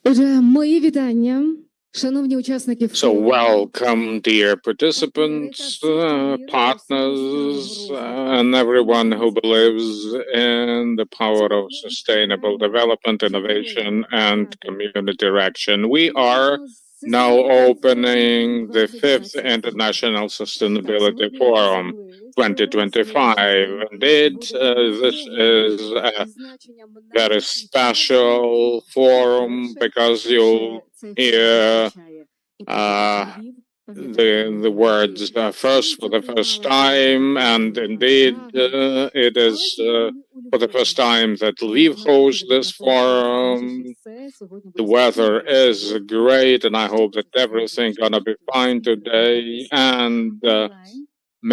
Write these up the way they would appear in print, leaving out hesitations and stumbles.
Отже, мої вітання, шановні учасники So welcome, dear participants, partners, and everyone who believes in the power of sustainable development, innovation, and community action. We are now opening the 5th International Sustainability Forum 2025. Indeed, this is a very special forum because you'll hear the words first for the first time, and indeed it is for the first time that Lviv hosts this forum. The weather is great, and I hope that everything's gonna be fine today, and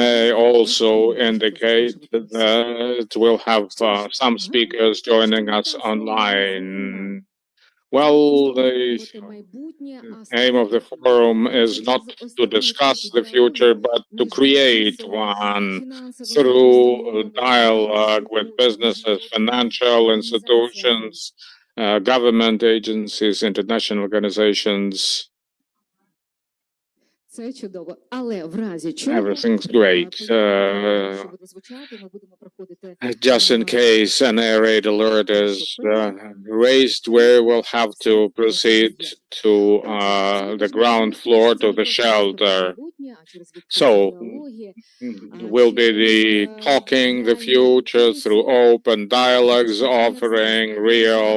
may also indicate that we'll have some speakers joining us online. Well, the aim of the forum is not to discuss the future, but to create one through dialogue with businesses, financial institutions, government agencies, international organizations. Everything's great. Just in case an air raid alert is raised, we will have to proceed to the ground floor to the shelter. So we'll be talking the future through open dialogues, offering real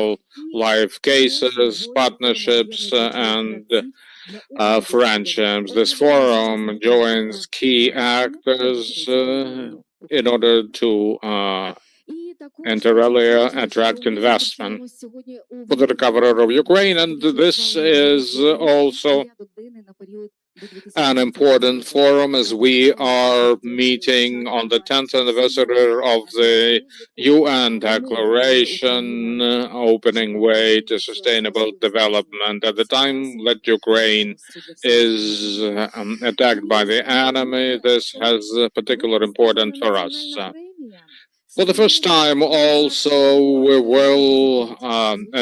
life cases, partnerships, and friendships. This forum joins key actors in order to inter alia attract investment for the recovery of Ukraine, and this is also an important forum as we are meeting on the 10th anniversary of the UN Declaration opening way to sustainable development. At the time that Ukraine is attacked by the enemy, this has particular importance for us. For the first time also, we will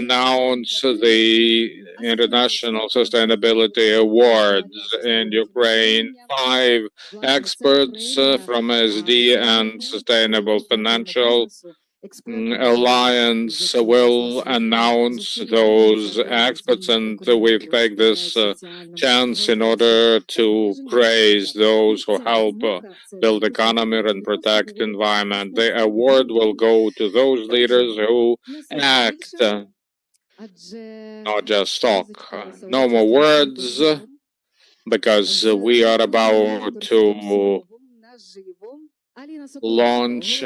announce the International Sustainability Awards in Ukraine. 5 experts from SD and Sustainable Financial Alliance will announce those experts, and we take this chance in order to praise those who help build economy and protect environment. The award will go to those leaders who act, not just talk. No more words, because we are about to launch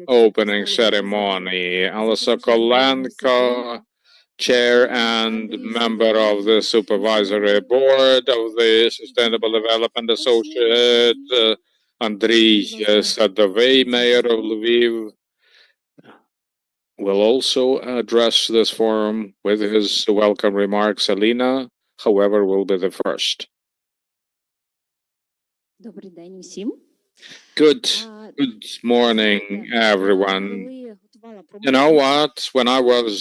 opening ceremony. Alisa Kolenko, chair and member of the supervisory board of the Sustainable Development Associate, Andriy Sadovey, mayor of Lviv, will also address this forum with his welcome remarks. Alina, however, will be the first. Good morning, everyone. You know what? When I was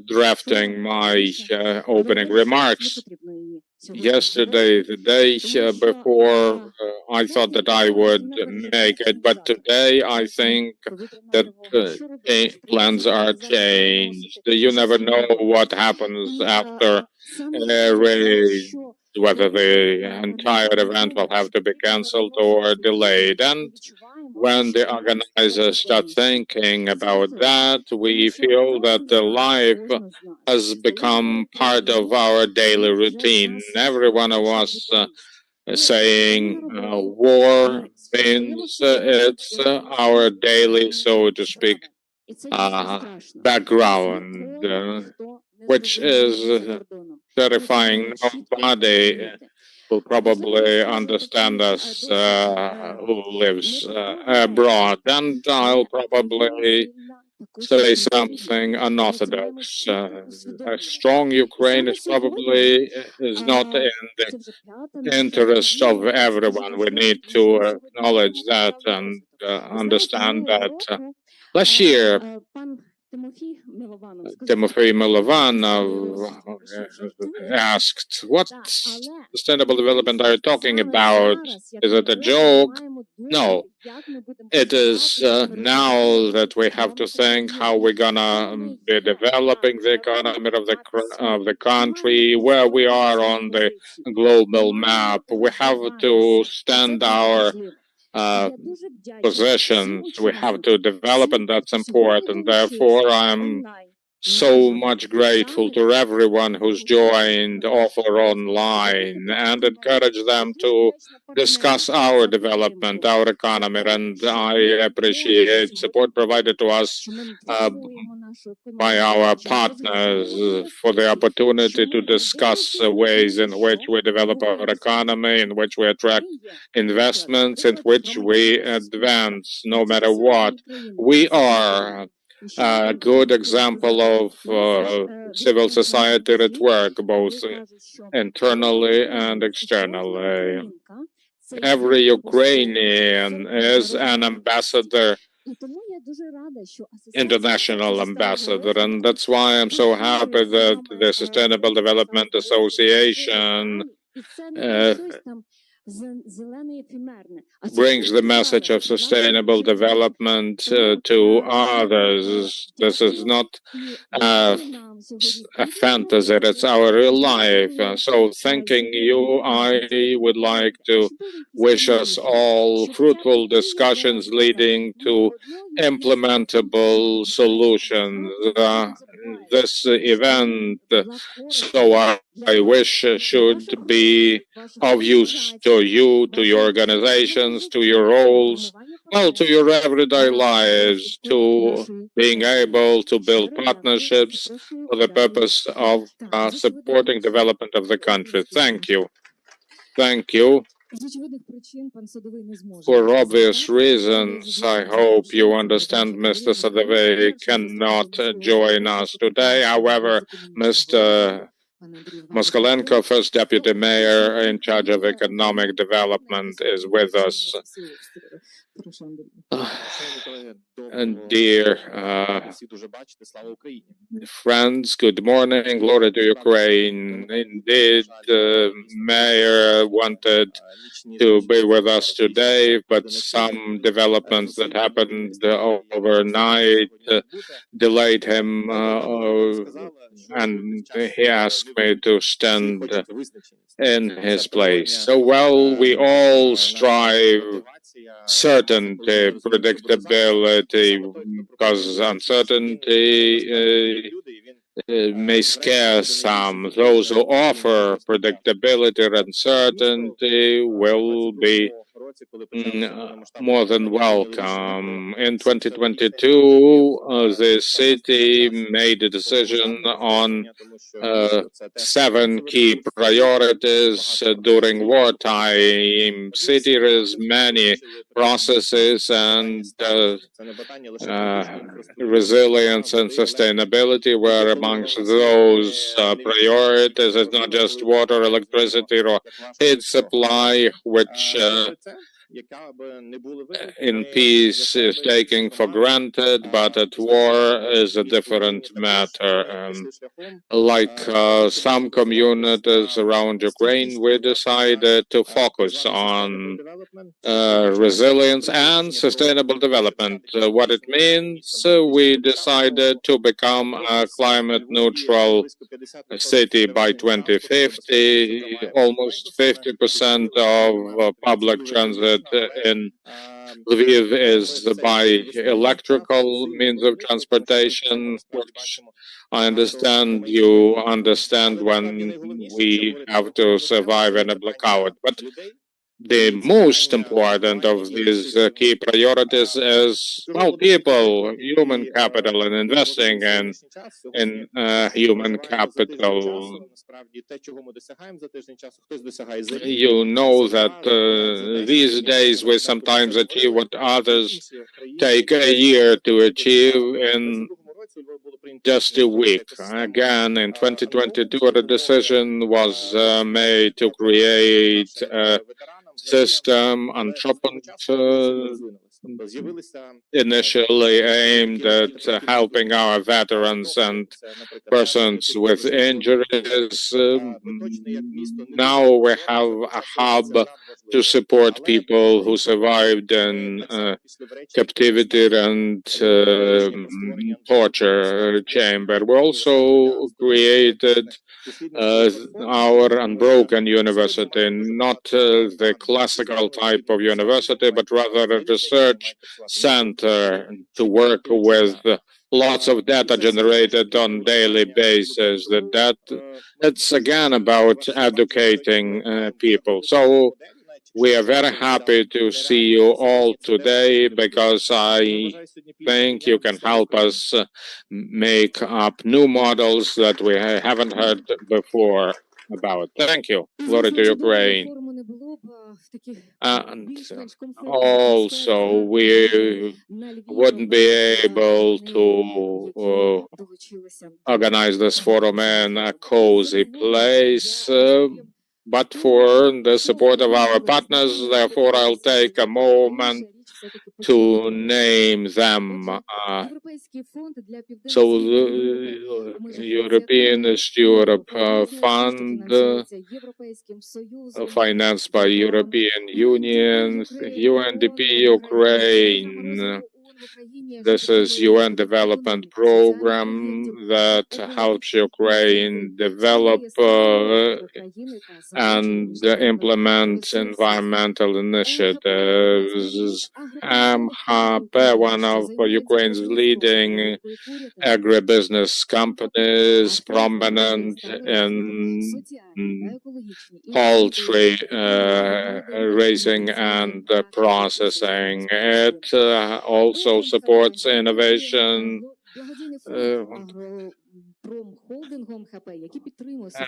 drafting my opening remarks yesterday, the day before, I thought that I would make it, but today I think that plans are changed. You never know what happens after a raid, whether the entire event will have to be cancelled or delayed. And when the organizers start thinking about that, we feel that the life has become part of our daily routine. Every one of us saying war means it's our daily, so to speak, background, which is terrifying. Nobody will probably understand us who lives abroad, and I'll probably say something unorthodox. A strong Ukraine is probably is not in the interest of everyone. We need to acknowledge that and understand that. Last year, Timothy Milovanov asked, what sustainable development are you talking about? Is it a joke? No. It is now that we have to think how we're gonna be developing the economy of the country, where we are on the global map. We have to stand our positions. We have to develop, and that's important. Therefore, I'm so much grateful to everyone who's joined offer online and encourage them to discuss our development, our economy, and I appreciate support provided to us by our partners for the opportunity to discuss ways in which we develop our economy, in which we attract investments, in which we advance no matter what. We are a good example of civil society at work, both internally and externally. Every Ukrainian is an ambassador, international ambassador, and that's why I'm so happy that the Sustainable Development Association brings the message of sustainable development to others. This is not a fantasy, it's our real life. So thanking you, I would like to wish us all fruitful discussions leading to implementable solutions. This event, so I wish should be of use to you, to your organizations, to your roles, well, to your everyday lives, to being able to build partnerships for the purpose of supporting development of the country. Thank you. Thank you. For obvious reasons, I hope you understand Mr. Sadovey cannot join us today. However, Mr. Moskalenko, first deputy mayor in charge of economic development, is with us. And dear friends, good morning, glory to Ukraine. Indeed, the mayor wanted to be with us today, but some developments that happened overnight delayed him, and he asked me to stand in his place. So, well, we all strive certainty, predictability, because uncertainty may scare some. Those who offer predictability and uncertainty will be more than welcome. In 2022, the city made a decision on 7 key priorities during wartime. City has many processes, and resilience and sustainability were amongst those priorities. It's not just water, electricity, or heat supply, which in peace is taken for granted, but at war is a different matter. Like some communities around Ukraine, we decided to focus on resilience and sustainable development. What it means, we decided to become a climate neutral city by 2050. Almost 50% of public transit in Lviv is by electrical means of transportation, which I understand you understand when we have to survive in a blackout. But the most important of these key priorities is, well, people, human capital, and investing in human capital. You know that these days we sometimes achieve what others take a year to achieve in just a week. Again, in 2022, a decision was made to create a system initially aimed at helping our veterans and persons with injuries. Now we have a hub to support people who survived in captivity and torture chamber. We also created our unbroken university, not the classical type of university, but rather a research center to work with lots of data generated on daily basis. It's again about educating people. So we are very happy to see you all today because I think you can help us make up new models that we haven't heard before about. Thank you. Glory to Ukraine. And also, we wouldn't be able to organize this forum in a cozy place. But for the support of our partners, therefore, I'll take a moment to name them. So, the European Europe Fund, financed by European Union, UNDP Ukraine. This is UN development program that helps Ukraine develop and implement environmental initiatives. AMHAP, one of Ukraine's leading agribusiness companies, prominent in poultry raising and processing. It also supports innovation.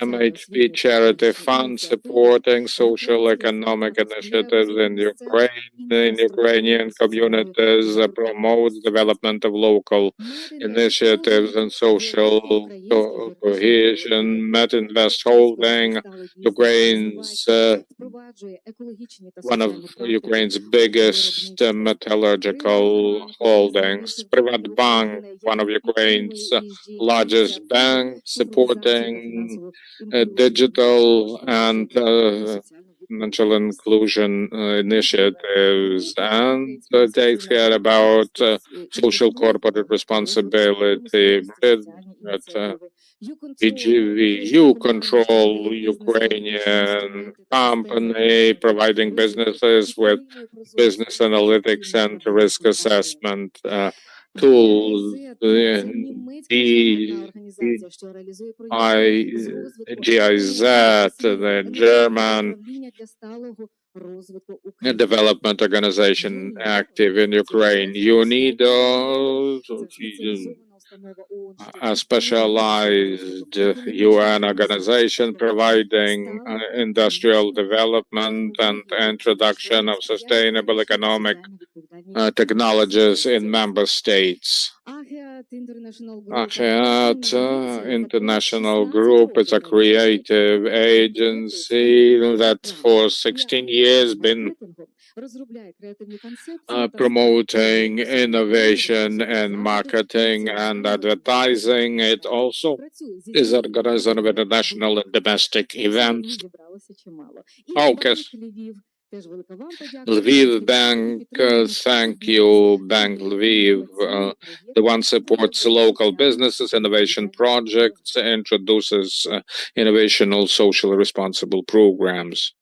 MHP Charity Fund supporting social economic initiatives in Ukraine, in Ukrainian communities, promotes development of local initiatives and social cohesion. Metinvest Holding, Ukraine's one of Ukraine's biggest metallurgical holdings. Privatbank, one of Ukraine's largest banks, supporting digital and financial inclusion initiatives, and takes care about social corporate responsibility. BGV, you control Ukrainian company providing businesses with business analytics and risk assessment tools. GIZ, the German development organization active in Ukraine. You need a specialized UN organization providing industrial development and introduction of sustainable economic technologies in member states. AHEAT International Group is a creative agency that for 16 years been promoting innovation and marketing and advertising. It also is organizing international and domestic events. Focus. Lviv Bank, thank you, Bank Lviv. The one supports local businesses, innovation projects, introduces innovational, socially responsible programs.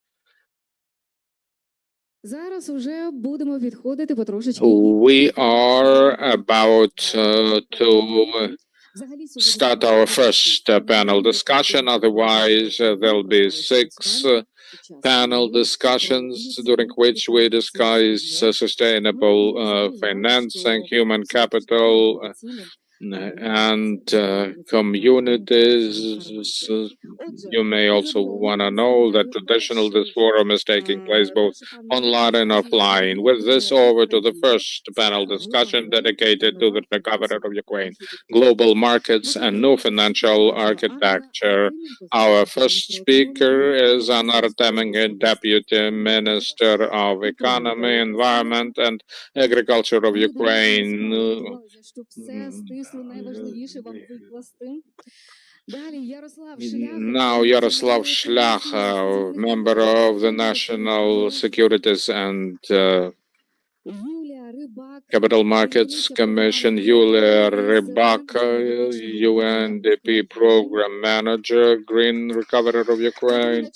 We are about to start our first panel discussion. Otherwise, there'll be 6 panel discussions during which we discuss sustainable financing, human capital, and communities. You may also want to know that traditionally this forum is taking place both online and offline. With this, over to the first panel discussion dedicated to the recovery of Ukraine, global markets and new financial architecture. Our first speaker is Anar Temengin, Deputy Minister of Economy, Environment and Agriculture of Ukraine. Now, Yaroslav Shlach, member of the National Securities and Capital Markets Commission, Yulia Rybaka, UNDP Program Manager, Green Recovery of Ukraine,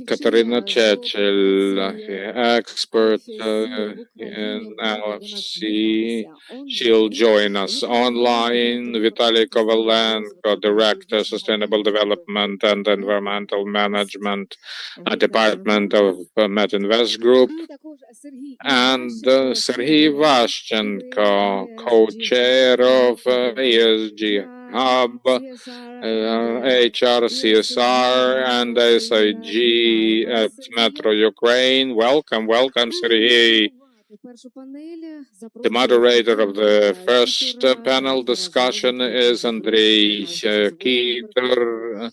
Katarina Chechel, expert in LFC. She'll join us online. Vitaly Kovalenko, Director, Sustainable Development and Environmental Management, Department of Metinvest Group. And Serhiy Vashchenko, co-chair of ESG Hub, HR, CSR, and SIG at Metro Ukraine. Welcome, Serhiy. The moderator of the first panel discussion is Andrei Keter,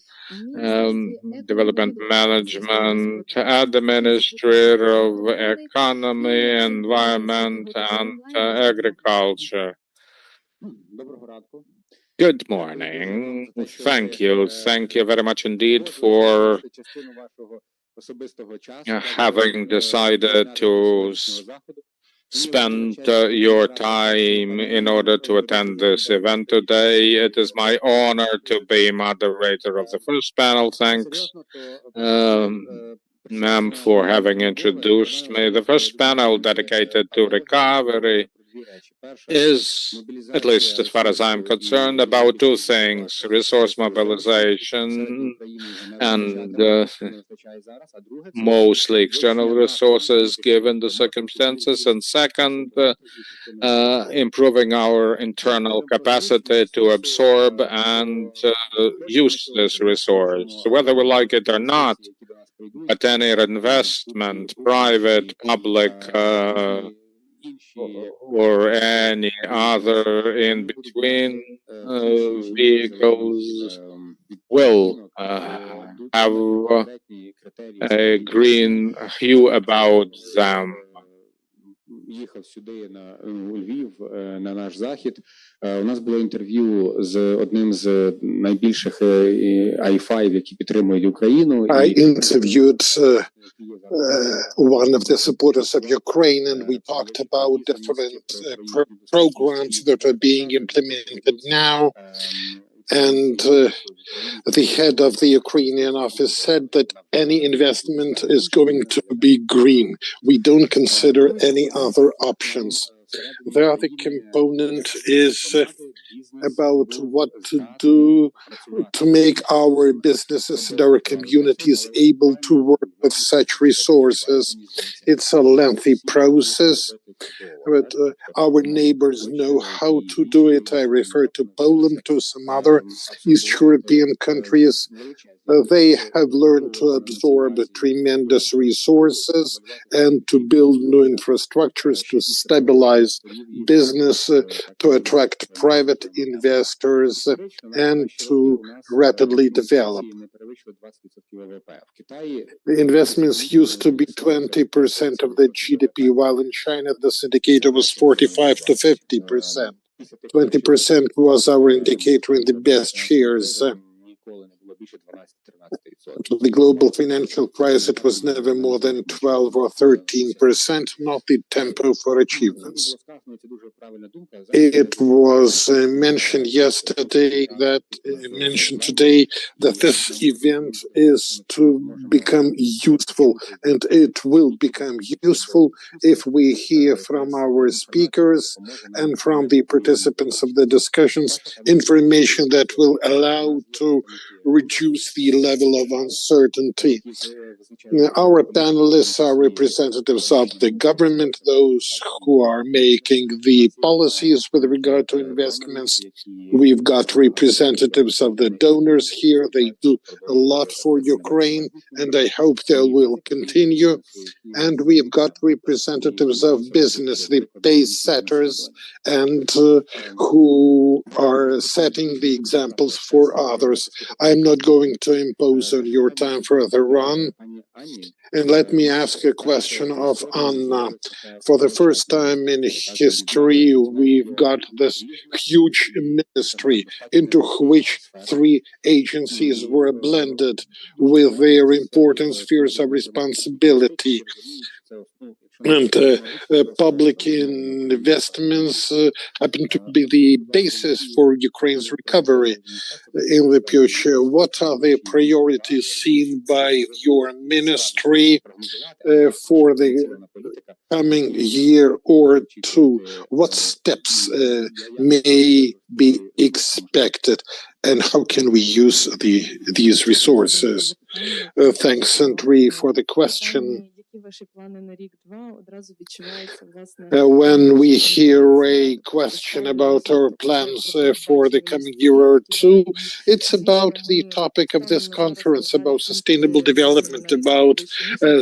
Development Management at the Ministry of Economy, Environment and Agriculture. Good morning. Thank you. Thank you very much indeed for having decided to spend your time in order to attend this event today. It is my honor to be moderator of the first panel. Thanks, ma'am, for having introduced me. The first panel dedicated to recovery is, at least as far as I'm concerned, about two things: resource mobilization and mostly external resources given the circumstances, and second, improving our internal capacity to absorb and use this resource, whether we like it or not. But any investment, private, public, or any other in between vehicles will have a green hue about them. Їхав сюди у Львів на наш захід. У нас було інтерв'ю з одним з найбільших I5, які підтримують Україну. I interviewed one of the supporters of Ukraine, and we talked about different programs that are being implemented now. And the head of the Ukrainian office said that any investment is going to be green. We don't consider any other options. The other component is about what to do to make our businesses and our communities able to work with such resources. It's a lengthy process, but our neighbors know how to do it. I refer to Poland, to some other East European countries. They have learned to absorb tremendous resources and to build new infrastructures to stabilize business, to attract private investors, and to rapidly develop. The investments used to be 20% of the GDP, while in China this indicator was 45 to 50%. 20% was our indicator in the best years. The global financial crisis, it was never more than 12 or 13%, not the tempo for achievements. It was mentioned today that this event is to become useful, and it will become useful if we hear from our speakers and from the participants of the discussions information that will allow to reduce the level of uncertainty. Our panelists are representatives of the government, those who are making the policies with regard to investments. We've got representatives of the donors here. They do a lot for Ukraine, and I hope they will continue. And we've got representatives of business, the pace setters, and who are setting the examples for others. I'm not going to impose on your time further on. And let me ask a question of Anna. For the first time in history, we've got this huge ministry into which three agencies were blended with their important spheres of responsibility. And public investments happen to be the basis for Ukraine's recovery in the future. What are the priorities seen by your ministry for the coming year or two? What steps may be expected, and how can we use these resources? Thanks, Andrei, for the question. When we hear a question about our plans for the coming year or two, it's about the topic of this conference, about sustainable development, about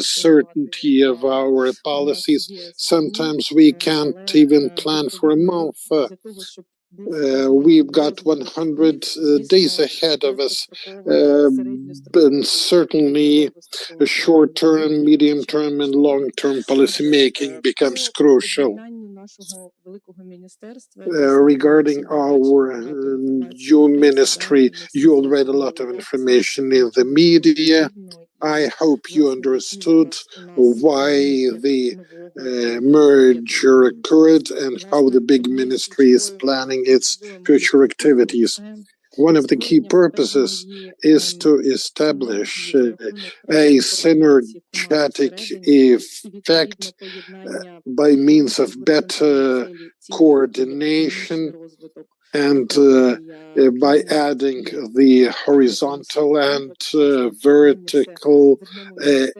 certainty of our policies. Sometimes we can't even plan for a month. We've got 100 days ahead of us, and certainly short-term, medium-term, and long-term policy making becomes crucial. Regarding our new ministry, you'll read a lot of information in the media. I hope you understood why the merger occurred and how the big ministry is planning its future activities. One of the key purposes is to establish a synergetic effect by means of better coordination and by adding the horizontal and vertical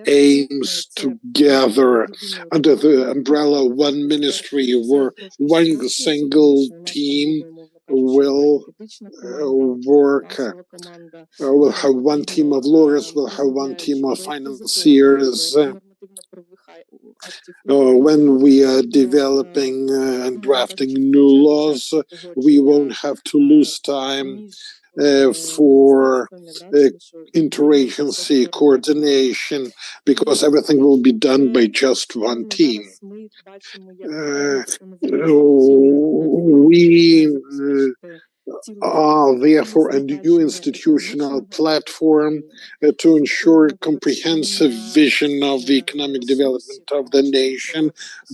aims together under the umbrella of one ministry, where one single team will work. We'll have one team of lawyers, we'll have one team of financiers. When we are developing and drafting new laws, we won't have to lose time for interagency coordination, because everything will be done by just one team. We are therefore a new institutional platform to ensure a comprehensive vision of the economic development of the nation,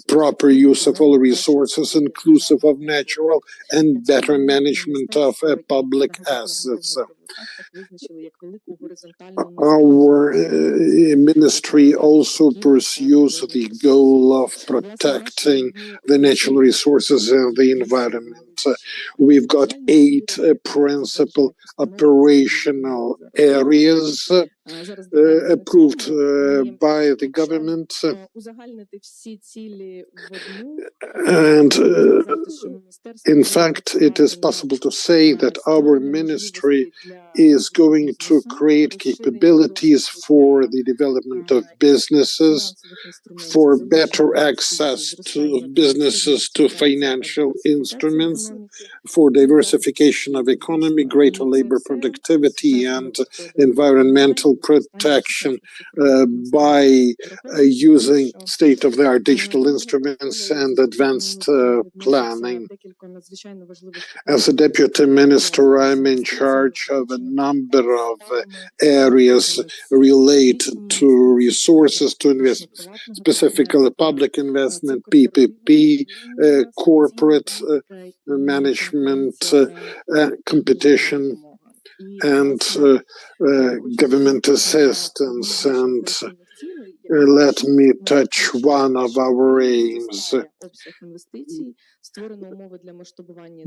proper use of all resources, inclusive of natural, and better management of public assets. Our ministry also pursues the goal of protecting the natural resources and the environment. We've got 8 principal operational areas approved by the government. And in fact, it is possible to say that our ministry is going to create capabilities for the development of businesses, for better access to businesses to financial instruments, for diversification of economy, greater labor productivity, and environmental protection by using state-of-the-art digital instruments and advanced planning. As a deputy minister, I'm in charge of a number of areas related to resources to invest, specifically public investment, PPP, corporate management, competition, and government assistance. And let me touch one of our aims.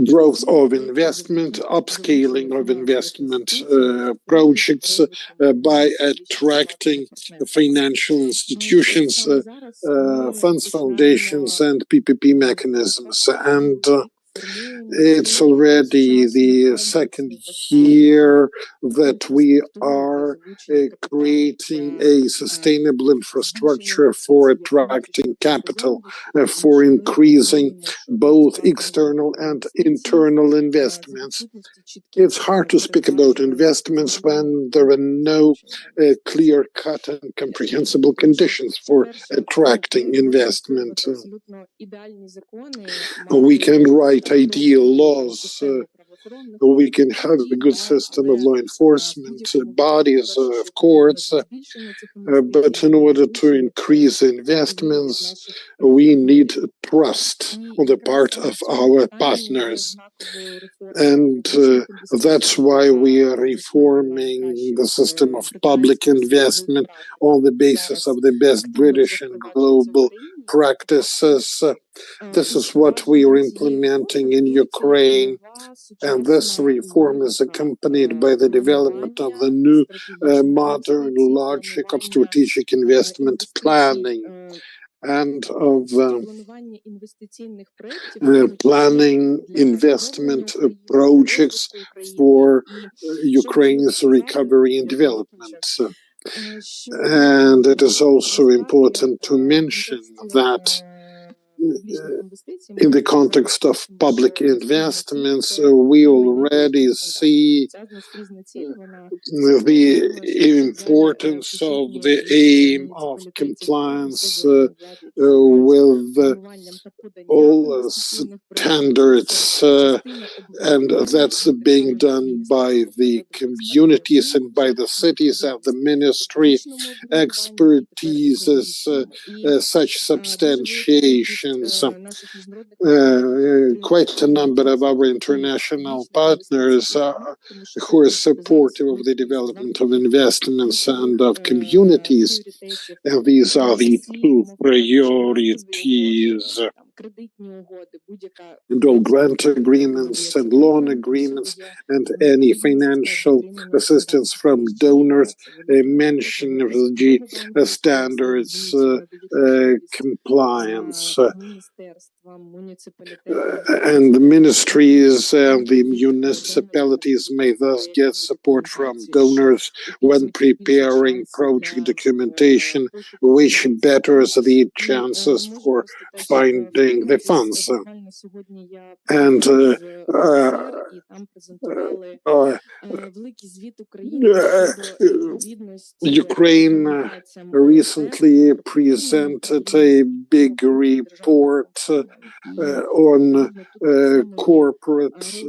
Growth of investment, upscaling of investment projects by attracting financial institutions, funds, foundations, and PPP mechanisms. And it's already the second year that we are creating a sustainable infrastructure for attracting capital, for increasing both external and internal investments. It's hard to speak about investments when there are no clear-cut and comprehensible conditions for attracting investment. We can write ideal laws, we can have a good system of law enforcement bodies, of courts, but in order to increase investments, we need trust on the part of our partners. And that's why we are reforming the system of public investment on the basis of the best British and global practices. This is what we are implementing in Ukraine, and this reform is accompanied by the development of the new modern logic of strategic investment planning and of planning investment projects for Ukraine's recovery and development. And it is also important to mention that in the context of public investments, we already see the importance of the aim of compliance with all standards, and that's being done by the communities and by the cities and the ministry. Expertise is such substantiations. Quite a number of our international partners who are supportive of the development of investments and of communities. And these are the two priorities. And all grant agreements and loan agreements and any financial assistance from donors mention the standards compliance. And the ministries and the municipalities may thus get support from donors when preparing project documentation, which betters the chances for finding the funds. And Ukraine recently presented a big report on corporate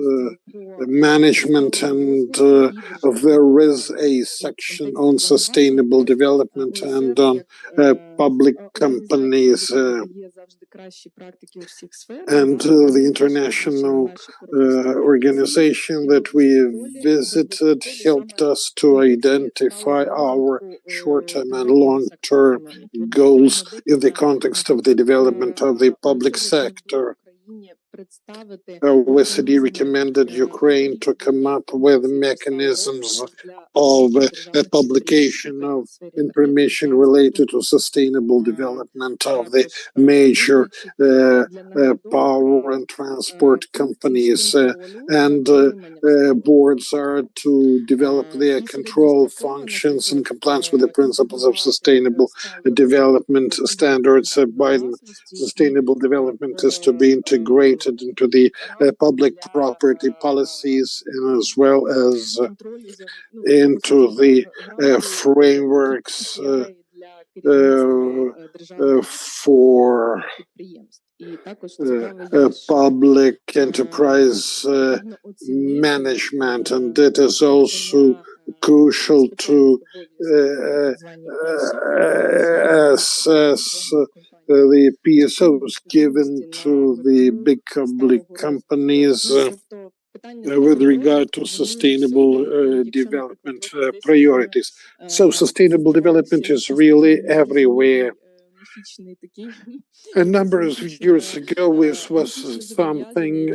management, and there is a section on sustainable development and on public companies. And the international organization that we visited helped us to identify our short-term and long-term goals in the context of the development of the public sector. OECD recommended Ukraine to come up with mechanisms of publication of information related to sustainable development of the major power and transport companies, and boards are to develop their control functions in compliance with the principles of sustainable development standards. Biden sustainable development is to be integrated into the public property policies, and as well as into the frameworks for public enterprise management, and it is also crucial to assess the PSOs given to the big public companies with regard to sustainable development priorities. So sustainable development is really everywhere. A number of years ago, this was something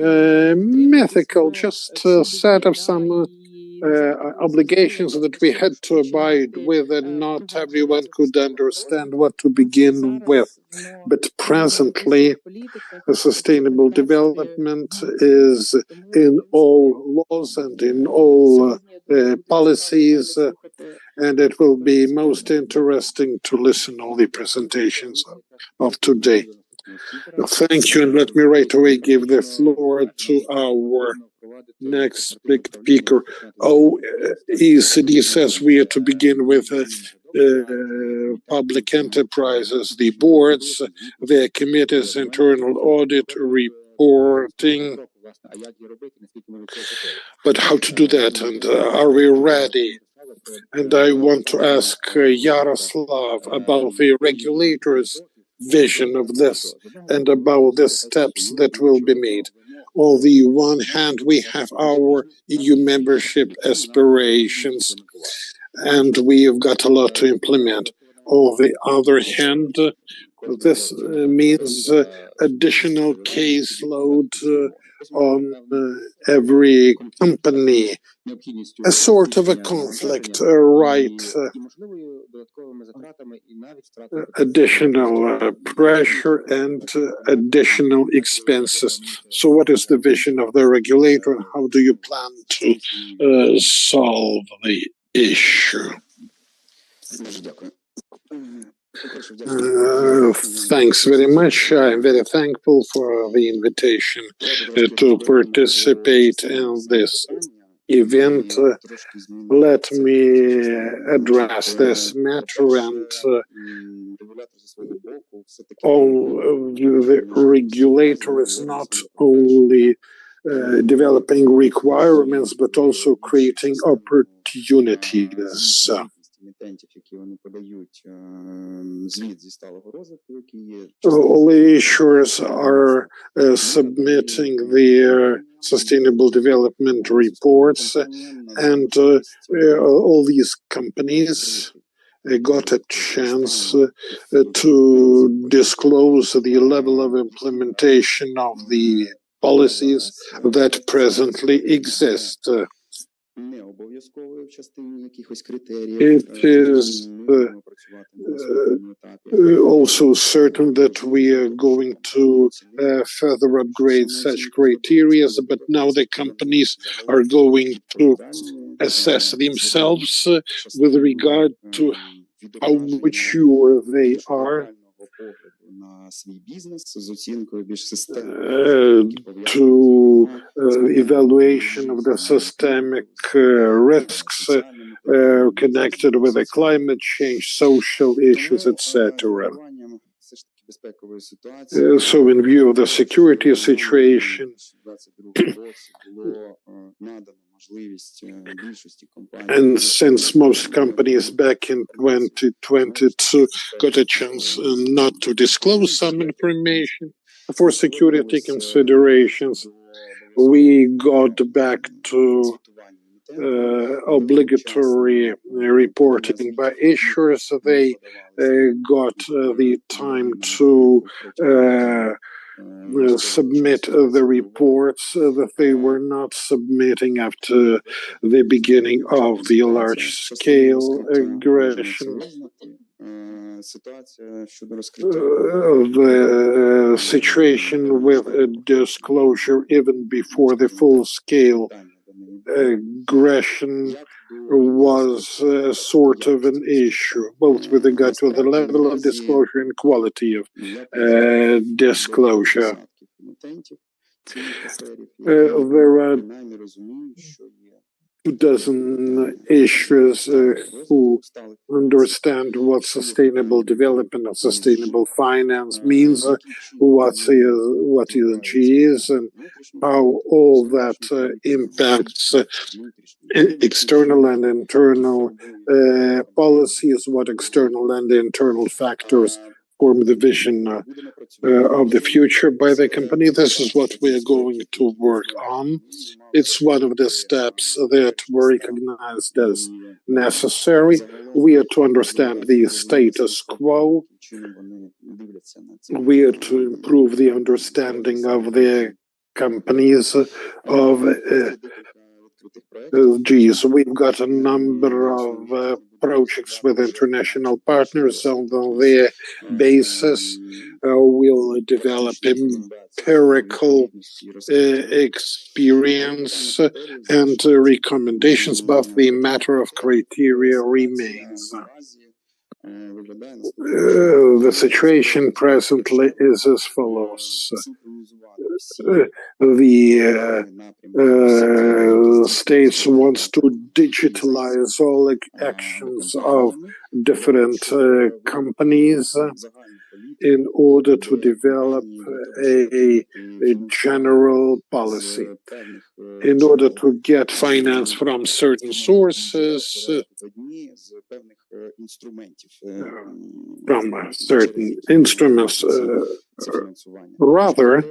mythical, just a set of some obligations that we had to abide with, and not everyone could understand what to begin with. But presently, sustainable development is in all laws and in all policies, and it will be most interesting to listen all the presentations of today. Thank you, and let me right away give the floor to our next speaker. OECD says we are to begin with public enterprises, the boards, their committees, internal audit, reporting. But how to do that, and are we ready? And I want to ask Yaroslav about the regulators' vision of this and about the steps that will be made. On the one hand, we have our EU membership aspirations, and we've got a lot to implement. On the other hand, this means additional caseload on every company, a sort of a conflict, right? Additional pressure and additional expenses. So what is the vision of the regulator, and how do you plan to solve the issue? Thanks very much. I'm very thankful for the invitation to participate in this event. Let me address this matter, and the regulator is not only developing requirements, but also creating opportunities. All the issuers are submitting their sustainable development reports, and all these companies got a chance to disclose the level of implementation of the policies that presently exist. It is also certain that we are going to further upgrade such criteria, but now the companies are going to assess themselves with regard to how mature they are to evaluation of the systemic risks connected with the climate change, social issues, etc. So in view of the security situation, and since most companies back in 2022 got a chance not to disclose some information for security considerations, we got back to obligatory reporting by issuers. They got the time to submit the reports that they were not submitting after the beginning of the large-scale aggression. The situation with a disclosure even before the full-scale aggression was sort of an issue, both with regard to the level of disclosure and quality of disclosure. There are 24 issuers who understand what sustainable development and sustainable finance means, what ESG is, and how all that impacts external and internal policies, what external and internal factors form the vision of the future by the company. This is what we are going to work on. It's one of the steps that were recognized as necessary. We are to understand the status quo. We are to improve the understanding of the companies of Gs. We've got a number of projects with international partners. On their basis, we'll develop empirical experience and recommendations, but the matter of criteria remains. The situation presently is as follows. The states wants to digitalize all actions of different companies in order to develop a general policy. In order to get finance from certain sources, from certain instruments, rather,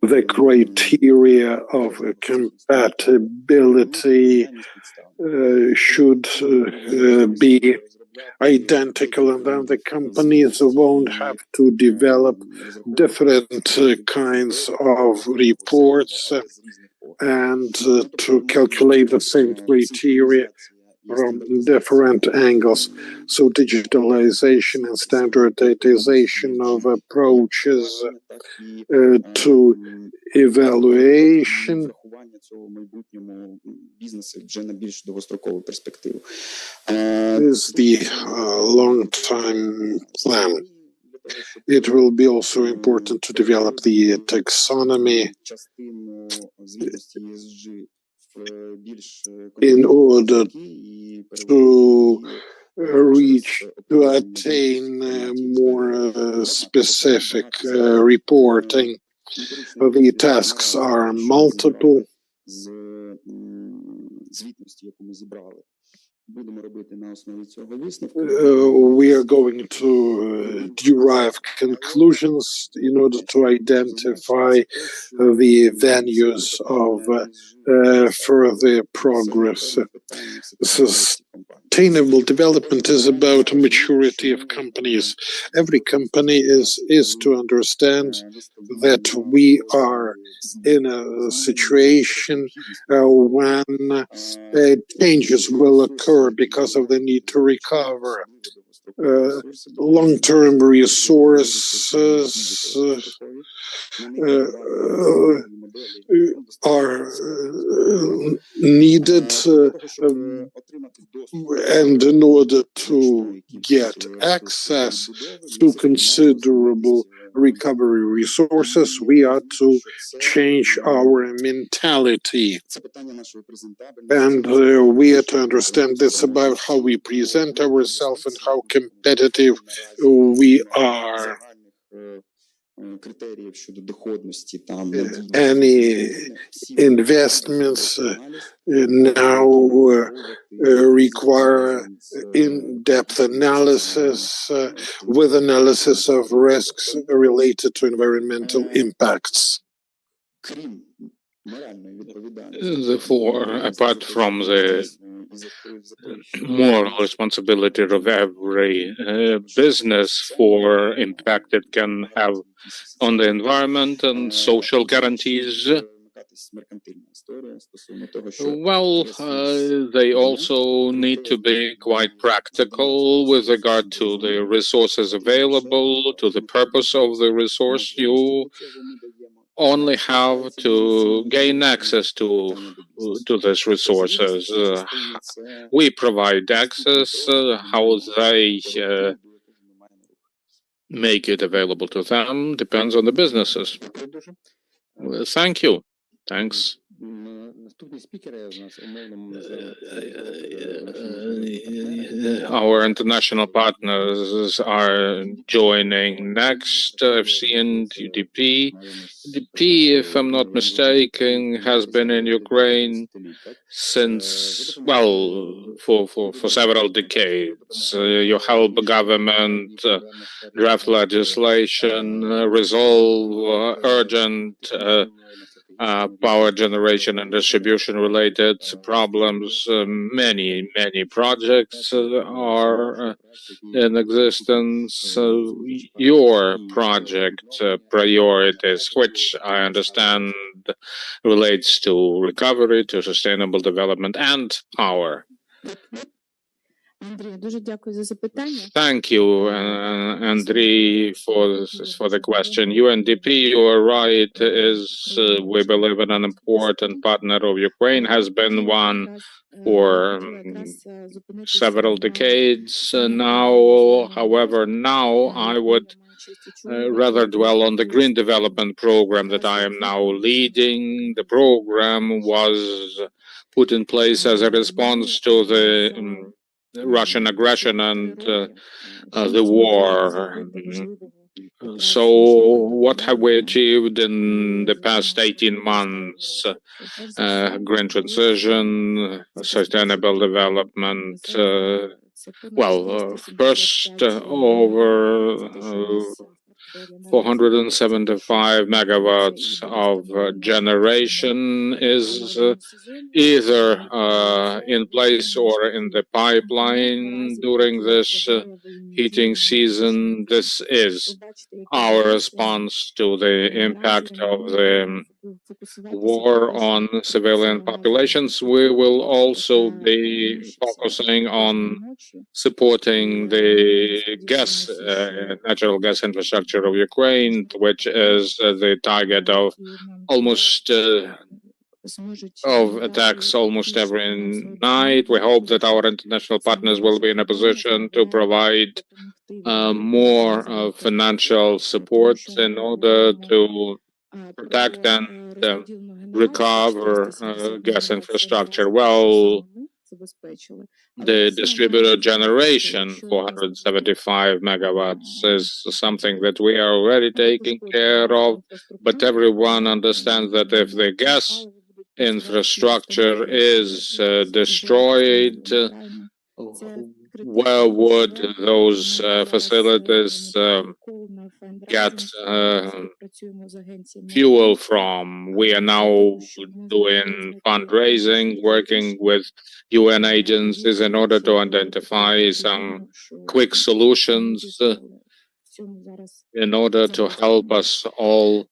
the criteria of compatibility should be identical, and then the companies won't have to develop different kinds of reports and to calculate the same criteria from different angles. So digitalization and standardization of approaches to evaluation is the long-term plan. It will be also important to develop the taxonomy in order to attain more specific reporting. The tasks are multiple. We are going to derive conclusions in order to identify the venues of further progress. Sustainable development is about maturity of companies. Every company is to understand that we are in a situation when changes will occur because of the need to recover. Long-term resources are needed, and in order to get access to considerable recovery resources, we are to change our mentality. And we are to understand this about how we present ourselves and how competitive we are. Any investments now require in-depth analysis with analysis of risks related to environmental impacts. Therefore, apart from the moral responsibility of every business for impact it can have on the environment and social guarantees, well, they also need to be quite practical with regard to the resources available, to the purpose of the resource. You only have to gain access to these resources. We provide access. How they make it available to them depends on the businesses. Thank you. Thanks. our international partners are joining next, FC and UDP. UDP, if I'm not mistaken, has been in Ukraine since, well, for several decades. You help the government draft legislation, resolve urgent power generation and distribution related problems. Many projects are in existence. Your project priorities, which I understand relates to recovery, to sustainable development and power. Thank you, Andrei, for the question. UNDP, you are right, is, we believe, an important partner of Ukraine, has been one for several decades now. However, now I would rather dwell on the green development program that I am now leading. The program was put in place as a response to the Russian aggression and the war. So what have we achieved in the past 18 months? Green transition, sustainable development. First, over 475 megawatts of generation is either in place or in the pipeline during this heating season. This is our response to the impact of the war on civilian populations. We will also be focusing on supporting the natural gas infrastructure of Ukraine, which is the target of almost of attacks almost every night. We hope that our international partners will be in a position to provide more financial support in order to protect and recover gas infrastructure. Well, the distributed generation, 475 megawatts, is something that we are already taking care of, but everyone understands that if the gas infrastructure is destroyed, where would those facilities get fuel from? We are now doing fundraising, working with UN agencies in order to identify some quick solutions in order to help us all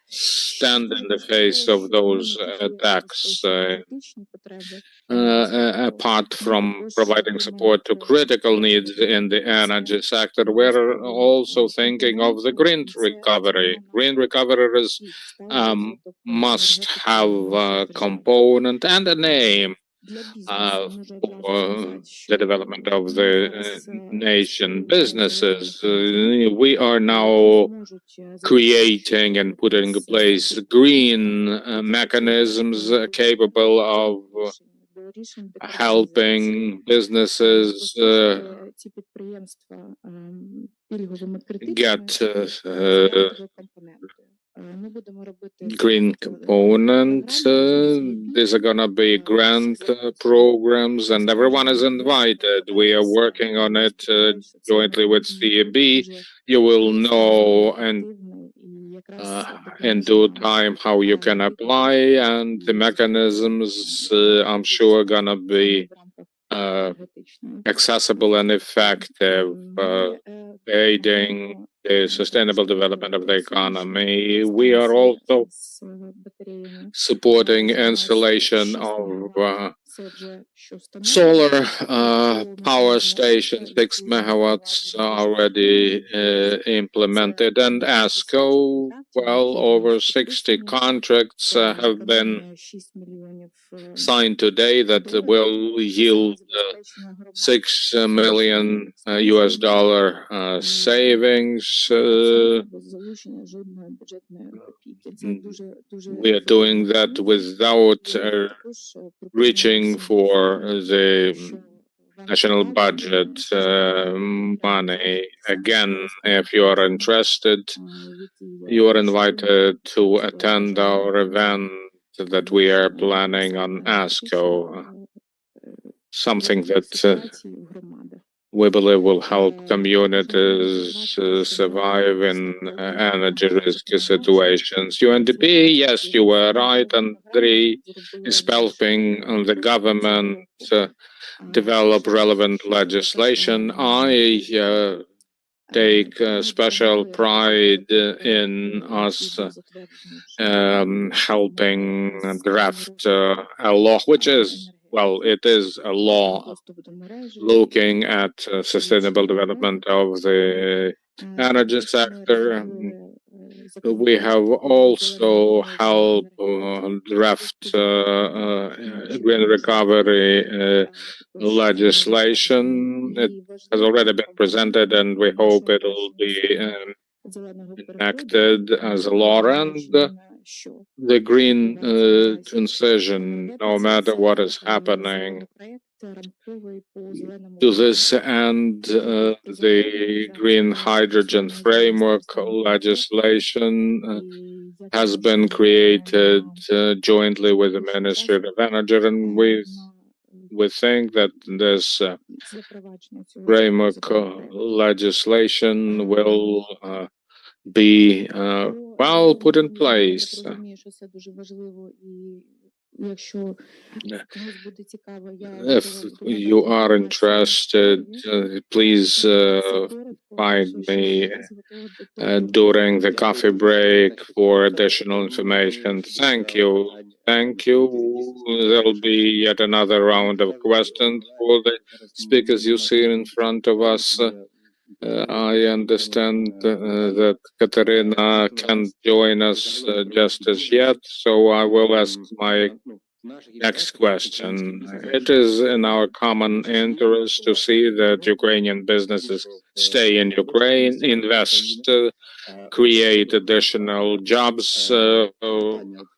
stand in the face of those attacks. Apart from providing support to critical needs in the energy sector, we're also thinking of the green recovery. Green recovery is must have a component and a name for the development of the nation businesses. We are now creating and putting in place green mechanisms capable of helping businesses get green components. These are gonna be grant programs, and everyone is invited. We are working on it jointly with CEB. You will know and in due time how you can apply, and the mechanisms I'm sure are gonna be accessible and effective, aiding the sustainable development of the economy. We are also supporting installation of solar power stations. 6 megawatts already implemented, and ASCO, well, over 60 contracts have been signed today that will yield $6 million US dollar savings. We are doing that without reaching for the national budget money. Again, if you are interested, you are invited to attend our event that we are planning on ASCO, something that we believe will help communities survive in energy risky situations. UNDP, yes, you were right, Andrei is helping the government develop relevant legislation. I take special pride in us helping draft a law, which is, well, it is a law looking at sustainable development of the energy sector. We have also helped draft green recovery legislation. It has already been presented, and we hope it will be enacted as a law. And the green transition, no matter what is happening, to this end, the green hydrogen framework legislation has been created jointly with the Ministry of Energy, and we think that this framework legislation will be well put in place. If you are interested, please find me during the coffee break for additional information. Thank you. Thank you. There'll be yet another round of questions for the speakers you see in front of us. I understand that Katerina can't join us just as yet, so I will ask my next question. It is in our common interest to see that Ukrainian businesses stay in Ukraine, invest, create additional jobs.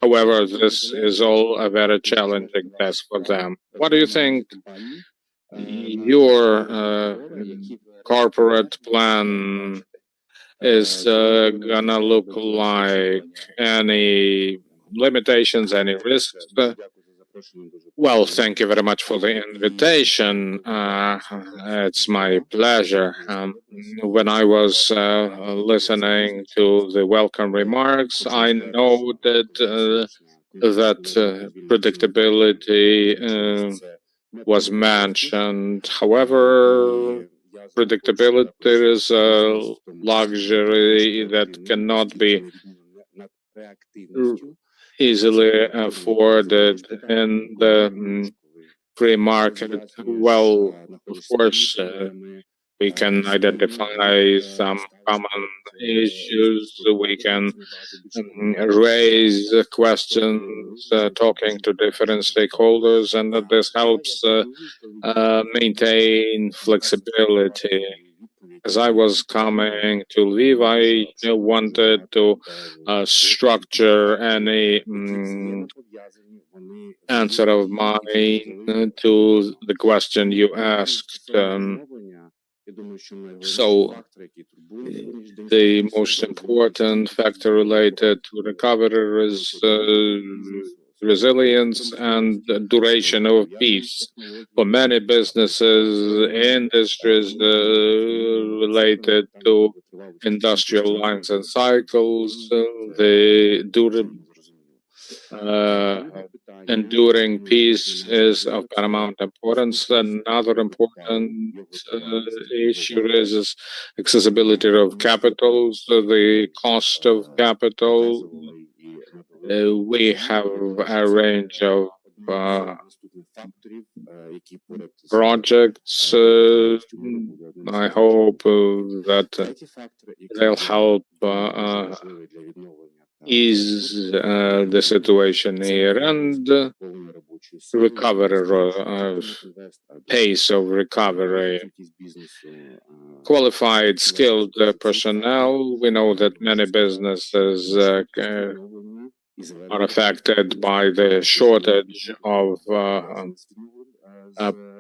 However, this is all a very challenging task for them. What do you think your corporate plan is gonna look like? Any limitations, any risks? Well, thank you very much for the invitation. It's my pleasure. When I was listening to the welcome remarks, I noted that predictability was mentioned. However, predictability is a luxury that cannot be easily afforded in the free market. Well, of course, we can identify some common issues. We can raise questions, talking to different stakeholders, and that this helps maintain flexibility. As I was coming to Lviv, I wanted to structure any answer of mine to the question you asked. So, the most important factor related to recovery is resilience and duration of peace. For many businesses, industries related to industrial lines and cycles, the enduring peace is of paramount importance. Another important issue is accessibility of capital, so the cost of capital. We have a range of projects. I hope that they'll help ease the situation here and recovery, pace of recovery. Qualified, skilled personnel. We know that many businesses are affected by the shortage of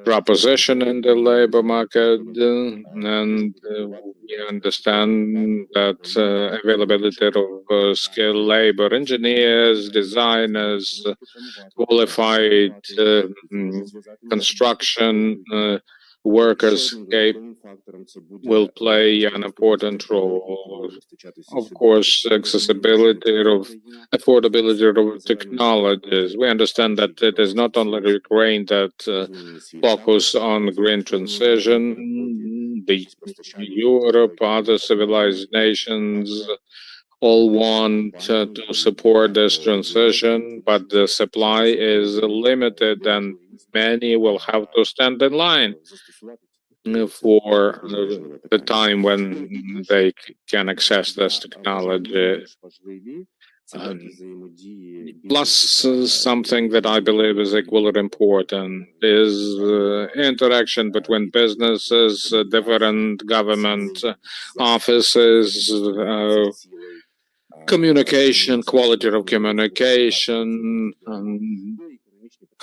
proposition in the labor market, and we understand that availability of skilled labor, engineers, designers, qualified construction workers will play an important role. Of course, accessibility of affordability of technologies. We understand that it is not only Ukraine that focus on green transition. The Europe, other civilized nations all want to support this transition, but the supply is limited and many will have to stand in line for the time when they can access this technology. Plus, something that I believe is equally important is interaction between businesses, different government offices, communication, quality of communication,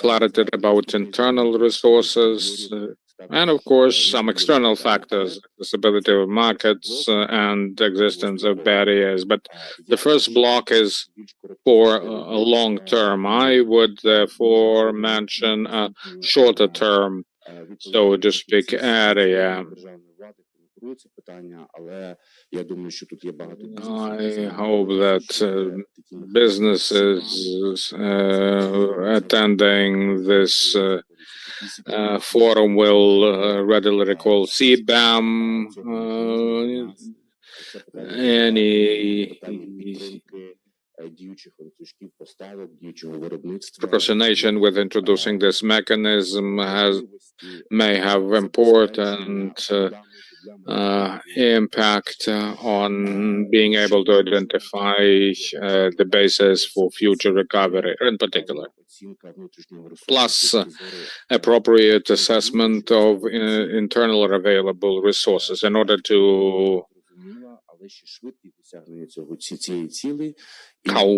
clarity about internal resources, and of course some external factors, accessibility of markets and existence of barriers. But the first block is for a long term. I would therefore mention a shorter term, so to speak, area. I hope that businesses attending this forum will readily recall CBAM, any procrastination with introducing this mechanism may have important impact on being able to identify the basis for future recovery in particular. Plus, appropriate assessment of internal or available resources in order to how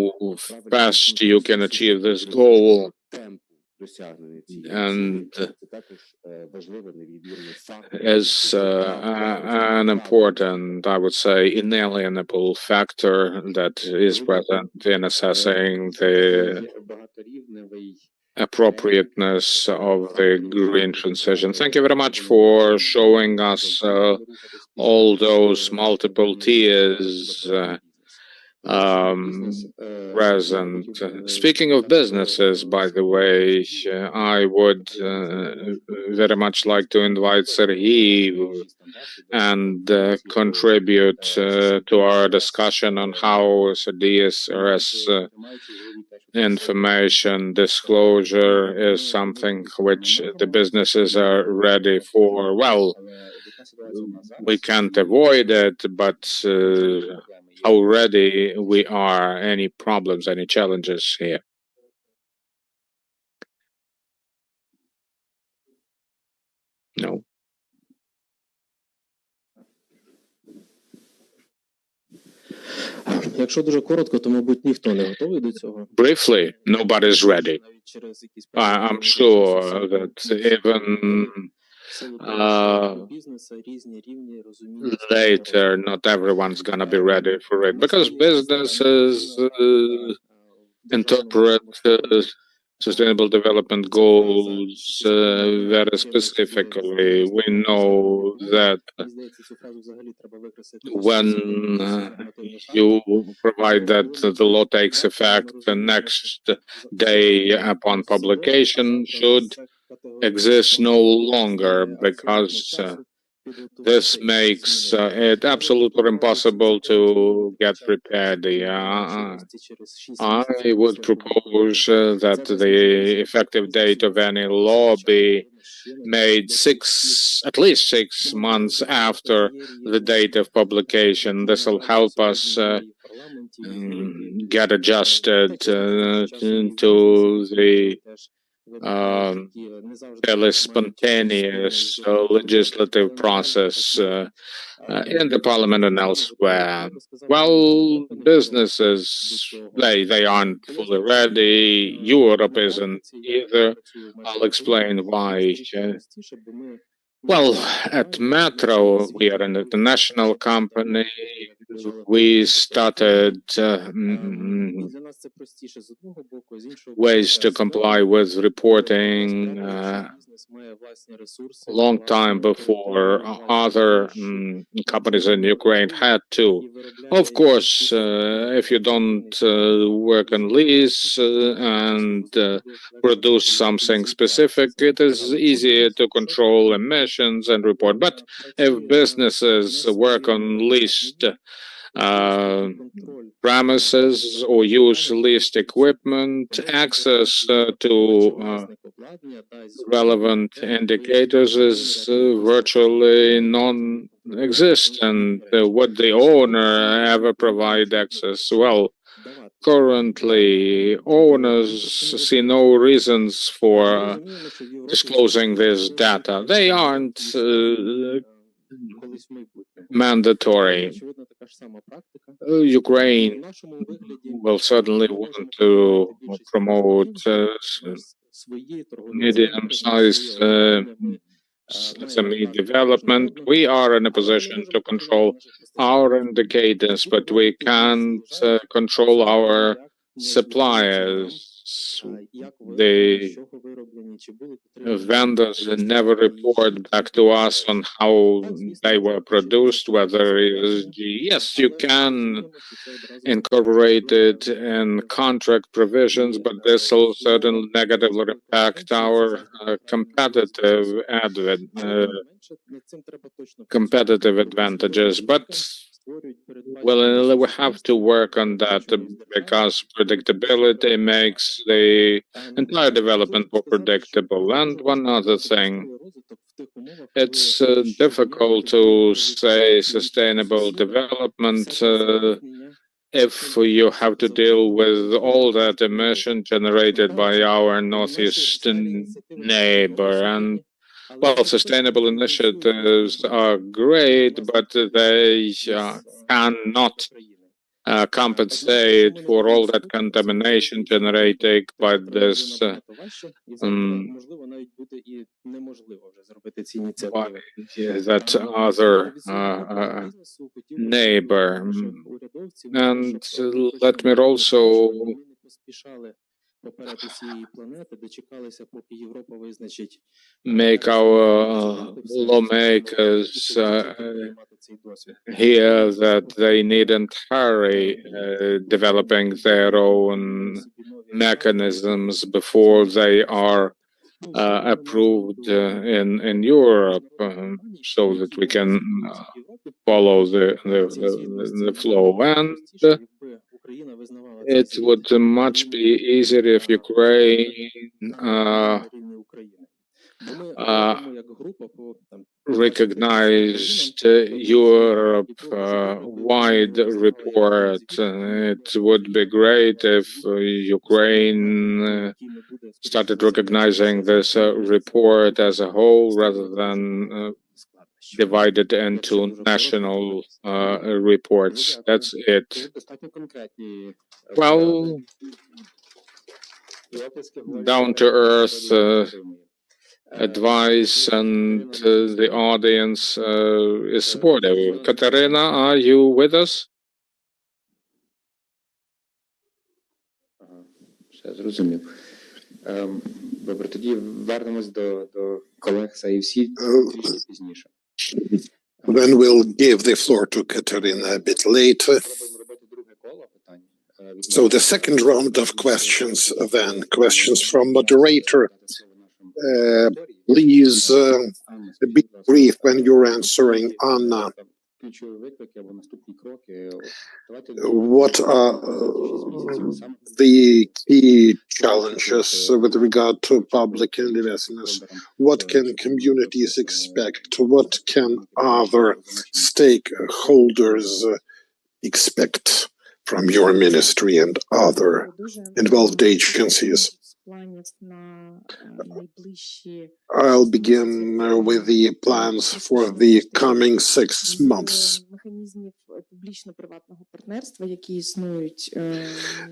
fast you can achieve this goal. And is an important, I would say, inalienable factor that is present in assessing the appropriateness of the green transition. Thank you very much for showing us all those multiple tiers present. Speaking of businesses, by the way, I would very much like to invite Serhiy and contribute to our discussion on how DSRS information disclosure is something which the businesses are ready for. Well, we can't avoid it, but how ready we are, any problems, any challenges here? No. Якщо дуже коротко, то, мабуть, ніхто не готовий до цього. Briefly, nobody's ready. I'm sure that even later, not everyone's gonna be ready for it, because businesses interpret sustainable development goals very specifically. We know that when you provide that the law takes effect the next day upon publication should exist no longer, because this makes it absolutely impossible to get prepared. I would propose that the effective date of any law be made at least 6 months after the date of publication. This will help us get adjusted to the fairly spontaneous legislative process in the parliament and elsewhere. Well, businesses, they aren't fully ready. Europe isn't either. I'll explain why. Well, at Metro, we are an international company. We started ways to comply with reporting a long time before other companies in Ukraine had to. Of course, if you don't work on lease and produce something specific, it is easier to control emissions and report. But if businesses work on leased premises or use leased equipment, access to relevant indicators is virtually non-existent. Would the owner ever provide access? Well, currently, owners see no reasons for disclosing this data. They aren't mandatory. Ukraine will certainly want to promote medium-sized SME development. We are in a position to control our indicators, but we can't control our suppliers. The vendors never report back to us on how they were produced, whether ESG. Yes, you can incorporate it in contract provisions, but this will certainly negatively impact our competitive advantages. But well, we have to work on that because predictability makes the entire development more predictable. And one other thing, it's difficult to say sustainable development if you have to deal with all that emission generated by our northeastern neighbor. And well, sustainable initiatives are great, but they cannot compensate for all that contamination generated by this that other neighbor. And let me also make our lawmakers hear that they needn't hurry developing their own mechanisms before they are approved in Europe, so that we can follow the flow. And it would much be easier if Ukraine recognized Europe-wide report. It would be great if Ukraine started recognizing this report as a whole rather than divided into national reports. That's it. Well, down-to-earth advice and the audience is supportive. Katerina, are you with us? Все зрозумів. Добре, тоді вернемось до колег з IFC пізніше. Then we'll give the floor to Katerina a bit later. So the second round of questions, then questions from moderator. Please be brief when you're answering. Anna, what are the key challenges with regard to public investments? What can communities expect? What can other stakeholders expect from your ministry and other involved agencies? I'll begin with the plans for the coming 6 months.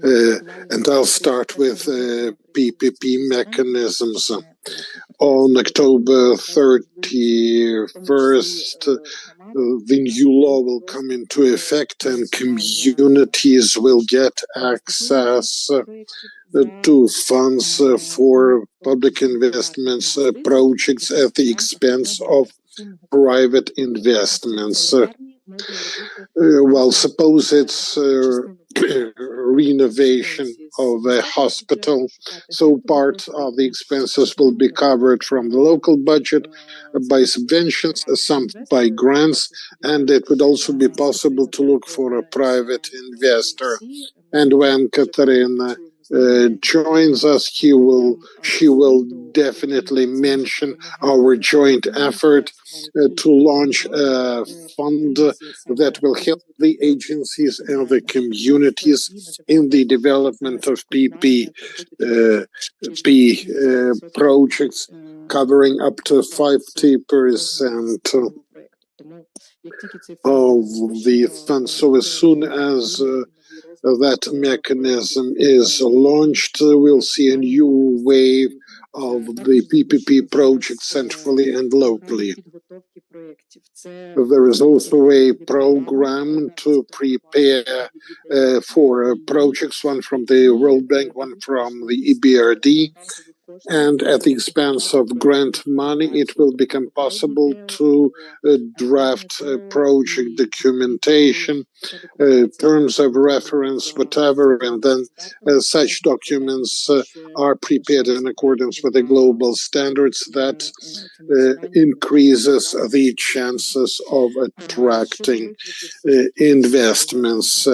And I'll start with PPP mechanisms. On October 31st, the new law will come into effect and communities will get access to funds for public investments projects at the expense of private investments. Well, suppose it's renovation of a hospital, so part of the expenses will be covered from the local budget by subventions, some by grants, and it would also be possible to look for a private investor. And when Katarina joins us, she will definitely mention our joint effort to launch a fund that will help the agencies and the communities in the development of PP projects, covering up to 50% of the funds. So as soon as that mechanism is launched, we'll see a new wave of the PPP projects centrally and locally. There is also a program to prepare for projects, one from the World Bank, one from the EBRD, and at the expense of grant money, it will become possible to draft project documentation, terms of reference, whatever, and then such documents are prepared in accordance with the global standards that increases the chances of attracting investments.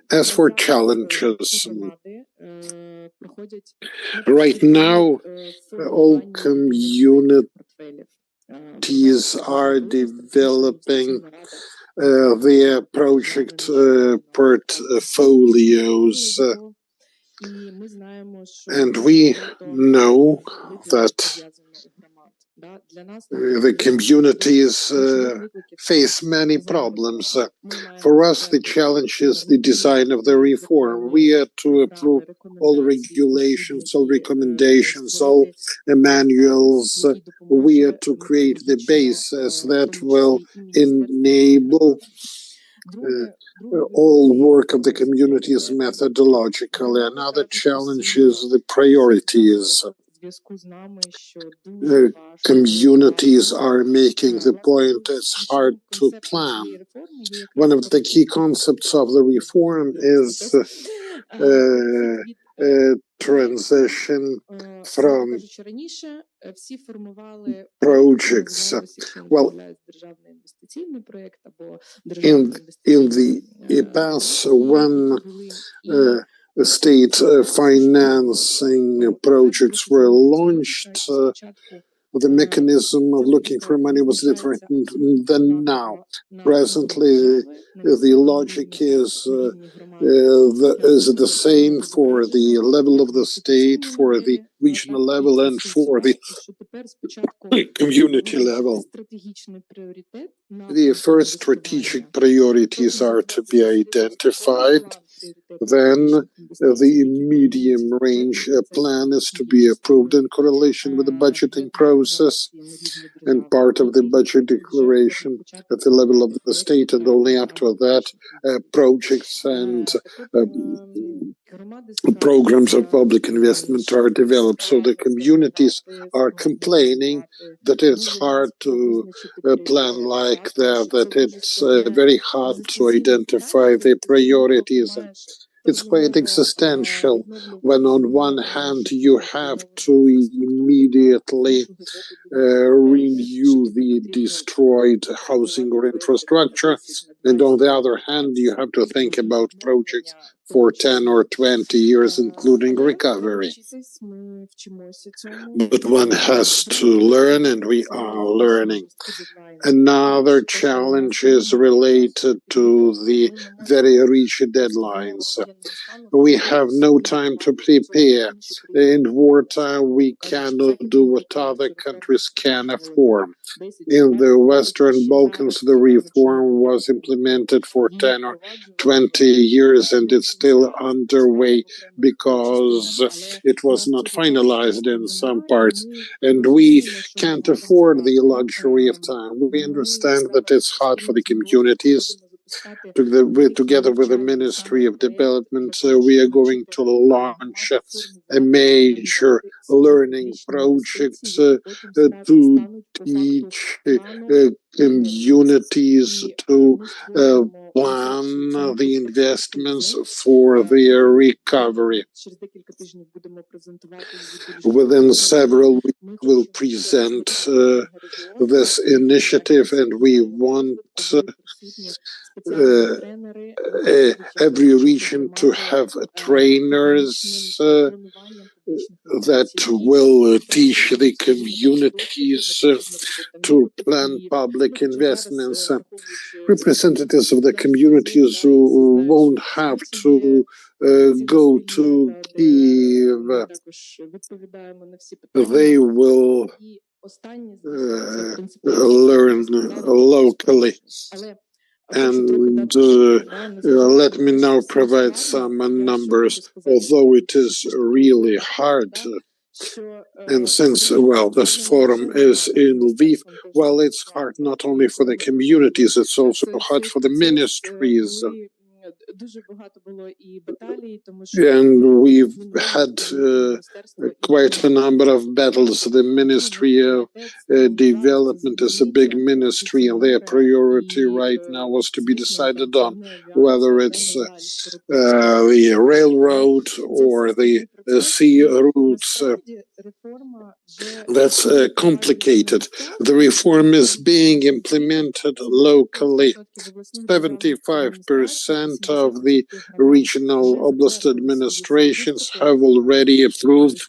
As for challenges, right now, all communities are developing their project portfolios, and we know that the communities face many problems. For us, the challenge is the design of the reform. We are to approve all regulations, all recommendations, all manuals. We are to create the basis that will enable all work of the communities methodologically. Another challenge is the priorities. Communities are making the point it's hard to plan. One of the key concepts of the reform is transition from projects. Well, in the past, when state financing projects were launched, the mechanism of looking for money was different than now. Presently, the logic is the same for the level of the state, for the regional level, and for the community level. The first strategic priorities are to be identified. Then the medium-range plan is to be approved in correlation with the budgeting process and part of the budget declaration at the level of the state, and only after that projects and programs of public investment are developed. So the communities are complaining that it's hard to plan like that it's very hard to identify the priorities. It's quite existential when on one hand you have to immediately renew the destroyed housing or infrastructure, And on the other hand, you have to think about projects for 10 or 20 years, including recovery. But one has to learn, and we are learning. Another challenge is related to the very rigid deadlines. We have no time to prepare. In wartime, we cannot do what other countries can afford. In the Western Balkans, the reform was implemented for 10 or 20 years, and it's still underway because it was not finalized in some parts. And we can't afford the luxury of time. We understand that it's hard for the communities. Together with the Ministry of Development, we are going to launch a major learning project to teach communities to plan the investments for their recovery. Within several weeks, we'll present this initiative, and we want every region to have trainers that will teach the communities to plan public investments. Representatives of the communities who won't have to go to Kyiv. They will learn locally. And let me now provide some numbers, although it is really hard. And since, well, this forum is in Lviv, well, it's hard not only for the communities, it's also hard for the ministries. And we've had quite a number of battles. The Ministry of Development is a big ministry, and their priority right now was to be decided on whether it's the railroad or the sea routes. That's complicated. The reform is being implemented locally. 75% of the regional oblast administrations have already approved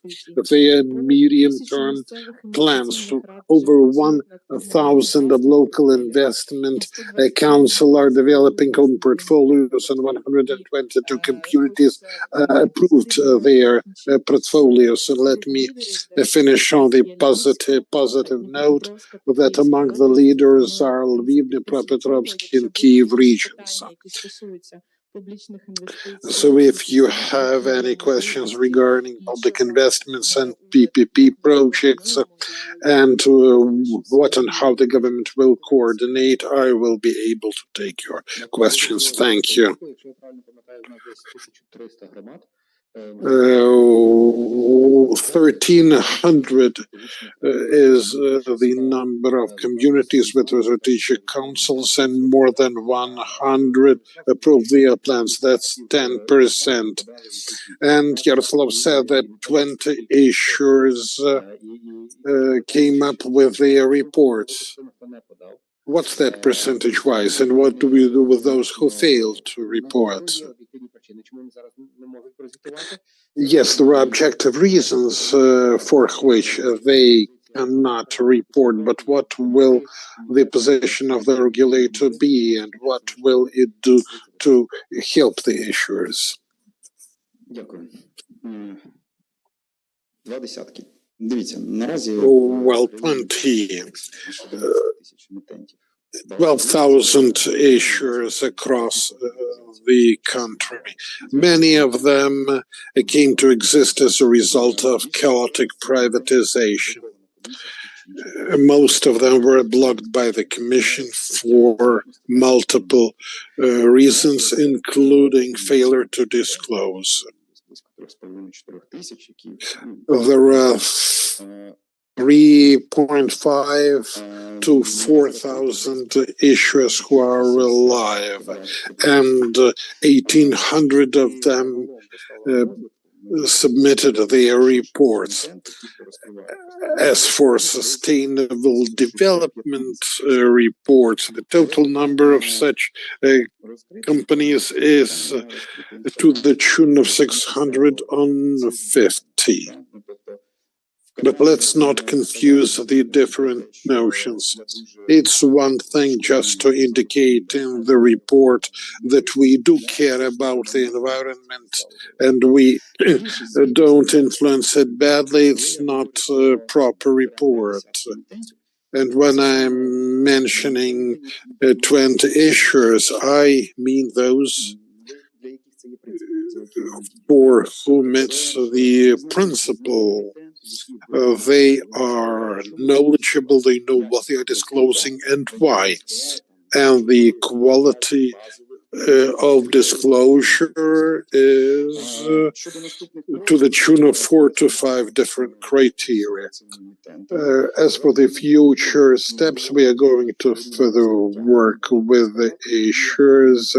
their medium-term plans. Over 1,000 of local investment council are developing own portfolios, and 122 communities approved their portfolios. And let me finish on the positive note that among the leaders are Lviv, Dnipropetrovsk, and Kyiv regions. So if you have any questions regarding public investments and PPP projects and what and how the government will coordinate, I will be able to take your questions. Thank you. 1,300 is the number of communities with strategic councils, and more than 100 approved their plans. That's 10%. And Yaroslav said that 20 issuers came up with their reports. What's that percentage-wise, and what do we do with those who failed to report? Yes, there are objective reasons for which they cannot report, but what will the position of the regulator be, and what will it do to help the issuers? Well, 12,000 issuers across the country. Many of them came to exist as a result of chaotic privatization. Most of them were blocked by the Commission for multiple reasons, including failure to disclose. There are 3.5 to 4,000 issuers who are alive, and 1,800 of them submitted their reports. As for sustainable development reports, the total number of such companies is to the tune of 650. But let's not confuse the different notions. It's one thing just to indicate in the report that we do care about the environment and we don't influence it badly. It's not a proper report. And when I'm mentioning 20 issuers, I mean those for whom it's the principle. They are knowledgeable, they know what they are disclosing and why. And the quality of disclosure is to the tune of 4 to 5 different criteria. As for the future steps, we are going to further work with the issuers.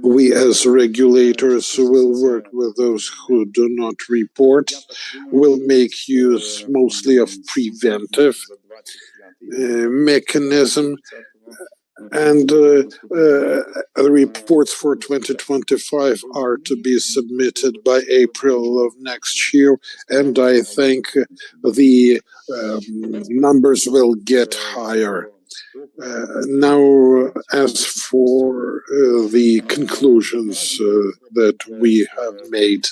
We as regulators will work with those who do not report. We'll make use mostly of preventive mechanism. And the reports for 2025 are to be submitted by April of next year. And I think the numbers will get higher. Now, as for the conclusions that we have made,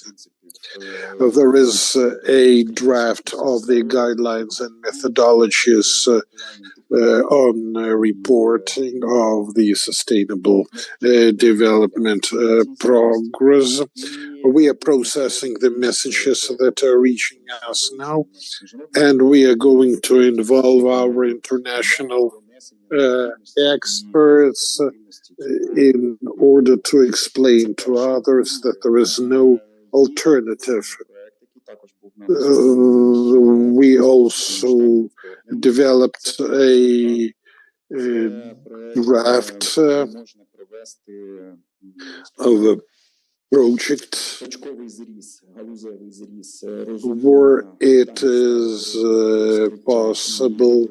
there is a draft of the guidelines and methodologies on reporting of the sustainable development progress. We are processing the messages that are reaching us now, and we are going to involve our international experts in order to explain to others that there is no alternative. We also developed a draft of a project where it is possible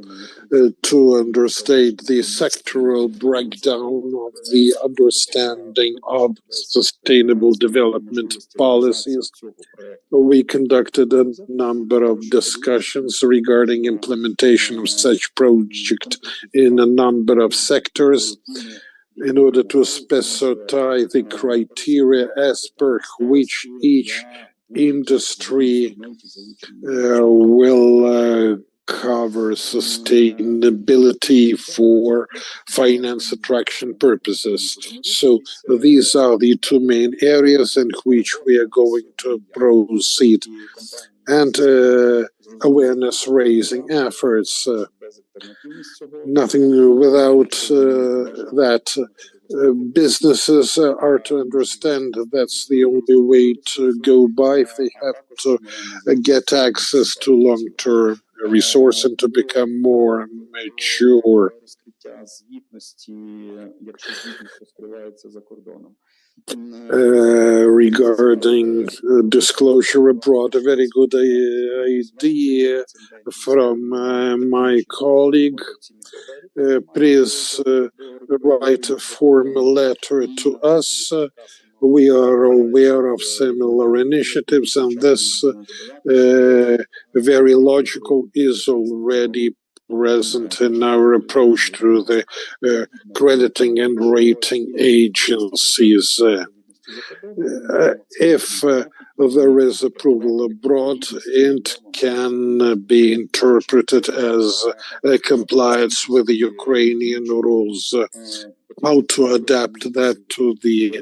to understand the sectoral breakdown of the understanding of sustainable development policies. We conducted a number of discussions regarding implementation of such project in a number of sectors, in order to specify the criteria as per which each industry will cover sustainability for finance attraction purposes. So these are the two main areas in which we are going to proceed. And awareness raising efforts. Nothing without that. Businesses are to understand that's the only way to go by if they have to get access to long-term resource and to become more mature. Regarding disclosure abroad, a very good idea from my colleague. Please write a formal letter to us. We are aware of similar initiatives, and this very logical is already present in our approach to the crediting and rating agencies. If there is approval abroad, it can be interpreted as compliance with the Ukrainian rules. How to adapt that to the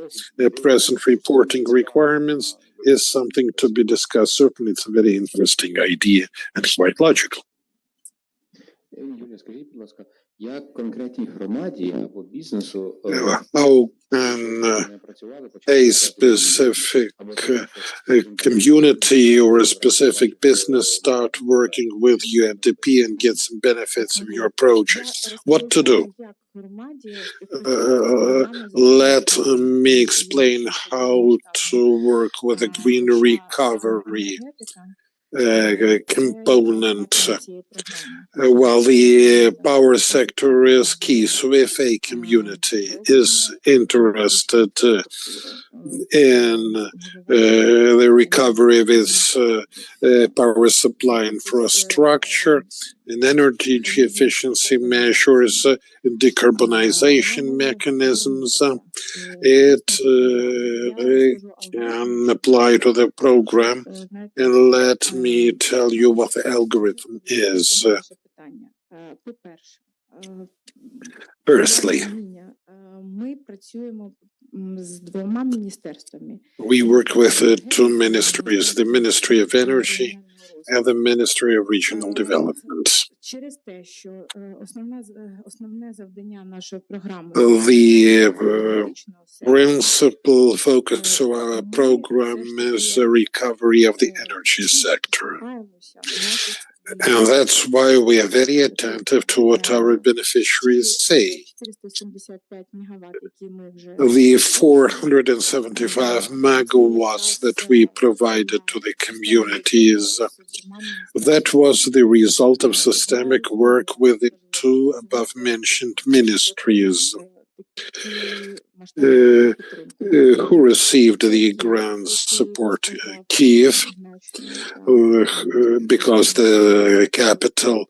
present reporting requirements is something to be discussed. Certainly, it's a very interesting idea and quite logical. How can a specific community or a specific business start working with UNDP and get some benefits of your project? What to do? Let me explain how to work with the green recovery component. While the power sector is key, so if a community is interested in the recovery of its power supply infrastructure and energy efficiency measures and decarbonization mechanisms, it can apply to the program. And let me tell you what the algorithm is. Firstly, we work with two ministries, the Ministry of Energy and the Ministry of Regional Development. The principal focus of our program is the recovery of the energy sector. And that's why we are very attentive to what our beneficiaries say. The 475 megawatts that we provided to the communities, that was the result of systemic work with the two above-mentioned ministries who received the grant support. Kiev, because the capital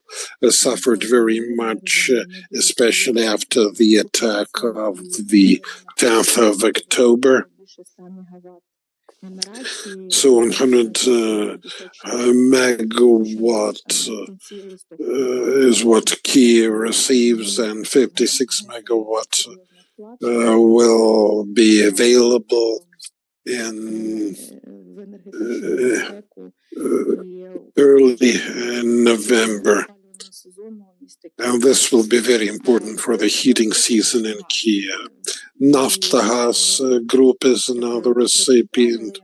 suffered very much, especially after the attack of the 10th of October. So 100 megawatts is what Kiev receives, and 56 megawatts will be available in early November. And this will be very important for the heating season in Kiev. Naftahas Group is another recipient.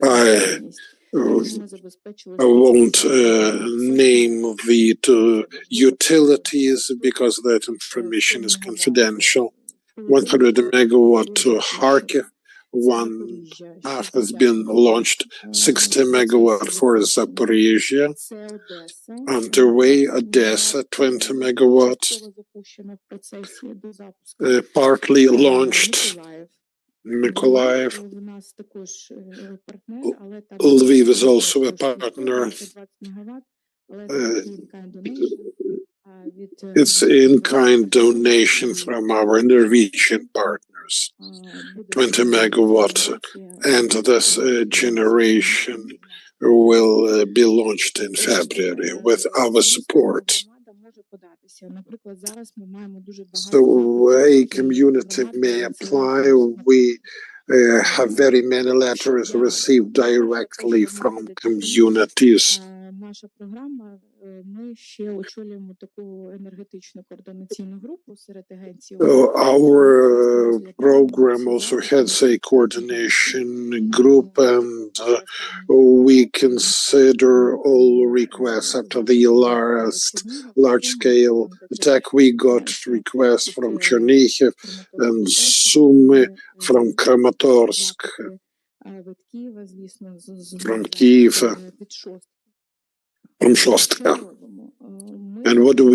I won't name the two utilities because that information is confidential. 100 megawatt to Kharkiv, one half has been launched, 60 megawatt for Zaporizhia. Underway, Odessa, 20 megawatts, partly launched. Mykolaiv. Lviv is also a partner. It's in-kind donation from our Norwegian partners, 20 megawatts, and this generation will be launched in February with our support. So a community may apply. We have very many letters received directly from communities. Our program also has a coordination group, and we consider all requests after the last large-scale attack. We got requests from Chernihiv and Sumy, from Kramatorsk, from Kiev, from Shostka. And what do?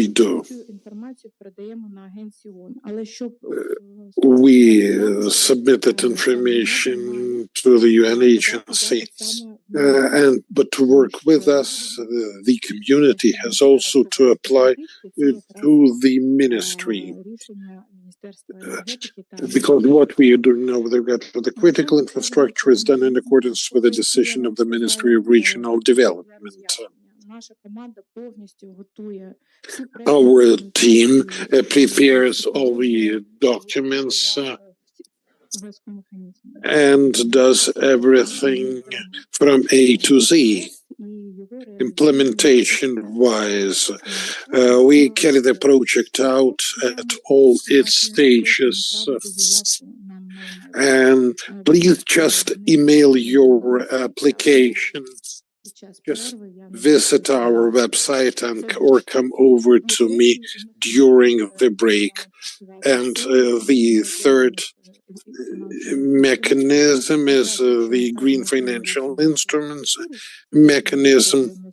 We submit that information to the UN agency. But to work with us, the community has also to apply to the ministry. Because what we are doing now with regard to the critical infrastructure is done in accordance with the decision of the Ministry of Regional Development. Our team prepares all the documents and does everything from A to Z. Implementation-wise, we carry the project out at all its stages. And please just email your application just visit our website or come over to me during the break. And the third mechanism is the green financial instruments mechanism.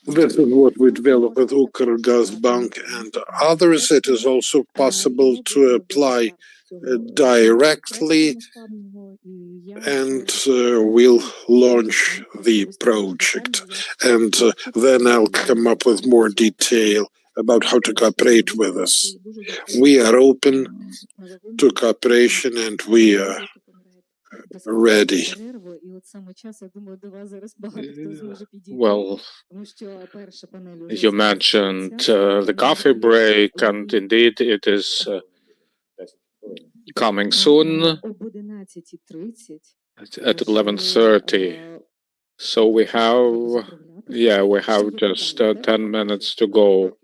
This is what we developed with Bank and others. It is also possible to apply directly, and we'll launch the project. And then I'll come up with more detail about how to cooperate with us. We are open to cooperation and we are ready. Well, you mentioned the coffee break, and indeed it is coming soon at 11:30. So we have just 10 minutes to go.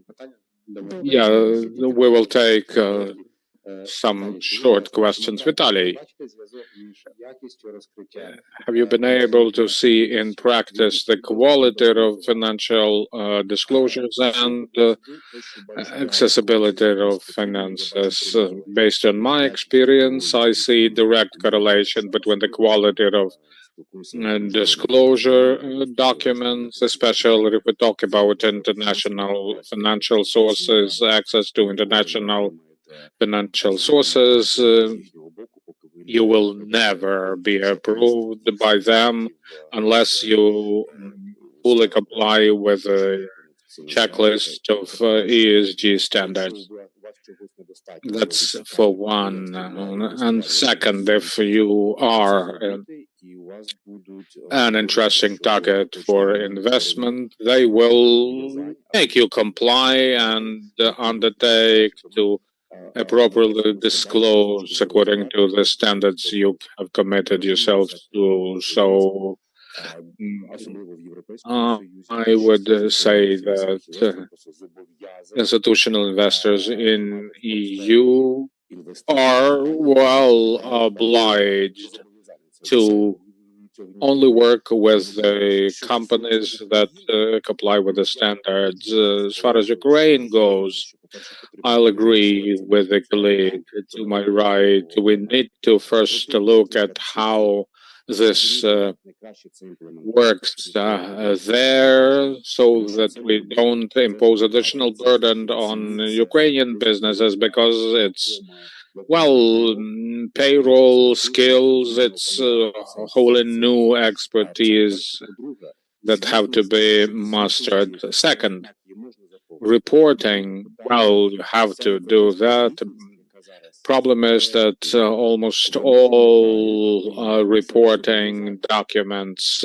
Yeah, we will take some short questions. Vitaly, have you been able to see in practice the quality of financial disclosures and accessibility of finances? Based on my experience, I see direct correlation between the quality of disclosure documents, especially if we talk about international financial sources, access to international financial sources. You will never be approved by them unless you fully comply with a checklist of ESG standards. That's for one. And second, if you are an interesting target for investment, they will make you comply and undertake to properly disclose according to the standards you have committed yourselves to. So I would say that institutional investors in EU are well obliged to only work with the companies that comply with the standards. As far as Ukraine goes, I'll agree with the colleague to my right. We need to first look at how this works there so that we don't impose additional burden on Ukrainian businesses because it's payroll skills, it's wholly new expertise that have to be mastered. Second, reporting, you have to do that. Problem is that almost all reporting documents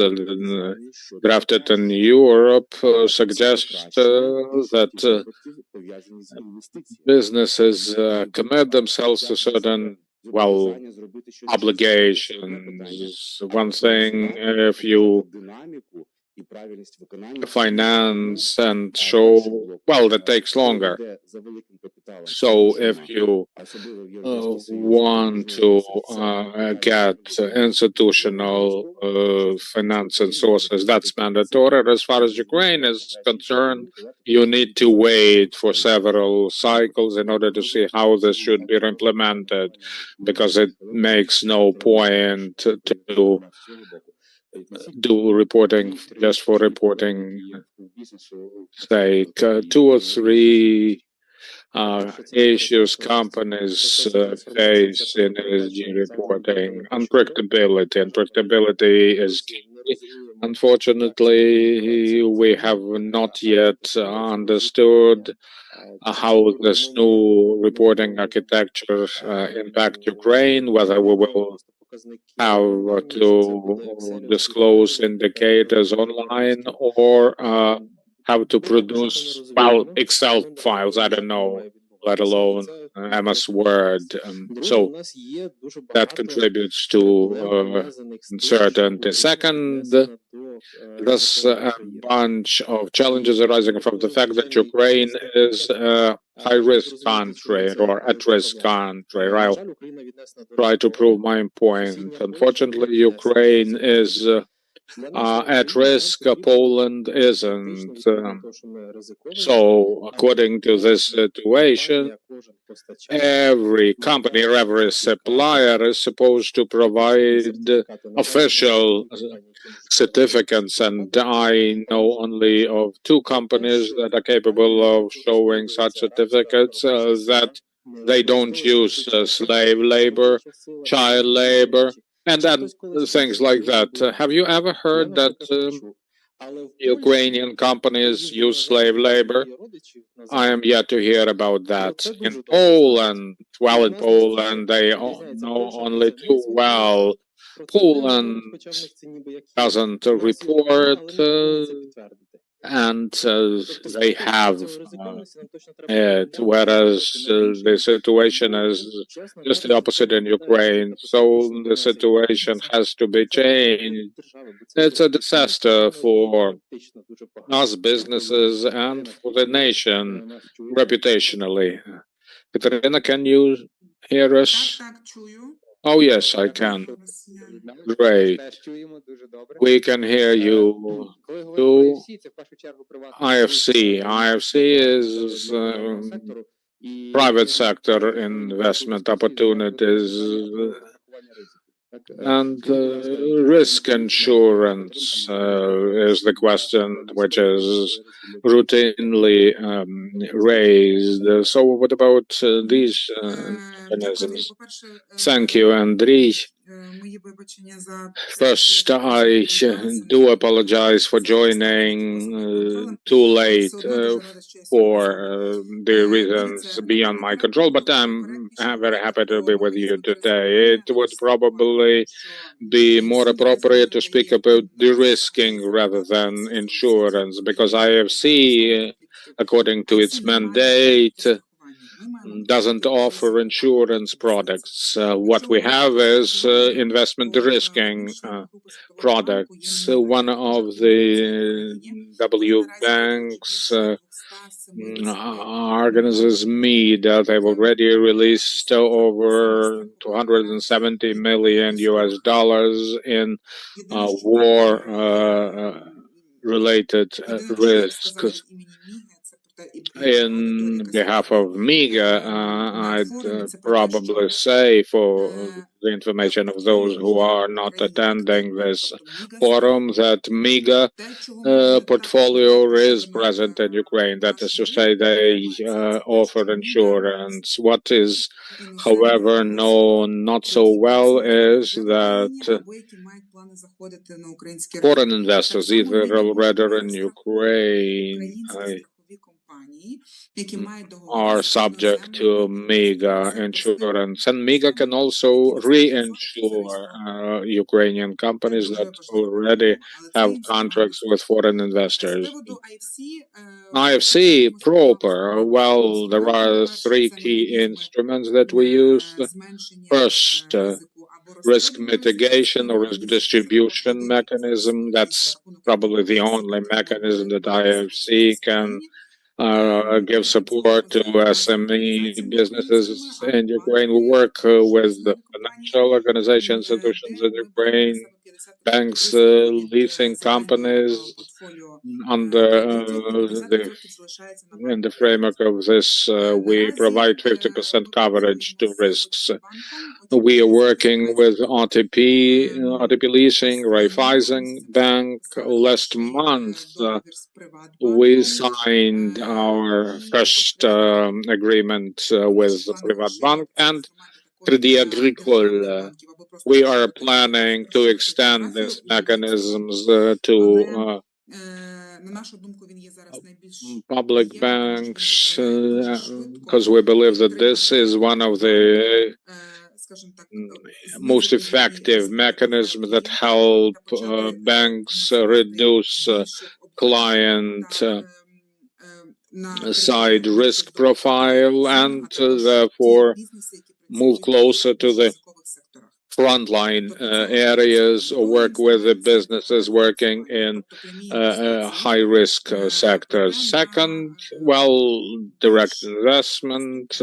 drafted in Europe suggest that businesses commit themselves to certain obligations. One thing, if you finance and show, that takes longer. So if you want to get institutional financing sources, that's mandatory. As far as Ukraine is concerned, you need to wait for several cycles in order to see how this should be implemented, because it makes no point to do reporting just for reporting sake. 2 or 3 issues companies face in ESG reporting. Unpredictability is key. Unfortunately, we have not yet understood how this new reporting architecture impact Ukraine, whether we will have to disclose indicators online or how to produce Excel files, I don't know, let alone MS Word. So that contributes to uncertainty. Second, there's a bunch of challenges arising from the fact that Ukraine is a high-risk country or at-risk country. I'll try to prove my point. Unfortunately, Ukraine is at risk. Poland isn't. So, according to this situation, every company or every supplier is supposed to provide official certificates, and I know only of two companies that are capable of showing such certificates that they don't use slave labor, child labor, and then things like that. Have you ever heard that Ukrainian companies use slave labor? I am yet to hear about that. In Poland, well, in Poland, they know only too well. Poland doesn't report, and they have it, whereas the situation is just the opposite in Ukraine. So the situation has to be changed. It's a disaster for us businesses and for the nation reputationally. Katerina, can you hear us? Oh, yes, I can. Great. We can hear you too. IFC. IFC is private sector investment opportunities and risk insurance is the question which is routinely raised. So what about these mechanisms? Thank you, Andriy. First, I do apologize for joining too late for the reasons beyond my control, but I'm very happy to be with you today. It would probably be more appropriate to speak about de-risking rather than insurance, because IFC, according to its mandate, doesn't offer insurance products. What we have is investment de-risking products. One of the W banks organizes MED. They've already released over 270 million US dollars in war related risks. In behalf of MIGA, I'd probably say, for the information of those who are not attending this forum, that MIGA portfolio is present in Ukraine. That is to say, they offer insurance. What is, however, known not so well is that foreign investors, either already in Ukraine, are subject to MIGA insurance, and MIGA can also reinsure Ukrainian companies that already have contracts with foreign investors. IFC proper, well, there are three key instruments that we use. First, risk mitigation or risk distribution mechanism. That's probably the only mechanism that IFC can give support to SME businesses in Ukraine. We work with the financial organizations, institutions in Ukraine, banks, leasing companies. In the framework of this, we provide 50% coverage to risks. We are working with RTP Leasing, Raiffeisen Bank. Last month, we signed our first agreement with Privatbank and Crédit Agricole. We are planning to extend these mechanisms to public banks because we believe that this is one of the most effective mechanisms that help banks reduce client side risk profile and therefore move closer to the frontline areas or work with the businesses working in high risk sectors. Second, well, direct investment.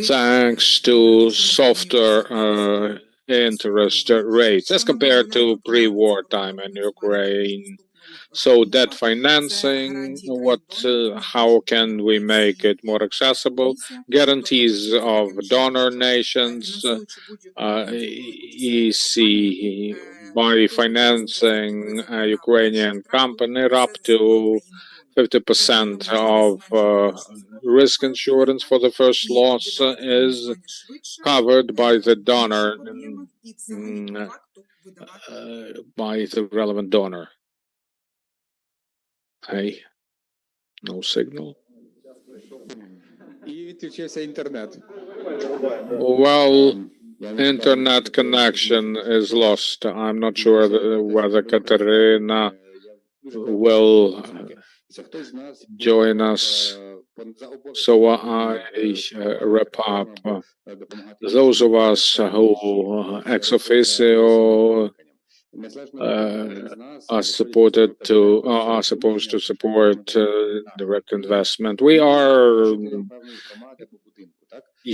Thanks to softer interest rates as compared to pre-war time in Ukraine. So debt financing, how can we make it more accessible? Guarantees of donor nations, EC by financing a Ukrainian company up to 50% of risk insurance for the first loss is covered by the donor, by the relevant donor. Hey, no signal. І відключився інтернет. Well, internet connection is lost. I'm not sure whether Katerina will join us. So I wrap up. Those of us who ex officio are supposed to support direct investment. We are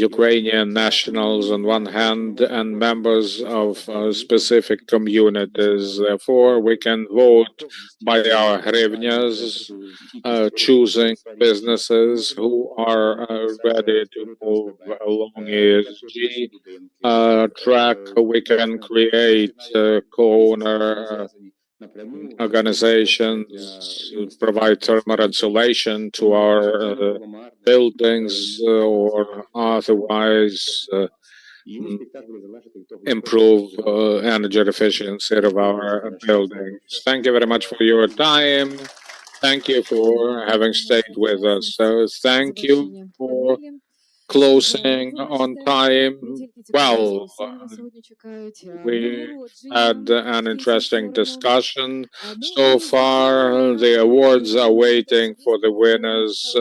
Ukrainian nationals on one hand and members of specific communities. Therefore, we can vote by our hryvnias, choosing businesses who are ready to move along ESG track. We can create co-owner organizations, provide thermal insulation to our buildings or otherwise improve energy efficiency of our buildings. Thank you very much for your time. Thank you for having stayed with us. So thank you for closing on time. Well, we had an interesting discussion so far. The awards are waiting for the winners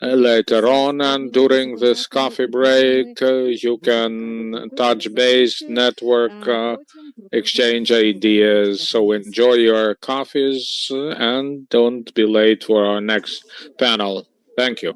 later on, and during this coffee break, you can touch base, network, exchange ideas. So enjoy your coffees and don't be late for our next panel. Thank you.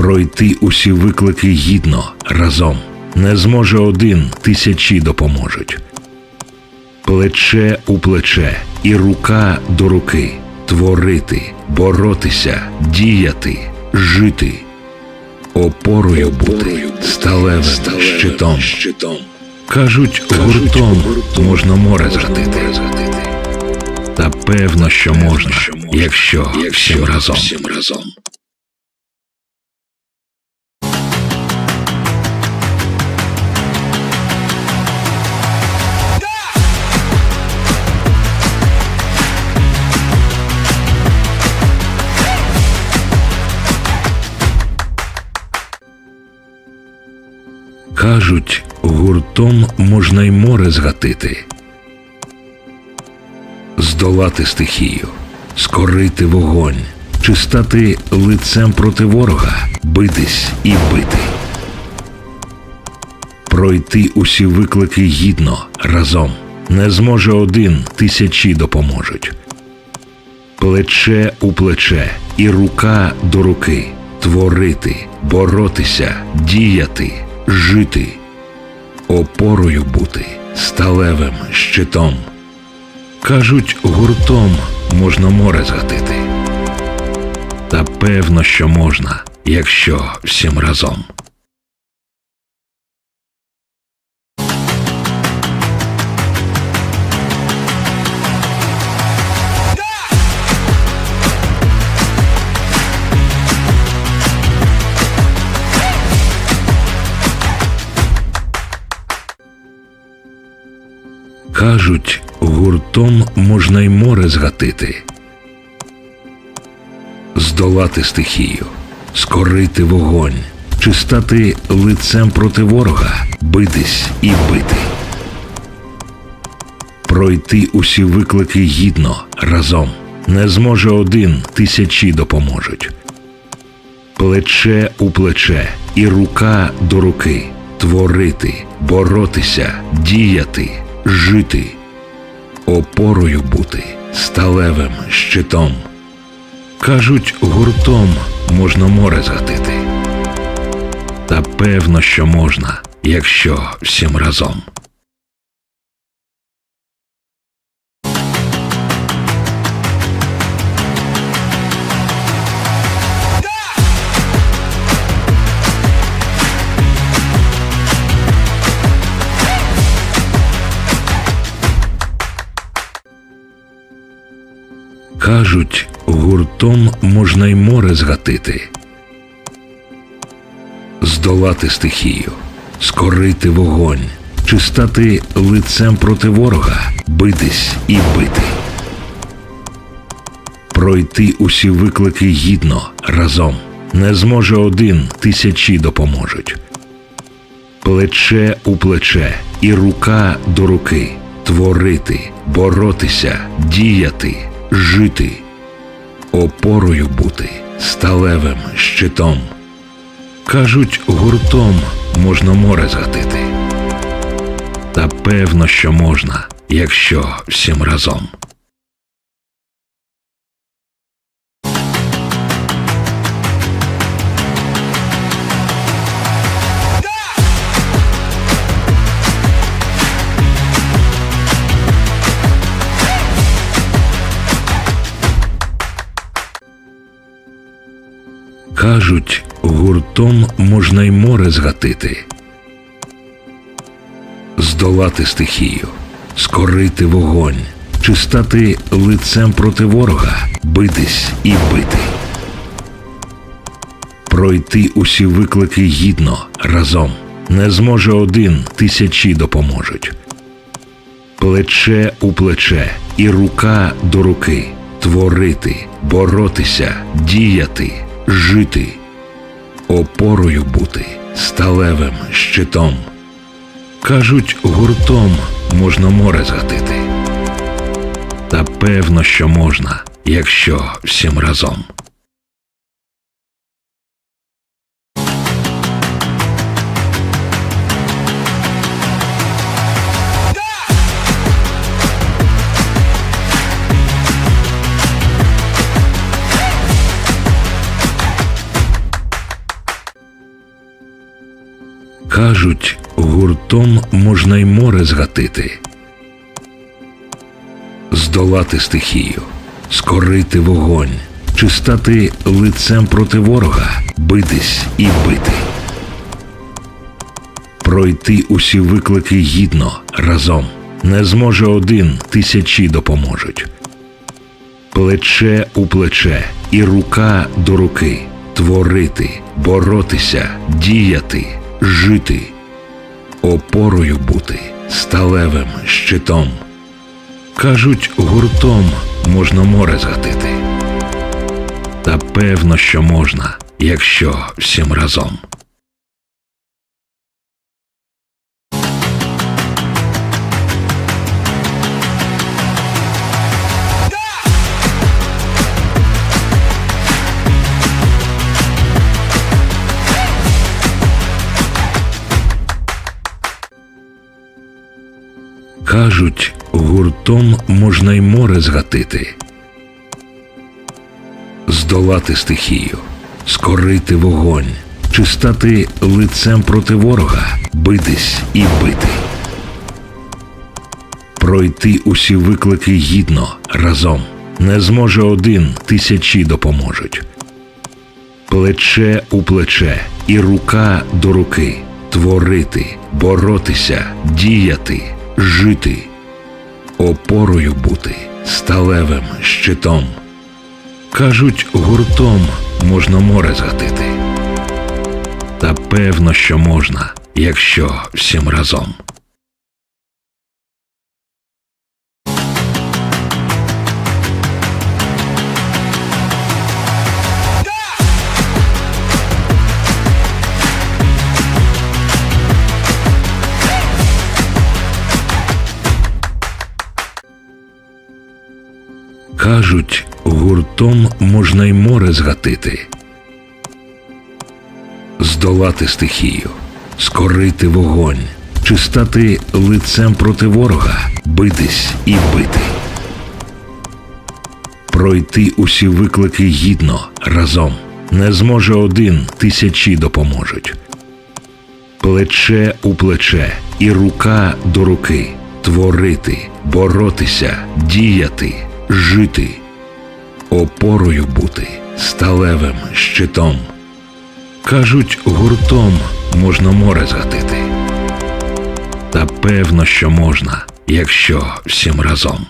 Пройти усі виклики гідно, разом. Не зможе один, тисячі допоможуть. Плече у плече і рука до руки. Творити, боротися, діяти, жити. Опорою бути, сталевим щитом. Кажуть, гуртом можна море згатити. Та певно, що можна, якщо всім разом. Кажуть, гуртом можна й море згатити, здолати стихію, скорити вогонь, чи стати лицем проти ворога, битись і бити. Пройти усі виклики гідно, разом. Не зможе один, тисячі допоможуть. Плече у плече і рука до руки. Творити, боротися, діяти, жити. Опорою бути, сталевим щитом. Кажуть, гуртом можна море згатити. Та певно, що можна, якщо всім разом. Кажуть, гуртом можна й море згатити, здолати стихію, скорити вогонь, чи стати лицем проти ворога, битись і бити. Пройти усі виклики гідно, разом. Не зможе один, тисячі допоможуть. Плече у плече і рука до руки. Творити, боротися, діяти, жити. Опорою бути, сталевим щитом. Кажуть, гуртом можна море згатити. Та певно, що можна, якщо всім разом. Кажуть, гуртом можна й море згатити, здолати стихію, скорити вогонь, чи стати лицем проти ворога, битись і бити. Пройти усі виклики гідно, разом. Не зможе один, тисячі допоможуть. Плече у плече і рука до руки. Творити, боротися, діяти, жити. Опорою бути, сталевим щитом. Кажуть, гуртом можна море згатити. Та певно, що можна, якщо всім разом. Кажуть, гуртом можна й море згатити, здолати стихію, скорити вогонь, чи стати лицем проти ворога, битись і бити. Пройти усі виклики гідно, разом. Не зможе один, тисячі допоможуть. Плече у плече і рука до руки. Творити, боротися, діяти, жити. Опорою бути, сталевим щитом. Кажуть, гуртом можна море згатити. Та певно, що можна, якщо всім разом. Кажуть, гуртом можна й море згатити, здолати стихію, скорити вогонь, чи стати лицем проти ворога, битись і бити. Пройти усі виклики гідно, разом. Не зможе один, тисячі допоможуть. Плече у плече і рука до руки. Творити, боротися, діяти, жити. Опорою бути, сталевим щитом. Кажуть, гуртом можна море згатити. Та певно, що можна, якщо всім разом. Кажуть, гуртом можна й море згатити, здолати стихію, скорити вогонь, чи стати лицем проти ворога, битись і бити. Пройти усі виклики гідно, разом. Не зможе один, тисячі допоможуть. Плече у плече і рука до руки. Творити, боротися, діяти, жити. Опорою бути, сталевим щитом. Кажуть, гуртом можна море згатити. Та певно, що можна, якщо всім разом. Кажуть, гуртом можна й море згатити, здолати стихію, скорити вогонь, чи стати лицем проти ворога, битись і бити. Пройти усі виклики гідно, разом. Не зможе один, тисячі допоможуть. Плече у плече і рука до руки. Творити, боротися, діяти, жити. Опорою бути, сталевим щитом. Кажуть, гуртом можна море згатити. Та певно, що можна, якщо всім разом.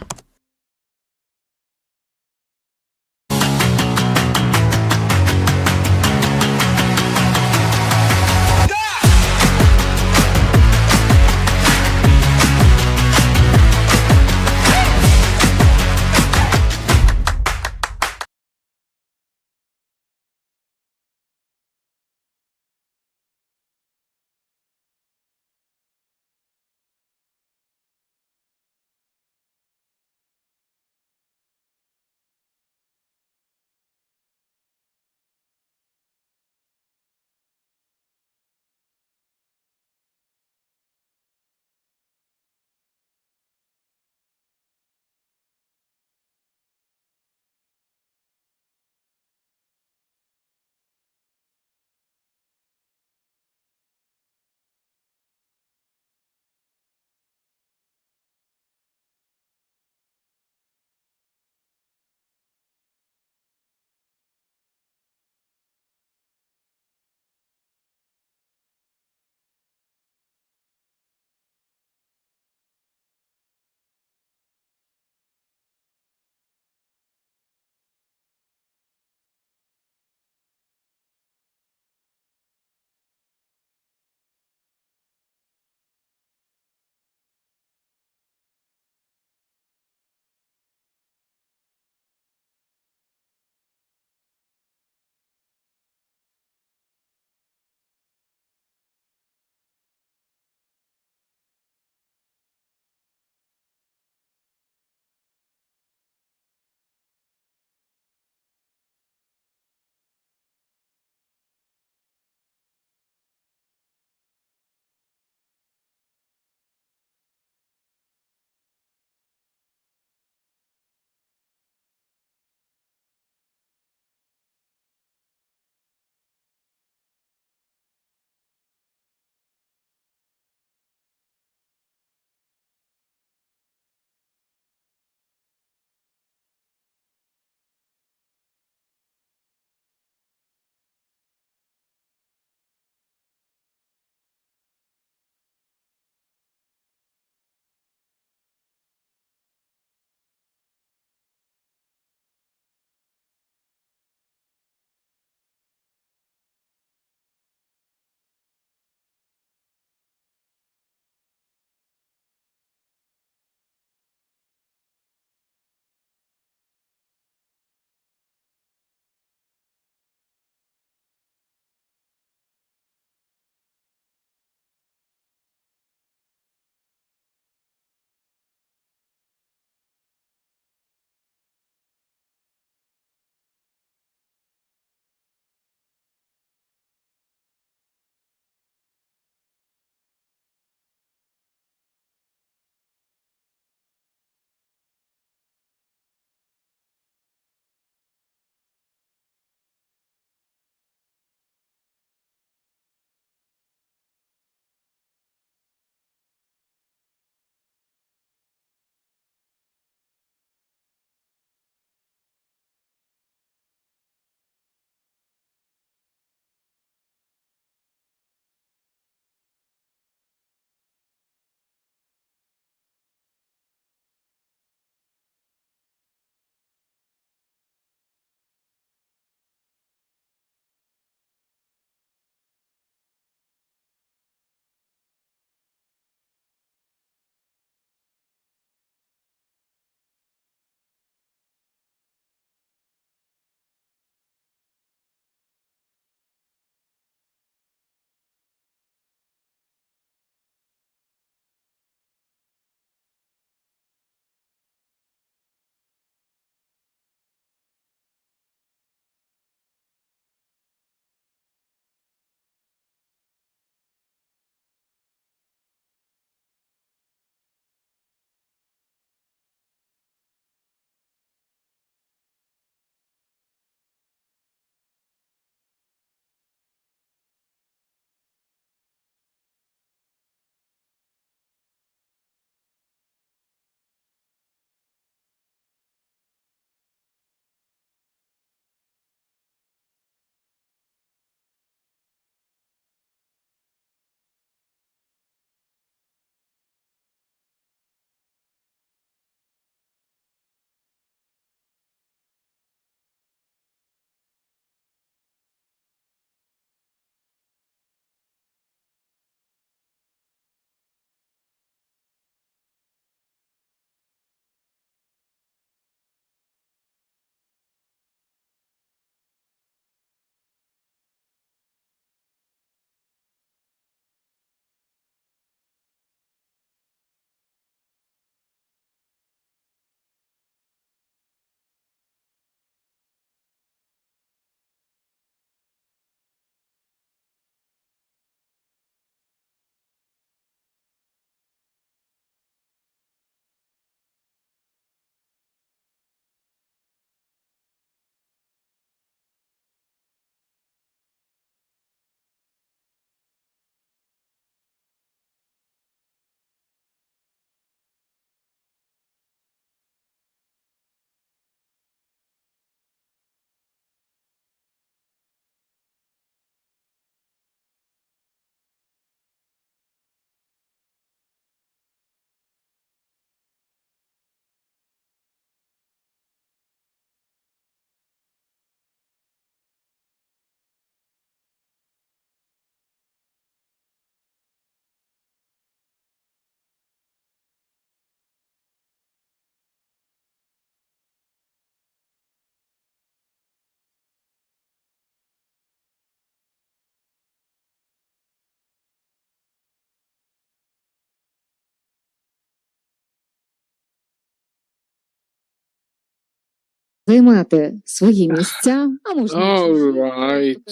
займати свої місця, а можна All right,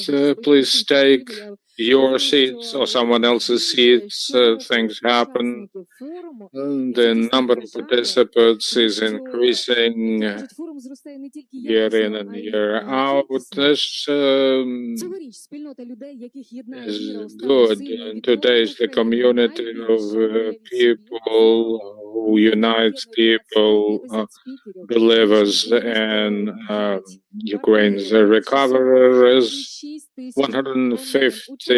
please take your seats or someone else's seats. Things happen. The number of participants is increasing year in and year out. This is good. And today is the community of people who unites people, believers in Ukraine's recovery is 150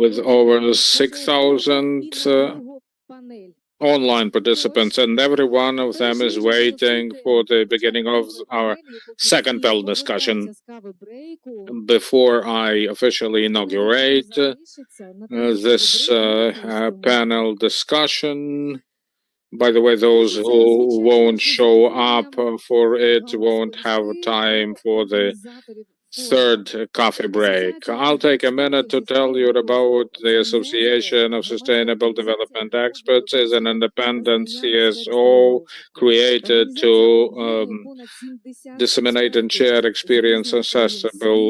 with over 6,000 online participants, and every one of them is waiting for the beginning of our second panel discussion. Before I officially inaugurate this panel discussion, by the way, those who won't show up for it won't have time for the third coffee break. I'll take a minute to tell you about the Association of Sustainable Development Experts. Is an independent CSO created to disseminate and share experience on sustainable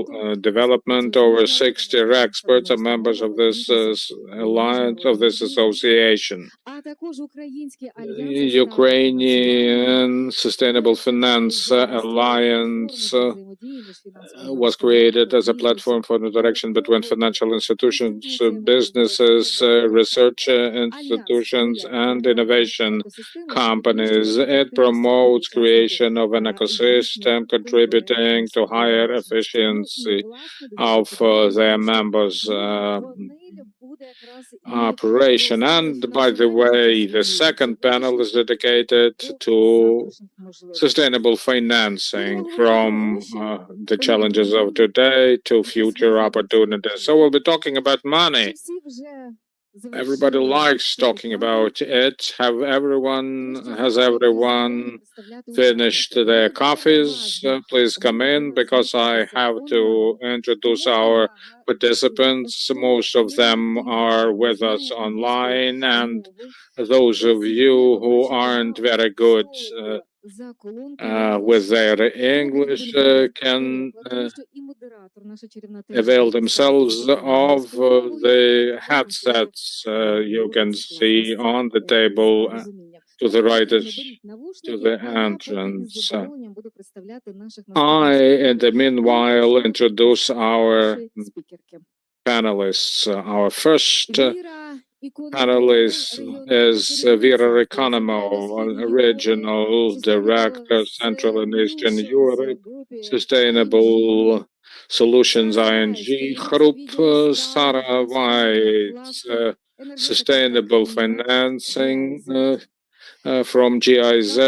development. Over 60 experts are members of this alliance, of this association. Ukrainian Sustainable Finance Alliance was created as a platform for the direction between financial institutions, businesses, research institutions, and innovation companies. It promotes creation of an ecosystem contributing to higher efficiency of their members' operation. And by the way, the second panel is dedicated to sustainable financing from the challenges of today to future opportunities. So we'll be talking about money. Everybody likes talking about it. Has everyone finished their coffees? Please come in because I have to introduce our participants. Most of them are with us online, and those of you who aren't very good with their English can avail themselves of the headsets you can see on the table to the right to the entrance. I, in the meanwhile, introduce our panelists. Our first panelist is Vera Economo, Regional Director, Central and Eastern Europe, Sustainable Solutions ING Group, Sarah White, Sustainable Financing from GIZ,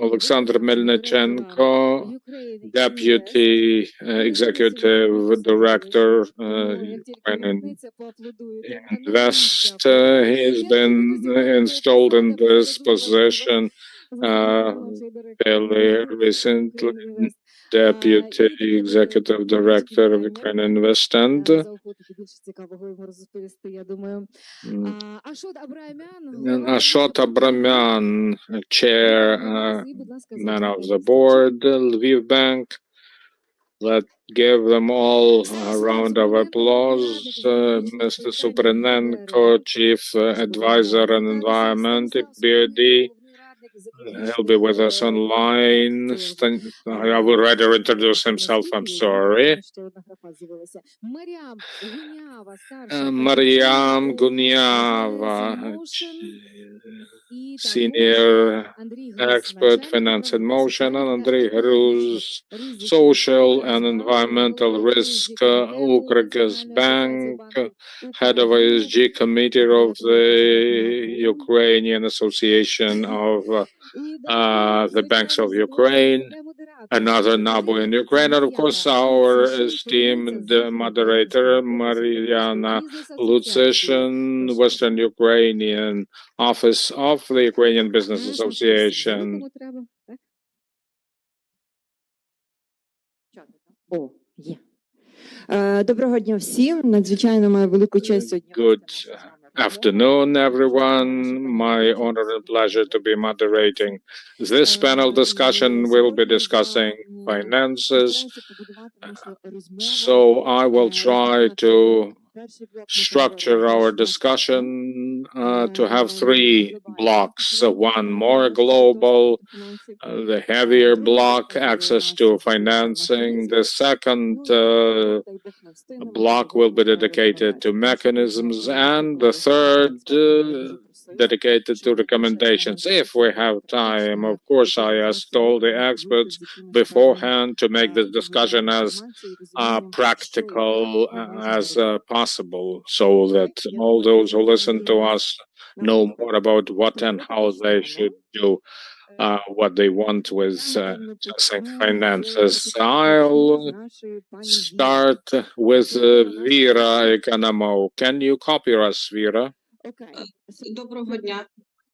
Alexander Melnichenko, Deputy Executive Director, Invest. He's been installed in this position fairly recently. Deputy Executive Director of Ukraine Invest, and Ashot Abramyan, Chairman of the Board, Lviv Bank. Let's give them all a round of applause. Mr. Supranenko, Chief Advisor on Environment, BRD. He'll be with us online. I will rather introduce himself, I'm sorry. Mariam Guniava, Senior Expert, Finance and Motion, and Andrei Hruz, Social and Environmental Risk, Ukregas Bank, Head of ESG Committee of the Ukrainian Association of the Banks of Ukraine, another NABU in Ukraine, and of course our esteemed moderator, Mariana Lutsishin, Western Ukrainian Office of the Ukrainian Business Association. Доброго дня всім. Надзвичайно маю велику честь сьогодні. Good afternoon, everyone. My honor and pleasure to be moderating this panel discussion. We'll be discussing finances. So I will try to structure our discussion to have three blocks. One more global, the heavier block, access to financing. The second block will be dedicated to mechanisms, and the third dedicated to recommendations. If we have time, of course, I asked all the experts beforehand to make this discussion as practical as possible, so that all those who listen to us know more about what and how they should do what they want with finances. I'll start with Vera Economo. Can you copy us, Vera? Доброго дня.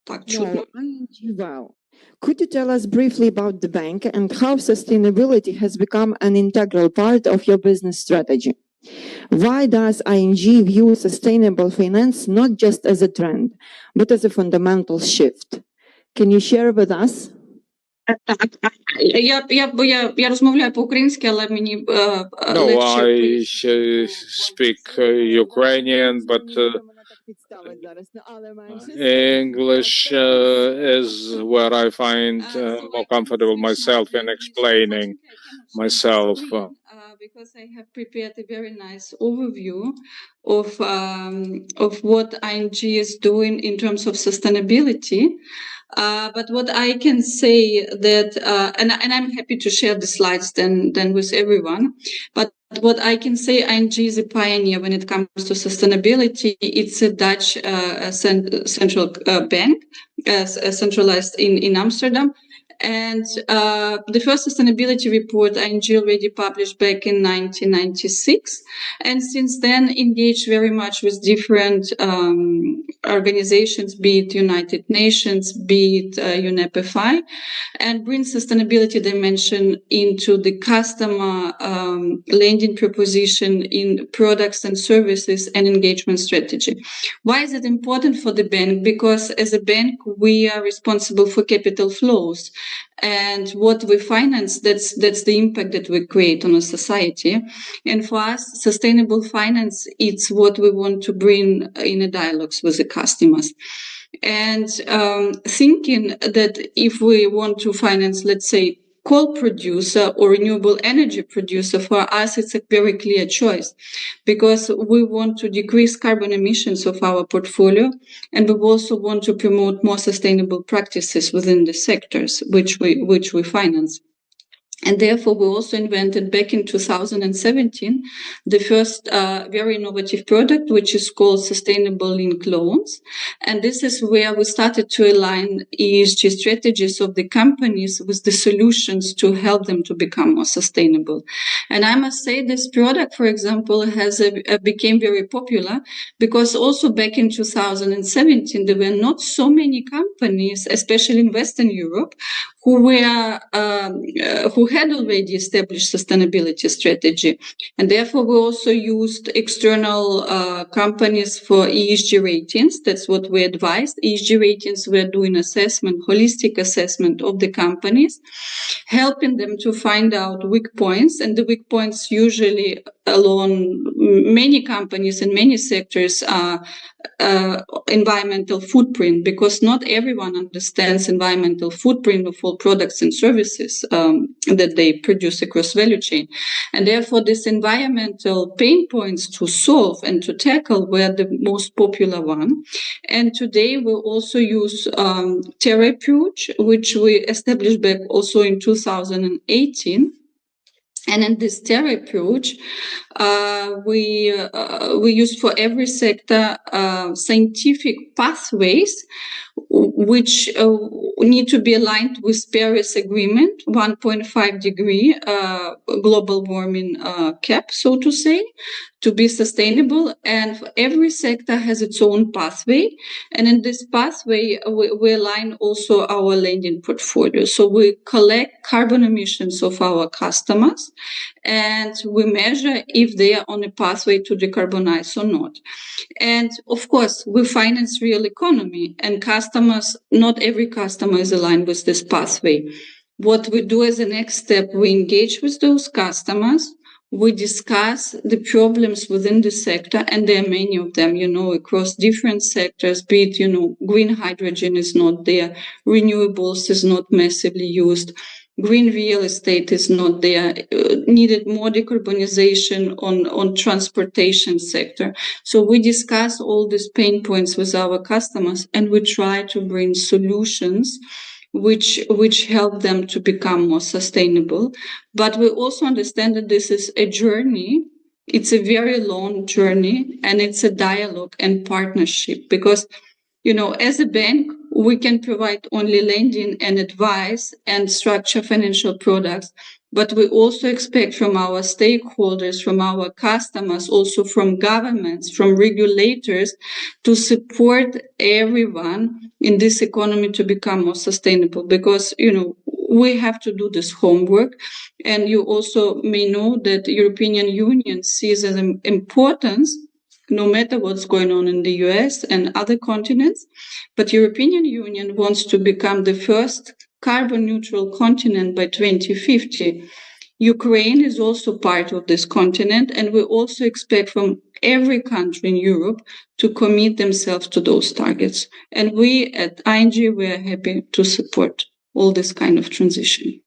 Так, чудно. No, ING well. Could you tell us briefly about the bank and how sustainability has become an integral part of your business strategy? Why does ING view sustainable finance not just as a trend, but as a fundamental shift? Can you share with us? Я розмовляю по-українськи, але мені No, легше I speak Ukrainian, but English is where I find more comfortable myself in explaining myself. Because I have prepared a very nice overview of what ING is doing in terms of sustainability. But what I can say that, and I'm happy to share the slides then with everyone. But what I can say, ING is a pioneer when it comes to sustainability. It's a Dutch central bank, centralized in Amsterdam. And the first sustainability report ING already published back in 1996, and since then engaged very much with different organizations, be it United Nations, be it UNEP-FI, and bring sustainability dimension into the customer lending proposition in products and services and engagement strategy. Why is it important for the bank? Because as a bank, we are responsible for capital flows. And what we finance, that's the impact that we create on a society. And for us, sustainable finance, it's what we want to bring in a dialogues with the customers. And thinking that if we want to finance, let's say, coal producer or renewable energy producer, for us, it's a very clear choice because we want to decrease carbon emissions of our portfolio, and we also want to promote more sustainable practices within the sectors which we finance. And therefore, we also invented back in 2017 the first very innovative product, which is called Sustainable Linked Loans. And this is where we started to align ESG strategies of the companies with the solutions to help them to become more sustainable. And I must say this product, for example, became very popular because also back in 2017, there were not so many companies, especially in Western Europe, who had already established sustainability strategy. And therefore, we also used external companies for ESG ratings. That's what we advised. ESG ratings were doing assessment, holistic assessment of the companies, helping them to find out weak points. And the weak points usually along many companies and many sectors are environmental footprint, because not everyone understands environmental footprint of all products and services that they produce across value chain. And therefore, these environmental pain points to solve and to tackle were the most popular one. And today we also use Terra approach, which we established back also in 2018. And in this Terra approach, we use for every sector scientific pathways which need to be aligned with Paris Agreement, 1.5 degree global warming cap, so to say, to be sustainable. And every sector has its own pathway. And in this pathway, we align also our lending portfolio. So we collect carbon emissions of our customers, customers, and we measure if they are on a pathway to decarbonize or not. And of course, we finance real economy, and customers, not every customer is aligned with this pathway. What we do as a next step, we engage with those customers. We discuss the problems within the sector, and there are many of them, across different sectors, be it, green hydrogen is not there, renewables is not massively used, green real estate is not there, needed more decarbonization on transportation sector. So we discuss all these pain points with our customers, and we try to bring solutions which help them to become more sustainable. But we also understand that this is a journey. It's a very long journey, and it's a dialogue and partnership because, as a bank, we can provide only lending and advice and structure financial products. But we also expect from our stakeholders, from our customers, also from governments, from regulators, to support everyone in this economy to become more sustainable. Because, we have to do this homework. And you also may know that the European Union sees as an importance, no matter what's going on in the US and other continents, but European Union wants to become the first carbon neutral continent by 2050. Ukraine is also part of this continent, and we also expect from every country in Europe to commit themselves to those targets. And we at ING, we are happy to support all this kind of transition.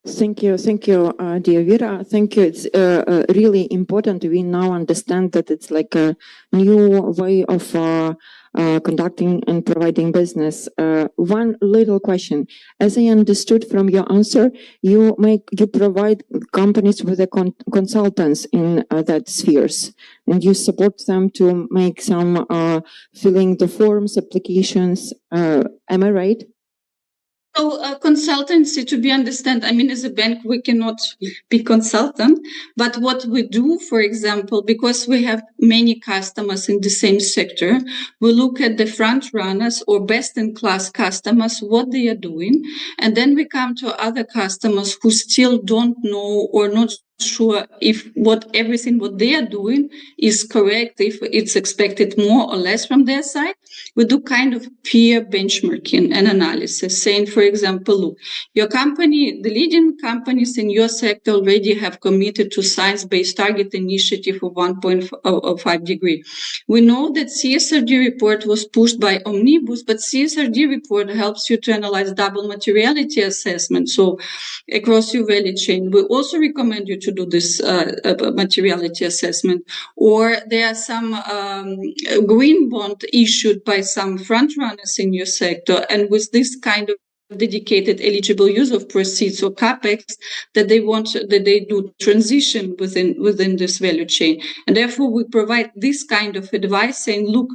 Thank you, dear Vera. Thank you. It's really important. We now understand that it's like a new way of conducting and providing business. One little question: as I understood from your answer, you provide companies with the consultants in that spheres, and you support them to make some filling the forms, applications. Am I right? So consultancy, to be understand, as a bank, we cannot be consultant, but what we do, for example, because we have many customers in the same sector, we look at the front runners or best-in-class customers, what they are doing, and then we come to other customers who still don't know or not sure if everything what they are doing is correct, if it's expected more or less from their side. We do kind of peer benchmarking and analysis, saying, for example, look, your company, the leading companies in your sector already have committed to science-based target initiative of 1.5 degree. We know that CSRD report was pushed by Omnibus, but CSRD report helps you to analyze double materiality assessment. So across your value chain, we also recommend you to do this materiality assessment. Or there are some green bond issued by some front runners in your sector, and with this kind of dedicated eligible use of proceeds or capex, that they do transition within this value chain. And therefore we provide this kind of advice saying, look,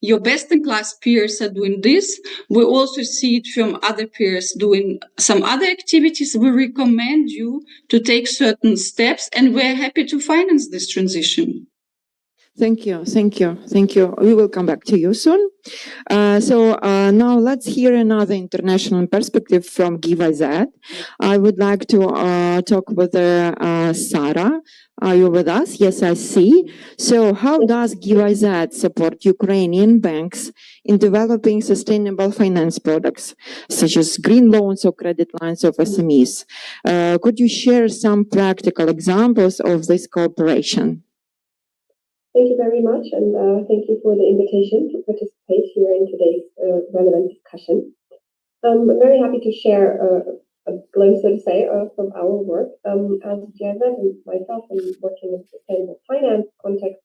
your best-in-class peers are doing this. We also see it from other peers doing some other activities. We recommend you to take certain steps, and we're happy to finance this transition. Thank you. We will come back to you soon. So now let's hear another international perspective from GiveIZ. I would like to talk with Sarah. Are you with us? Yes, I see. So how does GiveIZ support Ukrainian banks in developing sustainable finance products, such as green loans or credit lines of SMEs? Could you share some practical examples of this cooperation? Thank you very much, and thank you for the invitation to participate here in today's relevant discussion. I'm very happy to share a glimpse, so to say, from our work. As GiveIZ and myself, I'm working in sustainable finance context.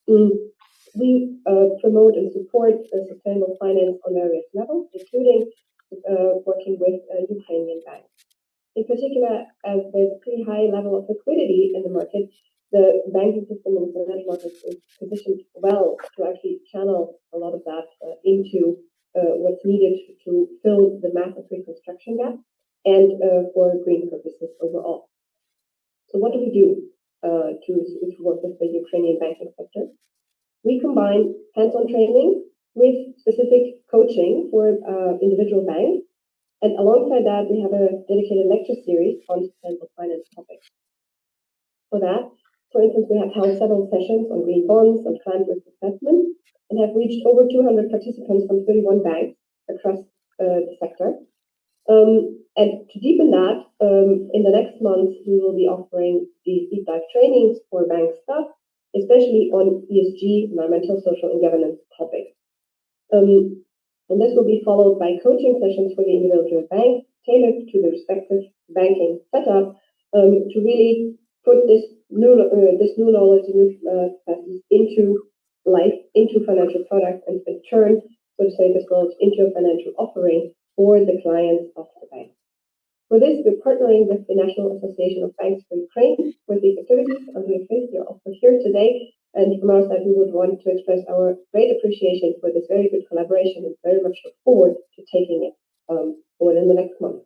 We promote and support sustainable finance on various levels, including working with Ukrainian banks. In particular, as there's a pretty high level of liquidity in the market, the banking system and financial markets is positioned well to actually channel a lot of that into what's needed to fill the massive reconstruction gap and for green purposes overall. So what do we do to work with the Ukrainian banking sector? We combine hands-on training with specific coaching for individual banks, and alongside that, we have a dedicated lecture series on sustainable finance topics. for that. For instance, we have held several sessions on green bonds and climate risk assessment and have reached over 200 participants from 31 banks across the sector. And to deepen that, in the next month, we will be offering these deep dive trainings for bank staff, especially on ESG, environmental, social, and governance topics. And this will be followed by coaching sessions for the individual bank, tailored to the respective banking setup, to really put this new knowledge, new capacities into life, into financial products, and turn, so to say, this knowledge into a financial offering for the clients of the bank. For this, we're partnering with the National Association of Banks for Ukraine with these activities. Andrea Fritz, you're also here today. And from our side, we would want to express our great appreciation for this very good collaboration and very much look forward to taking it forward in the next month.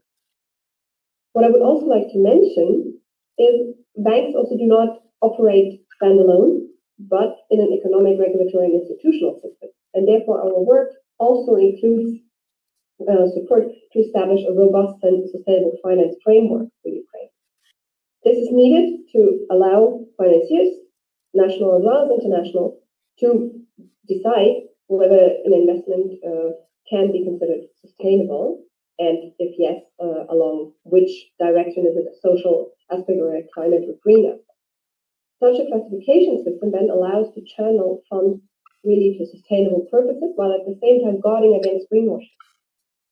What I would also like to mention is banks also do not operate standalone, but in an economic, regulatory, and institutional system. And therefore, our work also includes support to establish a robust and sustainable finance framework for Ukraine. This is needed to allow financiers, national as well as international, to decide whether an investment can be considered sustainable, and if yes, along which direction. Is it a social aspect or a climate or green aspect? Such a classification system then allows to channel funds really to sustainable purposes, while at the same time guarding against greenwashing.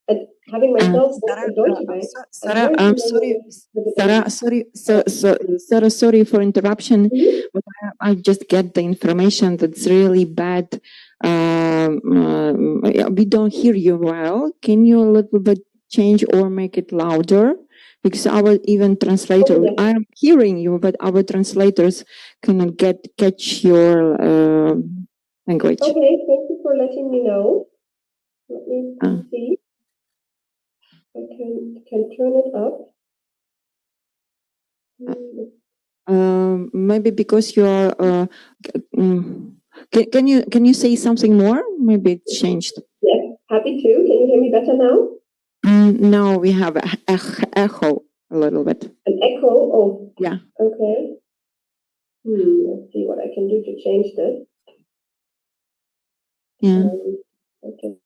And having myself worked at Deutsche Bank, Sarah, I'm sorry. Sarah, sorry for interruption, but I just get the information that's really bad. We don't hear you well. Can you a little bit change or make it louder? Because our even translator, I am hearing you, but our translators cannot catch your language. Okay, thank you for letting me know. Let me see. I can turn it up. Maybe because you are. Can you say something more? Maybe it changed. Yes, happy to. Can you hear me better now? Now we have an echo a little bit. An echo? Oh, yeah. Okay. Let's see what I can do to change this. Yeah. Okay.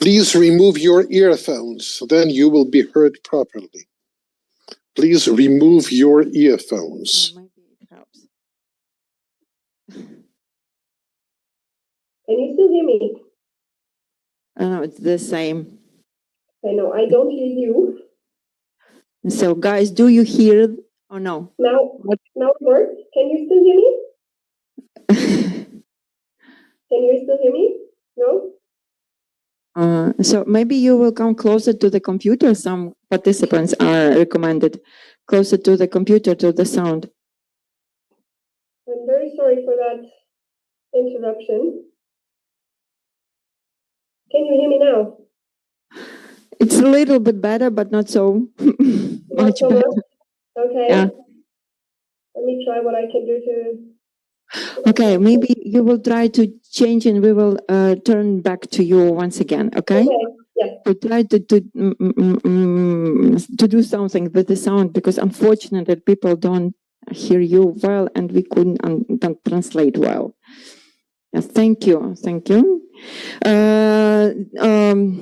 Please remove your earphones, then you will be heard properly. Please remove your earphones. Maybe it helps. Can you still hear me? No, it's the same. I know, I don't hear you. So, guys, do you hear or no? Now it works. Can you still hear me? Can you still hear me? No? So maybe you will come closer to the computer. Some participants are recommended closer to the computer, to the sound. I'm very sorry for that interruption. Can you hear me now? It's a little bit better, but not so much better. Okay. Yeah. Let me try what I can do to... Okay, maybe you will try to change and we will turn back to you once again, okay? Okay, yes. To try to do something with the sound, because unfortunately people don't hear you well and we couldn't translate well. Yes, thank you, thank you.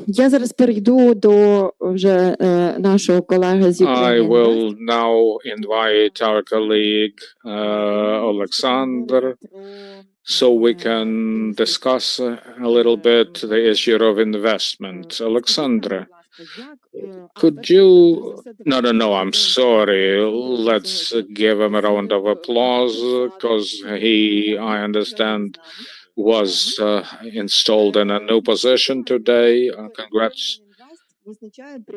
Я зараз перейду до вже нашого колеги з України. I will now invite our colleague Alexander so we can discuss a little bit the issue of investment. Alexandra, could you... No, I'm sorry. Let's give him a round of applause because he, I understand, was installed in a new position today. Congrats.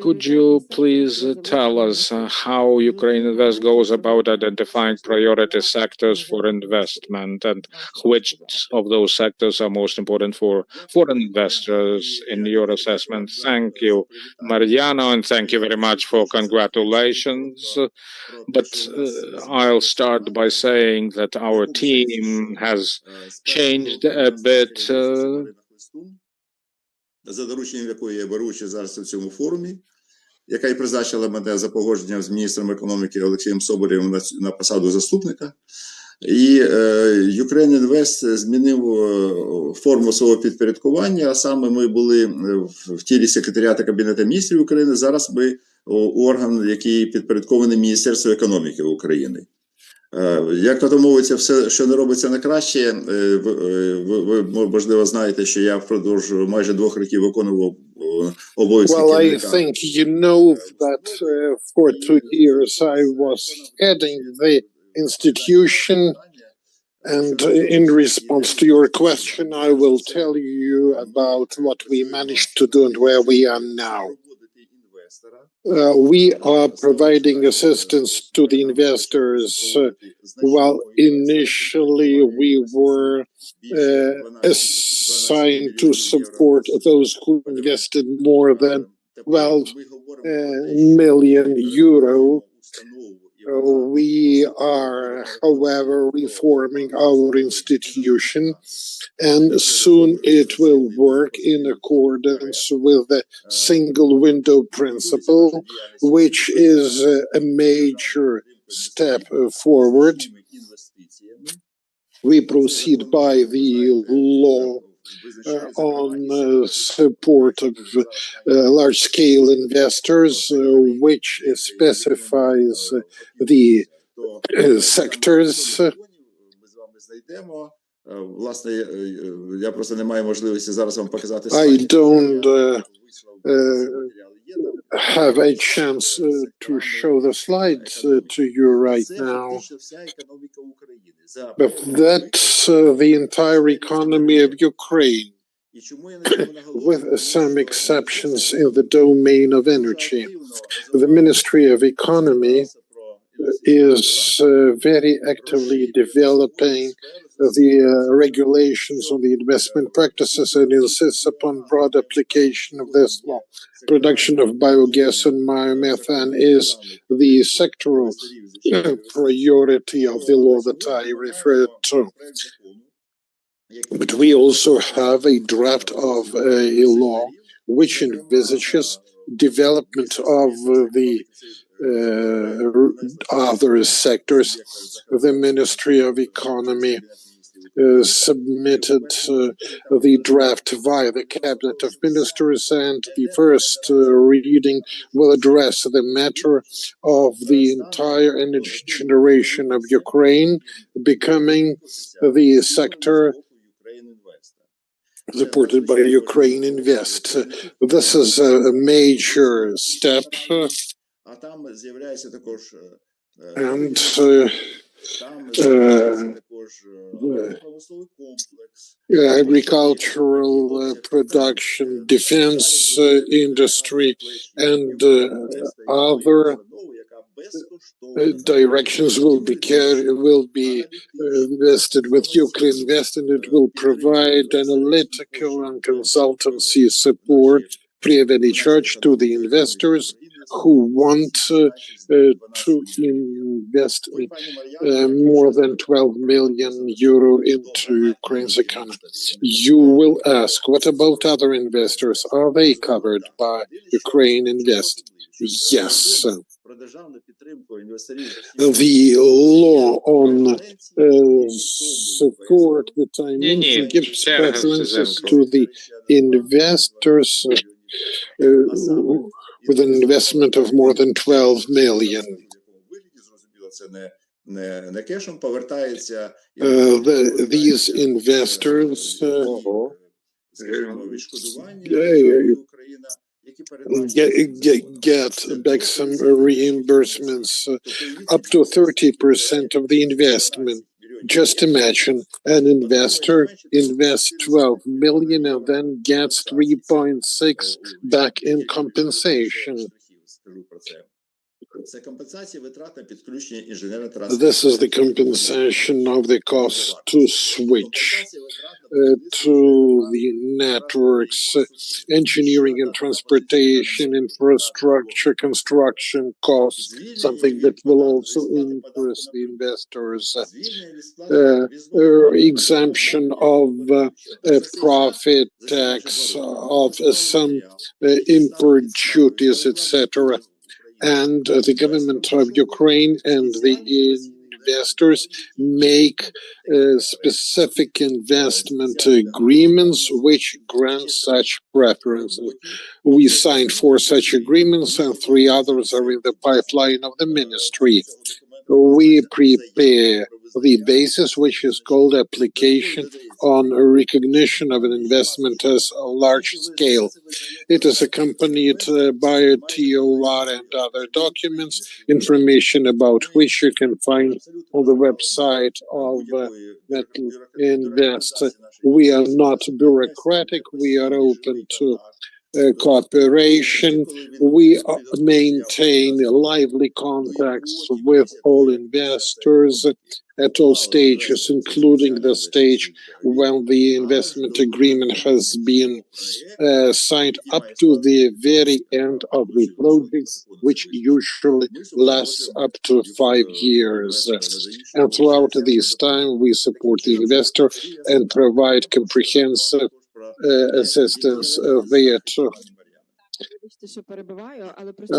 Could you please tell us how Ukraine Invest goes about identifying priority sectors for investment and which of those sectors are most important for foreign investors in your assessment? Thank you, Mariano, and thank you very much for congratulations. But I'll start by saying that our team has changed a bit. За дорученням якої я беру участь зараз у цьому форумі. яка і призначила мене за погодженням з міністром економіки Олексієм Соболєвим на посаду заступника. І Ukraine Invest змінив форму свого підпорядкування, а саме ми були в тілі секретаріату Кабінету міністрів України, зараз ми орган, який підпорядкований Міністерству економіки України. Як то мовиться, все, що не робиться на краще, ви можливо знаєте, що я впродовж майже 2 років виконував обов'язки керівника. Well, I think you know that for 2 years I was heading the institution, and in response to your question, I will tell you about what we managed to do and where we are now. We are providing assistance to the investors. Well, initially we were assigned to support those who invested more than 12 million euro. We are, however, reforming our institution, and soon it will work in accordance with the single window principle, which is a major step forward. We proceed by the law on support of large-scale investors, which specifies the sectors. Я просто не маю можливості зараз вам показати I don't have a chance to show the slides to you right now, but that's the entire economy of Ukraine, with some exceptions in the domain of energy. The Ministry of Economy is very actively developing the regulations on the investment practices and insists upon broad application of this law. Production of biogas and biomethane is the sectoral priority of the law that I referred to. But we also have a draft of a law which envisages development of the other sectors. The Ministry of Economy submitted the draft via the Cabinet of Ministers, and the first reading will address the matter of the entire energy generation of Ukraine becoming the sector supported by Ukraine Invest. This is a major step, and agricultural production, defense industry, and other directions will be invested with Ukraine Invest, and it will provide analytical and consultancy support free of any charge to the investors who want to invest more than 12 million euro into Ukraine's economy. You will ask, what about other investors? Are they covered by Ukraine Invest? Yes. The law on support that I mentioned gives preferences to the investors with an investment of more than 12 million. These investors get back some reimbursements up to 30% of the investment. Just imagine an investor invests 12 million and then gets 3.6 back in compensation. This is the compensation of the cost to switch. to the networks, engineering and transportation, infrastructure, construction costs, something that will also interest the investors. Exemption of profit tax of some import duties, etc. And the government of Ukraine and the investors make specific investment agreements which grant such preferences. We signed 4 such agreements and 3 others are in the pipeline of the ministry. We prepare the basis, which is called application on recognition of an investment as a large scale. It is accompanied by a TOR and other documents, information about which you can find on the website of Metal Invest. We are not bureaucratic, we are open to cooperation. We maintain lively contacts with all investors at all stages, including the stage when the investment agreement has been signed up to the very end of the project, which usually lasts up to 5 years. And throughout this time, we support the investor and provide comprehensive assistance thereto.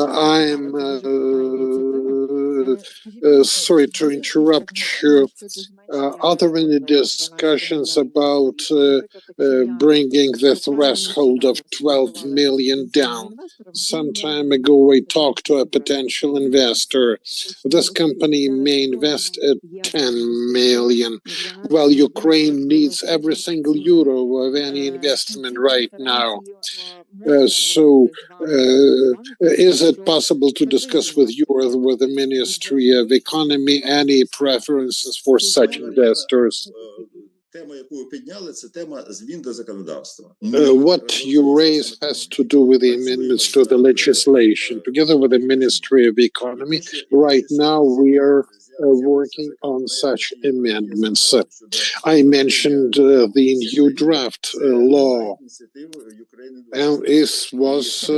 I'm sorry to interrupt you. Are there any discussions about bringing the threshold of 12 million down? Some time ago, I talked to a potential investor. This company may invest at 10 million. Well, Ukraine needs every single euro of any investment right now. So, is it possible to discuss with you or with the Ministry of Economy any preferences for such investors? What you raise has to do with the amendments to the legislation. Together with the Ministry of Economy, right now we are working on such amendments. I mentioned the new draft law, and this was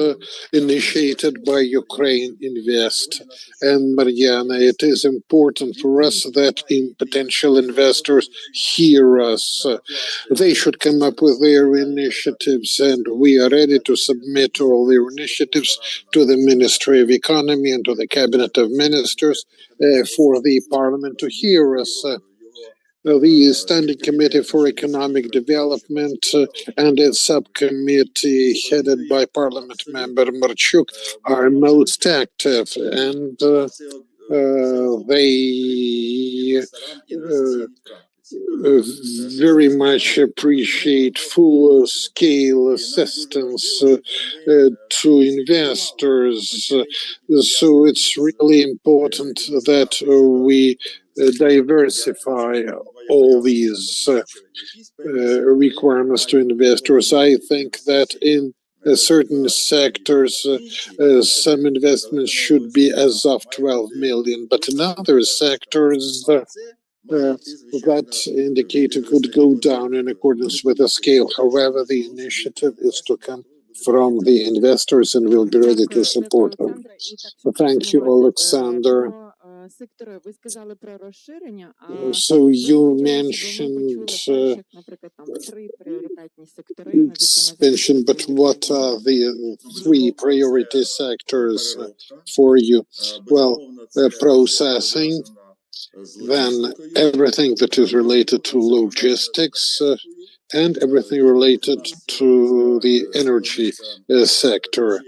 initiated by Ukraine Invest. And Mariana, it is important for us that potential investors hear us. They should come up with their initiatives, and we are ready to submit all their initiatives to the Ministry of Economy and to the Cabinet of Ministers for the Parliament to hear us. The Standing Committee for Economic Development and its subcommittee headed by Parliament member Marchuk are most active, and they very much appreciate full-scale assistance to investors. So it's really important that we diversify all these requirements to investors. I think that in certain sectors, some investments should be as of 12 million, but in other sectors, that indicator could go down in accordance with the scale. However, the initiative is to come from the investors, and we'll be ready to support them. Thank you, Alexander. So you mentioned expansion, but what are the 3 priority sectors for you? Well, processing, then everything that is related to logistics, and everything related to the energy sector.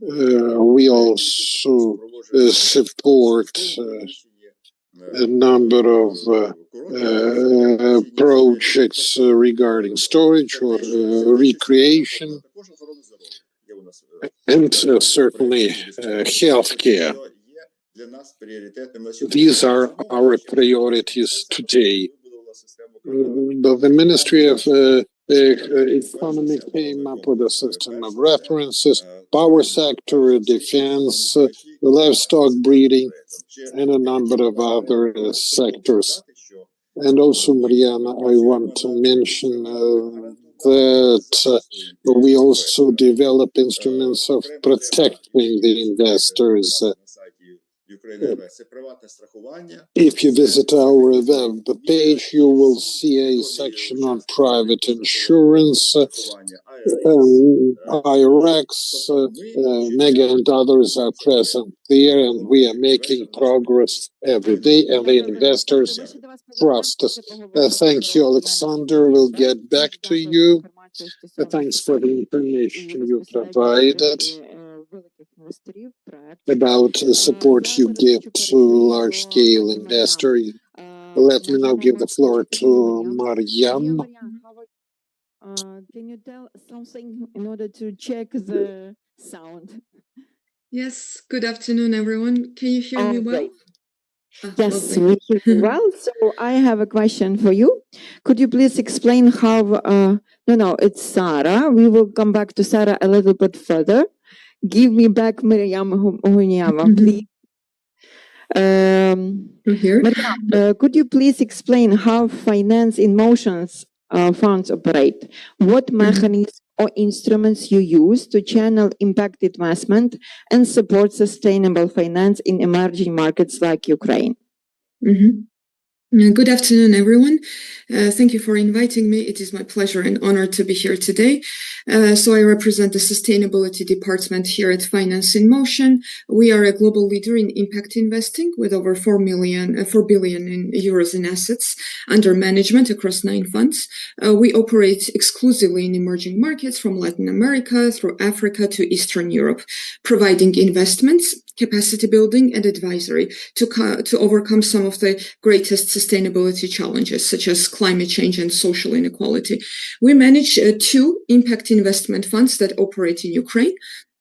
We also support a number of projects regarding storage or recreation, and certainly healthcare. These are our priorities today. The Ministry of Economy came up with a system of references: power sector, defense, livestock breeding, and a number of other sectors. And also, Mariana, I want to mention that we also develop instruments of protecting the investors. If you visit our web page, you will see a section on private insurance, IRX, Mega and others are present there, and we are making progress every day, and the investors trust us. Thank you, Alexander. We'll get back to you. Thanks for the information you provided about the support you give to large-scale investors. Let me now give the floor to Mariam. Can you tell something in order to check the sound? Yes, good afternoon, everyone. Can you hear me well? Yes, we hear you well. So I have a question for you. Could you please explain how, it's Sarah. We will come back to Sarah a little bit further. Give me back Miriam Hunyava, please. Miriam, could you please explain how finance in motions funds operate? What mechanisms or instruments you use to channel impact investment and support sustainable finance in emerging markets like Ukraine? Good afternoon, everyone. Thank you for inviting me. It is my pleasure and honor to be here today. So I represent the Sustainability Department here at Finance in Motion. We are a global leader in impact investing with over 4 billion euros in assets under management across 9 funds. We operate exclusively in emerging markets from Latin America through Africa to Eastern Europe, providing investments, capacity building, and advisory to overcome some of the greatest sustainability challenges, such as climate change and social inequality. We manage 2 impact investment funds that operate in Ukraine.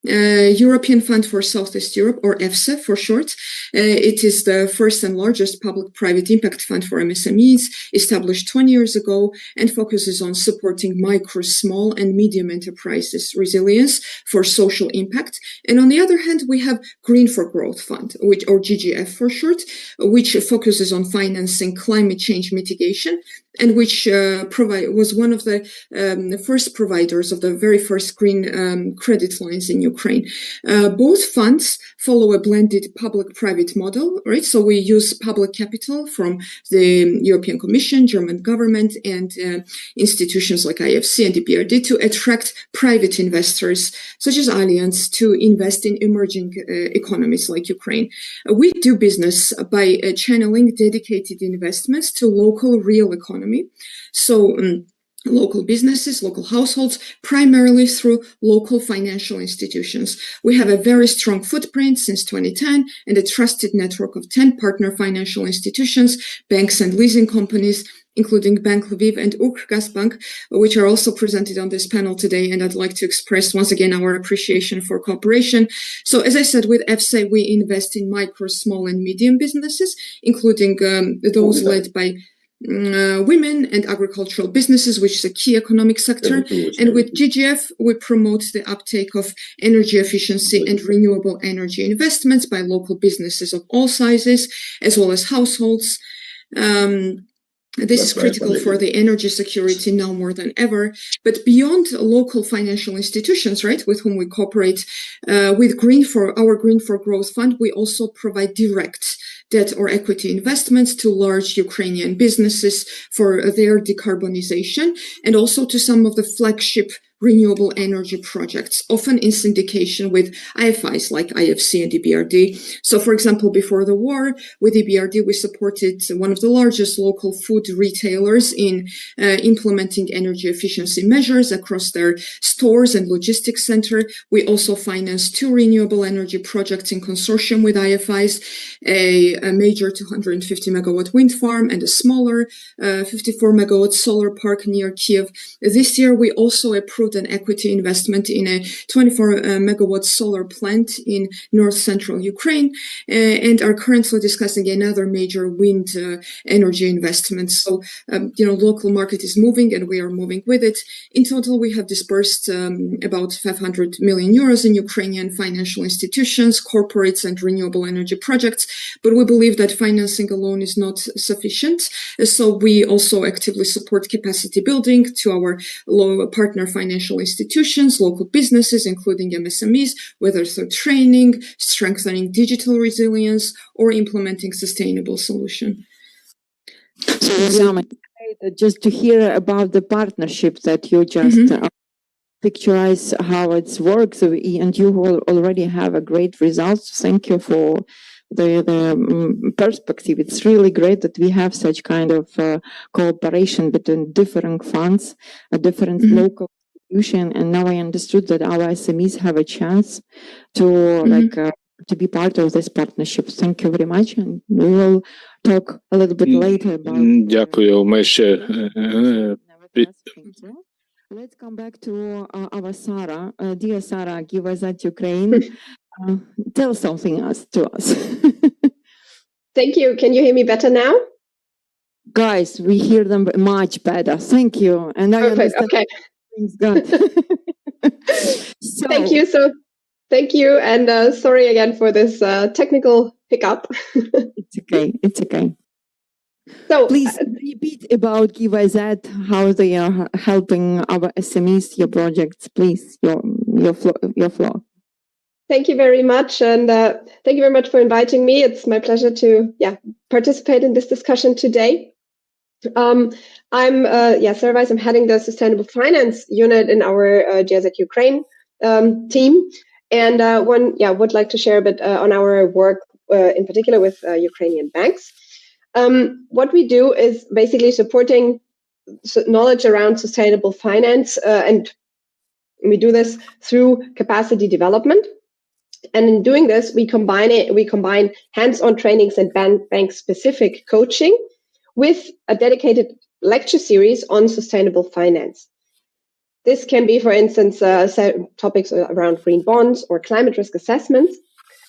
European Fund for Southeast Europe, or EFSA for short. It is the first and largest public-private impact fund for MSMEs, established 20 years ago, and focuses on supporting micro, small, and medium enterprises' resilience for social impact. And on the other hand, we have Green for Growth Fund, or GGF for short, which focuses on financing climate change mitigation, and which was one of the first providers of the very first green credit lines in Ukraine. Both funds follow a blended public-private model, right? So we use public capital from the European Commission, German government, and institutions like IFC and the BRD to attract private investors, such as Allianz, to invest in emerging economies like Ukraine. We do business by channeling dedicated investments to local real economy. So local businesses, local households, primarily through local financial institutions. We have a very strong footprint since 2010 and a trusted network of 10 partner financial institutions, banks and leasing companies, including Bank Lviv and Ukrgazbank, which are also presented on this panel today. And I'd like to express once again our appreciation for cooperation. So as I said, with EFSA, we invest in micro, small, and medium businesses, including those led by women and agricultural businesses, which is a key economic sector. And with GGF, we promote the uptake of energy efficiency and renewable energy investments by local businesses of all sizes, as well as households. This is critical for the energy security now more than ever. But beyond local financial institutions, right, with whom we cooperate, with our Green for Growth Fund, we also provide direct debt or equity investments to large Ukrainian businesses for their decarbonization, and also to some of the flagship renewable energy projects, often in syndication with IFIs like IFC and EBRD. So, for example, before the war, with EBRD, we supported one of the largest local food retailers in implementing energy efficiency measures across their stores and logistics center. We also financed 2 renewable energy projects in consortium with IFIs, a major 250 megawatt wind farm and a smaller 54 megawatt solar park near Kiev. This year, we also approved yield and equity investment in a 24 megawatt solar plant in north central Ukraine, and are currently discussing another major wind energy investment. So, local market is moving and we are moving with it. In total, we have disbursed about 500 million euros in Ukrainian financial institutions, corporates, and renewable energy projects. But we believe that financing alone is not sufficient. So we also actively support capacity building to our partner financial institutions, local businesses, including MSMEs, whether through training, strengthening digital resilience, or implementing sustainable solution. So, just to hear about the partnership that you just picturize how it works, and you already have a great results. Thank you for the perspective. It's really great that we have such kind of cooperation between different funds, a different local institution, and now I understood that our SMEs have a chance to to be part of this partnership. Thank you very much, and we will talk a little bit later about. Дякую. Ми ще Let's come back to our Sarah. Dear Sarah, give us at Ukraine. Tell something to us. Thank you. Can you hear me better now? Guys, we hear them much better. Thank you. And I understand. Okay. Thanks God. Thank you. And sorry again for this technical hiccup. It's okay. It's okay. So please repeat about GiveIZ, how they are helping our SMEs, your projects, please, your floor. Thank you very much, and thank you very much for inviting me. It's my pleasure to participate in this discussion today. I'm Sarah Weiss. I'm heading the Sustainable Finance Unit in our GIZ Ukraine team, and would like to share a bit on our work in particular with Ukrainian banks. What we do is basically supporting knowledge around sustainable finance, and we do this through capacity development. And in doing this, we combine hands-on trainings and bank-specific coaching with a dedicated lecture series on sustainable finance. This can be, for instance, topics around green bonds or climate risk assessments.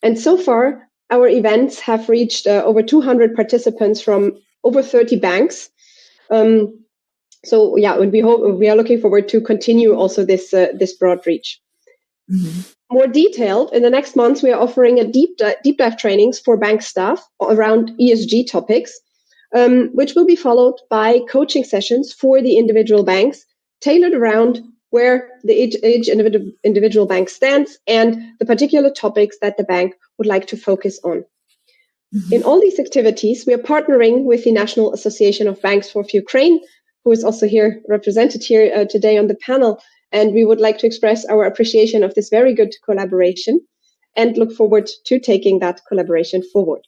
And so far, our events have reached over 200 participants from over 30 banks. And we are looking forward to continue also this broad reach. More detailed, in the next months, we are offering a deep dive trainings for bank staff around ESG topics, which will be followed by coaching sessions for the individual banks, tailored around where each individual bank stands and the particular topics that the bank would like to focus on. In all these activities, we are partnering with the National Association of Banks for Ukraine, who is also represented here today on the panel. And we would like to express our appreciation of this very good collaboration and look forward to taking that collaboration forward.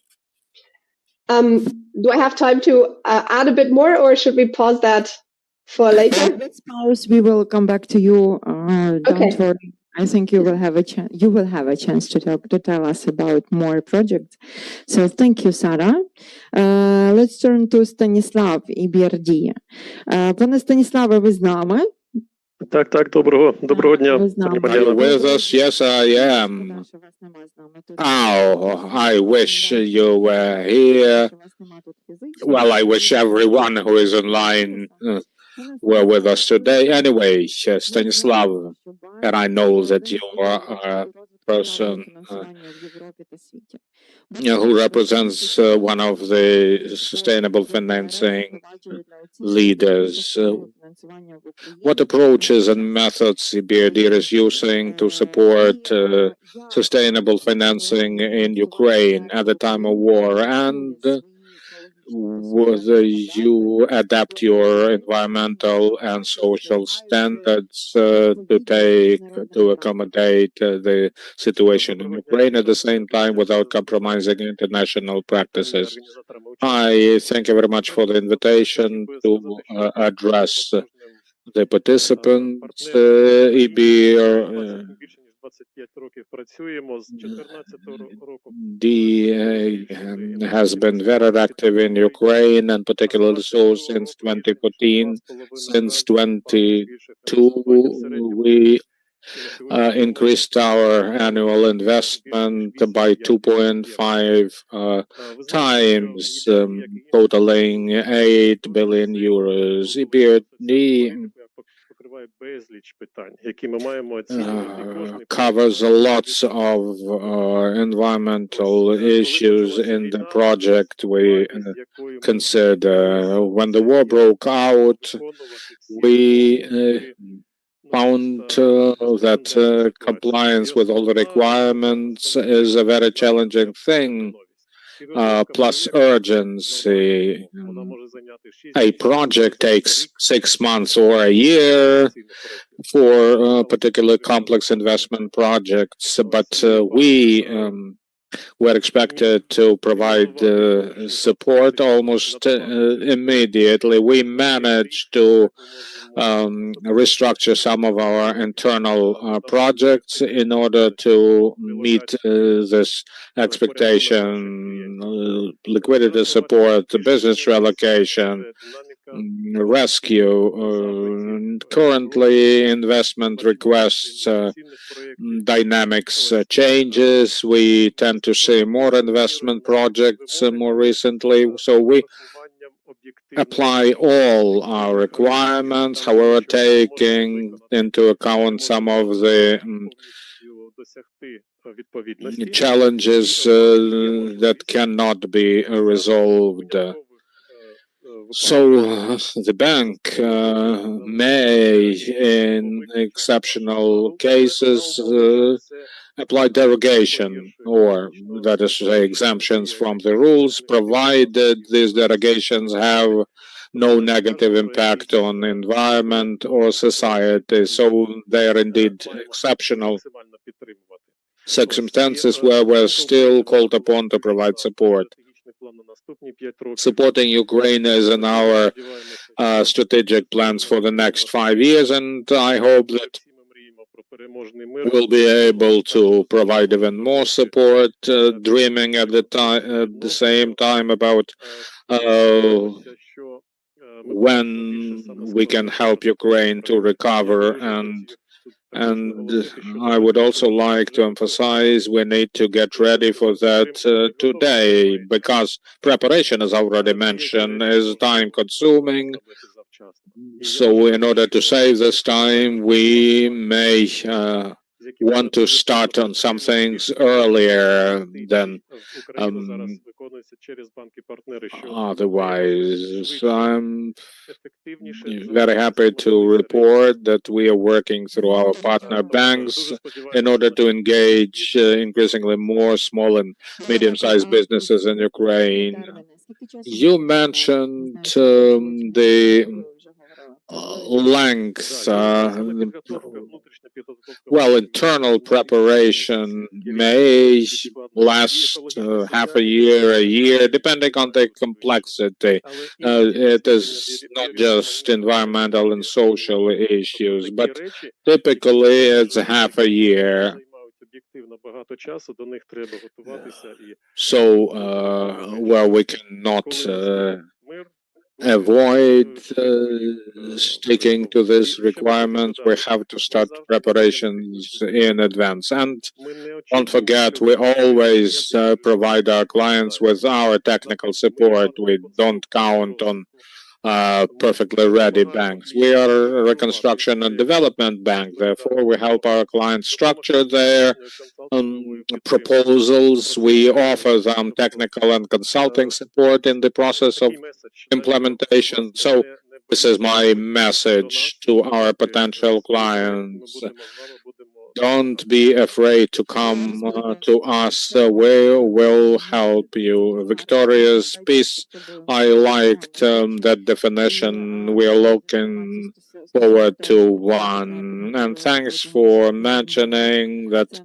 Do I have time to add a bit more, or should we pause that for later? Let's pause. We will come back to you. Don't worry. I think you will have a chance. You will have a chance to tell us about more projects. So thank you, Sarah. Let's turn to Stanislav EBRD. Пане Станіславе, ви з нами? Так, доброго дня. Are you with us? Yes, I am. Oh, I wish you were here. Well, I wish everyone who is online were with us today. Anyway, Stanislav, and I know that you are a person who represents one of the sustainable financing leaders. What approaches and methods EBRD is using to support sustainable financing in Ukraine at the time of war, and whether you adapt your environmental and social standards to accommodate the situation in Ukraine at the same time without compromising international practices. I thank you very much for the invitation to address the participants. has been very active in Ukraine, and particularly so since 2014. Since 22, we increased our annual investment by 2.5 times, totaling 8 billion euros. EBRD covers lots of environmental issues in the project we consider. When the war broke out, we found that compliance with all the requirements is a very challenging thing, plus urgency. A project takes 6 months or a year for particular complex investment projects, but we were expected to provide support almost immediately. We managed to restructure some of our internal projects in order to meet this expectation, liquidity support, business relocation, rescue. Currently, investment requests dynamics changes. We tend to see more investment projects more recently, so we apply all our requirements, however, taking into account some of the challenges that cannot be resolved. So the bank may, in exceptional cases, apply derogation, or that is to say exemptions from the rules, provided these derogations have no negative impact on the environment or society. So they are indeed exceptional circumstances where we're still called upon to provide support. Supporting Ukraine is in our strategic plans for the next 5 years, and I hope that we'll be able to provide even more support, dreaming at the same time about when we can help Ukraine to recover. And I would also like to emphasize we need to get ready for that today, because preparation, as already mentioned, is time-consuming. So in order to save this time, we may want to start on some things earlier than otherwise. I'm very happy to report that we are working through our partner banks in order to engage increasingly more small and medium-sized businesses in Ukraine. You mentioned the length, well, internal preparation may last half a year, depending on the complexity. It is not just environmental and social issues, but typically it's half a year. So, where we cannot avoid sticking to these requirements, we have to start preparations in advance. And don't forget, we always provide our clients with our technical support. We don't count on perfectly ready banks. We are a reconstruction and development bank. Therefore, we help our clients structure their proposals. We offer them technical and consulting support in the process of implementation. So this is my message to our potential clients. Don't be afraid to come to us. We will help you. Victoria's peace, I liked that definition. We are looking forward to one. And thanks for mentioning that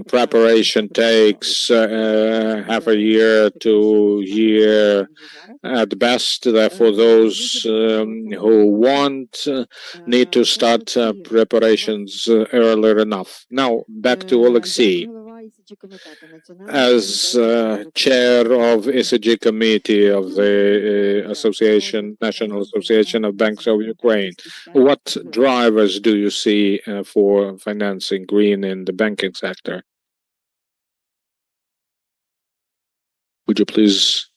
preparation takes half a year to year at best. Therefore, those who want need to start preparations earlier enough. Now, back to Alexei. As chair of ECG committee of the National Association of Banks of Ukraine, what drivers do you see for financing green in the banking sector? Would you please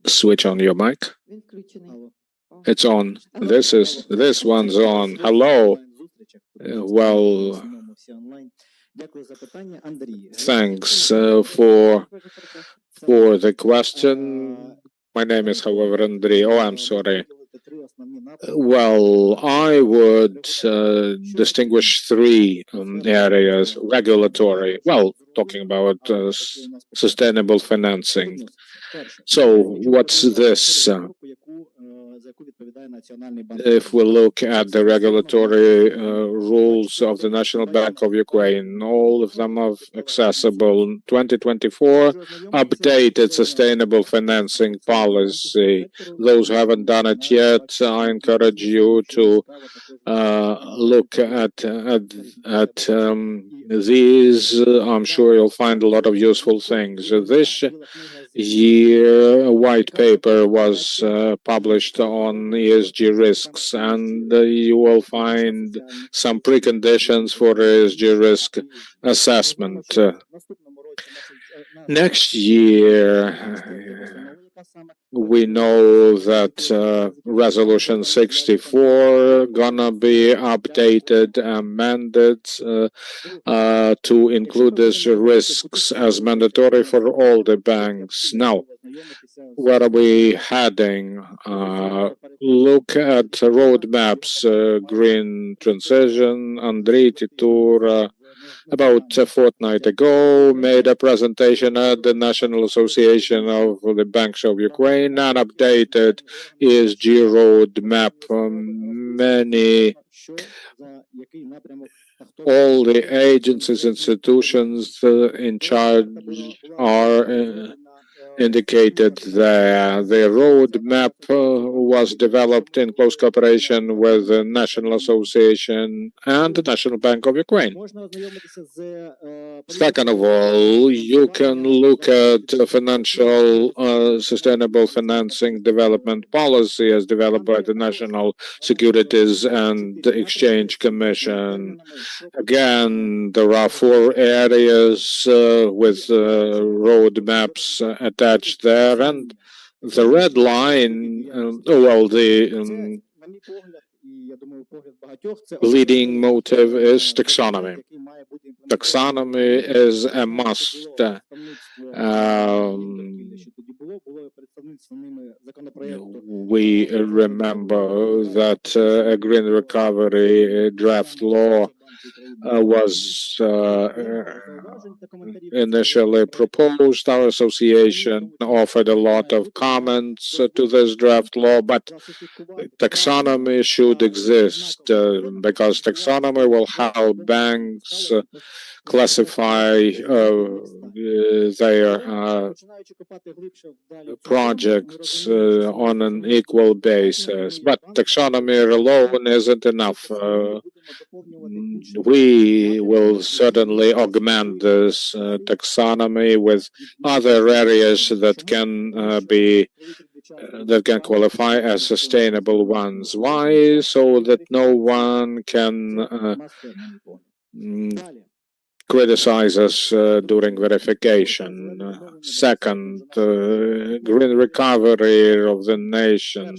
switch on your mic? It's on. This one's on. Hello. Well, thanks for the question. My name is, however, Andrei. Oh, I'm sorry. Well, I would distinguish three areas. Regulatory. Well, talking about sustainable financing. So, what's this? If we look at the regulatory rules of the National Bank of Ukraine, all of them are accessible. 2024 updated sustainable financing policy. Those who haven't done it yet, I encourage you to look at these. I'm sure you'll find a lot of useful things. This year, a white paper was published on ESG risks, and you will find some preconditions for ESG risk assessment. Next year, we know that Resolution 64 gonna be updated, amended to include these risks as mandatory for all the banks. Now, where are we heading? Look at roadmaps, green transition. Andrei Titura, about a fortnight ago, made a presentation at the National Association of the Banks of Ukraine, an updated ESG roadmap. All the agencies, institutions in charge are indicated there. The roadmap was developed in close cooperation with the National Association and the National Bank of Ukraine. Second of all, you can look at financial sustainable financing development policy as developed by the National Securities and Exchange Commission. Again, there are 4 areas with roadmaps attached there, and the red line, the leading motive is taxonomy. Taxonomy is a must. We remember that a green recovery draft law was initially proposed. Our association offered a lot of comments to this draft law, but taxonomy should exist because taxonomy will help banks classify their projects on an equal basis. But taxonomy alone isn't enough. We will certainly augment this taxonomy with other areas that can qualify as sustainable ones. Why? So that no one can criticize us during verification. Second, green recovery of the nation.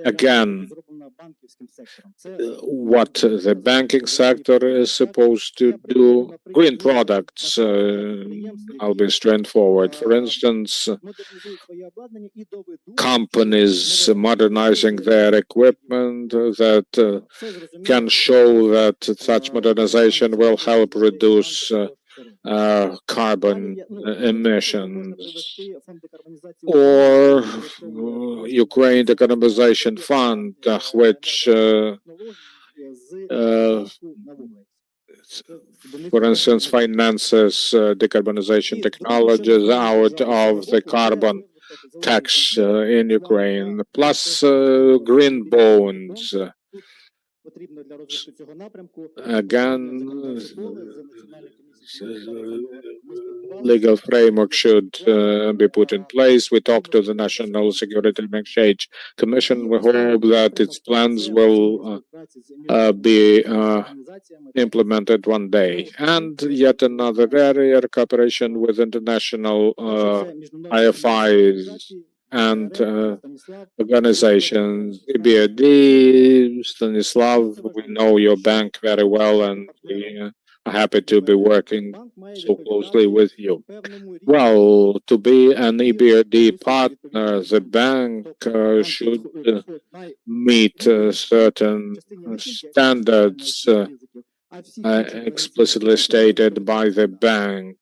Again, what the banking sector is supposed to do. Green products, I'll be straightforward. For instance, companies modernizing their equipment that can show that such modernization will help reduce carbon emissions, or Ukraine Decarbonization Fund, which for instance, finances decarbonization technologies out of the carbon tax in Ukraine, plus green bonds. Again, legal framework should be put in place. We talked to the National Security and Exchange Commission. We hope that its plans will be implemented one day. And yet another area, cooperation with international IFIs and organizations, EBRD, Stanislav, we know your bank very well, and we are happy to be working so closely with you. Well, to be an EBRD partner, the bank should meet certain standards explicitly stated by the bank,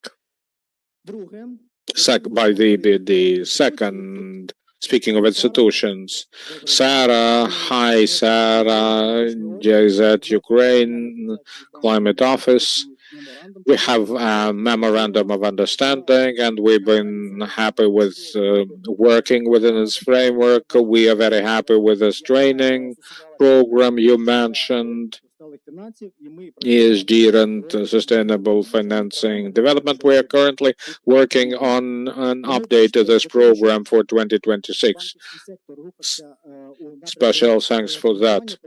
by the EBRD. Second, speaking of institutions, Sarah, hi Sarah, JZ Ukraine Climate Office. We have a memorandum of understanding, and we've been happy with working within this framework. We are very happy with this training program you mentioned, ESG and sustainable financing development. We are currently working on an update to this program for 2026. Special thanks for that.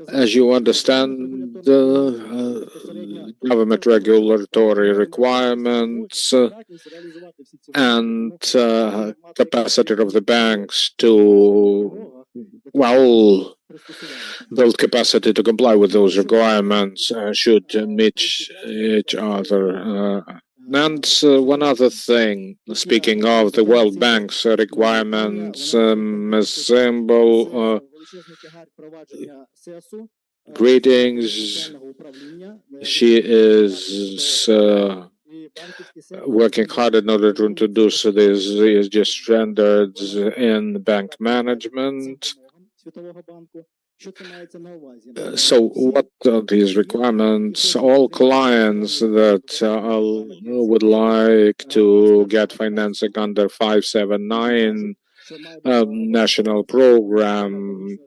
As you understand, government regulatory requirements and capacity of the banks to, well, build capacity to comply with those requirements should meet each other. And one other thing, speaking of the World Bank's requirements, Ms. Symbol, greetings. She is working hard in order to introduce these ESG standards in bank management. So what are these requirements? All clients that would like to get financing under 579 national program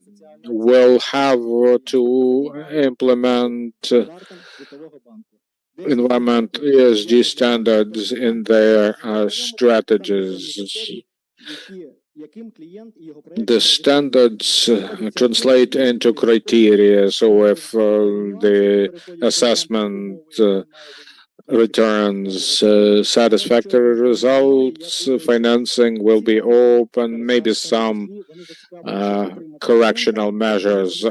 will have to implement environment ESG standards in their strategies. The standards translate into criteria, so if the assessment returns satisfactory results, financing will be open, maybe some correctional measures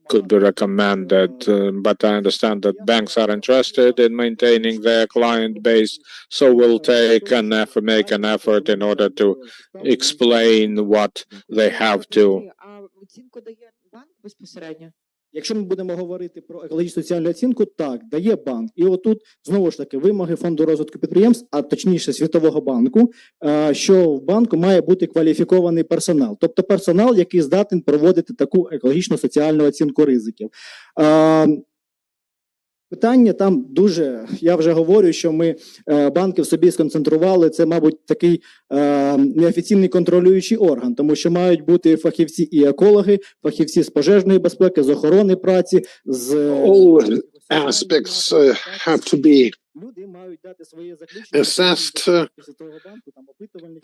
could be recommended, but I understand that banks are interested in maintaining their client base, so we'll make an effort in order to explain what they have to. Якщо ми будемо говорити про екологічну соціальну оцінку, так, дає банк. І отут, знову ж таки, вимоги Фонду розвитку підприємств, а точніше Світового банку, що в банку має бути кваліфікований персонал. Тобто персонал, який здатен проводити таку екологічну соціальну оцінку ризиків. Питання там дуже, я вже говорю, що ми банки в собі сконцентрували, це, мабуть, такий неофіційний контролюючий орган, тому що мають бути фахівці і екологи, фахівці з пожежної безпеки, з охорони праці, з... All aspects have to be assessed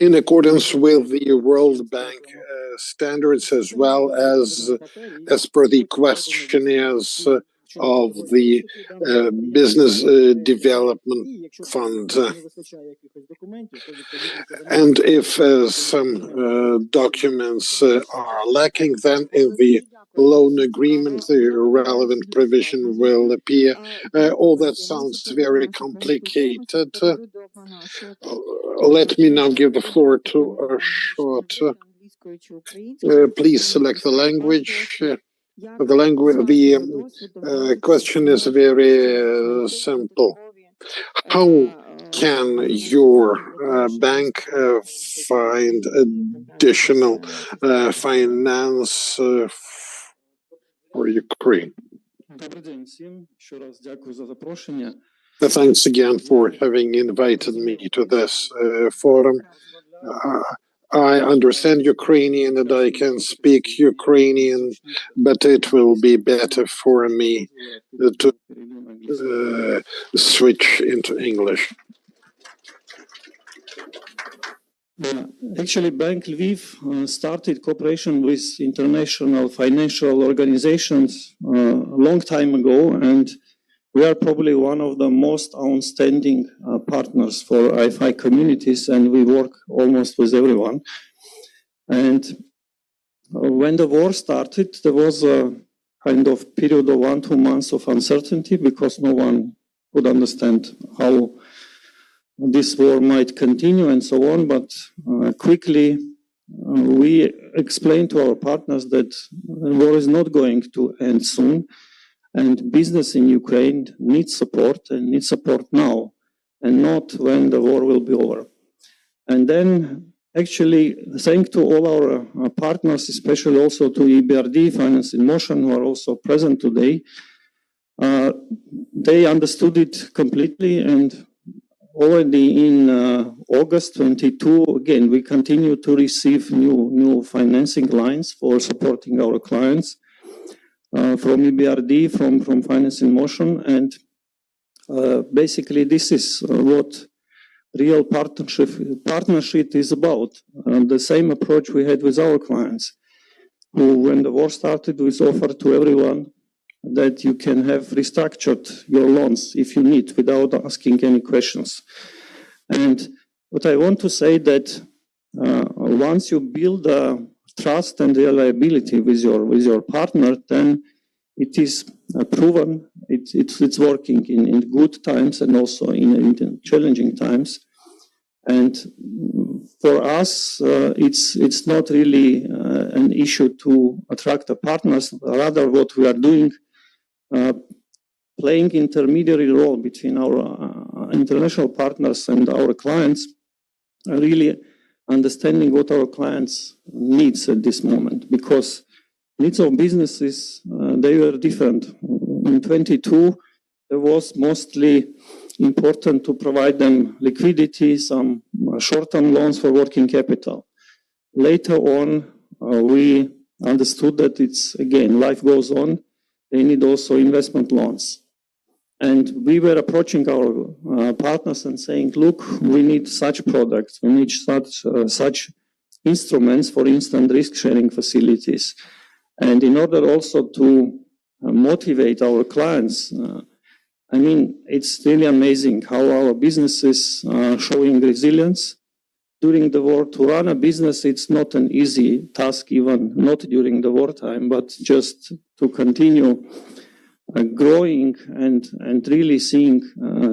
in accordance with the World Bank standards, as well as per the questionnaires of the Business Development Fund. And if some documents are lacking, then in the loan agreement, the relevant provision will appear. All that sounds very complicated. Let me now give the floor to a short. Please select the language. The question is very simple. How can your bank find additional finance for Ukraine? Добрий день всім. Ще раз дякую за запрошення. Thanks again for having invited me to this forum. I understand Ukrainian and I can speak Ukrainian, but it will be better for me to switch into English. Actually, Bank Lviv started cooperation with international financial organizations a long time ago, and we are probably one of the most outstanding partners for IFI communities, and we work almost with everyone. And when the war started, there was a kind of period of 1-2 months of uncertainty because no one could understand how this war might continue and so on. But quickly, we explained to our partners that the war is not going to end soon. And business in Ukraine needs support and needs support now and not when the war will be over. And then actually, thanks to all our partners, especially also to EBRD, Finance in Motion, who are also present today, they understood it completely. And already in August 22, again, we continue to receive new financing lines for supporting our clients. From EBRD, from Finance in Motion, and basically this is what real partnership is about. The same approach we had with our clients, who, when the war started, we offered to everyone that you can have restructured your loans if you need, without asking any questions. And what I want to say that once you build a trust and reliability with your partner, then it is proven it's working in good times and also in challenging times. And for us, it's not really an issue to attract the partners. Rather, what we are doing, playing intermediary role between our international partners and our clients, really understanding what our clients needs at this moment, because needs of businesses, they were different. In 22, it was mostly important to provide them liquidity, some short-term loans for working capital. Later on, we understood that it's, again, life goes on. They need also investment loans. And we were approaching our partners and saying, look, we need such products, we need such instruments, for instance, risk-sharing facilities. And in order also to motivate our clients, I mean, it's really amazing how our businesses are showing resilience during the war. To run a business, it's not an easy task, even not during the wartime, but just to continue growing and really seeing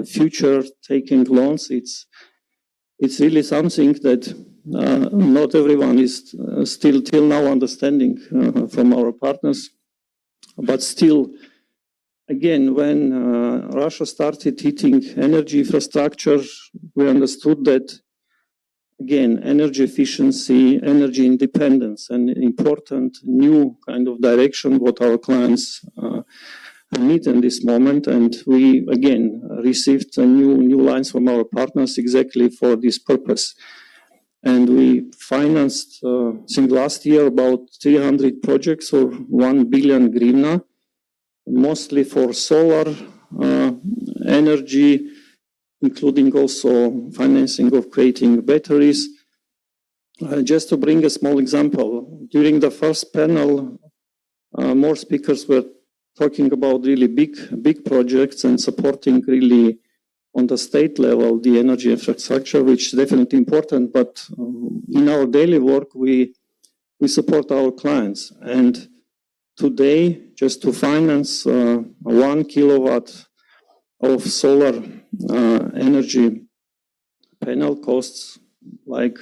future taking loans. It's really something that not everyone is still till now understanding from our partners. But still, again, when Russia started hitting energy infrastructure, we understood that, again, energy efficiency, energy independence, an important new kind of direction what our clients need in this moment. And we, again, received new lines from our partners exactly for this purpose. And we financed, since last year, about 300 projects or 1 billion hryvnia, mostly for solar energy, including also financing of creating batteries. Just to bring a small example, during the first panel, more speakers were talking about really big projects and supporting really on the state level the energy infrastructure, which is definitely important. But in our daily work, we support our clients. And today, just to finance 1 kilowatt of solar energy panel costs like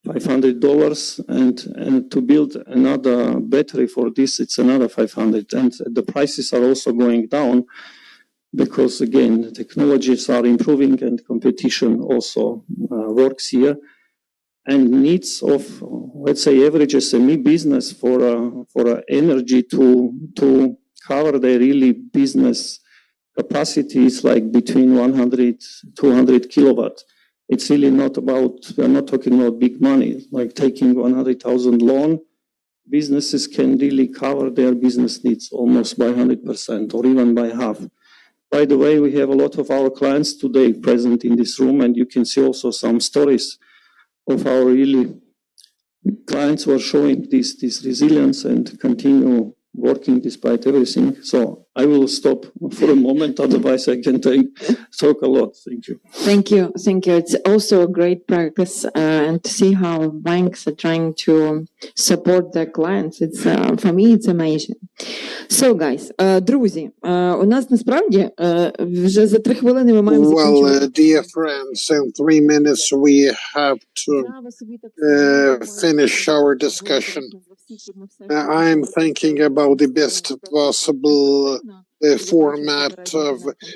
$500, and to build another battery for this, it's another 500, and the prices are also going down because, again, technologies are improving and competition also works here. And needs of, let's say, average SME business for energy to cover the really business capacity is like between 100, 200 kilowatt. It's really not about, we're not talking about big money, like taking 100,000 loan. Businesses can really cover their business needs almost by 100% or even by half. By the way, we have a lot of our clients today present in this room, and you can see also some stories of our really clients who are showing this resilience and continue working despite everything. So I will stop for a moment, otherwise I can talk a lot. Thank you. Thank you. Thank you. It's also a great practice and to see how banks are trying to support their clients. It's for me, it's amazing. So, guys, друзі, у нас насправді вже за 3 хвилини ми маємо закінчувати. Well, dear friends, in 3 minutes we have to finish our discussion. I'm thinking about the best possible format of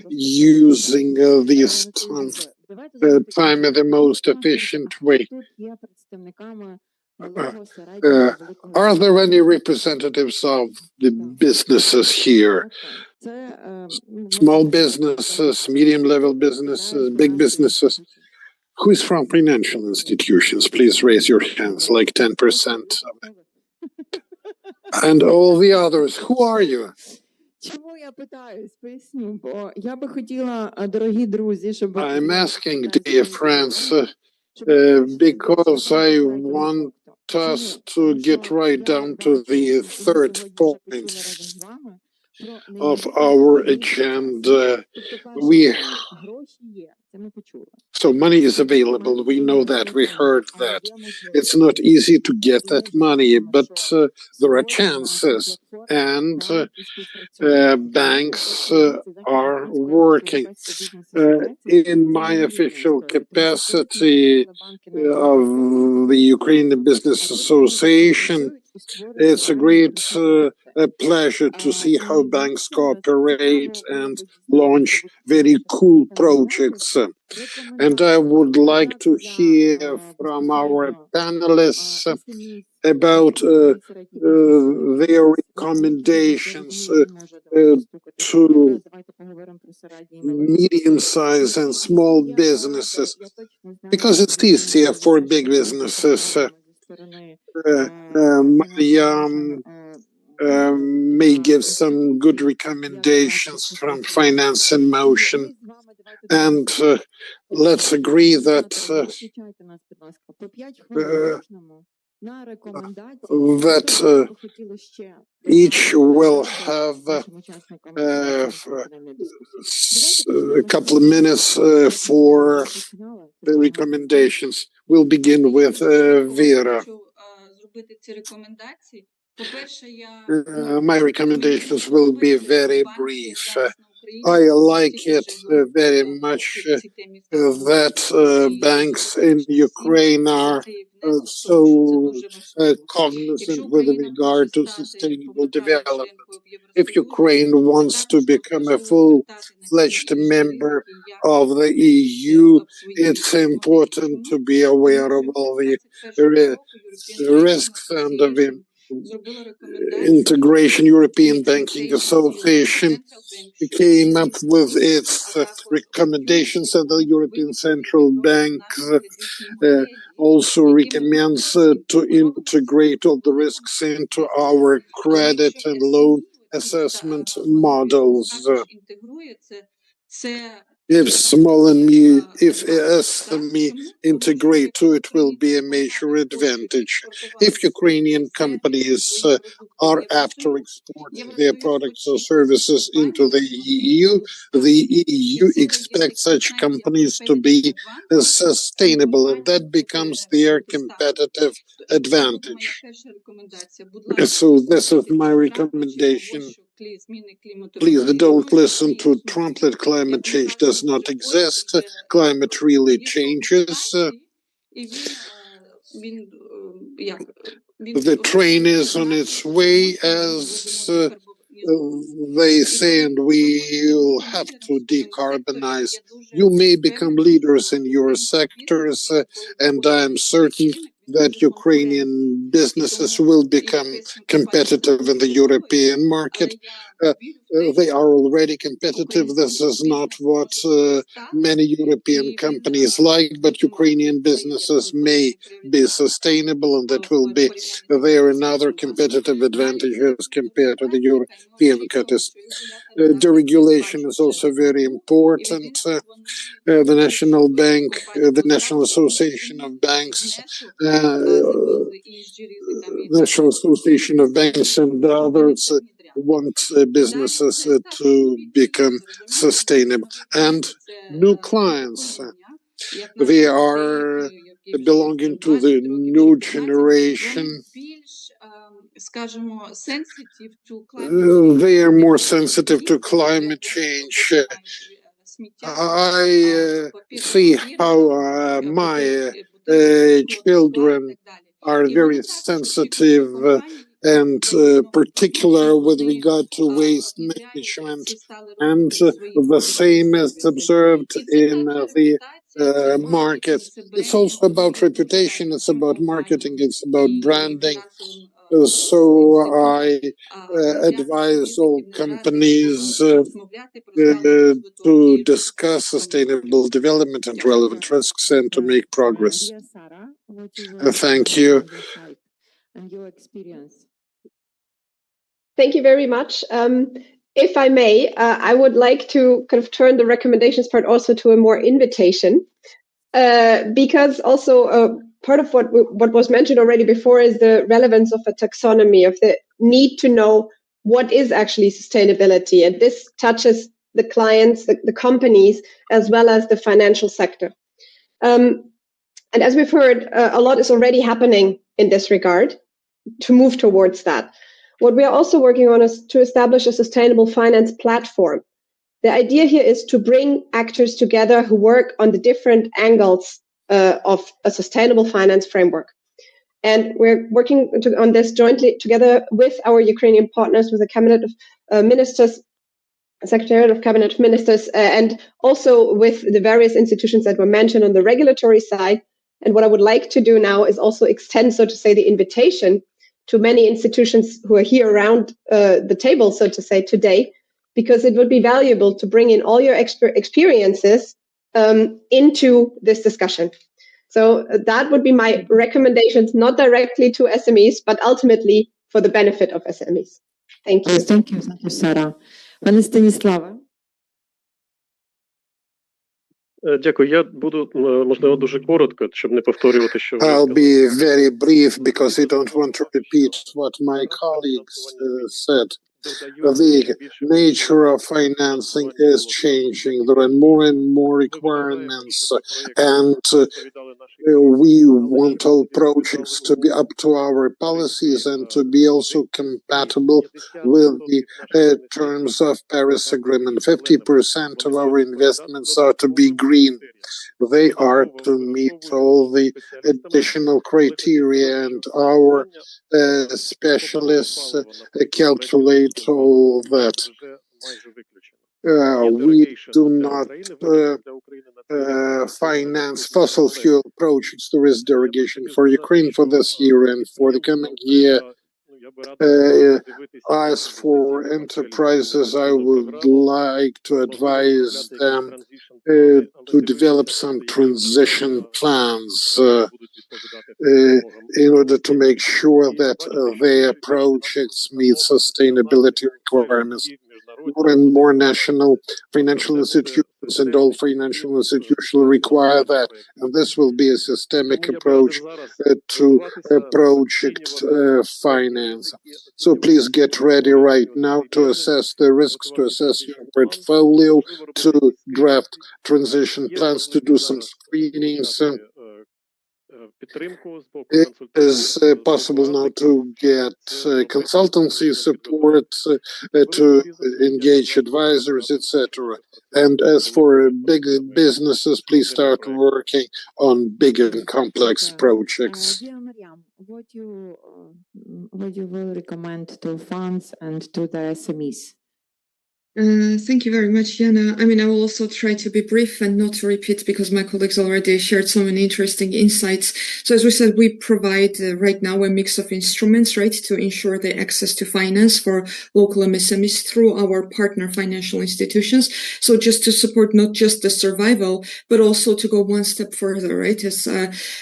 using this time in the most efficient way. Are there any representatives of the businesses here? Small businesses, medium-level businesses, big businesses? Who is from financial institutions? Please raise your hands, like 10%. And all the others, who are you? Чому я питаюсь? Поясню, бо я би хотіла, дорогі друзі, щоб... I'm asking, dear friends, because I want us to get right down to the third point of our agenda. So money is available. We know that. We heard that. It's not easy to get that money, but there are chances, and banks are working. In my official capacity of the Ukrainian Business Association, it's a great pleasure to see how banks cooperate and launch very cool projects. And I would like to hear from our panelists about their recommendations to medium-sized and small businesses, because it's easier for big businesses. Mariam may give some good recommendations from Finance in Motion, and let's agree that each will have a couple of minutes for the recommendations. We'll begin with Vera. My recommendations will be very brief. I like it very much that banks in Ukraine are so cognizant with regard to sustainable development. If Ukraine wants to become a full-fledged member of the EU, it's important to be aware of all the risks and of integration. European Banking Association came up with its recommendations, and the European Central Bank also recommends to integrate all the risks into our credit and loan assessment models. If SME integrate to it, will be a major advantage. If Ukrainian companies are after exporting their products or services into the EU expects such companies to be sustainable, and that becomes their competitive advantage. So this is my recommendation. Please don't listen to Trump that climate change does not exist. Climate really changes. The train is on its way, as they say, and we'll have to decarbonize. You may become leaders in your sectors, and I'm certain that Ukrainian businesses will become competitive in the European market. They are already competitive. This is not what many European companies like, but Ukrainian businesses may be sustainable, and that will be there another competitive advantages compared to the European countries. Deregulation is also very important. The National Bank, the National Association of Banks, National Association of Banks and others want businesses to become sustainable. And new clients, they are belonging to the new generation. They are more sensitive to climate change. I see how my children are very sensitive and particular with regard to waste management, and the same is observed in the market. It's also about reputation, it's about marketing, it's about branding. So I advise all companies to discuss sustainable development and relevant risks and to make progress. Thank you. And your experience. Thank you very much. If I may, I would like to kind of turn the recommendations part also to a more invitation, because also part of what was mentioned already before is the relevance of a taxonomy, of the need to know what is actually sustainability. And this touches the clients, the companies, as well as the financial sector. And as we've heard, a lot is already happening in this regard to move towards that. What we are also working on is to establish a sustainable finance platform. The idea here is to bring actors together who work on the different angles of a sustainable finance framework. And we're working on this jointly together with our Ukrainian partners, with the Cabinet of Ministers, Secretariat of Cabinet Ministers, and also with the various institutions that were mentioned on the regulatory side. And what I would like to do now is also extend, so to say, the invitation to many institutions who are here around the table, so to say, today, because it would be valuable to bring in all your experiences into this discussion. So that would be my recommendations, not directly to SMEs, but ultimately for the benefit of SMEs. Thank you. Yes, thank you, Sarah. Пане Станіславе. Дякую. Я буду, можливо, дуже коротко, щоб не повторювати, що ви I'll сказали. be very brief because I don't want to repeat what my colleagues said. The nature of financing is changing. There are more and more requirements, and we want all projects to be up to our policies and to be also compatible with the terms of Paris Agreement. 50% of our investments are to be green. They are to meet all the additional criteria, and our specialists calculate all that. We do not finance fossil fuel projects. There is derogation for Ukraine for this year and for the coming year. As for enterprises, I would like to advise them to develop some transition plans in order to make sure that their projects meet sustainability requirements. More and more national financial institutions and all financial institutions require that, and this will be a systemic approach to project finance. So please get ready right now to assess the risks, to assess your portfolio, to draft transition plans, to do some screenings. It is possible now to get consultancy support, to engage advisors, etc. And as for big businesses, please start working on big and complex projects. Dear Mariam, what you will recommend to funds and to the SMEs? Thank you very much, Yana. I mean, I will also try to be brief and not to repeat because my colleagues already shared so many interesting insights. So as we said, we provide right now a mix of instruments, right, to ensure the access to finance for local MSMEs through our partner financial institutions. So just to support not just the survival, but also to go one step further, right, as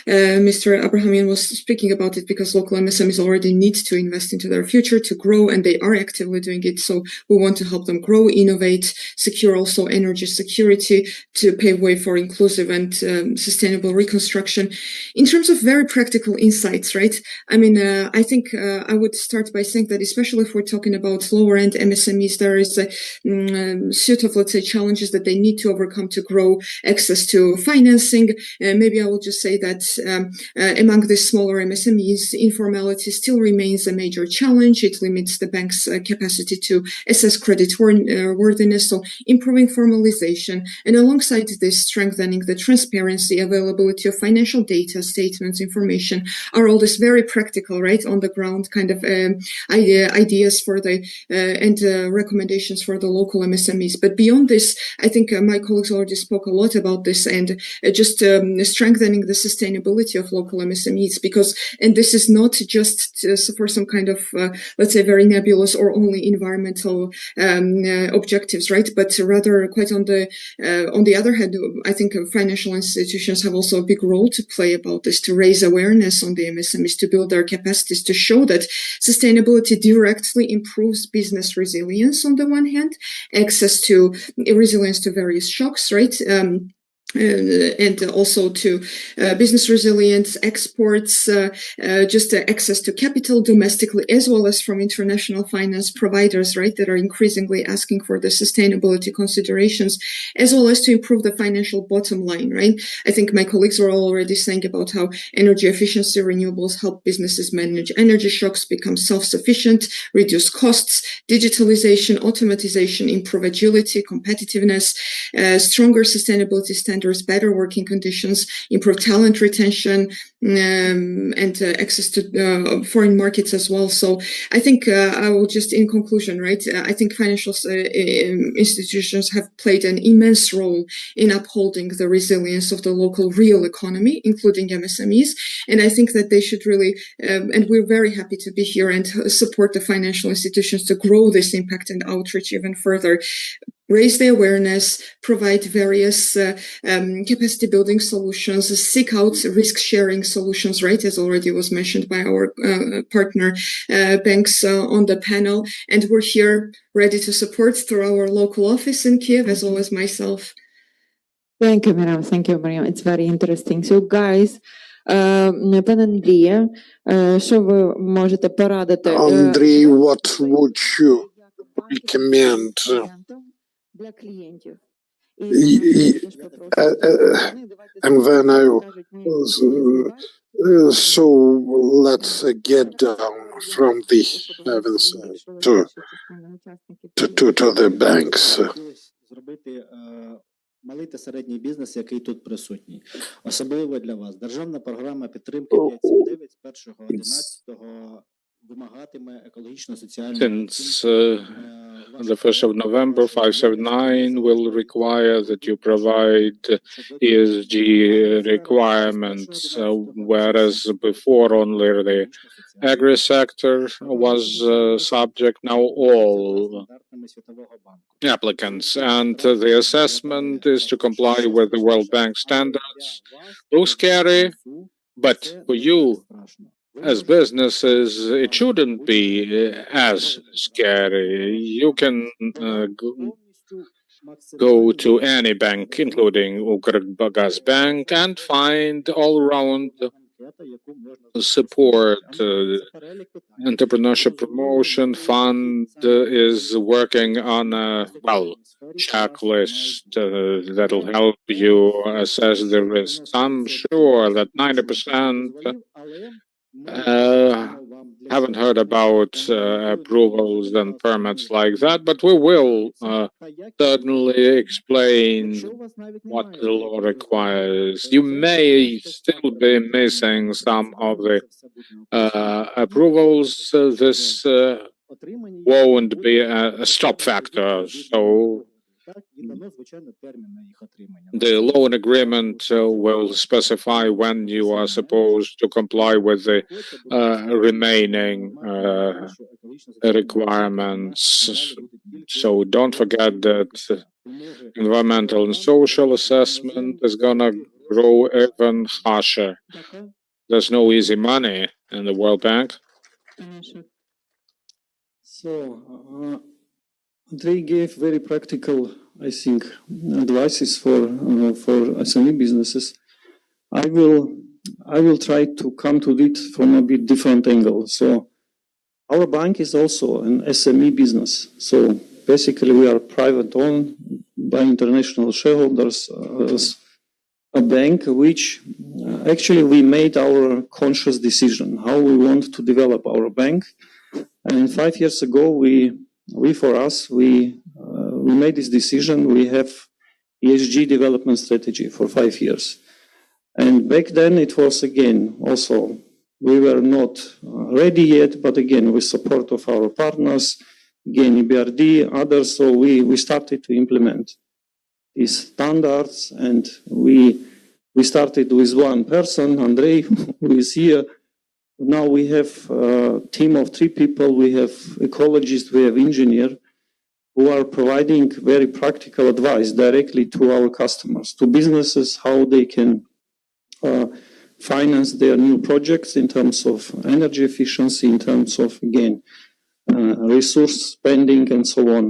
Mr. Abrahamian was speaking about it, because local MSMEs already need to invest into their future to grow, and they are actively doing it. So we want to help them grow, innovate, secure also energy security to pave way for inclusive and sustainable reconstruction. In terms of very practical insights, right? I mean, I think I would start by saying that especially if we're talking about lower end MSMEs, there is a suite of, let's say, challenges that they need to overcome to grow access to financing. Maybe I will just say that among the smaller MSMEs, informality still remains a major challenge. It limits the bank's capacity to assess credit worthiness, so improving formalization, and alongside this, strengthening the transparency, availability of financial data, statements, information, are all this very practical, right, on the ground kind of ideas for the and recommendations for the local MSMEs. But beyond this, I think my colleagues already spoke a lot about this, and just strengthening the sustainability of local MSMEs, because, and this is not just for some kind of, let's say, very nebulous or only environmental objectives, right? But rather, quite on the other hand, I think financial institutions have also a big role to play about this, to raise awareness on the MSMEs, to build their capacities, to show that sustainability directly improves business resilience on the one hand, access to resilience to various shocks, right? And also to business resilience, exports, just access to capital domestically as well as from international finance providers, right, that are increasingly asking for the sustainability considerations, as well as to improve the financial bottom line, right? I think my colleagues were already saying about how energy efficiency renewables help businesses manage energy shocks, become self-sufficient, reduce costs, digitalization, automatization, improve agility, competitiveness, stronger sustainability standards, better working conditions, improve talent retention, and access to foreign markets as well. So I think I will just, in conclusion, right, I think financial institutions have played an immense role in upholding the resilience of the local real economy, including MSMEs. And I think that they should really, and we're very happy to be here and support the financial institutions to grow this impact and outreach even further, raise the awareness, provide various capacity building solutions, seek out risk sharing solutions, right, as already was mentioned by our partner banks on the panel. And we're here ready to support through our local office in Kiev, as well as myself. Thank you, Miriam. Thank you, Miriam. It's very interesting. So, guys, пан Андрія, що ви можете порадити? Андрій, what would you recommend? Для клієнтів. And then so let's get down from the heavens to the banks. Малий та середній бізнес, який тут присутній. Особливо для вас. Державна програма підтримки 579 з 1.11 вимагатиме екологічно-соціальної Since the 1st of November, 579 will require that you provide ESG requirements, whereas before only the agri-sector was subject. Now all applicants, and the assessment is to comply with the World Bank standards. Looks scary, but for you as businesses, it shouldn't be as scary. You can go to any bank, including Ukrgaz Bank, and find all-round support entrepreneurship promotion fund is working on a checklist that'll help you assess the risks. I'm sure that 90% haven't heard about approvals and permits like that, but we will certainly explain what the law requires. You may still be missing some of the approvals. This won't be a stop factor. So the loan agreement will specify when you are supposed to comply with the remaining requirements. So don't forget that environmental and social assessment is gonna grow even harsher. There's no easy money in the World Bank. So Andrei gave very practical, I think, advices for SME businesses. I will try to come to it from a bit different angle. So our bank is also an SME business. So basically, we are private owned by international shareholders as a bank, which actually we made our conscious decision how we want to develop our bank. And 5 years ago, we made this decision. We have ESG development strategy for 5 years. And back then it was again, also, we were not ready yet, but again, with support of our partners, again, EBRD, others, so we started to implement these standards, and we started with one person, Andrei, who is here. Now we have a team of 3 people. We have ecologists, we have engineers who are providing very practical advice directly to our customers, to businesses, how they can finance their new projects in terms of energy efficiency, in terms of, again, resource spending and so on.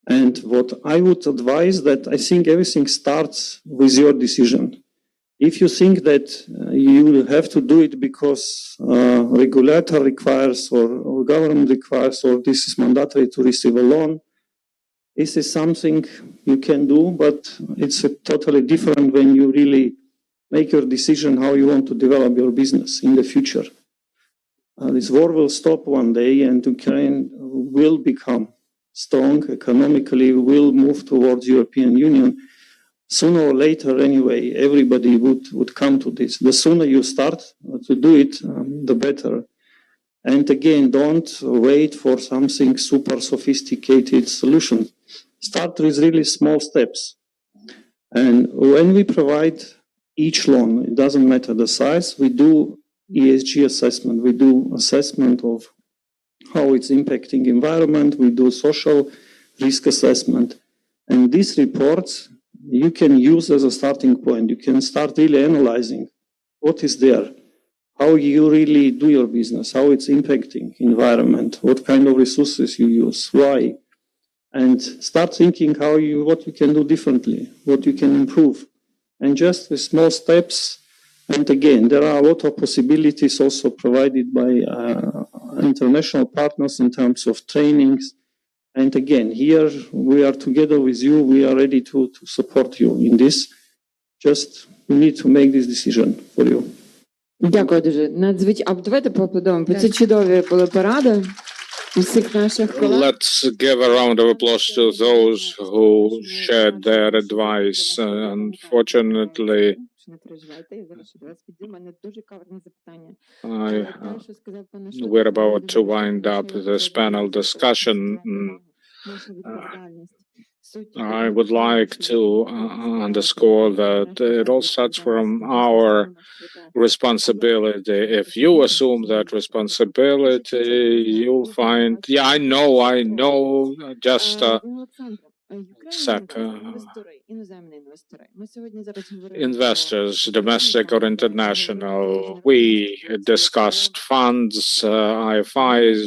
And what I would advise that I think everything starts with your decision. If you think that you have to do it because regulator requires or government requires or this is mandatory to receive a loan, this is something you can do, but it's totally different when you really make your decision how you want to develop your business in the future. This war will stop one day and Ukraine will become strong economically, will move towards European Union. Sooner or later, anyway, everybody would come to this. The sooner you start to do it, the better. And again, don't wait for something super sophisticated solution. Start with really small steps. And when we provide each loan, it doesn't matter the size, we do ESG assessment. We do assessment of how it's impacting environment. We do social risk assessment. And these reports you can use as a starting point. You can start really analyzing what is there, how you really do your business, how it's impacting environment, what kind of resources you use, why, and start thinking what you can do differently, what you can improve, and just with small steps. And again, there are a lot of possibilities also provided by international partners in terms of trainings. And again, here we are together with you. We are ready to support you in this. Just we need to make this decision for you. Дякую дуже. А давайте поаплодуємо. Це чудові були поради усіх наших колег. Let's give a round of applause to those who shared their advice. Unfortunately, we're about to wind up this panel discussion. I would like to underscore that it all starts from our responsibility. If you assume that responsibility, you'll find, I know, just a sec. Investors, domestic or international, we discussed funds, IFIs,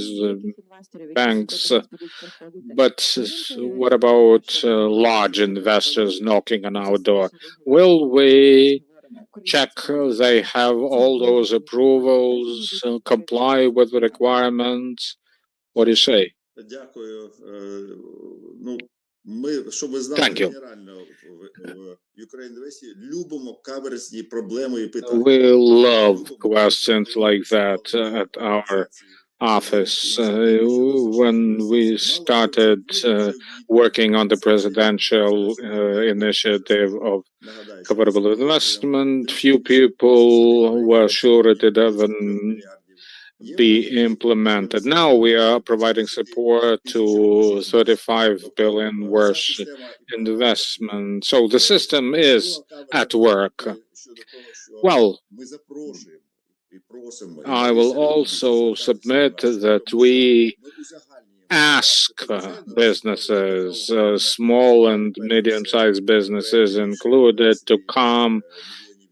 banks, but what about large investors knocking on our door? Will we check they have all those approvals, comply with the requirements. What do you say? Дякую. Ну, ми, щоб ви знали, Thank you. генерально в Ukraine Invest любимо каверзні проблеми і питання. We love questions like that at our office. When we started working on the presidential initiative of comfortable investment, few people were sure it would even be implemented. Now we are providing support to 35 billion worth investment. So the system is at work. Well, I will also submit that we ask businesses, small and medium-sized businesses included, to come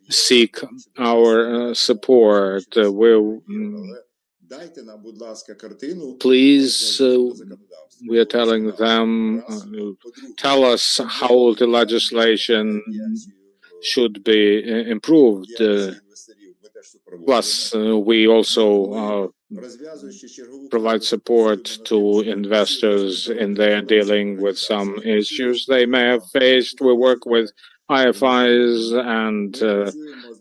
seek our support. Please, we are telling them, tell us how the legislation should be improved. Plus, we also provide support to investors in their dealing with some issues they may have faced. We work with IFIs and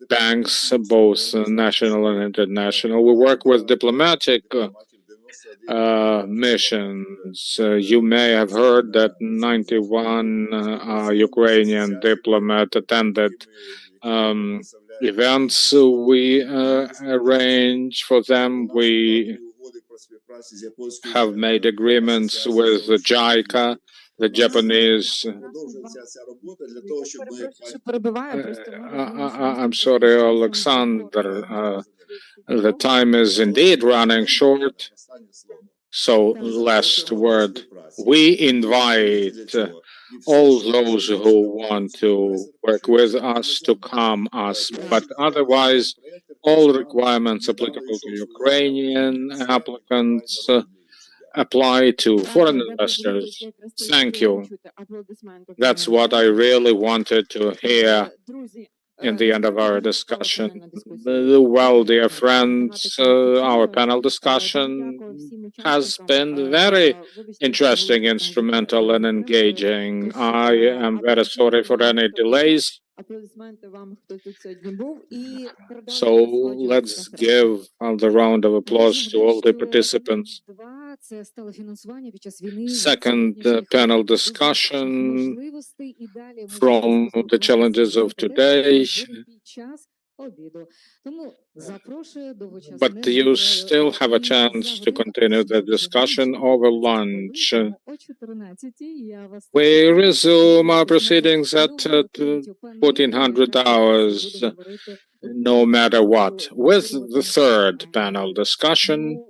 banks, both national and international. We work with diplomatic missions. You may have heard that 91 Ukrainian diplomats attended events we arrange for them. We have made agreements with the JICA, the Japanese. I'm sorry, Alexander. The time is indeed running short. So, last word. We invite all those who want to work with us to come us, but otherwise, all requirements applicable to Ukrainian applicants apply to foreign investors. Thank you. That's what I really wanted to hear in the end of our discussion. Well, dear friends, our panel discussion has been very interesting, instrumental, and engaging. I am very sorry for any delays. So let's give the round of applause to all the participants. Second panel discussion from the challenges of today. But you still have a chance to continue the discussion over lunch. We resume our proceedings at 1400 hours, no matter what, with the third panel discussion.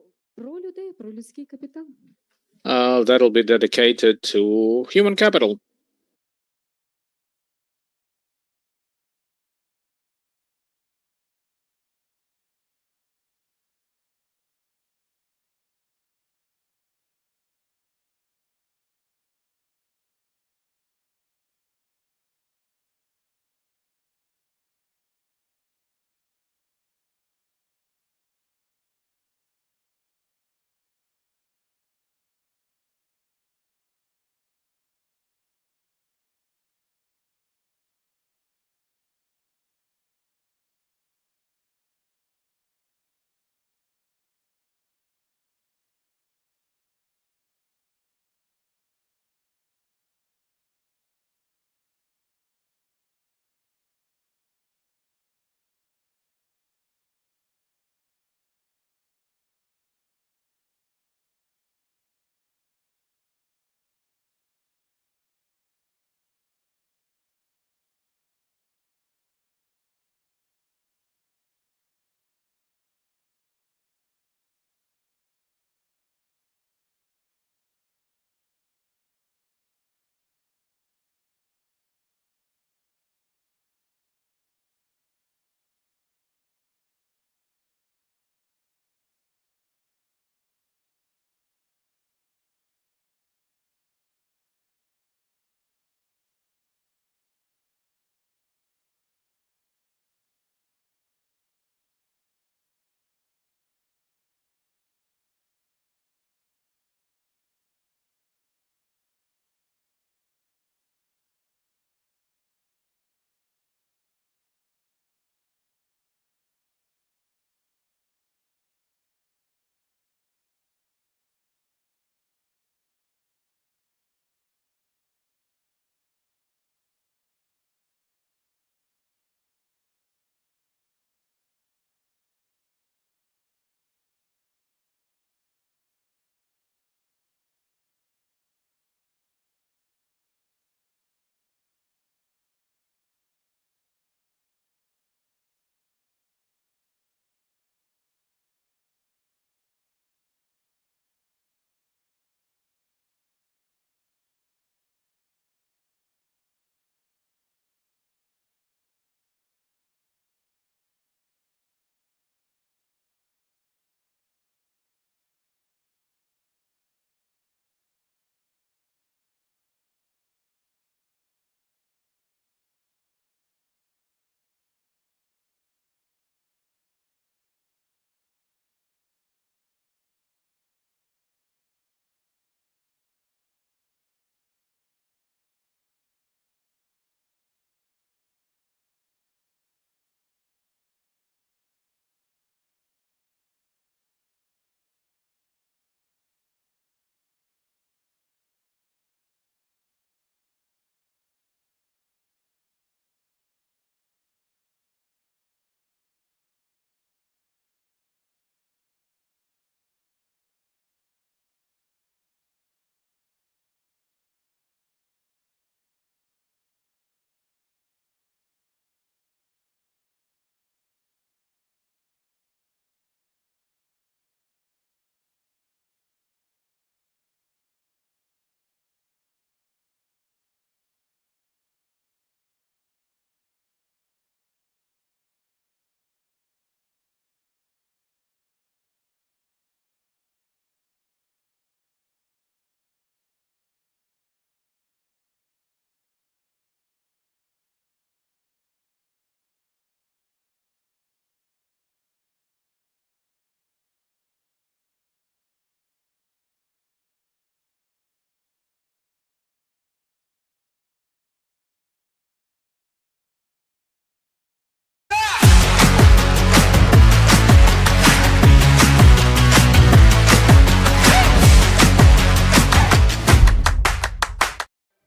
That'll be dedicated to human capital.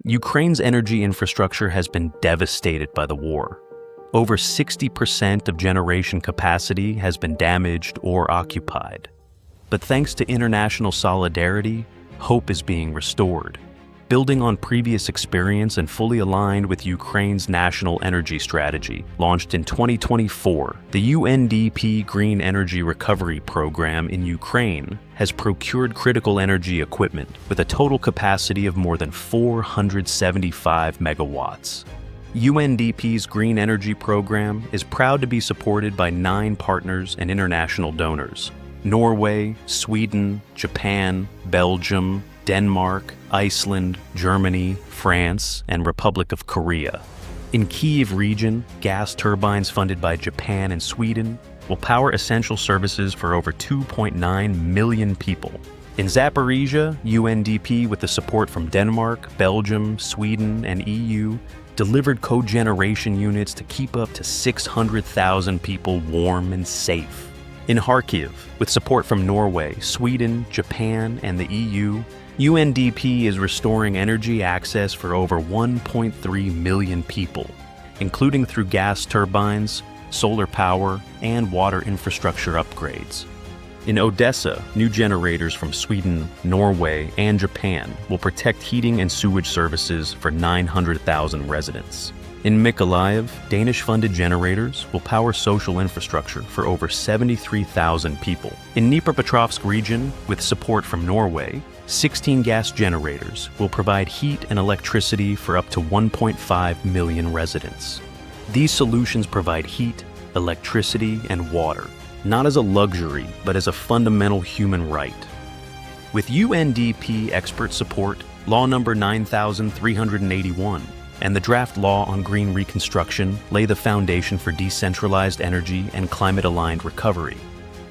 Ukraine's energy infrastructure has been devastated by the war. Over 60% of generation capacity has been damaged or occupied. But thanks to international solidarity, hope is being restored. Building on previous experience and fully aligned with Ukraine's national energy strategy, launched in 2024, the UNDP Green Energy Recovery Program in Ukraine has procured critical energy equipment with a total capacity of more than 475 megawatts. UNDP's Green Energy Program is proud to be supported by 9 partners and international donors: Norway, Sweden, Japan, Belgium, Denmark, Iceland, Germany, France, and Republic of Korea. In Kyiv region, gas turbines funded by Japan and Sweden will power essential services for over 2.9 million people. In Zaporizhia, UNDP, with the support from Denmark, Belgium, Sweden, and EU, delivered cogeneration units to keep up to 600,000 people warm and safe. In Kharkiv, with support from Norway, Sweden, Japan, and the EU, UNDP is restoring energy access for over 1.3 million people, including through gas turbines, solar power, and water infrastructure upgrades. In Odessa, new generators from Sweden, Norway, and Japan will protect heating and sewage services for 900,000 residents. In Mykolaiv, Danish-funded generators will power social infrastructure for over 73,000 people. In Dnipropetrovsk region, with support from Norway, 16 gas generators will provide heat and electricity for up to 1.5 million residents. These solutions provide heat, electricity, and water, not as a luxury, but as a fundamental human right. With UNDP expert support, Law Number 9381 and the draft law on green reconstruction lay the foundation for decentralized energy and climate-aligned recovery.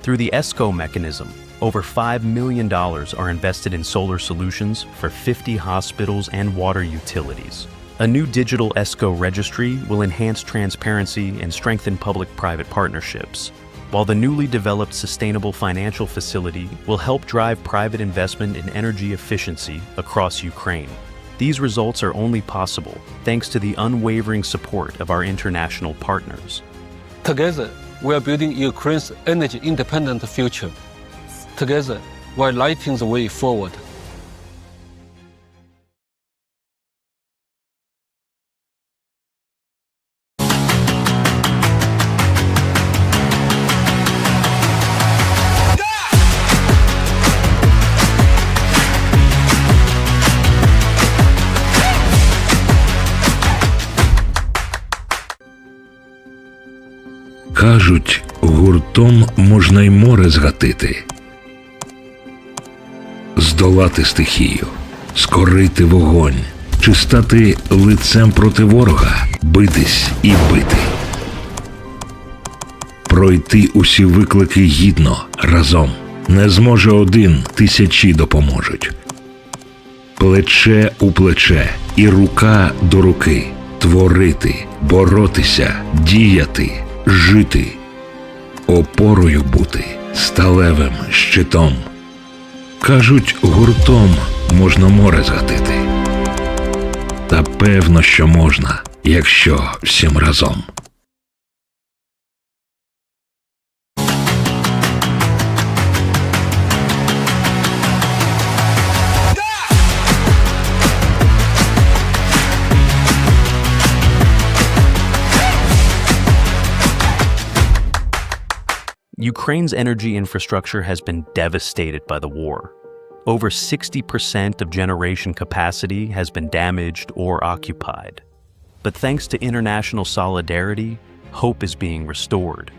Through the ESCO mechanism, over $5 million are invested in solar solutions for 50 hospitals and water utilities. A new digital ESCO registry will enhance transparency and strengthen public-private partnerships, while the newly developed Sustainable Financial Facility will help drive private investment in energy efficiency across Ukraine. These results are only possible thanks to the unwavering support of our international partners. Together, we are building Ukraine's energy-independent future. Together, we are lighting the way forward. Кажуть, гуртом можна й море згатити, здолати стихію, скорити вогонь, чи стати лицем проти ворога, битись і бити. Пройти усі виклики гідно, разом. Не зможе один, тисячі допоможуть. Плече у плече і рука до руки. Творити, боротися, діяти, жити. Опорою бути, сталевим щитом. Кажуть, гуртом можна море згатити. Та певно, що можна, якщо всім разом. Ukraine's energy infrastructure has been devastated by the war. Over 60% of generation capacity has been damaged or occupied. But thanks to international solidarity, hope is being restored.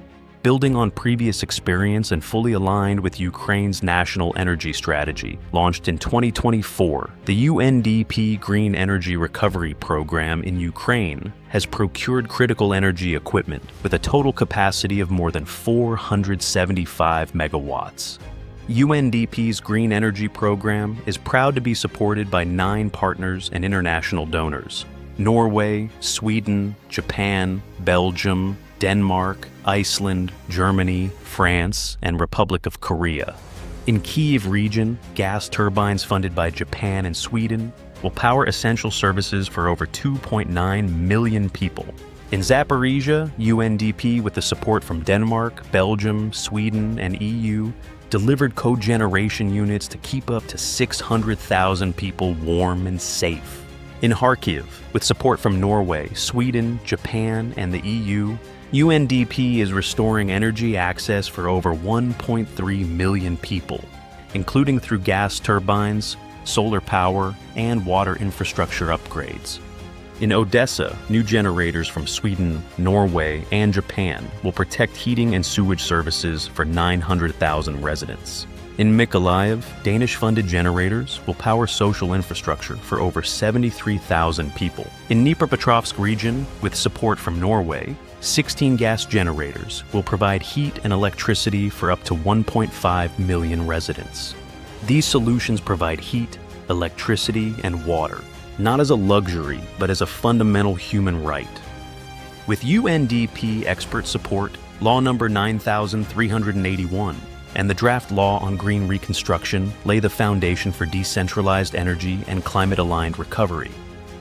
Building on previous experience and fully aligned with Ukraine's national energy strategy, launched in 2024, the UNDP Green Energy Recovery Program in Ukraine has procured critical energy equipment with a total capacity of more than 475 megawatts. UNDP's Green Energy Program is proud to be supported by 9 partners and international donors: Norway, Sweden, Japan, Belgium, Denmark, Iceland, Germany, France, and Republic of Korea. In Kyiv region, gas turbines funded by Japan and Sweden will power essential services for over 2.9 million people. In Zaporizhia, UNDP, with the support from Denmark, Belgium, Sweden, and EU, delivered cogeneration units to keep up to 600,000 people warm and safe. In Kharkiv, with support from Norway, Sweden, Japan, and the EU, UNDP is restoring energy access for over 1.3 million people, including through gas turbines, solar power, and water infrastructure upgrades. In Odessa, new generators from Sweden, Norway, and Japan will protect heating and sewage services for 900,000 residents. In Mykolaiv, Danish-funded generators will power social infrastructure for over 73,000 people. In Dnipropetrovsk region, with support from Norway, 16 gas generators will provide heat and electricity for up to 1.5 million residents. These solutions provide heat, electricity, and water, not as a luxury, but as a fundamental human right. With UNDP expert support, Law Number 9381 and the draft law on green reconstruction lay the foundation for decentralized energy and climate-aligned recovery.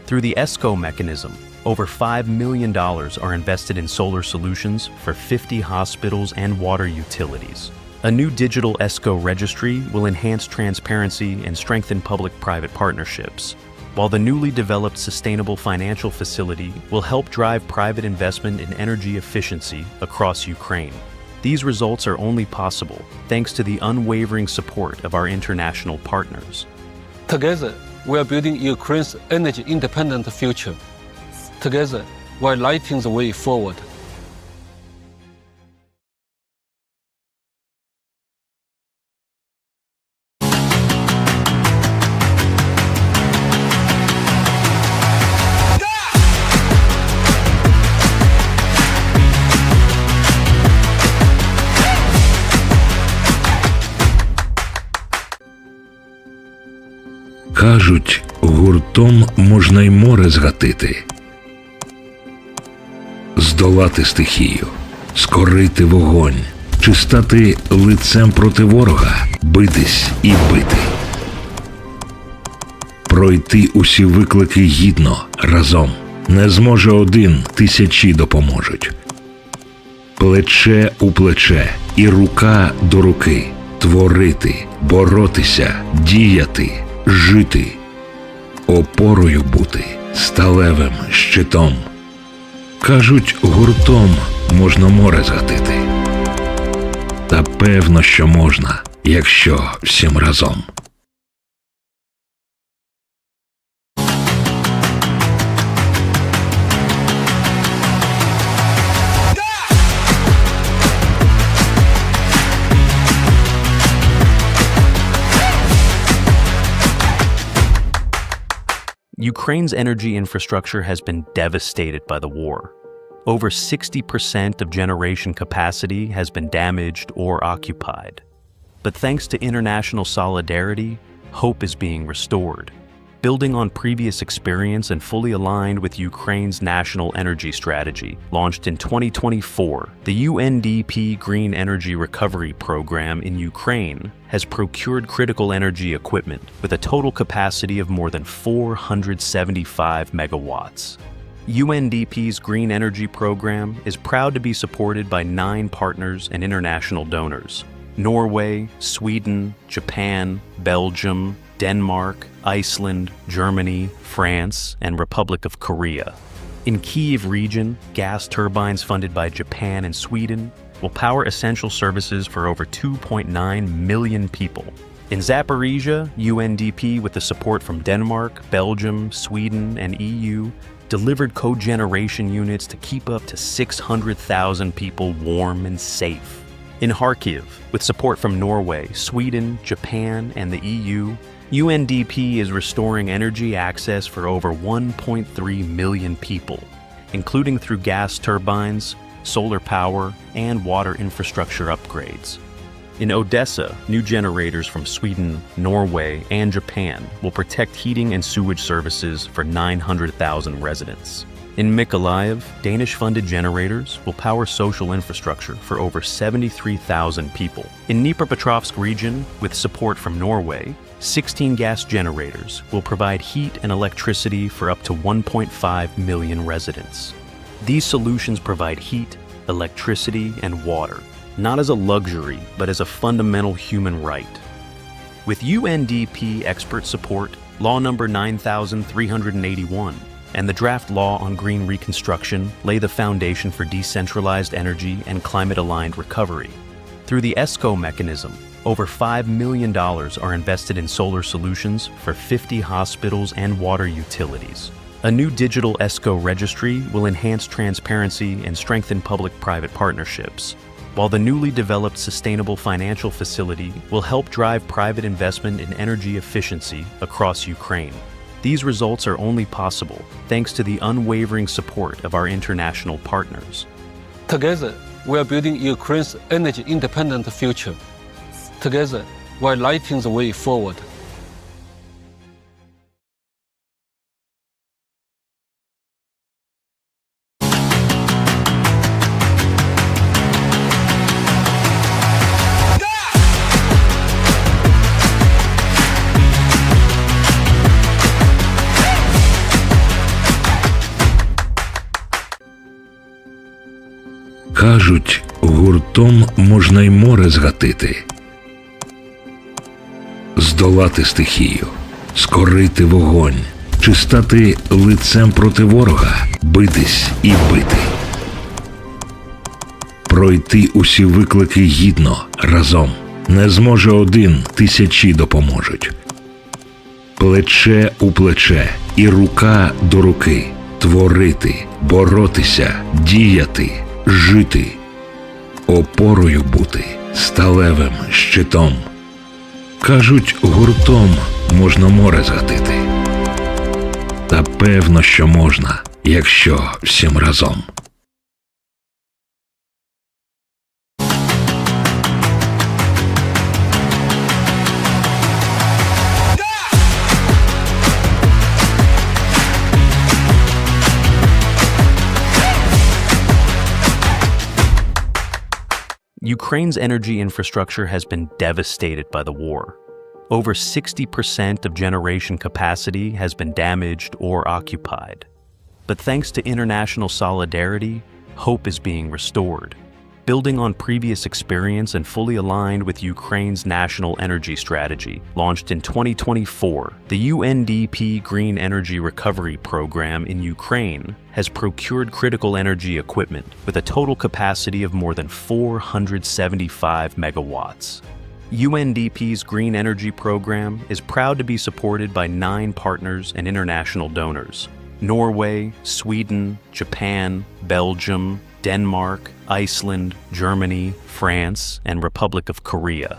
Through the ESCO mechanism, over $5 million are invested in solar solutions for 50 hospitals and water utilities. A new digital ESCO registry will enhance transparency and strengthen public-private partnerships, while the newly developed sustainable financial facility will help drive private investment in energy efficiency across Ukraine. These results are only possible thanks to the unwavering support of our international partners. Together, we are building Ukraine's energy-independent future. Together, we are lighting the way forward. Кажуть, гуртом можна й море згатити, здолати стихію, скорити вогонь, чи стати лицем проти ворога, битись і бити. Пройти усі виклики гідно, разом. Не зможе один, тисячі допоможуть. Плече у плече і рука до руки. Творити, боротися, діяти, жити. Опорою бути, сталевим щитом. Кажуть, гуртом можна море згатити. Та певно, що можна, якщо всім разом. Ukraine's energy infrastructure has been devastated by the war. Over 60% of generation capacity has been damaged or occupied. But thanks to international solidarity, hope is being restored. Building on previous experience and fully aligned with Ukraine's national energy strategy, launched in 2024, the UNDP Green Energy Recovery Program in Ukraine has procured critical energy equipment with a total capacity of more than 475 megawatts. UNDP's Green Energy Program is proud to be supported by 9 partners and international donors: Norway, Sweden, Japan, Belgium, Denmark, Iceland, Germany, France, and Republic of Korea. In Kyiv region, gas turbines funded by Japan and Sweden will power essential services for over 2.9 million people. In Zaporizhia, UNDP, with the support from Denmark, Belgium, Sweden, and EU, delivered cogeneration units to keep up to 600,000 people warm and safe. In Kharkiv, with support from Norway, Sweden, Japan, and the EU, UNDP is restoring energy access for over 1.3 million people, including through gas turbines, solar power, and water infrastructure upgrades. In Odessa, new generators from Sweden, Norway, and Japan will protect heating and sewage services for 900,000 residents. In Mykolaiv, Danish-funded generators will power social infrastructure for over 73,000 people. In Dnipropetrovsk region, with support from Norway, 16 gas generators will provide heat and electricity for up to 1.5 million residents. These solutions provide heat, electricity, and water, not as a luxury, but as a fundamental human right. With UNDP expert support, Law Number 9381 and the draft law on green reconstruction lay the foundation for decentralized energy and climate-aligned recovery. Through the ESCO mechanism, over $5 million are invested in solar solutions for 50 hospitals and water utilities. A new digital ESCO registry will enhance transparency and strengthen public-private partnerships, while the newly developed sustainable financial facility will help drive private investment in energy efficiency across Ukraine. These results are only possible thanks to the unwavering support of our international partners. Together, we are building Ukraine's energy-independent future. Together, we are lighting the way forward. Кажуть, гуртом можна й море згатити, здолати стихію, скорити вогонь, чи стати лицем проти ворога, битись і бити. Пройти усі виклики гідно, разом. Не зможе один, тисячі допоможуть. Плече у плече і рука до руки. Творити, боротися, діяти, жити. Опорою бути, сталевим щитом. Кажуть, гуртом можна море згатити. Та певно, що можна, якщо всім разом. Ukraine's energy infrastructure has been devastated by the war. Over 60% of generation capacity has been damaged or occupied. But thanks to international solidarity, hope is being restored. Building on previous experience and fully aligned with Ukraine's national energy strategy, launched in 2024, the UNDP Green Energy Recovery Program in Ukraine has procured critical energy equipment with a total capacity of more than 475 megawatts. UNDP's Green Energy Program is proud to be supported by 9 partners and international donors: Norway, Sweden, Japan, Belgium, Denmark, Iceland, Germany, France, and Republic of Korea.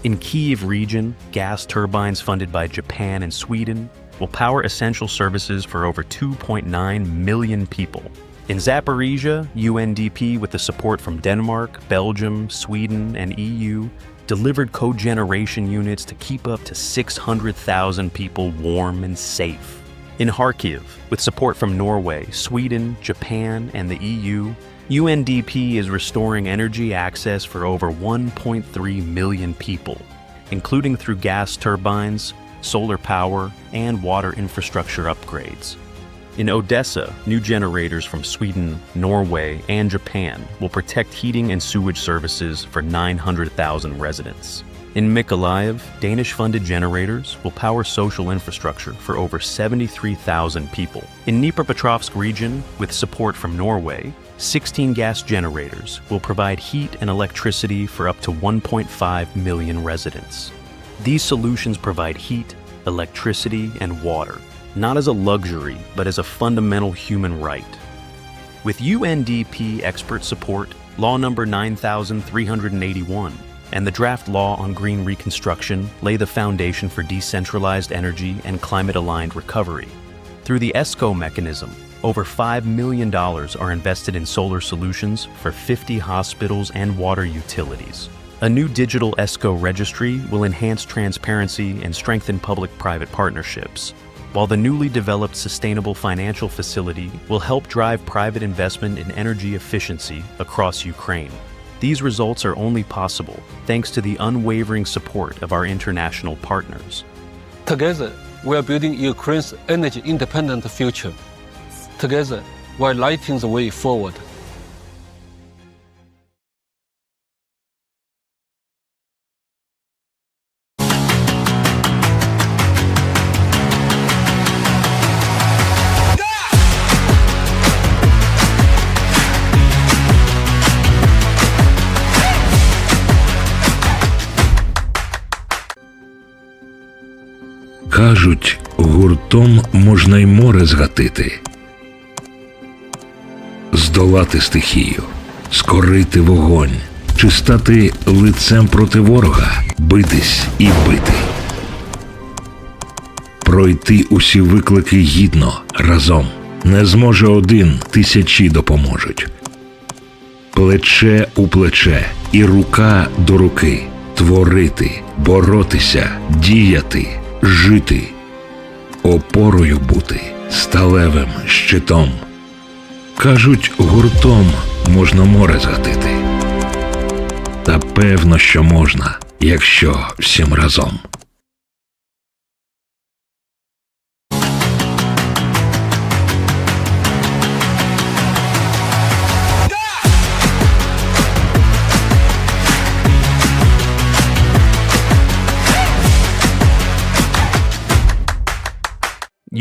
In Kyiv region, gas turbines funded by Japan and Sweden will power essential services for over 2.9 million people. In Zaporizhia, UNDP, with the support from Denmark, Belgium, Sweden, and EU, delivered cogeneration units to keep up to 600,000 people warm and safe. In Kharkiv, with support from Norway, Sweden, Japan, and the EU, UNDP is restoring energy access for over 1.3 million people, including through gas turbines, solar power, and water infrastructure upgrades. In Odessa, new generators from Sweden, Norway, and Japan will protect heating and sewage services for 900,000 residents. In Mykolaiv, Danish-funded generators will power social infrastructure for over 73,000 people. In Dnipropetrovsk region, with support from Norway, 16 gas generators will provide heat and electricity for up to 1.5 million residents. These solutions provide heat, electricity, and water, not as a luxury, but as a fundamental human right. With UNDP expert support, Law Number 9381 and the draft law on green reconstruction lay the foundation for decentralized energy and climate-aligned recovery. Through the ESCO mechanism, over $5 million are invested in solar solutions for 50 hospitals and water utilities. A new digital ESCO registry will enhance transparency and strengthen public-private partnerships, while the newly developed sustainable financial facility will help drive private investment in energy efficiency across Ukraine. These results are only possible thanks to the unwavering support of our international partners. Together, we are building Ukraine's energy-independent future. Together, we are lighting the way forward. Кажуть, гуртом можна й море згатити, здолати стихію, скорити вогонь, чи стати лицем проти ворога, битись і бити. Пройти усі виклики гідно, разом. Не зможе один, тисячі допоможуть. Плече у плече і рука до руки. Творити, боротися, діяти, жити. Опорою бути, сталевим щитом. Кажуть, гуртом можна море згатити. Та певно, що можна, якщо всім разом.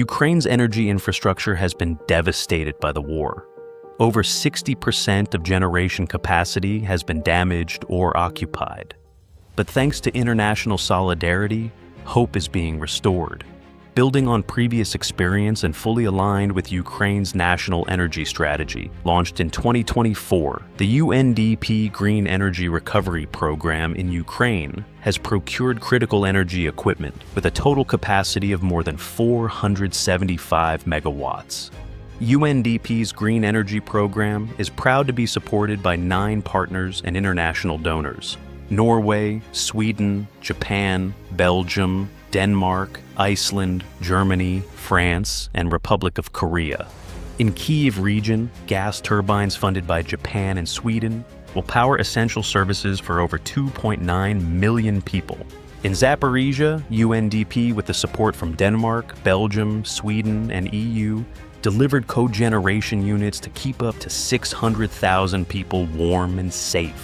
Ukraine's energy infrastructure has been devastated by the war. Over 60% of generation capacity has been damaged or occupied. But thanks to international solidarity, hope is being restored. Building on previous experience and fully aligned with Ukraine's national energy strategy, launched in 2024, the UNDP Green Energy Recovery Program in Ukraine has procured critical energy equipment with a total capacity of more than 475 megawatts. UNDP's Green Energy Program is proud to be supported by 9 partners and international donors: Norway, Sweden, Japan, Belgium, Denmark, Iceland, Germany, France, and Republic of Korea. In Kyiv region, gas turbines funded by Japan and Sweden will power essential services for over 2.9 million people. In Zaporizhia, UNDP, with the support from Denmark, Belgium, Sweden, and EU, delivered cogeneration units to keep up to 600,000 people warm and safe.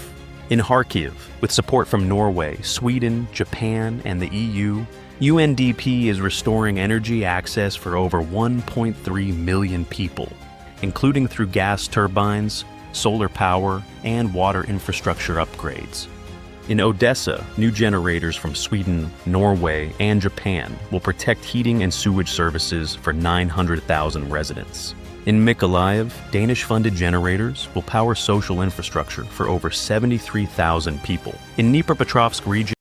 In Kharkiv, with support from Norway, Sweden, Japan, and the EU, UNDP is restoring energy access for over 1.3 million people, including through gas turbines, solar power, and water infrastructure upgrades. In Odessa, new generators from Sweden, Norway, and Japan will protect heating and sewage services for 900,000 residents. In Mykolaiv, Danish-funded generators will power social infrastructure for over 73,000 people. In Dnipropetrovsk region,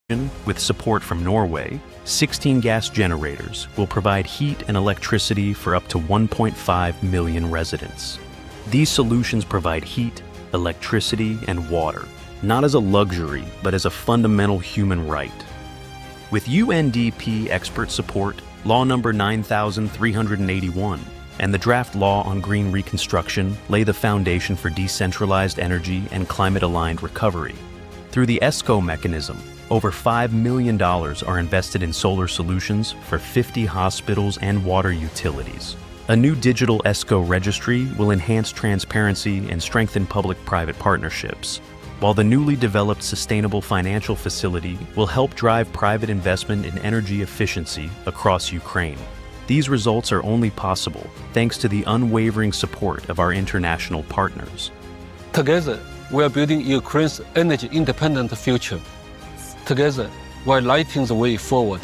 With support from Norway, 16 gas generators will provide heat and electricity for up to 1.5 million residents. These solutions provide heat, electricity, and water, not as a luxury, but as a fundamental human right. With UNDP expert support, Law Number 9381 and the draft law on green reconstruction lay the foundation for decentralized energy and climate-aligned recovery. Through the ESCO mechanism, over $5 million are invested in solar solutions for 50 hospitals and water utilities. A new digital ESCO registry will enhance transparency and strengthen public-private partnerships, while the newly developed sustainable financial facility will help drive private investment in energy efficiency across Ukraine. These results are only possible thanks to the unwavering support of our international partners. Together, we are building Ukraine's energy-independent future. Together, we're lighting the way forward.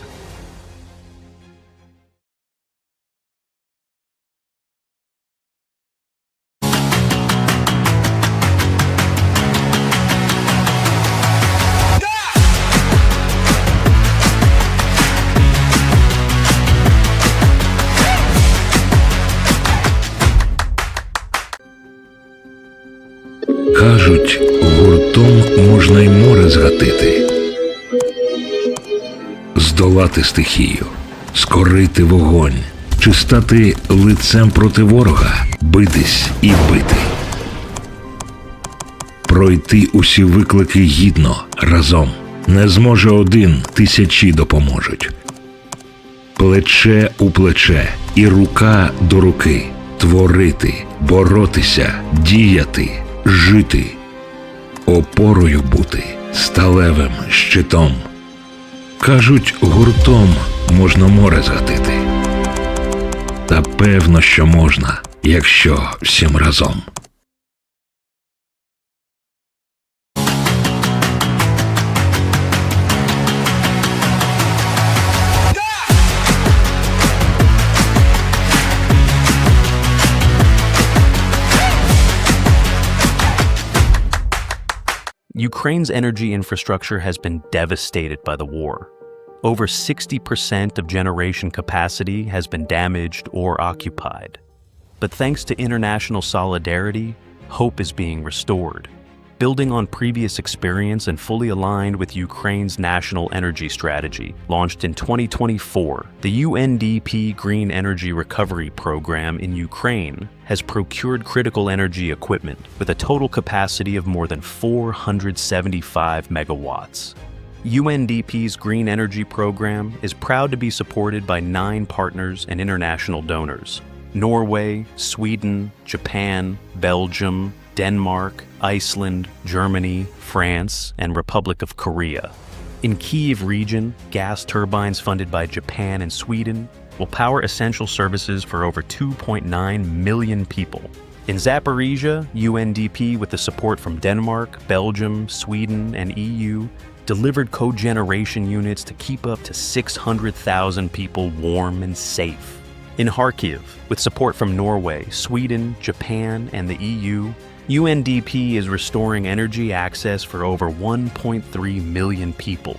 Кажуть, гуртом можна й море згатити, здолати стихію, скорити вогонь, чи стати лицем проти ворога, битись і бити. Пройти усі виклики гідно, разом. Не зможе один, тисячі допоможуть. Плече у плече і рука до руки. Творити, боротися, діяти, жити. Опорою бути, сталевим щитом. Кажуть, гуртом можна море згатити. Та певно, що можна, якщо всім разом. Ukraine's energy infrastructure has been devastated by the war. Over 60% of generation capacity has been damaged or occupied. But thanks to international solidarity, hope is being restored. Building on previous experience and fully aligned with Ukraine's national energy strategy, launched in 2024, the UNDP Green Energy Recovery Program in Ukraine has procured critical energy equipment with a total capacity of more than 475 megawatts. UNDP's Green Energy Program is proud to be supported by 9 partners and international donors: Norway, Sweden, Japan, Belgium, Denmark, Iceland, Germany, France, and Republic of Korea. In Kyiv region, gas turbines funded by Japan and Sweden will power essential services for over 2.9 million people. In Zaporizhia, UNDP, with the support from Denmark, Belgium, Sweden, and EU, delivered cogeneration units to keep up to 600,000 people warm and safe. In Kharkiv, with support from Norway, Sweden, Japan, and the EU, UNDP is restoring energy access for over 1.3 million people,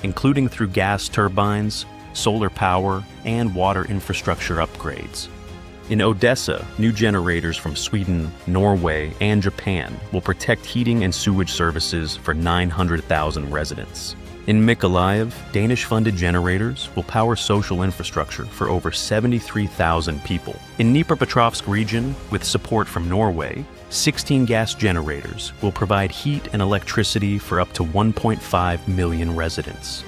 including through gas turbines, solar power, and water infrastructure upgrades. In Odessa, new generators from Sweden, Norway, and Japan will protect heating and sewage services for 900,000 residents. In Mykolaiv, Danish-funded generators will power social infrastructure for over 73,000 people. In Dnipropetrovsk region, with support from Norway, 16 gas generators will provide heat and electricity for up to 1.5 million residents.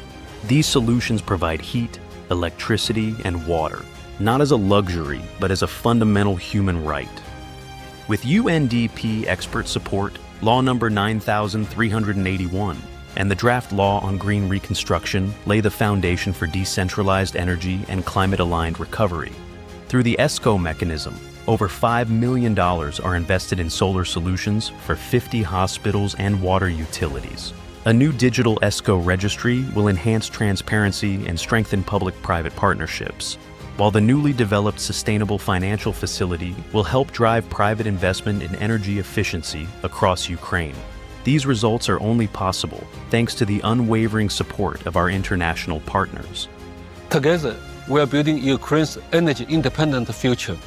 These solutions provide heat, electricity, and water, not as a luxury, but as a fundamental human right. With UNDP expert support, Law Number 9381 and the draft law on green reconstruction lay the foundation for decentralized energy and climate-aligned recovery. Through the ESCO mechanism, over $5 million are invested in solar solutions for 50 hospitals and water utilities. A new digital ESCO registry will enhance transparency and strengthen public-private partnerships, while the newly developed sustainable financial facility will help drive private investment in energy efficiency across Ukraine. These results are only possible thanks to the unwavering support of our international partners. Together, we are building Ukraine's energy-independent future.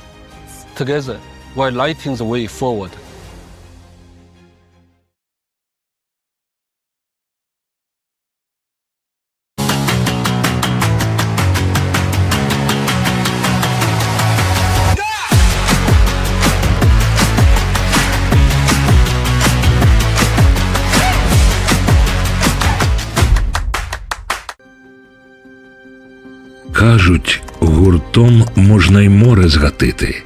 Together, we are lighting the way forward. Кажуть, гуртом можна й море згатити,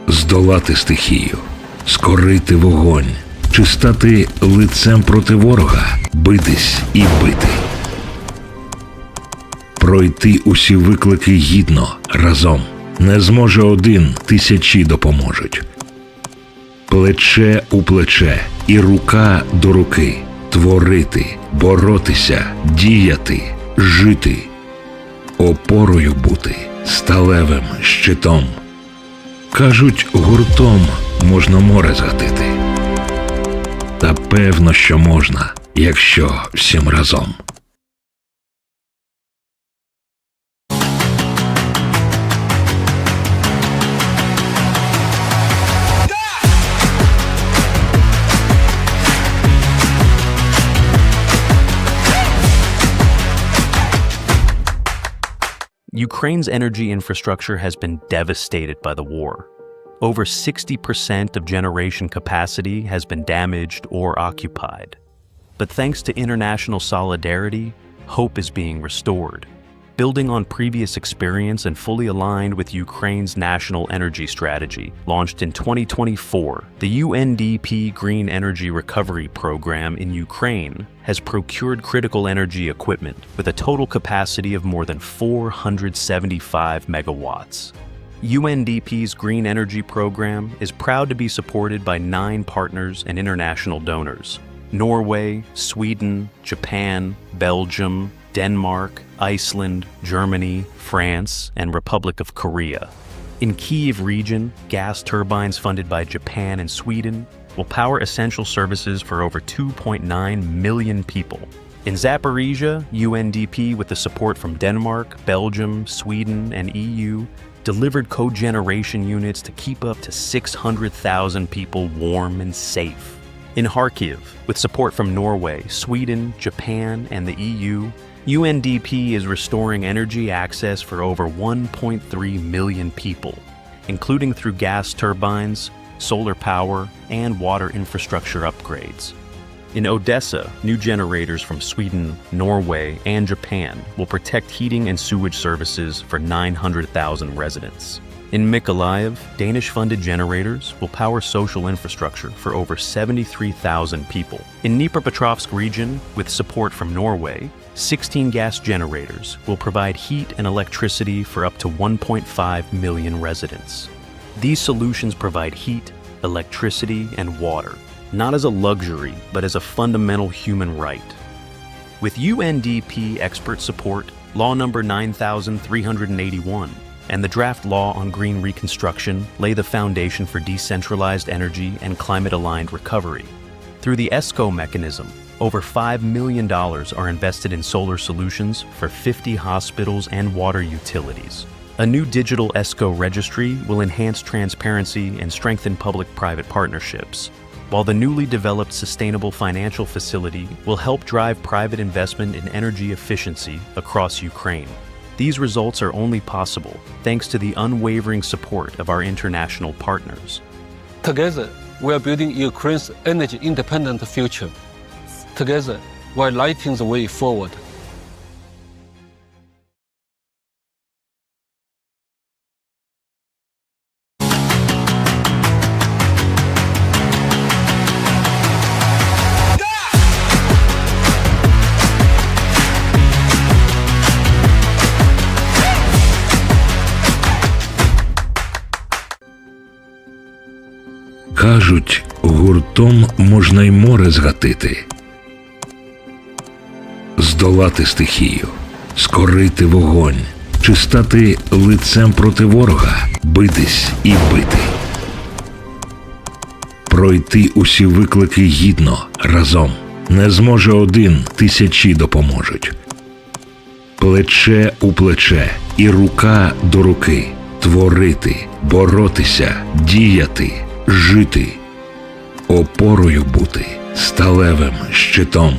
здолати стихію, скорити вогонь, чи стати лицем проти ворога, битись і бити. Пройти усі виклики гідно, разом. Не зможе один, тисячі допоможуть. Плече у плече і рука до руки. Творити, боротися, діяти, жити. Опорою бути, сталевим щитом. Кажуть, гуртом можна море згатити. Та певно, що можна, якщо всім разом. Ukraine's energy infrastructure has been devastated by the war. Over 60% of generation capacity has been damaged or occupied. But thanks to international solidarity, hope is being restored. Building on previous experience and fully aligned with Ukraine's national energy strategy, launched in 2024, the UNDP Green Energy Recovery Program in Ukraine has procured critical energy equipment with a total capacity of more than 475 megawatts. UNDP's Green Energy Program is proud to be supported by 9 partners and international donors: Norway, Sweden, Japan, Belgium, Denmark, Iceland, Germany, France, and Republic of Korea. In Kyiv region, gas turbines funded by Japan and Sweden will power essential services for over 2.9 million people. In Zaporizhia, UNDP, with the support from Denmark, Belgium, Sweden, and EU, delivered cogeneration units to keep up to 600,000 people warm and safe. In Kharkiv, with support from Norway, Sweden, Japan, and the EU, UNDP is restoring energy access for over 1.3 million people, including through gas turbines, solar power, and water infrastructure upgrades. In Odessa, new generators from Sweden, Norway, and Japan will protect heating and sewage services for 900,000 residents. In Mykolaiv, Danish-funded generators will power social infrastructure for over 73,000 people. In Dnipropetrovsk region, with support from Norway, 16 gas generators will provide heat and electricity for up to 1.5 million residents. These solutions provide heat, electricity, and water, not as a luxury, but as a fundamental human right. With UNDP expert support, Law Number 9381, and the draft law on green reconstruction lay the foundation for decentralized energy and climate-aligned recovery. Through the ESCO mechanism, over $5 million are invested in solar solutions for 50 hospitals and water utilities. A new digital ESCO registry will enhance transparency and strengthen public-private partnerships, while the newly developed sustainable financial facility will help drive private investment in energy efficiency across Ukraine. These results are only possible thanks to the unwavering support of our international partners. Together, we are building Ukraine's energy-independent future. Together, we are lighting the way forward. Кажуть, гуртом можна й море згатити, здолати стихію, скорити вогонь, чи стати лицем проти ворога, битись і бити. пройти усі виклики гідно, разом. Не зможе один, тисячі допоможуть. Плече у плече і рука до руки. Творити, боротися, діяти, жити. Опорою бути, сталевим щитом.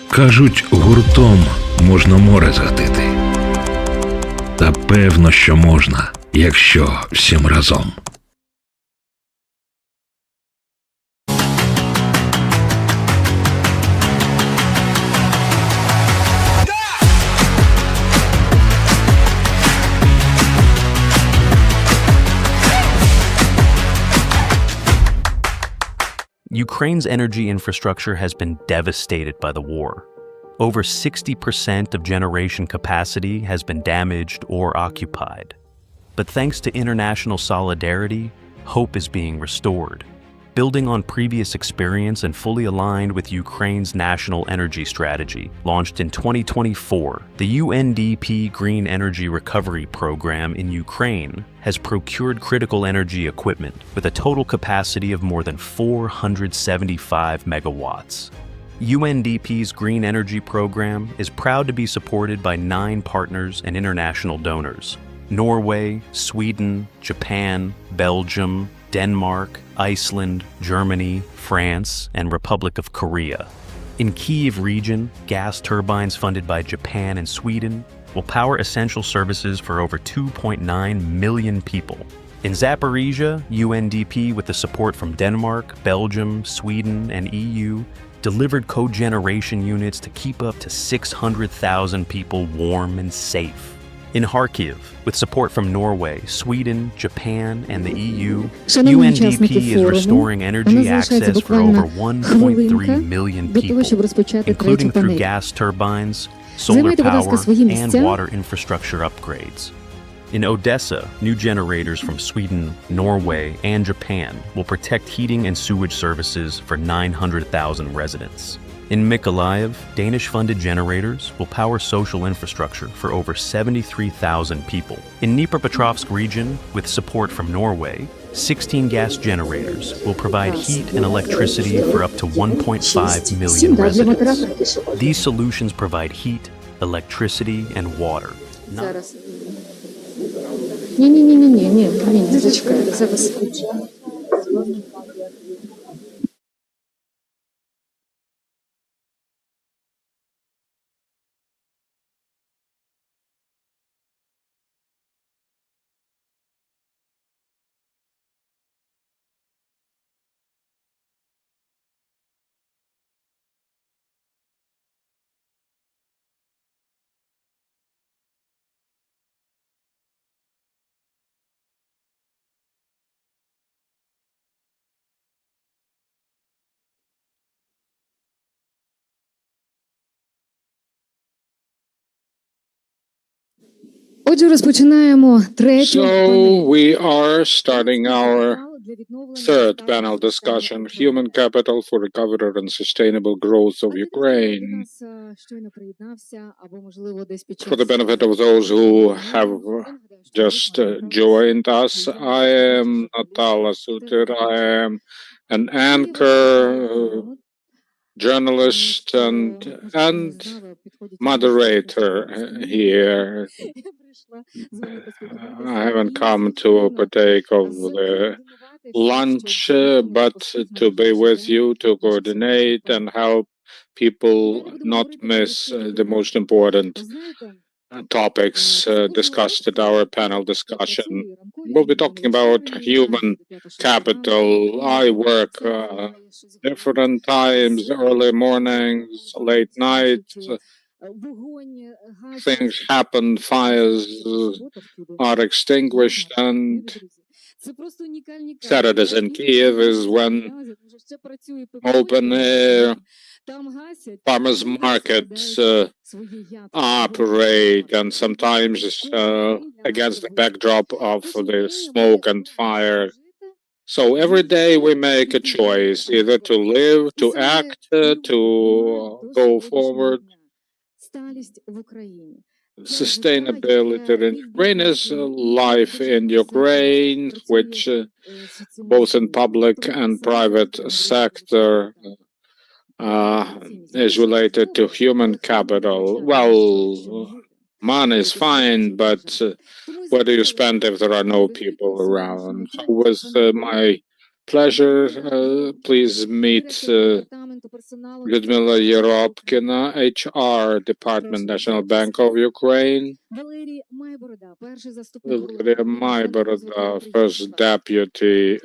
Кажуть, гуртом можна море згатити. Та певно, що можна, якщо всім разом. Ukraine's energy infrastructure has been devastated by the war. Over 60% of generation capacity has been damaged or occupied. But thanks to international solidarity, hope is being restored. Building on previous experience and fully aligned with Ukraine's national energy strategy, launched in 2024, the UNDP Green Energy Recovery Program in Ukraine has procured critical energy equipment with a total capacity of more than 475 megawatts. UNDP's Green Energy Program is proud to be supported by 9 partners and international donors: Norway, Sweden, Japan, Belgium, Denmark, Iceland, Germany, France, and Republic of Korea. In Kyiv region, gas turbines funded by Japan and Sweden will power essential services for over 2.9 million people. In Zaporizhia, UNDP, with the support from Denmark, Belgium, Sweden, and EU, delivered cogeneration units to keep up to 600,000 people warm and safe. In Kharkiv, with support from Norway, Sweden, Japan, and the EU, UNDP is restoring energy access for over 1.3 million people, including through gas turbines, solar power, and water infrastructure upgrades. In Odessa, new generators from Sweden, Norway, and Japan will protect heating and sewage services for 900,000 residents. In Mykolaiv, Danish-funded generators will power social infrastructure for over 73,000 people. In Dnipropetrovsk region, with support from Norway, 16 gas generators will provide heat and electricity for up to 1.5 million residents. These solutions provide heat, electricity, and water. Отже, розпочинаємо третю. So we are starting our third panel discussion, Human Capital for Recovery and Sustainable Growth of Ukraine. For the benefit of those who have just joined us, I am Natala Suter. I am an anchor, journalist, and moderator here. I haven't come to partake of the lunch, but to be with you, to coordinate and help people not miss the most important topics discussed at our panel discussion. We'll be talking about human capital. I work different times, early mornings, late nights. Things happen, fires are extinguished, and Saturdays in Kyiv is when open air farmers markets operate, and sometimes against the backdrop of the smoke and fire. So every day we make a choice, either to live, to act, to go forward. sustainability in Ukraine is life in Ukraine, which both in public and private sector is related to human capital. Well, money is fine, but where do you spend if there are no people around? So with my pleasure, please meet Людмила Єропкіна, HR Department, National Bank of Ukraine. Валерія Майборода, First Deputy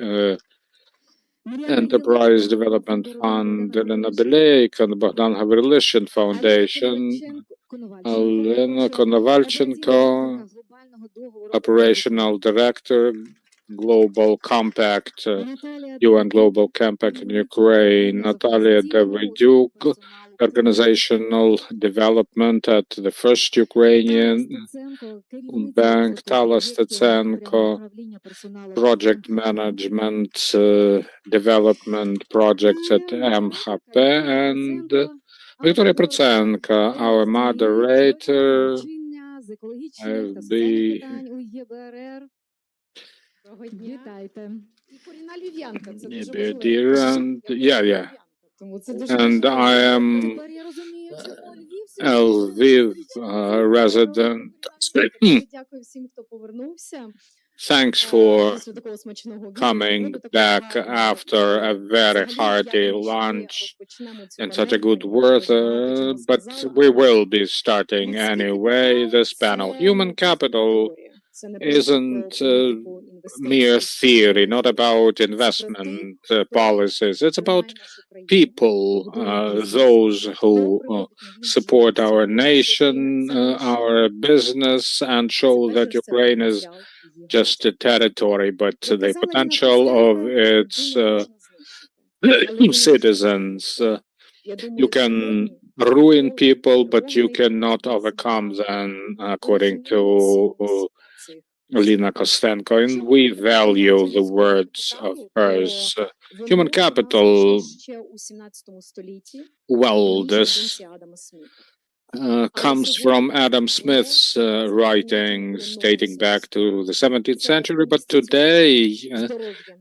Enterprise Development Fund, Elena Белейка, Богдан Гаврилишин Foundation, Elena Konovalchenko, Operational Director, Global Compact, UN Global Compact in Ukraine, Natalia Daviduk, Organizational Development at the First Ukrainian Bank, Talas Statsenko, Project Management, Development Projects at MHP, and Victoria Prochenko, our moderator, and I am Lviv resident. Thanks for coming back after a very hearty lunch and such a good weather, but we will be starting anyway this panel. Human capital isn't mere theory, not about investment policies. It's about people, those who support our nation, our business, and show that Ukraine is just a territory, but the potential of its citizens. You can ruin people, but you cannot overcome them, according to Lina Kostenko, and we value the words of hers. Human capital, well, this comes from Adam Smith's writings dating back to the 17th century, but today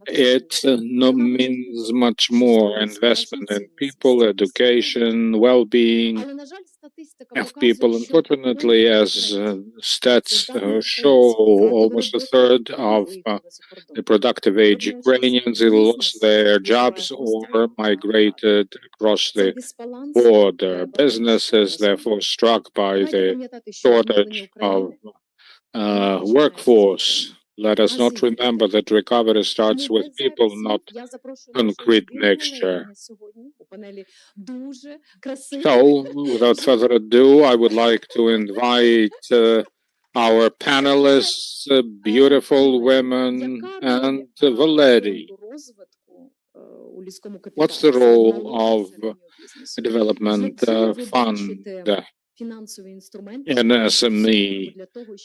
it means much more. Investment in people, education, well-being of people. Unfortunately, as stats show, almost a third of the productive age Ukrainians lost their jobs or migrated across the border. Businesses, therefore, struck by the shortage of workforce. Let us not remember that recovery starts with people, not concrete mixture. So, without further ado, I would like to invite our panelists, beautiful women, and Valery. What's the role of a development fund in SME?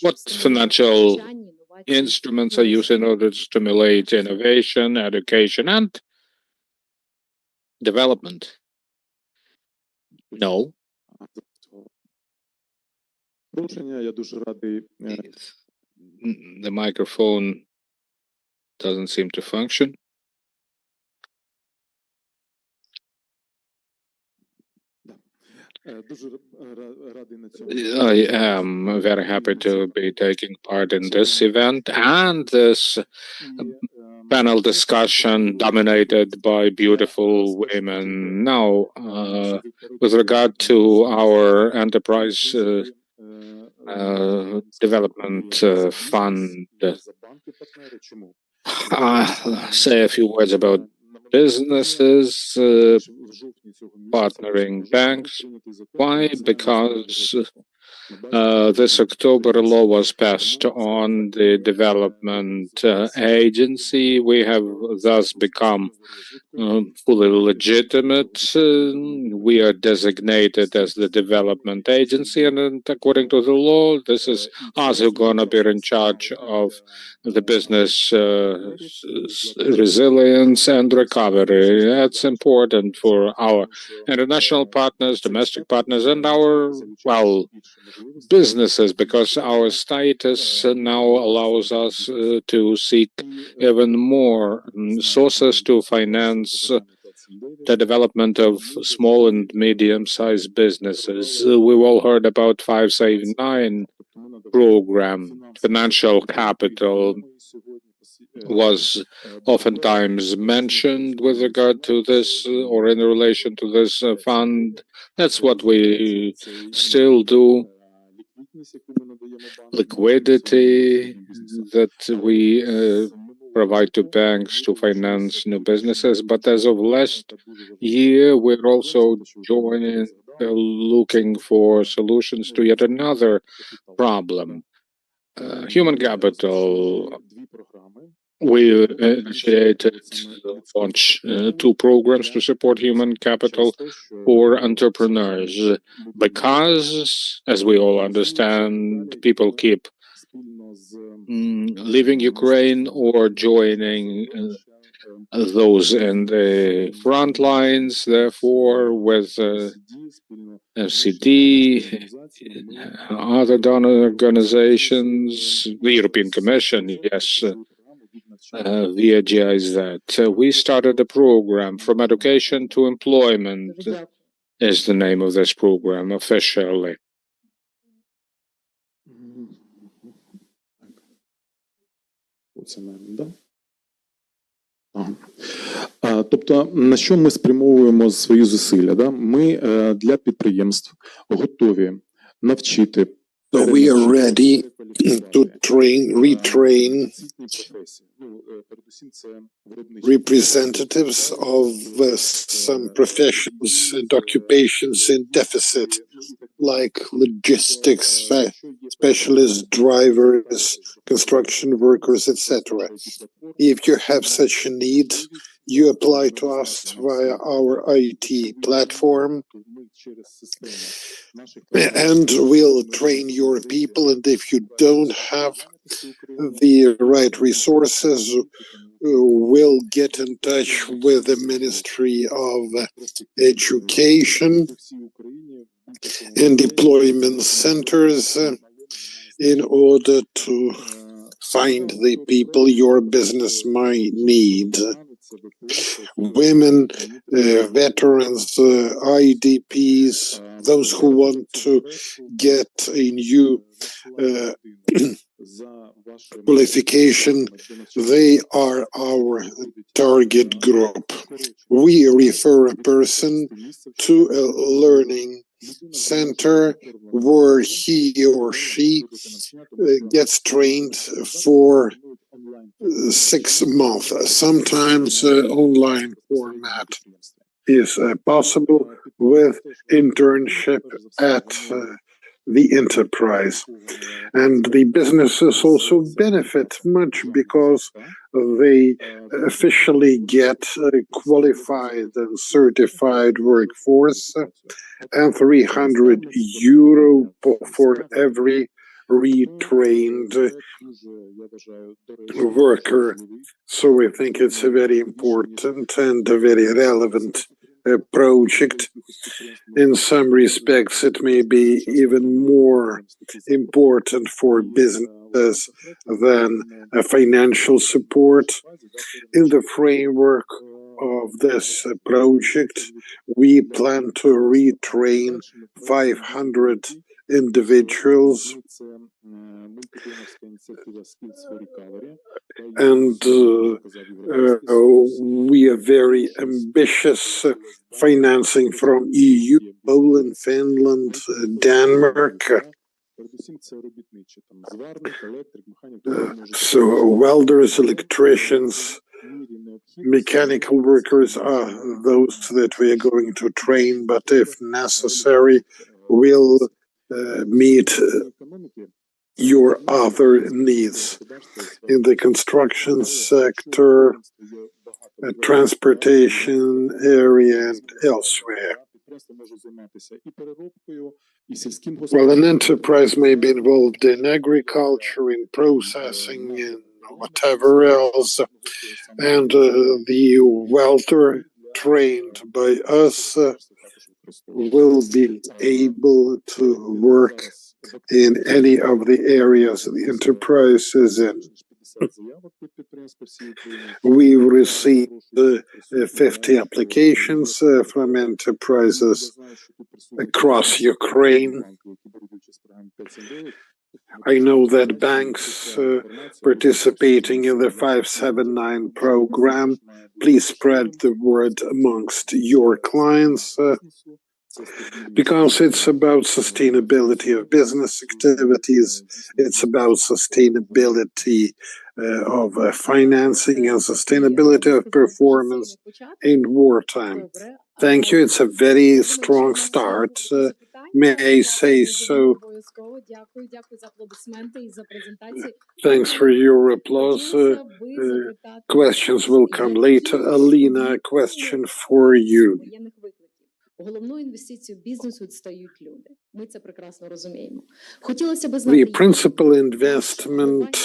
What financial instruments are used in order to stimulate innovation, education, and development? No. The microphone doesn't seem to function. I am very happy to be taking part in this event and this panel discussion dominated by beautiful women. Now, with regard to our enterprise development fund, I'll say a few words about businesses partnering banks. Why? Because this October a law was passed on the development agency. We have thus become fully legitimate. We are designated as the development agency, and according to the law, this is us who are going to be in charge of the business resilience and recovery. That's important for our international partners, domestic partners, and our, well, businesses, because our status now allows us to seek even more sources to finance the development of small and medium-sized businesses. We've all heard about 5-Save-9 program. Financial capital was oftentimes mentioned with regard to this or in relation to this fund. That's what we still do. Liquidity that we provide to banks to finance new businesses. But as of last year, we're also looking for solutions to yet another problem. Human capital. We initiated launch 2 programs to support human capital for entrepreneurs because, as we all understand, people keep leaving Ukraine or joining those in the front lines. Therefore, with FCD, other donor organizations, the European Commission, yes, via GIZ, we started a program From Education to Employment is the name of this program officially. Тобто, на що ми спрямовуємо свої зусилля? Да? Ми для підприємств готові навчити. So we are ready to retrain representatives of some professions and occupations in deficit, like logistics specialists, drivers, construction workers, etc. If you have such a need, you apply to us via our IT platform, and we'll train your people. And if you don't have the right resources, we'll get in touch with the Ministry of Education and deployment centers in order to find the people your business might need. Women, veterans, IDPs, those who want to get a new qualification, they are our target group. We refer a person to a learning center where he or she gets trained for 6 months. Sometimes online format is possible with internship at the enterprise. And the businesses also benefit much because they officially get a qualified and certified workforce and €300 for every retrained worker. So we think it's a very important and a very relevant project. In some respects, it may be even more important for business than financial support. In the framework of this project, we plan to retrain 500 individuals, and we are very ambitious financing from EU, Poland, Finland, Denmark. So welders, electricians, mechanical workers are those that we are going to train, but if necessary, we'll meet your other needs in the construction sector, transportation area, and elsewhere. Well, an enterprise may be involved in agriculture, in processing, in whatever else, and the welder trained by us will be able to work in any of the areas the enterprise is in. We've received 50 applications from enterprises across Ukraine. I know that banks participating in the 579 program, please spread the word amongst your clients because it's about sustainability of business activities, it's about sustainability of financing and sustainability of performance in wartime. Thank you. It's a very strong start, may I say so. Thanks for your applause. Questions will come later. Alina, a question for you. The principal investment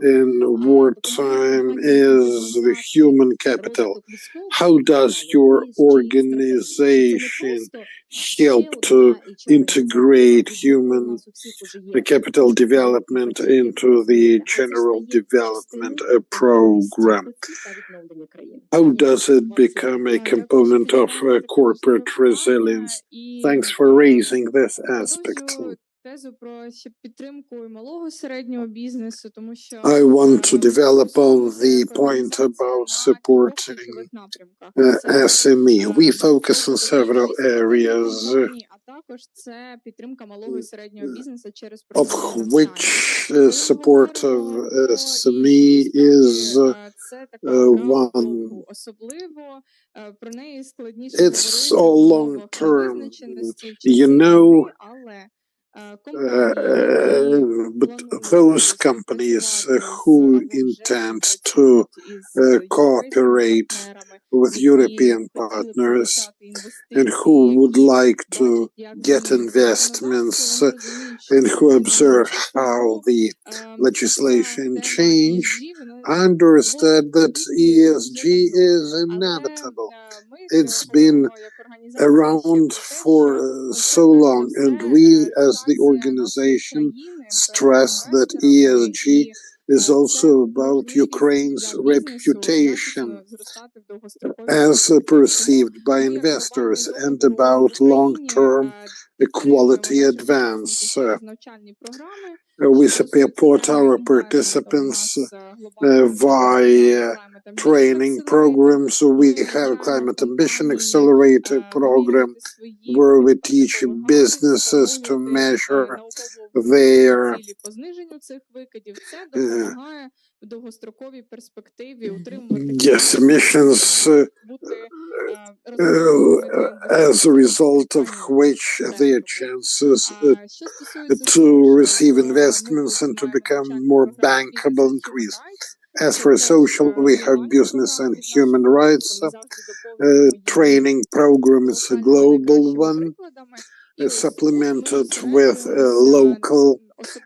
in wartime is the human capital. How does your organization help to integrate human capital development into the general development program? How does it become a component of corporate resilience? Thanks for raising this aspect. I want to develop on the point about supporting SME. We focus on several areas, of which support of SME is one. It's all long term, but those companies who intend to cooperate with European partners and who would like to get investments and who observe how the legislation change, understand that ESG is inevitable. It's been around for so long, and we as the organization stress that ESG is also about Ukraine's reputation as perceived by investors and about long-term equality advance. We support our participants via training programs. We have a Climate Ambition Accelerator program where we teach businesses to measure their emissions, as a result of which their chances to receive investments and to become more bankable increase. As for social, we have business and human rights. Training program is a global one, supplemented with local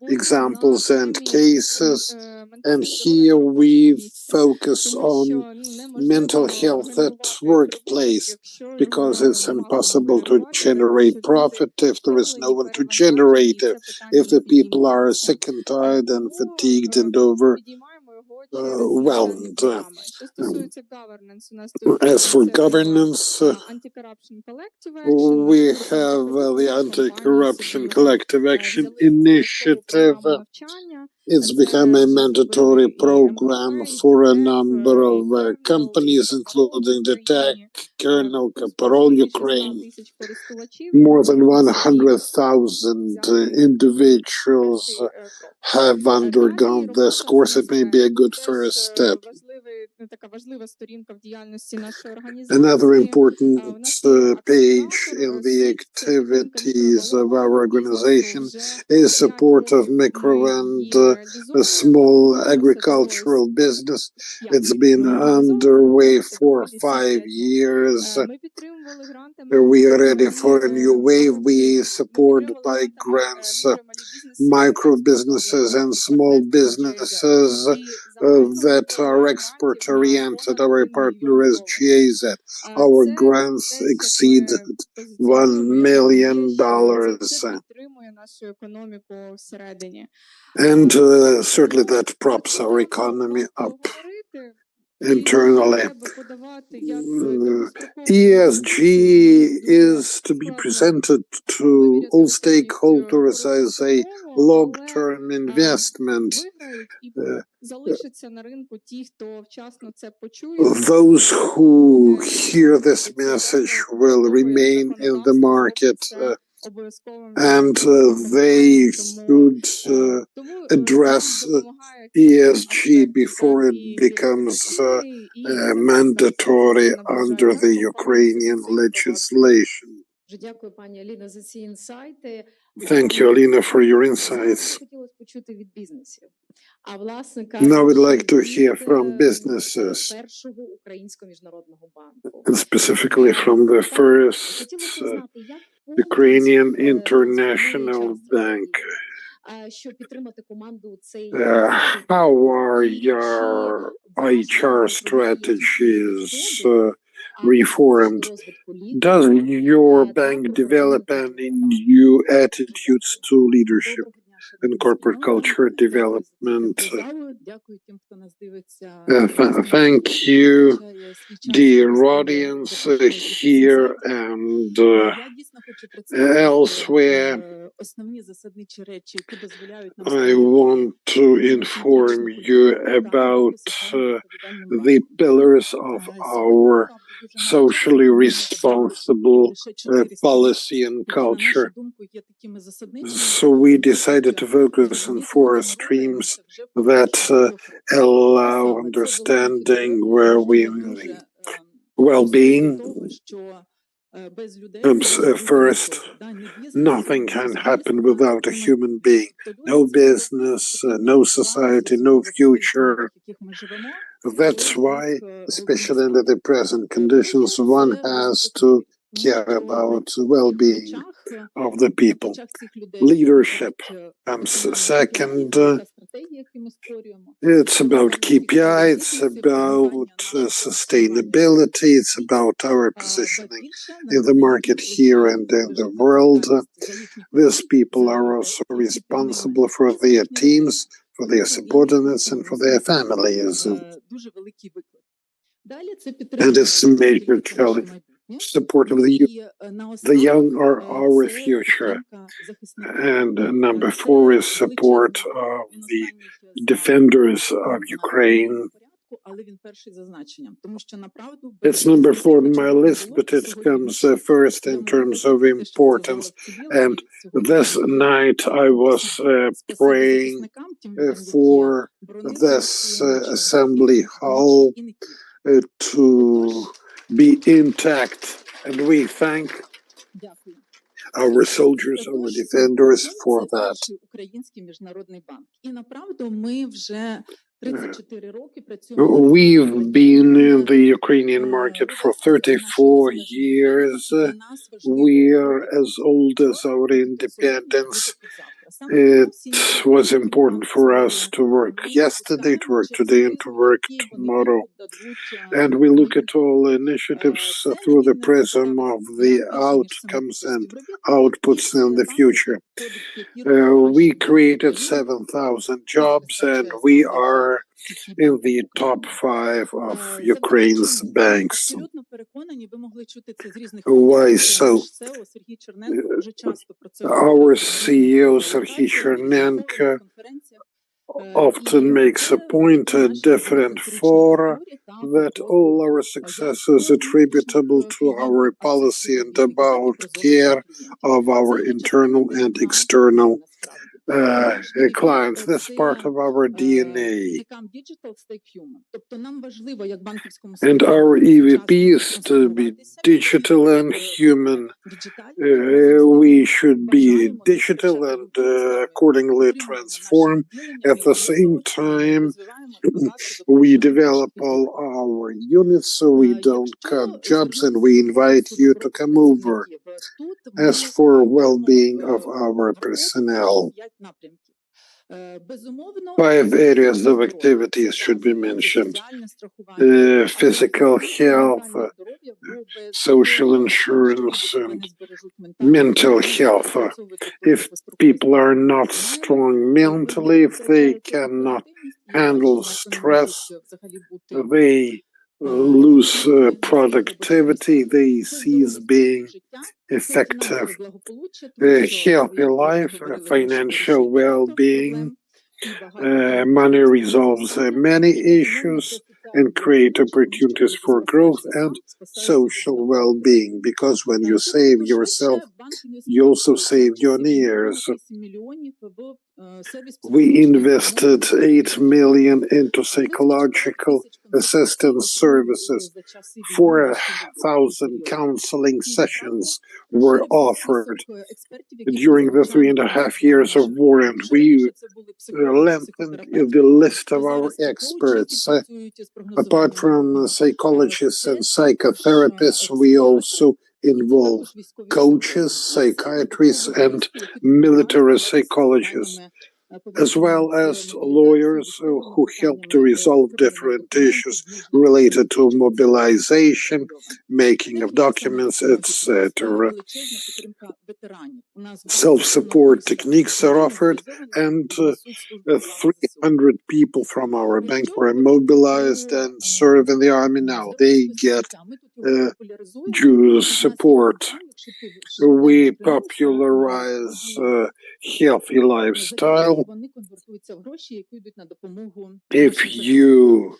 examples and cases. And here we focus on mental health at workplace, because it's impossible to generate profit if there is no one to generate it, if the people are sick and tired and fatigued and overwhelmed. As for governance, we have the Anti-Corruption Collective Action Initiative. It's become a mandatory program for a number of companies, including the tech kernel, Kaparol, Ukraine. More than 100,000 individuals have undergone this course. It may be a good first step. Another important page in the activities of our organization is support of micro and small agricultural business. It's been underway for 5 years. We are ready for a new wave. We support by grants micro businesses and small businesses that are export-oriented. Our partner is GAZ. Our grants exceed $1 million. And certainly that props our economy up internally. ESG is to be presented to all stakeholders as a long-term investment. Those who hear this message will remain in the market, and they should address ESG before it becomes mandatory under the Ukrainian legislation. Thank you, Alina, for your insights. Now we'd like to hear from businesses, and specifically from the first Ukrainian International Bank. How are your HR strategies reformed? Does your bank develop any new attitudes to leadership and corporate culture development? Thank you, dear audience here and elsewhere. I want to inform you about the pillars of our socially responsible policy and culture. So we decided to focus on 4 streams that allow understanding where we're moving. Well-being comes first. Nothing can happen without a human being. No business, no society, no future. That's why, especially under the present conditions, one has to care about the well-being of the people. Leadership comes second. It's about KPI, it's about sustainability, it's about our positioning in the market here and in the world. These people are also responsible for their teams, for their subordinates, and for their families. And it's a major challenge. Support of the youth. The young are our future. And number 4 is support of the defenders of Ukraine. It's number 4 on my list, but it comes first in terms of importance. And this night I was praying for this assembly hall to be intact, and we thank our soldiers, our defenders for that. We've been in the Ukrainian market for 34 years. We're as old as our independence. It was important for us to work yesterday, to work today, and to work tomorrow. And we look at all initiatives through the prism of the outcomes and outputs in the future. We created 7,000 jobs, and we are in the top 5 of Ukraine's banks. Why so? Our CEO, Serhiy Chernenko, often makes a point at different fora that all our success is attributable to our policy and about care of our internal and external clients. That's part of our DNA. And our EVP is to be digital and human. We should be digital and accordingly transform. At the same time, we develop all our units so we don't cut jobs, and we invite you to come over. As for well-being of our personnel, 5 areas of activities should be mentioned. Physical health, social insurance, and mental health. If people are not strong mentally, if they cannot handle stress, they lose productivity, they cease being effective. A healthy life, financial well-being, money resolves many issues and create opportunities for growth and social well-being, because when you save yourself, you also save your nears. We invested 8 million into psychological assistance services. 4,000 counseling sessions were offered during the 3.5 years of war, and we lengthened the list of our experts. Apart from psychologists and psychotherapists, we also involve coaches, psychiatrists, and military psychologists, as well as lawyers who help to resolve different issues related to mobilization, making of documents, etc. Self-support techniques are offered, and 300 people from our bank were mobilized and serve in the army now. They get due support. We popularize healthy lifestyle. If you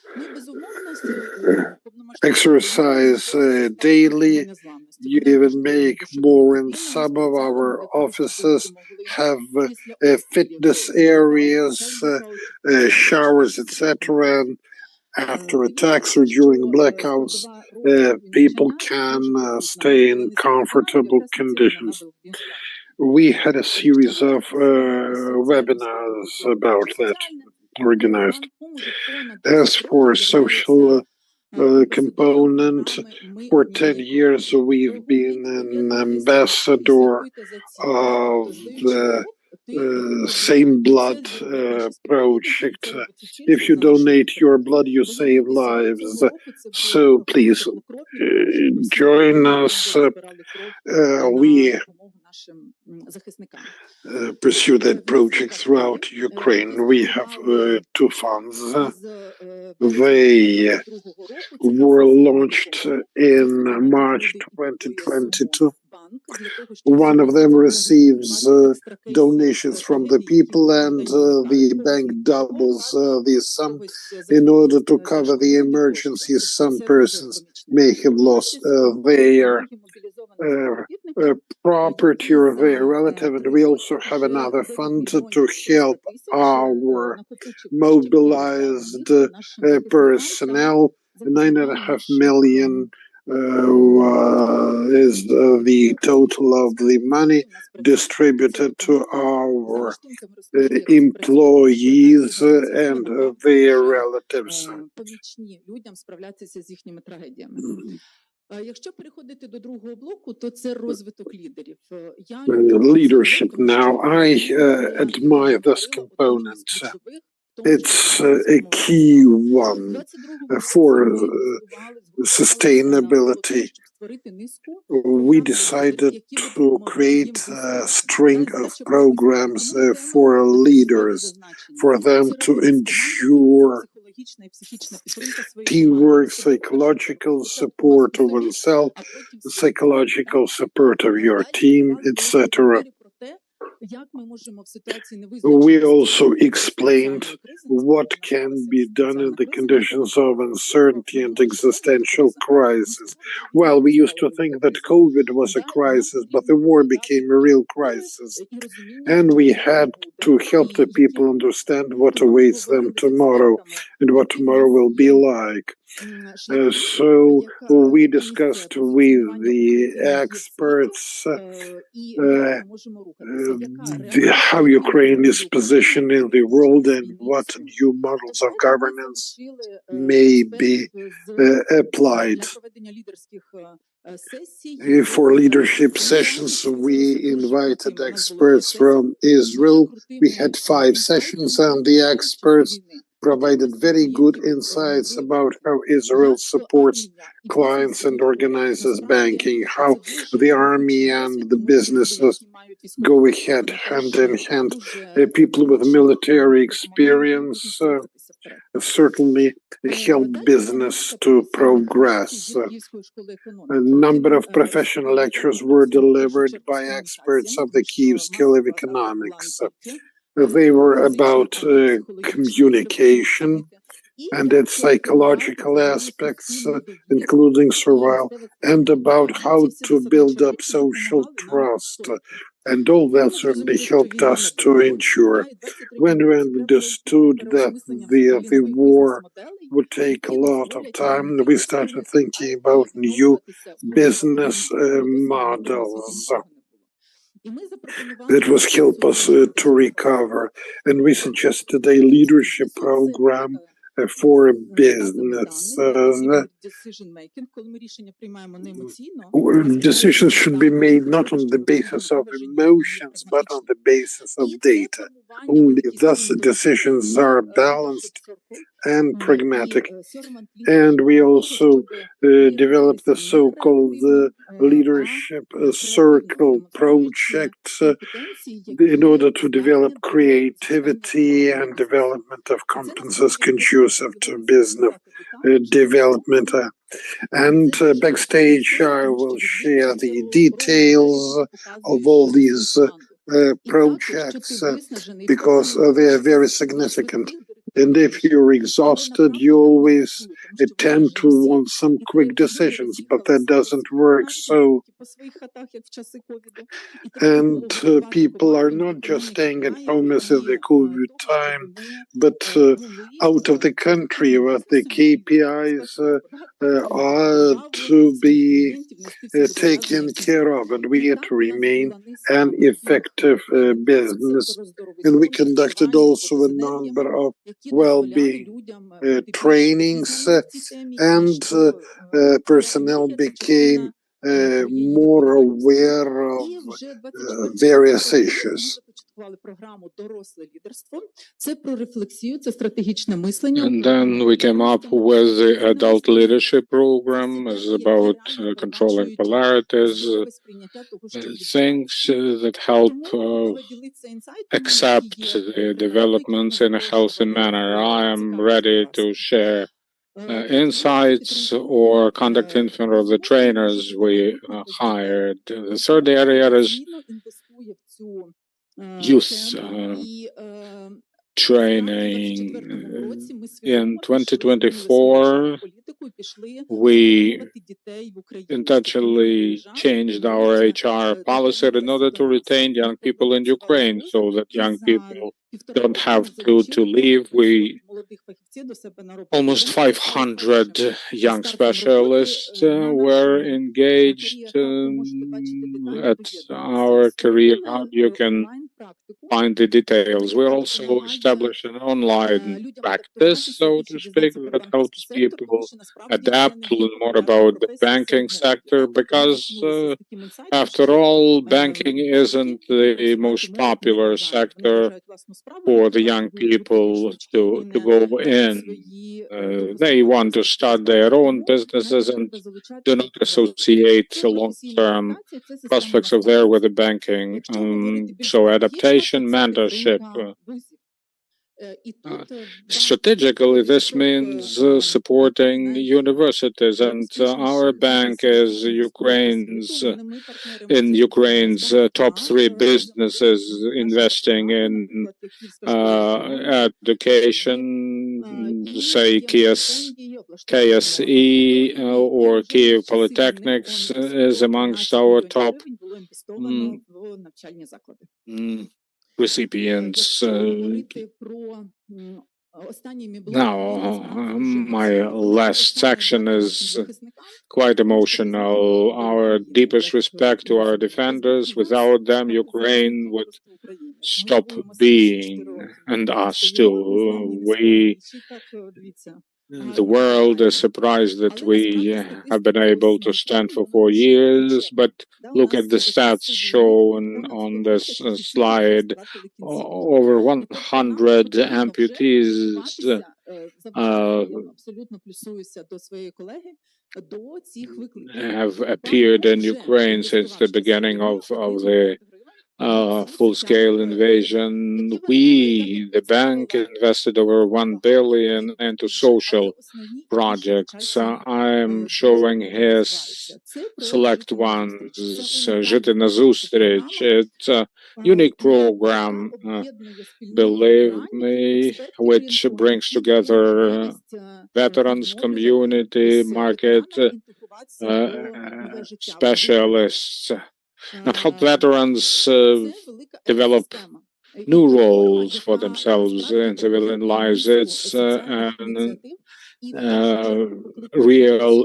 exercise daily, you even make more, and some of our offices have fitness areas, showers, etc. And after attacks or during blackouts, people can stay in comfortable conditions. We had a series of webinars about that organized. As for social component, for 10 years we've been an ambassador of the Same Blood project. If you donate your blood, you save lives. So please join us. We pursue that project throughout Ukraine. We have 2 funds. They were launched in March 2022. One of them receives donations from the people, and the bank doubles the sum in order to cover the emergencies some persons may have lost their property or their relative. And we also have another fund to help our mobilized personnel. 9.5 million is the total of the money distributed to our employees and their relatives. Leadership now. I admire this component. It's a key one for sustainability. We decided to create a string of programs for leaders, for them to ensure teamwork, psychological support of oneself, psychological support of your team, etc. We also explained what can be done in the conditions of uncertainty and existential crisis. Well, we used to think that COVID was a crisis, but the war became a real crisis. And we had to help the people understand what awaits them tomorrow and what tomorrow will be like. So we discussed with the experts how Ukraine is positioned in the world and what new models of governance may be applied. For leadership sessions, we invited experts from Israel. We had 5 sessions, and the experts provided very good insights about how Israel supports clients and organizes banking, how the army and the businesses go ahead hand in hand. People with military experience certainly help business to progress. A number of professional lectures were delivered by experts of the Kyiv School of Economics. They were about communication and its psychological aspects, including survival, and about how to build up social trust. And all that certainly helped us to endure. When we understood that the war would take a lot of time, we started thinking about new business models that was help us to recover. And we suggested a leadership program for business. Decisions should be made not on the basis of emotions, but on the basis of data. Only thus decisions are balanced and pragmatic. And we also developed the so-called leadership circle project in order to develop creativity and development of competences conducive to business development. And backstage, I will share the details of all these projects because they are very significant. And if you're exhausted, you always tend to want some quick decisions, but that doesn't work. So, and people are not just staying at home as in the COVID time, but out of the country, where the KPIs are to be taken care of, and we had to remain an effective business. And we conducted also a number of well-being trainings, and personnel became more aware of various issues. And then we came up with the adult leadership program, is about controlling polarities, things that help accept the developments in a healthy manner. I am ready to share insights or conduct in front of the trainers we hired. The third area is youth training. In 2024, we intentionally changed our HR policy in order to retain young people in Ukraine so that young people don't have to leave. We almost 500 young specialists were engaged at our career hub. You can find the details. We also established an online practice, so to speak, that helps people adapt, learn more about the banking sector, because after all, banking isn't the most popular sector for the young people to go in. They want to start their own businesses and do not associate long-term prospects of there with the banking. So adaptation, mentorship. Strategically, this means supporting universities, and our bank is in Ukraine's top 3 businesses investing in education, say KSE or Kyiv Polytechnics is amongst our top recipients. Now, my last section is quite emotional. Our deepest respect to our defenders. Without them, Ukraine would stop being, and us too. The world is surprised that we have been able to stand for 4 years, but look at the stats shown on this slide. Over 100 amputees have appeared in Ukraine since the beginning of the full-scale invasion. We, the bank, invested over 1 billion into social projects. I'm showing here select ones. Жити назустріч. It's a unique program, believe me, which brings together veterans, community, market specialists, and help veterans develop new roles for themselves in civilian lives. It's a real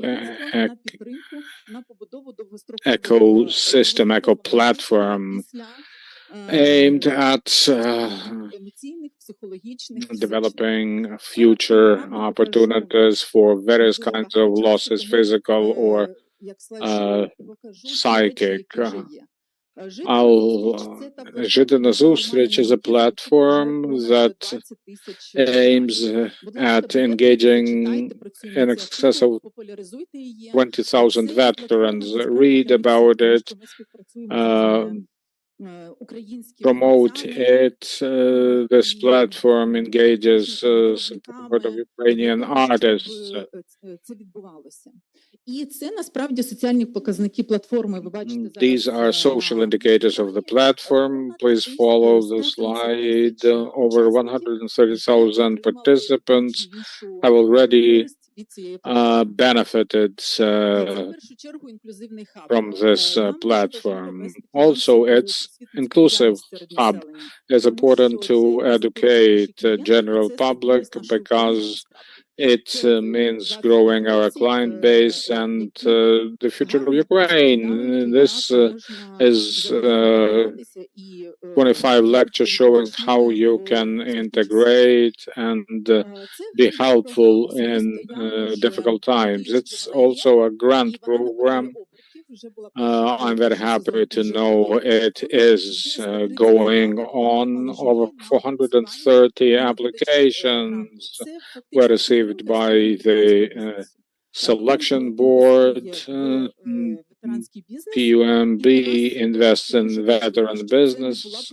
ecosystem, eco-platform aimed at developing future opportunities for various kinds of losses, physical or psychic. Жити назустріч is a platform that aims at engaging in excess of 20,000 veterans. Read about it, promote it. This platform engages support of Ukrainian artists. These are social indicators of the platform. Please follow the slide. Over 130,000 participants have already benefited from this platform. Also, its inclusive hub is important to educate the general public because it means growing our client base and the future of Ukraine. This is 25 lectures showing how you can integrate and be helpful in difficult times. It's also a grant program. I'm very happy to know it is going on. Over 430 applications were received by the selection board. PUMB invests in veteran business,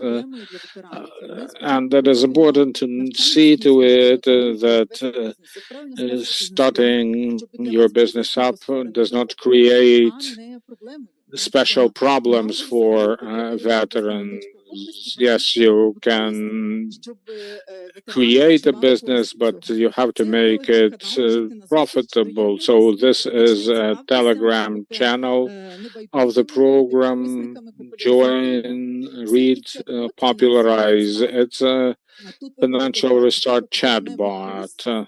and it is important to see to it that starting your business up does not create special problems for veterans. Yes, you can create a business, but you have to make it profitable. So this is a Telegram channel of the program. Join, read, popularize. It's a financial restart chatbot.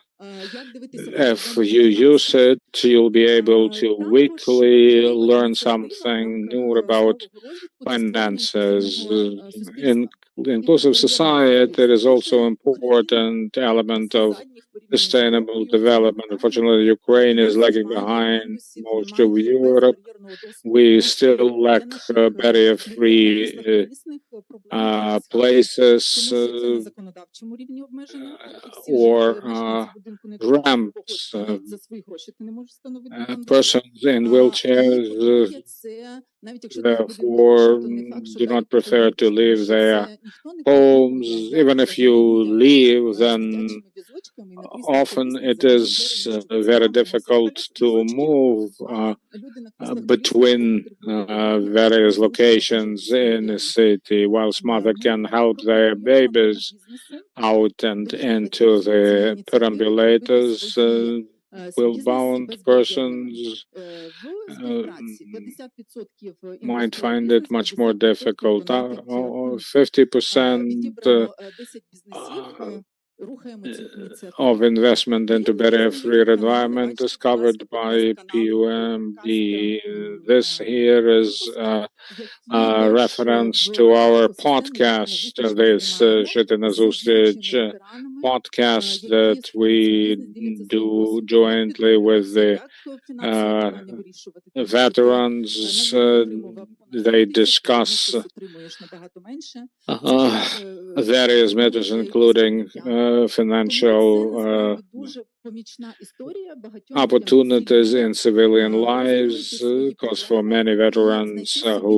If you use it, you'll be able to weekly learn something new about finances. In inclusive society, it is also an important element of sustainable development. Unfortunately, Ukraine is lagging behind most of Europe. We still lack barrier-free places or ramps. Persons in wheelchairs therefore do not prefer to leave their homes. Even if you leave, then often it is very difficult to move between various locations in a city, whilst mother can help their babies out and into the perambulators. Wheel-bound persons might find it much more difficult. 50% of investment into barrier-free environment is covered by PUMB. This here is a reference to our podcast, this Жити назустріч podcast that we do jointly with the veterans. They discuss various matters, including financial opportunities in civilian lives, because for many veterans who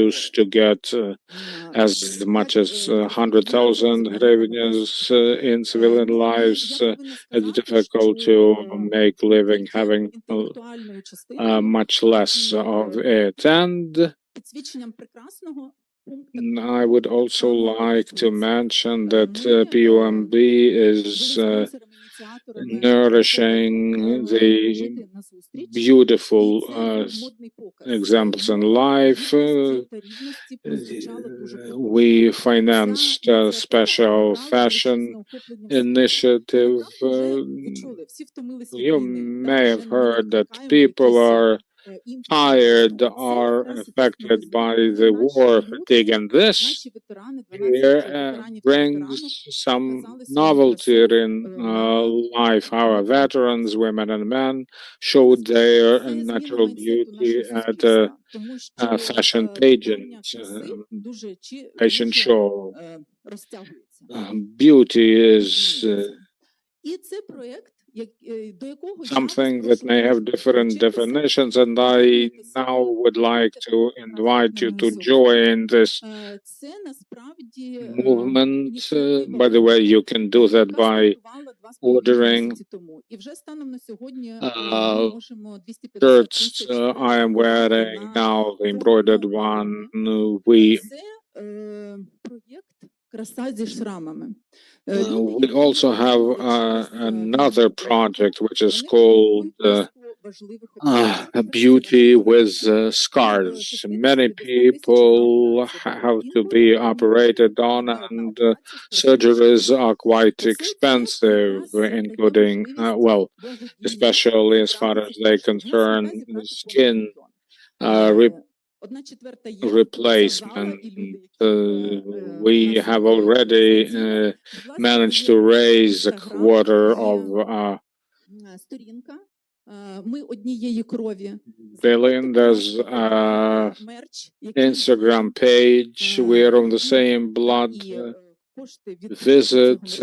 used to get as much as 100,000 hryvnias in civilian lives, it's difficult to make living having much less of it. And I would also like to mention that PUMB is nourishing the beautiful examples in life. We financed a special fashion initiative. You may have heard that people are tired, are affected by the war fatigue, and this here brings some novelty in life. Our veterans, women and men, showed their natural beauty at a fashion pageant, fashion show. Beauty is something that may have different definitions, and I now would like to invite you to join this movement. By the way, you can do that by ordering shirts I am wearing now, the embroidered one. We also have another project which is called Beauty with Scars. Many people have to be operated on, and surgeries are quite expensive, including, well, especially as far as they concern skin replacement. We have already managed to raise a quarter of billion. There's Instagram page. We're on the same blood. Visit,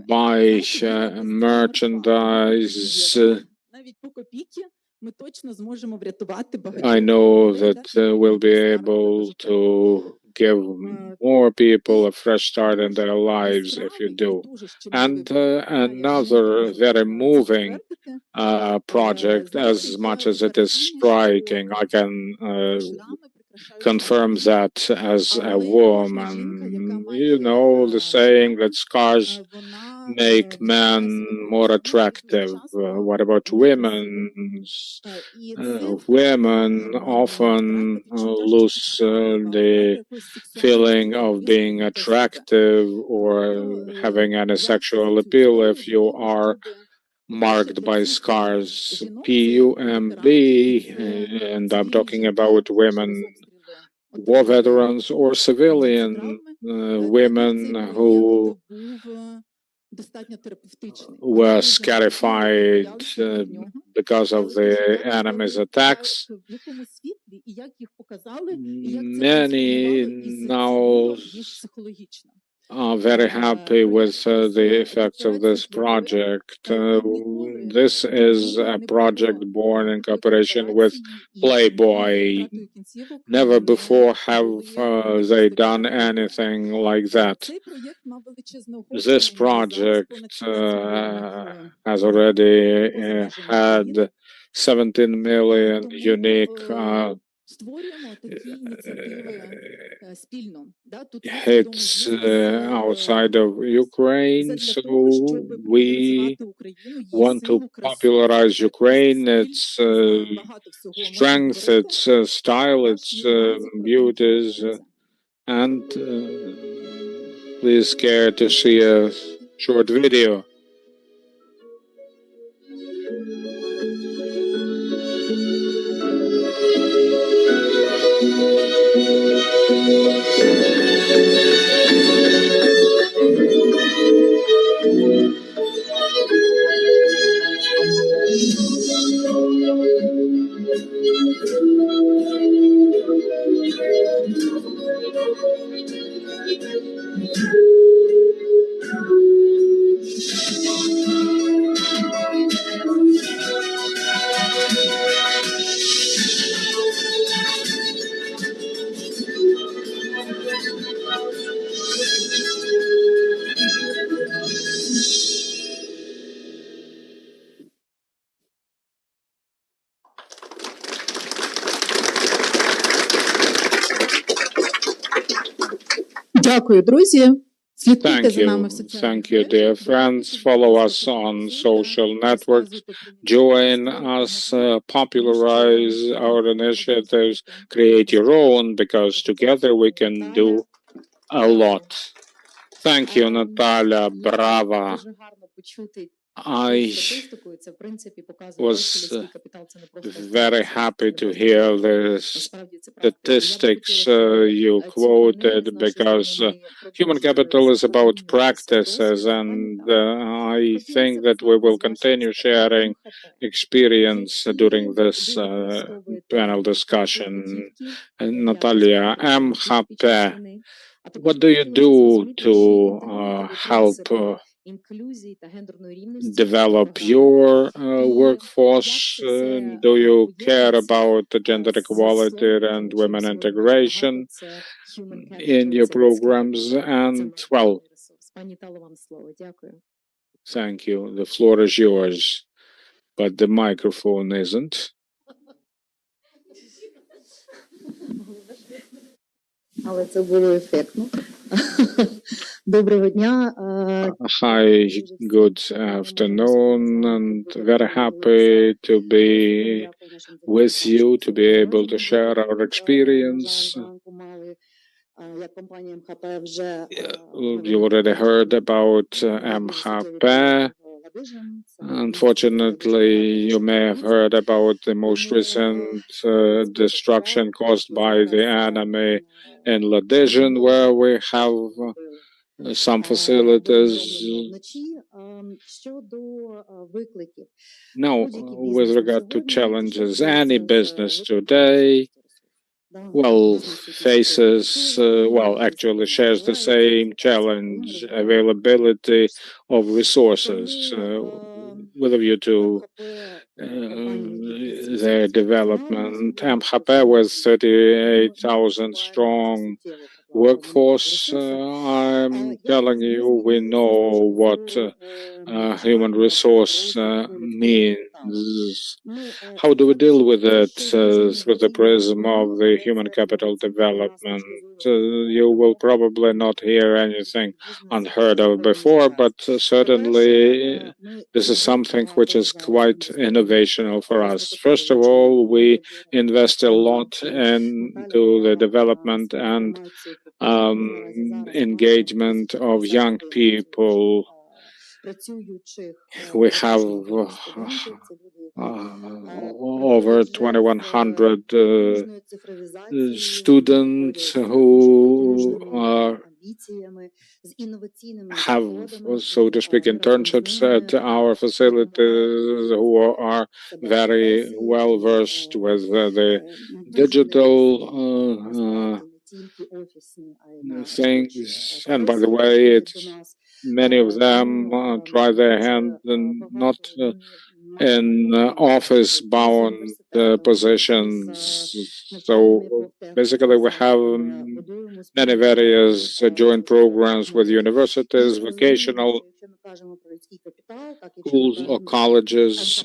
buy merchandise. I know that we'll be able to give more people a fresh start in their lives if you do. And another very moving project, as much as it is striking, I can confirm that as a woman. You know the saying that scars make men more attractive. What about women? Women often lose the feeling of being attractive or having any sexual appeal if you are marked by scars. PUMB, and I'm talking about women, war veterans or civilian women who were scarified because of the enemy's attacks. Many now are very happy with the effects of this project. This is a project born in cooperation with Playboy. Never before have they done anything like that. This project has already had 17 million unique hits outside of Ukraine, so we want to popularize Ukraine, its strength, its style, its beauties, and Please care to see a short video. Дякую, друзі. Слідкуйте Thank за нами you. в соціальних Thank you, dear friends. Follow us on social networks. Join us, popularize our initiatives, create your own, because together we can do a lot. Thank you, Natalia. Brava. I was very happy to hear the statistics you quoted, because human capital is about practices, and I think that we will continue sharing experience during this panel discussion. Natalia, MHP, what do you do to help develop your workforce? Do you care about the gender equality and women integration in your programs? And, well, thank you. The floor is yours, but the microphone isn't. Але це було ефектно. Доброго дня. Hi, good afternoon, and very happy to be with you, to be able to share our experience. You already heard about MHP. Unfortunately, you may have heard about the most recent destruction caused by the enemy in Lviv, where we have some facilities. Now, with regard to challenges, any business today, well, faces, actually shares the same challenge, availability of resources, with a view to their development. MHP with 38,000 strong workforce, I'm telling you, we know what human resource means. How do we deal with it through the prism of the human capital development? You will probably not hear anything unheard of before, but certainly this is something which is quite innovational for us. First of all, we invest a lot into the development and engagement of young people. We have over 2,100 students who have, so to speak, internships at our facilities, who are very well versed with the digital things. And by the way, many of them try their hand not in office-bound positions. So basically, we have many various joint programs with universities, vocational schools or colleges.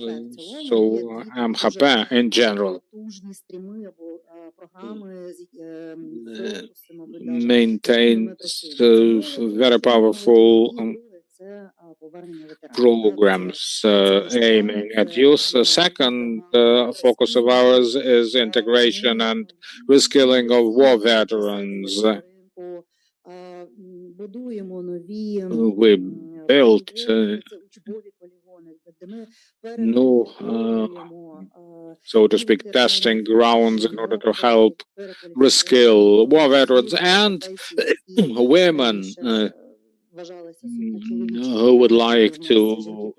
So MHP in general maintains very powerful programs aiming at youth. The second focus of ours is integration and reskilling of war veterans. We built new, so to speak, testing grounds in order to help reskill war veterans and women who would like to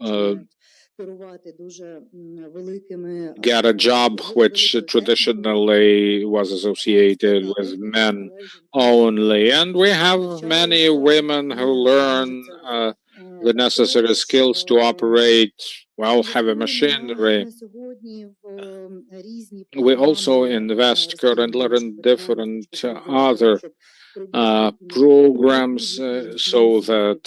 get a job which traditionally was associated with men only. And we have many women who learn the necessary skills to operate, well, heavy machinery. We also invest currently in different other programs so that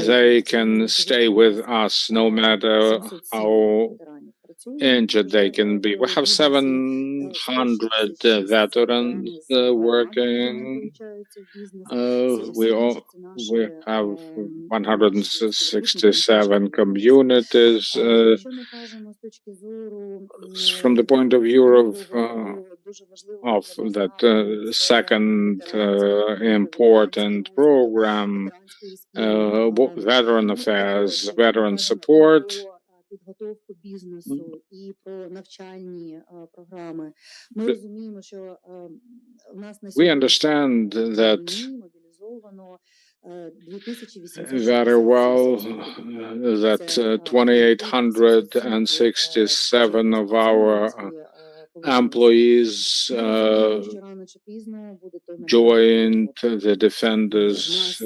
they can stay with us no matter how injured they can be. We have 700 veterans working. We have 167 communities. From the point of view of that second important program, veteran affairs, veteran support. We understand that very well that 2,867 of our employees joined the defenders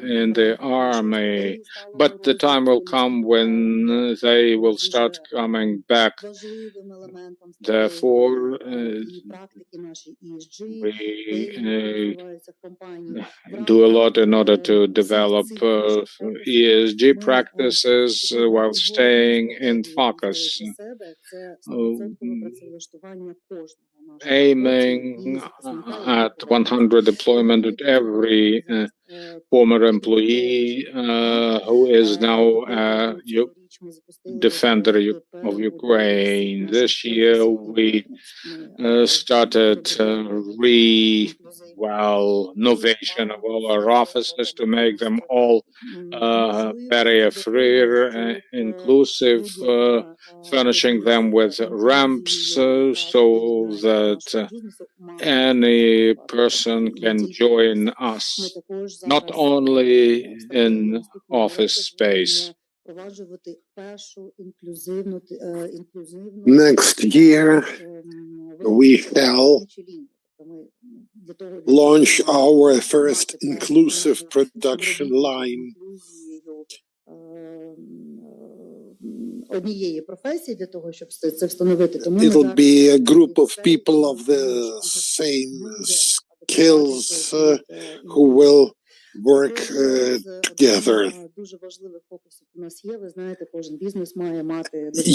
in the army, but the time will come when they will start coming back. Therefore, we do a lot in order to develop ESG practices while staying in focus, aiming at 100 deployment at every former employee who is now a defender of Ukraine. This year we started renovation of all our offices to make them all barrier-free, inclusive, furnishing them with ramps so that any person can join us, not only in office space. Next year, we shall launch our first inclusive production line. It'll be a group of people of the same skills who will work together.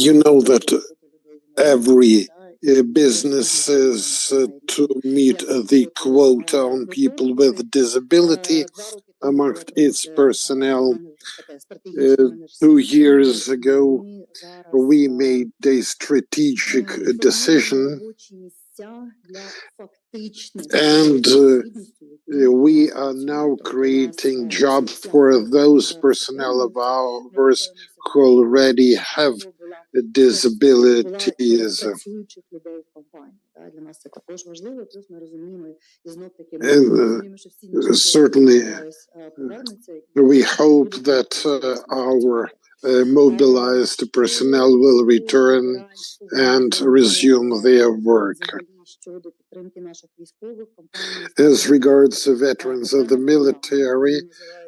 You know that every business is to meet the quota on people with disability amongst its personnel. 2 years ago, we made a strategic decision, and we are now creating jobs for those personnel of ours who already have disabilities. Certainly, we hope that our mobilized personnel will return and resume their work. As regards the veterans of the military,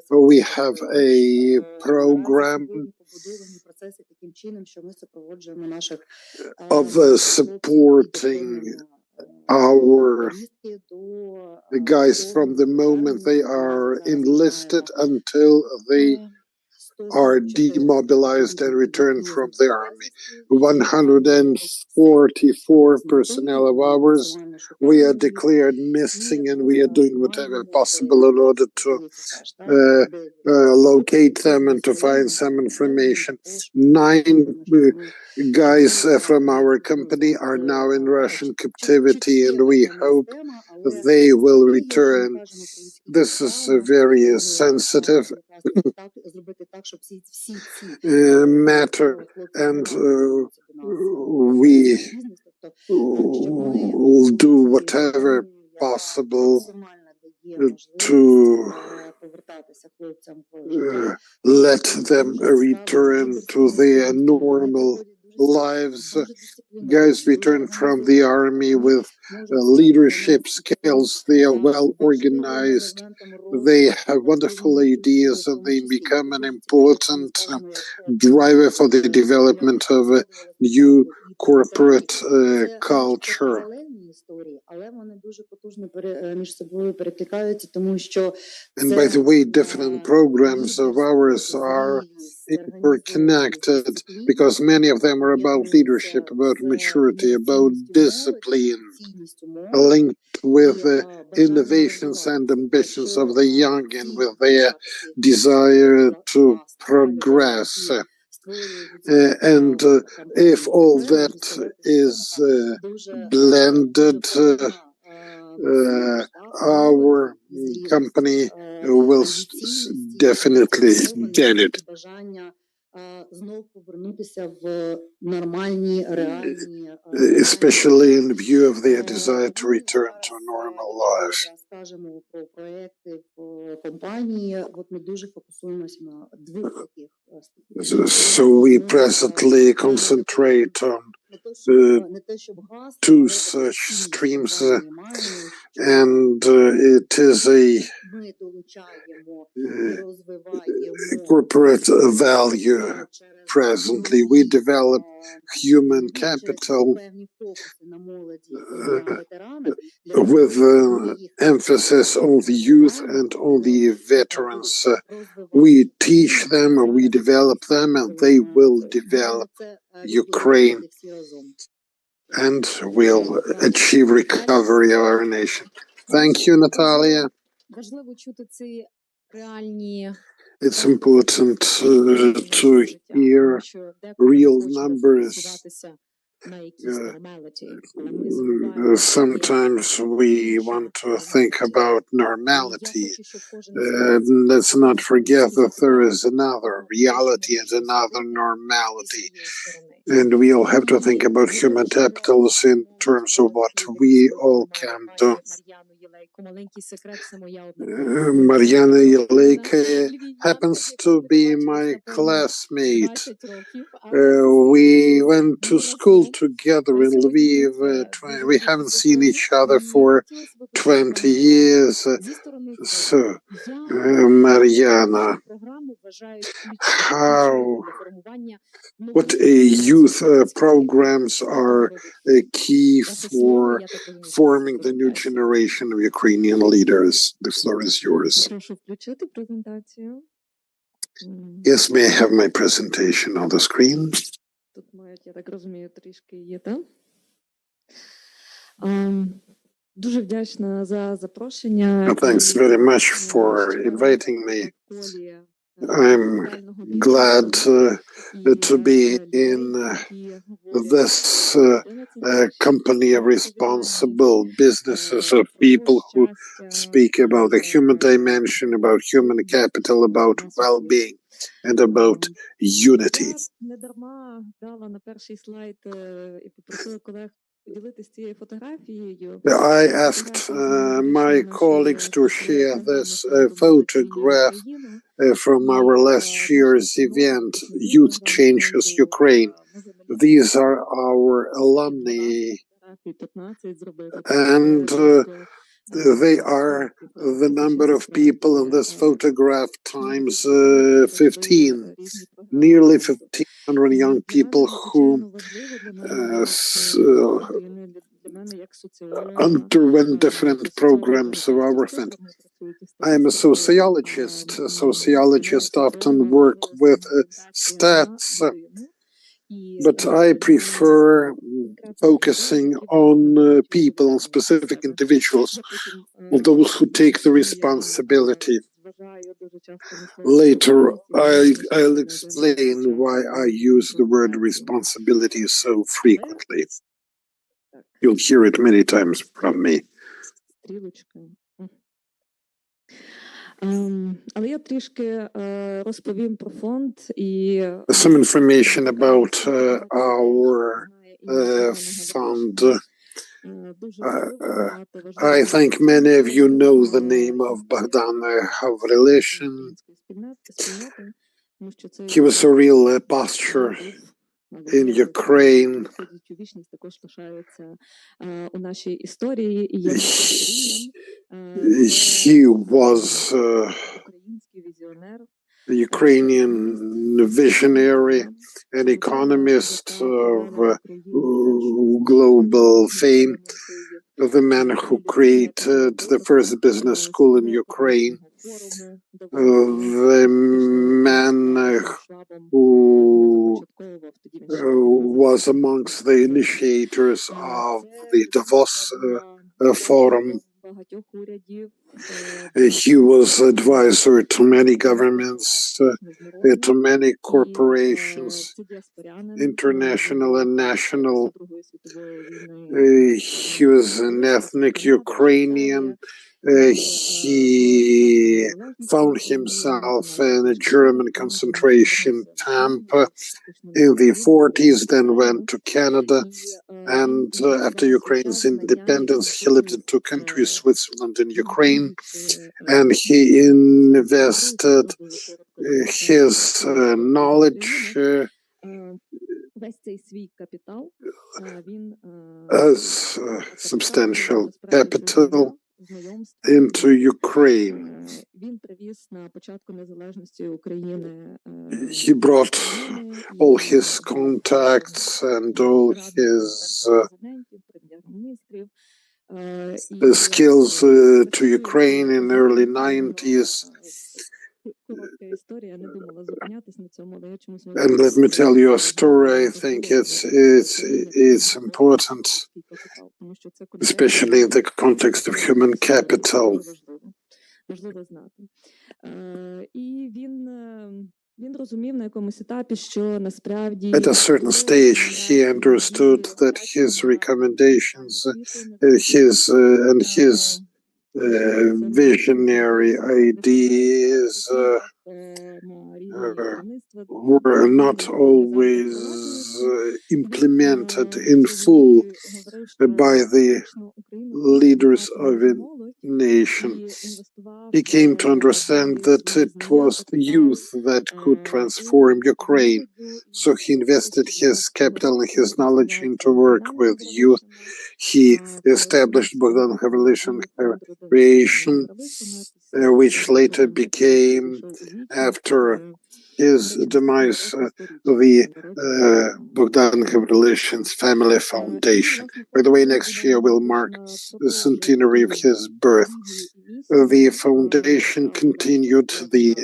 we have a program of supporting our guys from the moment they are enlisted until they are demobilized and returned from the army. 144 personnel of ours we are declared missing, and we are doing whatever possible in order to locate them and to find some information. 9 guys from our company are now in Russian captivity, and we hope they will return. This is a very sensitive matter, and we will do whatever possible to let them return to their normal lives. Guys return from the army with leadership skills. They are well organized. They have wonderful ideas, and they become an important driver for the development of a new corporate culture. And by the way, different programs of ours are interconnected because many of them are about leadership, about maturity, about discipline, linked with the innovations and ambitions of the young and with their desire to progress. And if all that is blended, our company will definitely get it. Especially in view of their desire to return to a normal life. So we presently concentrate on 2 such streams, and it is a corporate value. Presently, we develop human capital with emphasis on the youth and on the veterans. We teach them, we develop them, and they will develop Ukraine, and we'll achieve recovery of our nation. Thank you, Natalia. It's important to hear real numbers. Sometimes we want to think about normality. Let's not forget that there is another reality and another normality. And we all have to think about human capitals in terms of what we all can do. Mariana Yeleka happens to be my classmate. We went to school together in Lviv. We haven't seen each other for 20 years. So, Mariana, what youth programs are key for forming the new generation of Ukrainian leaders? The floor is yours. Yes, may I have my presentation on the screen? Thanks very much for inviting me. I'm glad to be in this company of responsible businesses, of people who speak about the human dimension, about human capital, about well-being, and about unity. I asked my colleagues to share this photograph from our last year's event, Youth Changes Ukraine. These are our alumni, and they are the number of people in this photograph times 15. Nearly 1,500 young people who underwent different programs of our event. I am a sociologist. Sociologists often work with stats, but I prefer focusing on people, on specific individuals, on those who take the responsibility. Later, I'll explain why I use the word responsibility so frequently. You'll hear it many times from me. Some information about our fund. I think many of you know the name of Bogdan Havrilishin. He was a real pastor in Ukraine. He was a Ukrainian visionary, an economist of global fame, the man who created the first business school in Ukraine, the man who was amongst the initiators of the Davos Forum. He was advisor to many governments, to many corporations, international and national. He was an ethnic Ukrainian. He found himself in a German concentration camp in the 40s, then went to Canada. And after Ukraine's independence, he lived in two countries, Switzerland and Ukraine. And he invested his knowledge as substantial capital into Ukraine. He brought all his contacts and all his skills to Ukraine in the early 90s. And let me tell you a story. I think it's important, especially in the context of human capital. At a certain stage, he understood that his recommendations, his visionary ideas were not always implemented in full by the leaders of a nation. He came to understand that it was the youth that could transform Ukraine. So he invested his capital and his knowledge into work with youth. He established Bogdan Havrilishin Creation, which later became, after his demise, the Bogdan Havrilishin's Family Foundation. By the way, next year will mark the centenary of his birth. The foundation continued the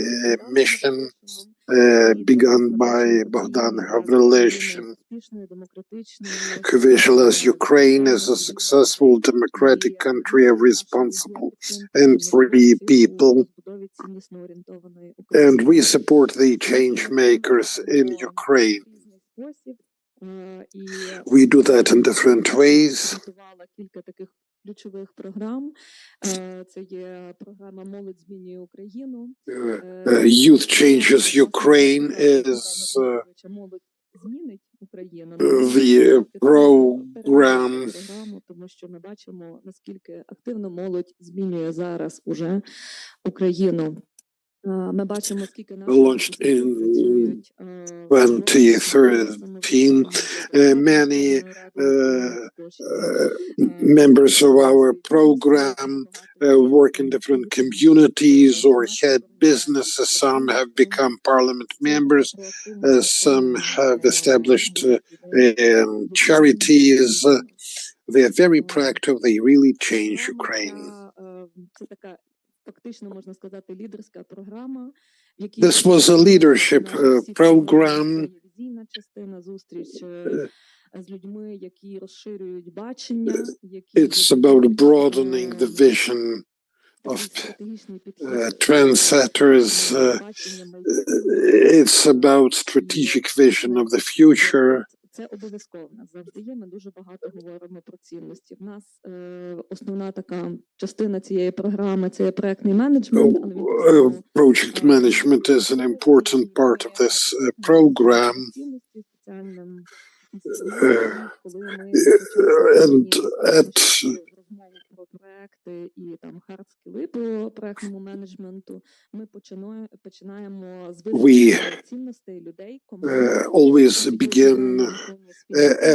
mission begun by Bogdan Havrilishin, who visualized Ukraine as a successful democratic country of responsible and free people. And we support the change makers in Ukraine. We do that in different ways. Youth Changes Ukraine is the program launched in 2013. Many members of our program work in different communities or head businesses. Some have become parliament members. Some have established charities. They are very proactive. They really change Ukraine. This was a leadership program it's about broadening the vision of trendsetters. It's about strategic vision of the future. Це обов'язково в нас завжди є. Ми дуже багато говоримо про цінності. В нас основна така частина цієї програми це є проектний менеджмент. Project management is an important part of this program. And at проекти і там хард-скіли по проектному менеджменту. Ми починаємо з визначення цінностей людей. Always begin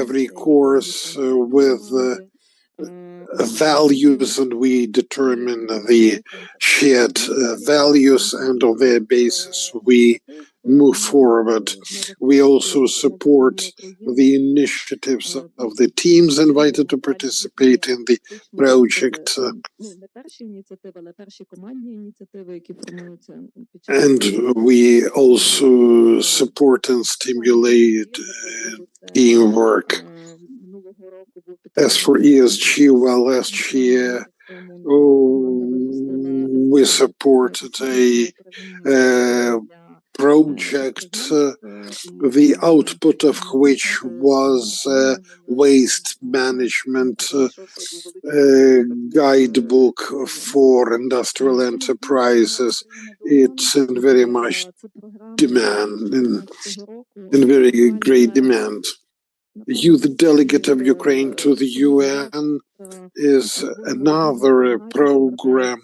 every course with values, and we determine the shared values, and on their basis we move forward. We also support the initiatives of the teams invited to participate in the project. And we also support and stimulate teamwork. As for ESG, well, last year we supported a project, the output of which was waste management guidebook for industrial enterprises. It's in very much demand, in very great demand. Youth Delegate of Ukraine to the UN is another program.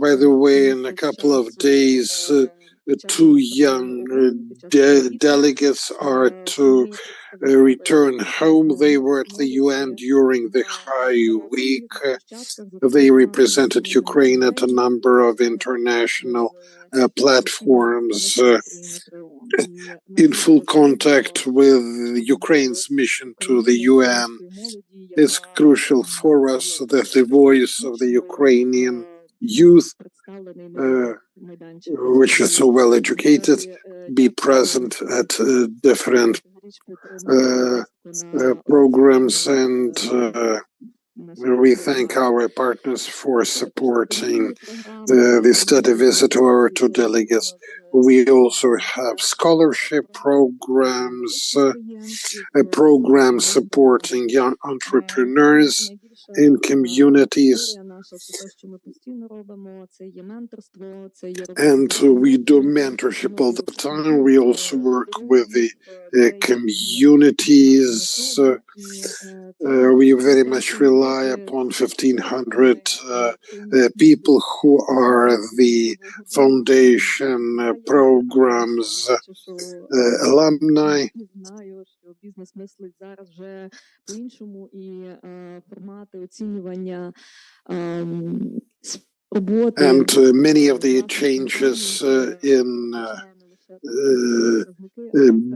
By the way, in a couple of days, 2 young delegates are to return home. They were at the UN during the High Week. They represented Ukraine at a number of international platforms. In full contact with Ukraine's mission to the UN, it's crucial for us that the voice of the Ukrainian youth, which is so well educated, be present at different programs, and we thank our partners for supporting the study visit to our 2 delegates. We also have scholarship programs, programs supporting young entrepreneurs in communities. And we do mentorship all the time. We also work with the communities. We very much rely upon 1,500 people who are the foundation programs alumni. And many of the changes in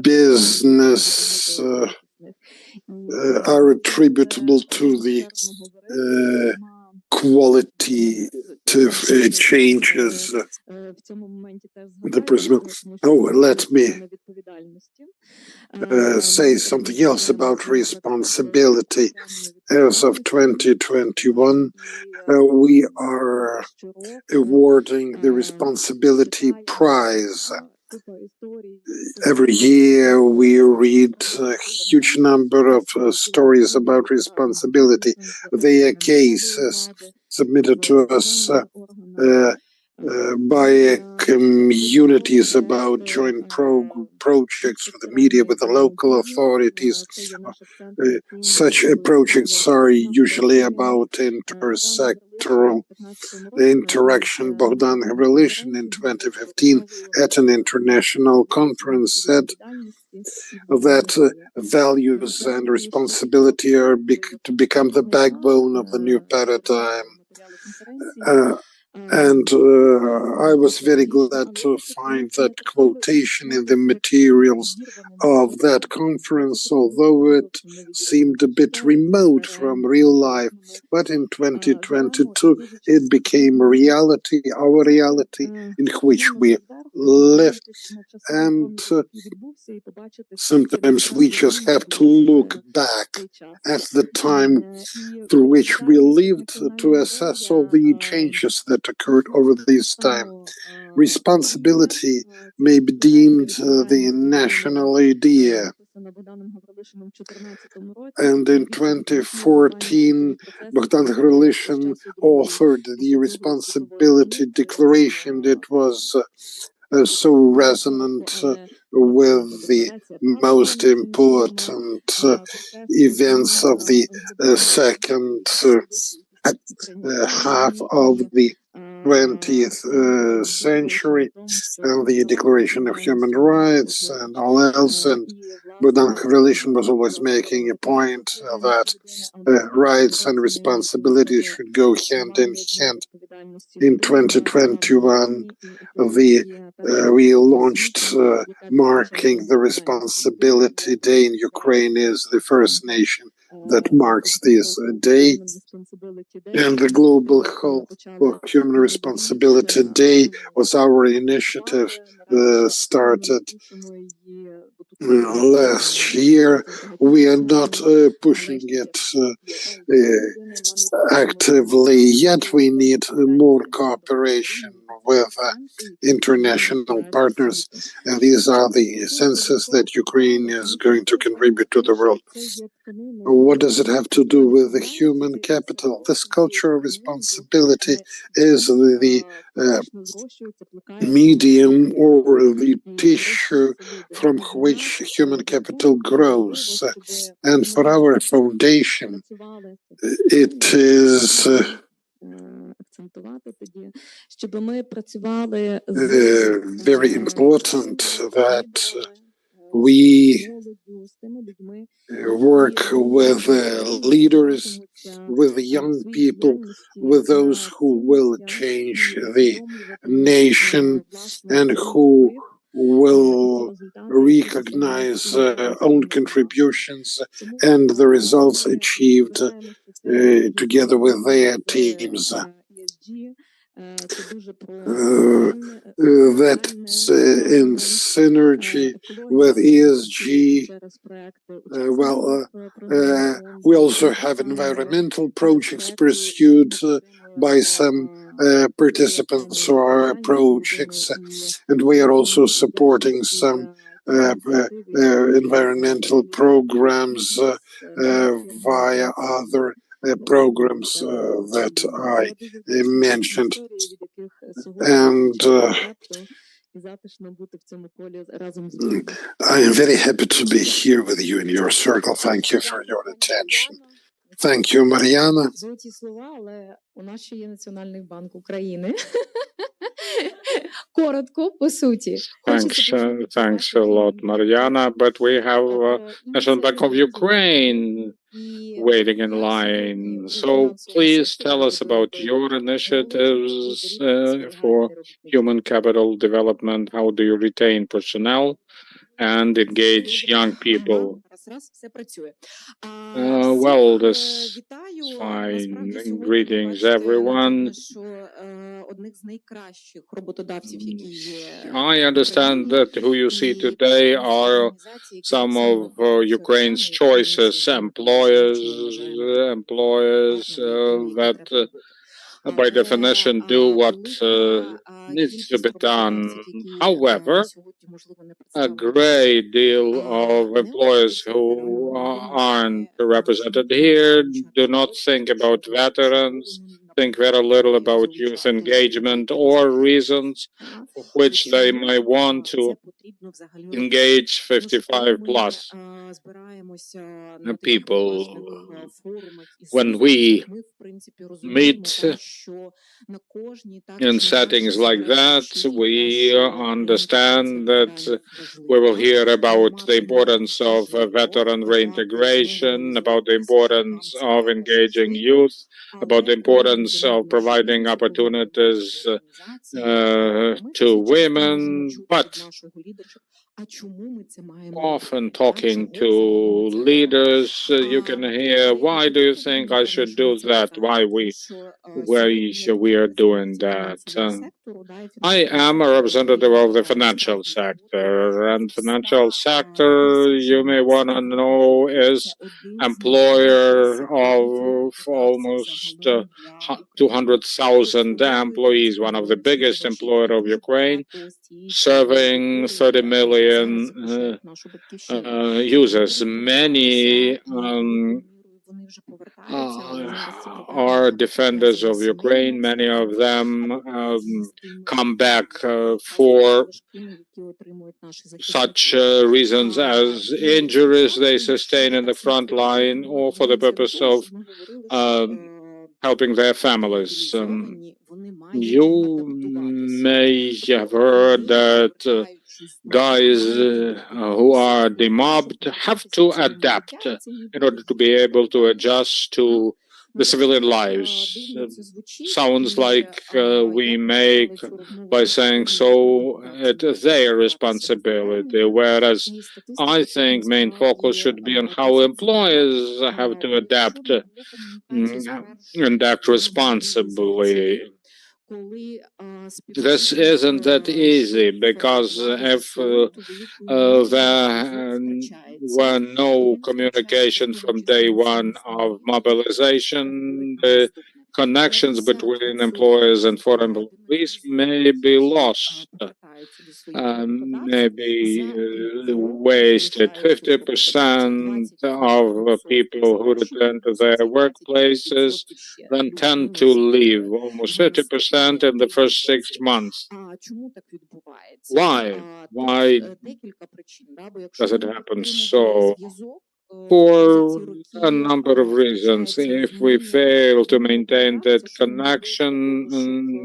business are attributable to the qualitative changes. Let me say something else about responsibility. As of 2021, we are awarding the Responsibility Prize. Every year we read a huge number of stories about responsibility. They are cases submitted to us by communities about joint projects with the media, with the local authorities. Such projects are usually about intersectoral interaction. Bogdan Hrebelishin in 2015 at an international conference said that values and responsibility are to become the backbone of the new paradigm. And I was very glad to find that quotation in the materials of that conference, although it seemed a bit remote from real life. But in 2022, it became a reality, our reality in which we live. And sometimes we just have to look back at the time through which we lived to assess all the changes that occurred over this time. Responsibility may be deemed the national idea. And in 2014, Bogdan Khmelnitsyn authored the Responsibility Declaration. It was so resonant with the most important events of the second half of the 20th century, and the Declaration of Human Rights and all else. And Bogdan Khmelnitsyn was always making a point that rights and responsibilities should go hand in hand. In 2021, we launched marking the Responsibility Day in Ukraine is the first nation that marks this day. And the Global Health for Human Responsibility Day was our initiative started last year. We are not pushing it actively yet. We need more cooperation with international partners, and these are the senses that Ukraine is going to contribute to the world. What does it have to do with the human capital? This culture of responsibility is the medium or the tissue from which human capital grows. And for our foundation, it is very important that we work with leaders, with young people, with those who will change the nation and who will recognize own contributions and the results achieved together with their teams. That's in synergy with ESG. We also have environmental projects pursued by some participants to our projects, and we are also supporting some environmental programs via other programs that I mentioned. And I am very happy to be here with you in your circle. Thank you for your attention. Thank you, Mariana. Thanks a lot, Mariana. But we have National Bank of Ukraine waiting in line. So please tell us about your initiatives for human capital development. How do you retain personnel and engage young people? Well, this is fine. Greetings, everyone. I understand that who you see today are some of Ukraine's choices, employers that by definition do what needs to be done. However, a great deal of employers who aren't represented here do not think about veterans, think very little about youth engagement or reasons for which they might want to engage 55 plus people. When we meet in settings like that, we understand that we will hear about the importance of veteran reintegration, about the importance of engaging youth, about the importance sense of providing opportunities to women, but often talking to leaders, you can hear, why do you think I should do that? Why we are doing that? I am a representative of the financial sector, and financial sector, you may want to know, is employer of almost 200,000 employees, one of the biggest employer of Ukraine, serving 30 million users. Many are defenders of Ukraine. Many of them come back for such reasons as injuries they sustain in the front line or for the purpose of helping their families. You may have heard that guys who are demobbed have to adapt in order to be able to adjust to the civilian lives. Sounds like we make by saying so it is their responsibility, whereas I think main focus should be on how employers have to adapt and act responsibly. This isn't that easy because if there were no communication from day one of mobilization, the connections between employers and foreign police may be lost, maybe wasted. 50% of people who return to their workplaces then tend to leave, almost 30% in the first 6 months. Why? Why does it happen so? For a number of reasons. If we fail to maintain that connection,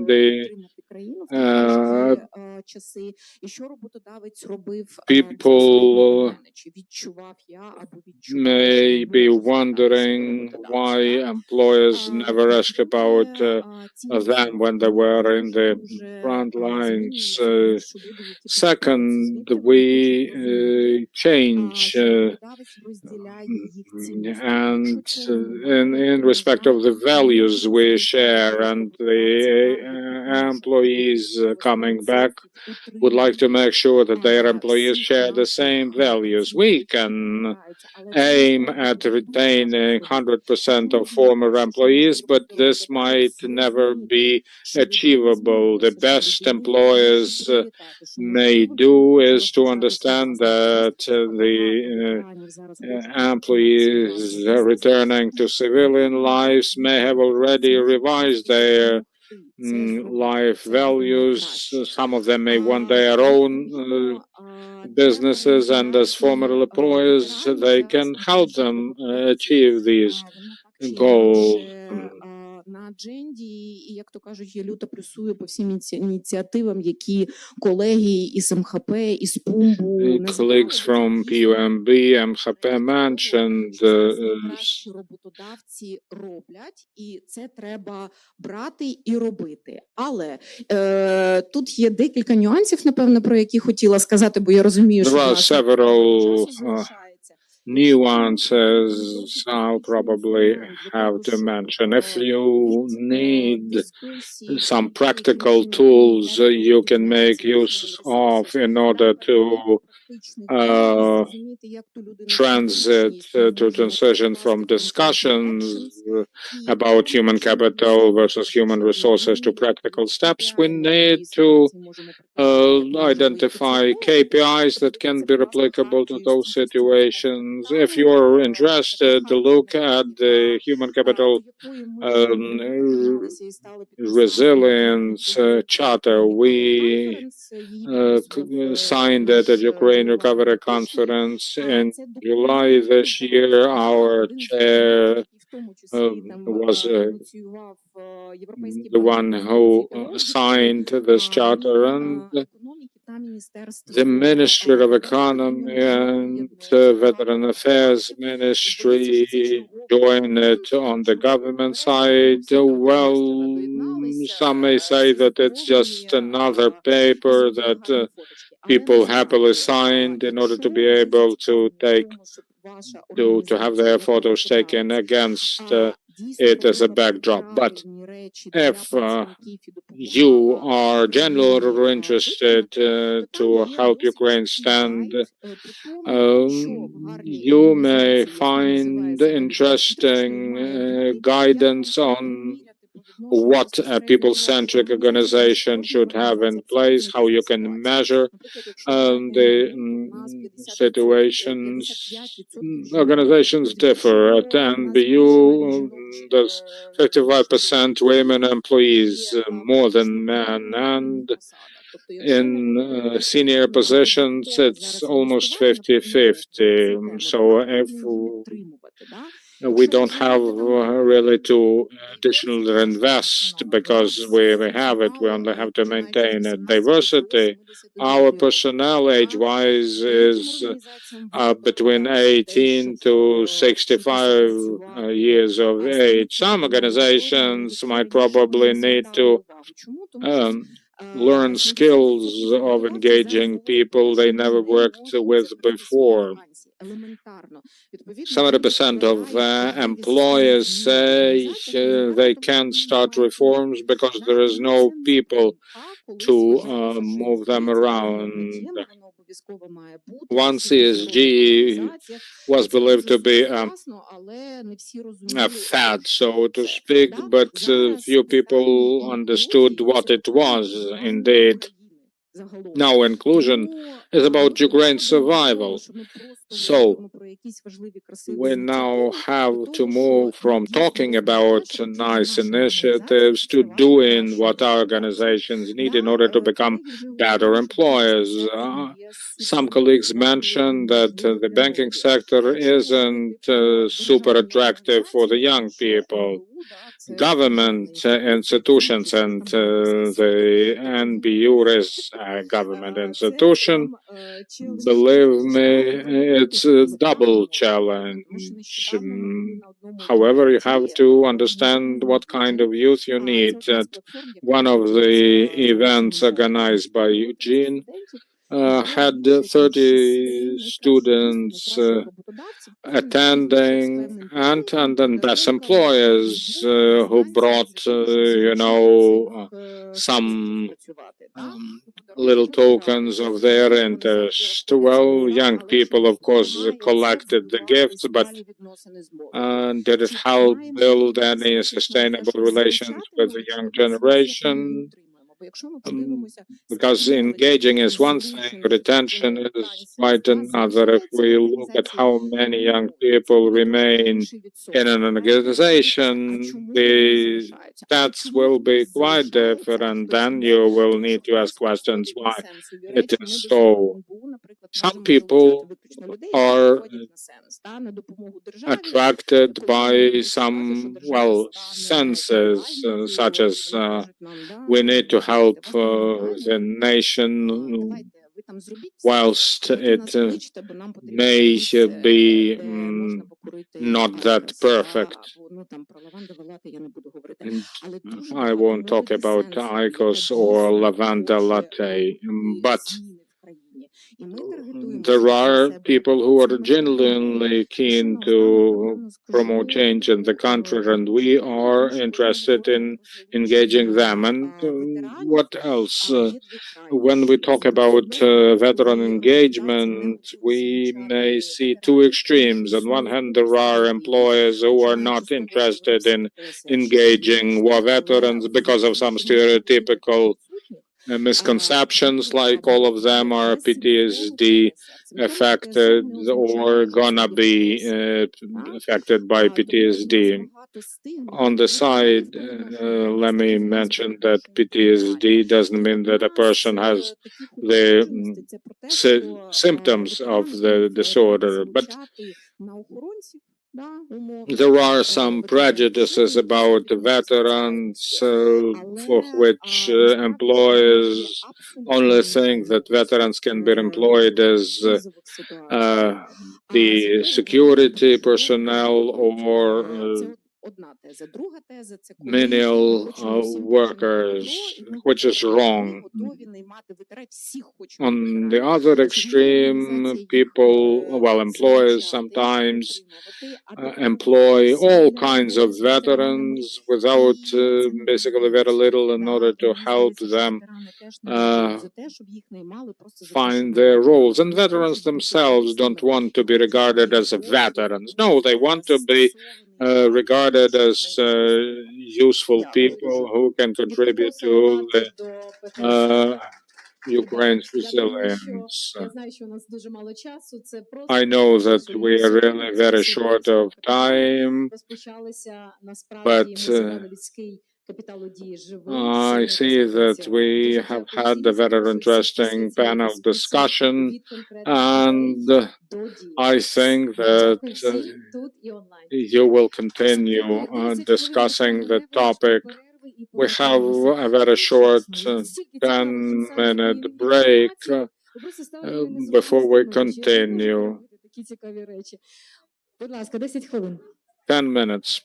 the people may be wondering why employers never ask about them when they were in the front lines. Second, we change and in respect of the values we share, and the employees coming back would like to make sure that their employees share the same values. We can aim at retaining 100% of former employees, but this might never be achievable. The best employers may do is to understand that the employees returning to civilian lives may have already revised their life values. Some of them may want their own businesses, and as former employers, they can help them achieve these goals. На адженді, і, як то кажуть, я люто плюсую по всім ініціативам, які колеги із МХП, із ПУМБу colleagues from PUMB, MHP mentioned наші роботодавці роблять, і це треба брати і робити. Але тут є декілька нюансів, напевно, про які хотіла сказати, бо я розумію, що there are several nuances I'll probably have to mention. If you need some practical tools you can make use of in order to transition from discussions about human capital versus human resources to practical steps, we need to identify KPIs that can be replicable to those situations. If you're interested, look at the human capital resilience charter. We signed it at Ukraine Recovery Conference in July this year. Our chair was the one who signed this charter, and the Ministry of Economy and Veteran Affairs Ministry join it on the government side. Well, some may say that it's just another paper that people happily signed in order to be able to have their photos taken against it as a backdrop. But if you are genuinely interested to help Ukraine stand, you may find interesting guidance on what a people-centric organization should have in place, how you can measure the situations. Organizations differ. At NBU, there's 55% women employees, more than men, and in senior positions, it's almost 50-50. So if we don't have really to additionally invest because we have it, we only have to maintain it. Diversity, our personnel age-wise is between 18 to 65 years of age. Some organizations might probably need to learn skills of engaging people they never worked with before. 70% of employers say they can't start reforms because there is no people to move them around. One CSG was believed to be a fad, so to speak, but few people understood what it was indeed. Now inclusion is about Ukraine's survival. So we now have to move from talking about nice initiatives to doing what our organizations need in order to become better employers. Some colleagues mentioned that the banking sector isn't super attractive for the young people. Government institutions and the NBU is a government institution. Believe me, it's a double challenge. However, you have to understand what kind of youth you need. At one of the events organized by Eugene, had 30 students attending and then best employers who brought, some little tokens of their interest. Well, young people, of course, collected the gifts, but did it help build any sustainable relations with the young generation? Because engaging is one thing, retention is quite another. If we look at how many young people remain in an organization, the stats will be quite different. Then you will need to ask questions why it is so. Some people are attracted by some, senses, such as we need to help the nation whilst it may be not that perfect. And I won't talk about IQOS or lavender latte, but there are people who are genuinely keen to promote change in the country, and we are interested in engaging them. And what else? When we talk about veteran engagement, we may see two extremes. On one hand, there are employers who are not interested in engaging war veterans because of some stereotypical misconceptions, like all of them are PTSD affected or gonna be affected by PTSD. On the side, let me mention that PTSD doesn't mean that a person has the symptoms of the disorder, but There are some prejudices about veterans for which employers only think that veterans can be employed as the security personnel or menial workers, which is wrong. On the other extreme, people, well, employers sometimes employ all kinds of veterans without basically very little in order to help them find their roles. And veterans themselves don't want to be regarded as veterans. No, they want to be regarded as useful people who can contribute to the Ukraine's resilience. I know that we are really very short of time, but I see that we have had a very interesting panel discussion, and I think that you will continue discussing the topic. We have a very short 10-minute break before we continue. 10 minutes.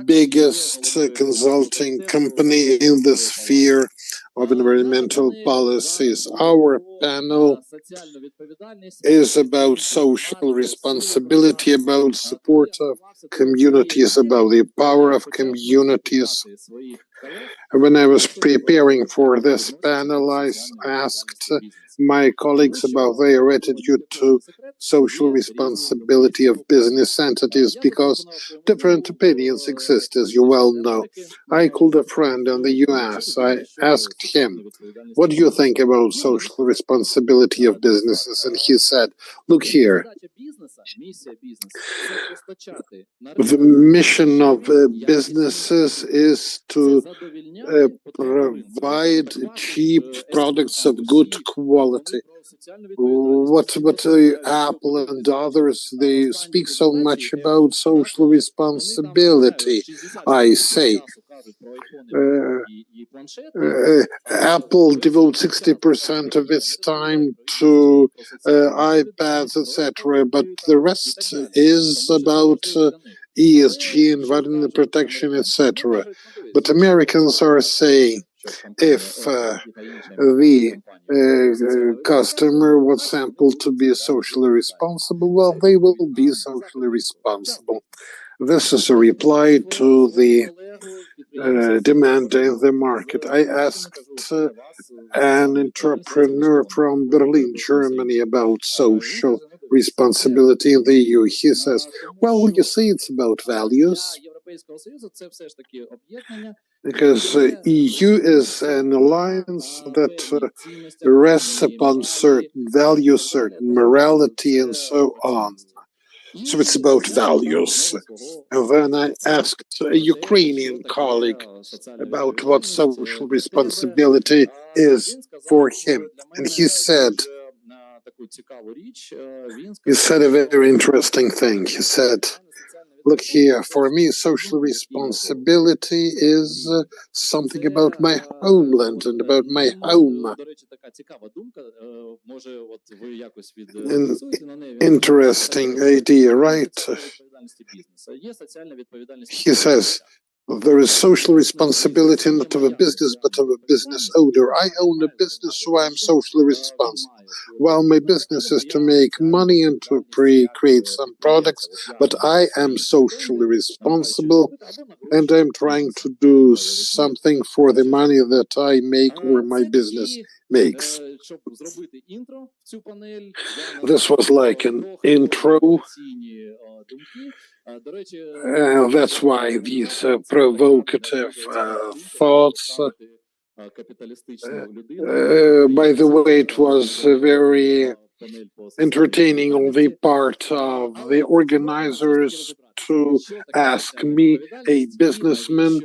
biggest consulting company in the sphere of environmental policies. Our panel is about social responsibility, about support of communities, about the power of communities. When I was preparing for this panel, I asked my colleagues about their attitude to social responsibility of business entities because different opinions exist, as you well know. I called a friend in the US. I asked him, what do you think about social responsibility of businesses? And he said, look here, the mission of businesses is to provide cheap products of good quality. What Apple and others, they speak so much about social responsibility, I say. Apple devotes 60% of its time to iPads, etc., but the rest is about ESG, environmental protection, etc. But Americans are saying, if the customer was sampled to be socially responsible, well, they will be socially responsible. This is a reply to the demand in the market. I asked an entrepreneur from Berlin, Germany, about social responsibility in the EU. He says, well, you see, it's about values. Because EU is an alliance that rests upon certain values, certain morality, and so on. So it's about values. And then I asked a Ukrainian colleague about what social responsibility is for him. And he said a very interesting thing. He said, look here, for me, social responsibility is something about my homeland and about my home. An interesting idea, right? He says, there is social responsibility not of a business, but of a business owner. I own a business, so I am socially responsible. While my business is to make money and to create some products, but I am socially responsible, and I'm trying to do something for the money that I make or my business makes. This was like an intro. That's why these provocative thoughts. By the way, it was very entertaining on the part of the organizers to ask me, a businessman,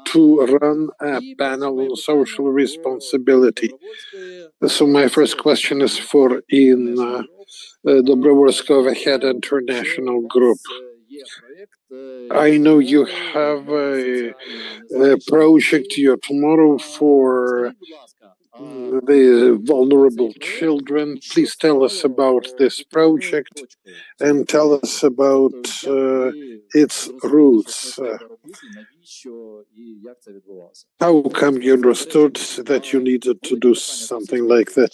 to run a panel on social responsibility. So my first question is for Inna Dobrovolskova, Head International Group. I know you have a project here tomorrow for the vulnerable children. Please tell us about this project and tell us about its roots. How come you understood that you needed to do something like that?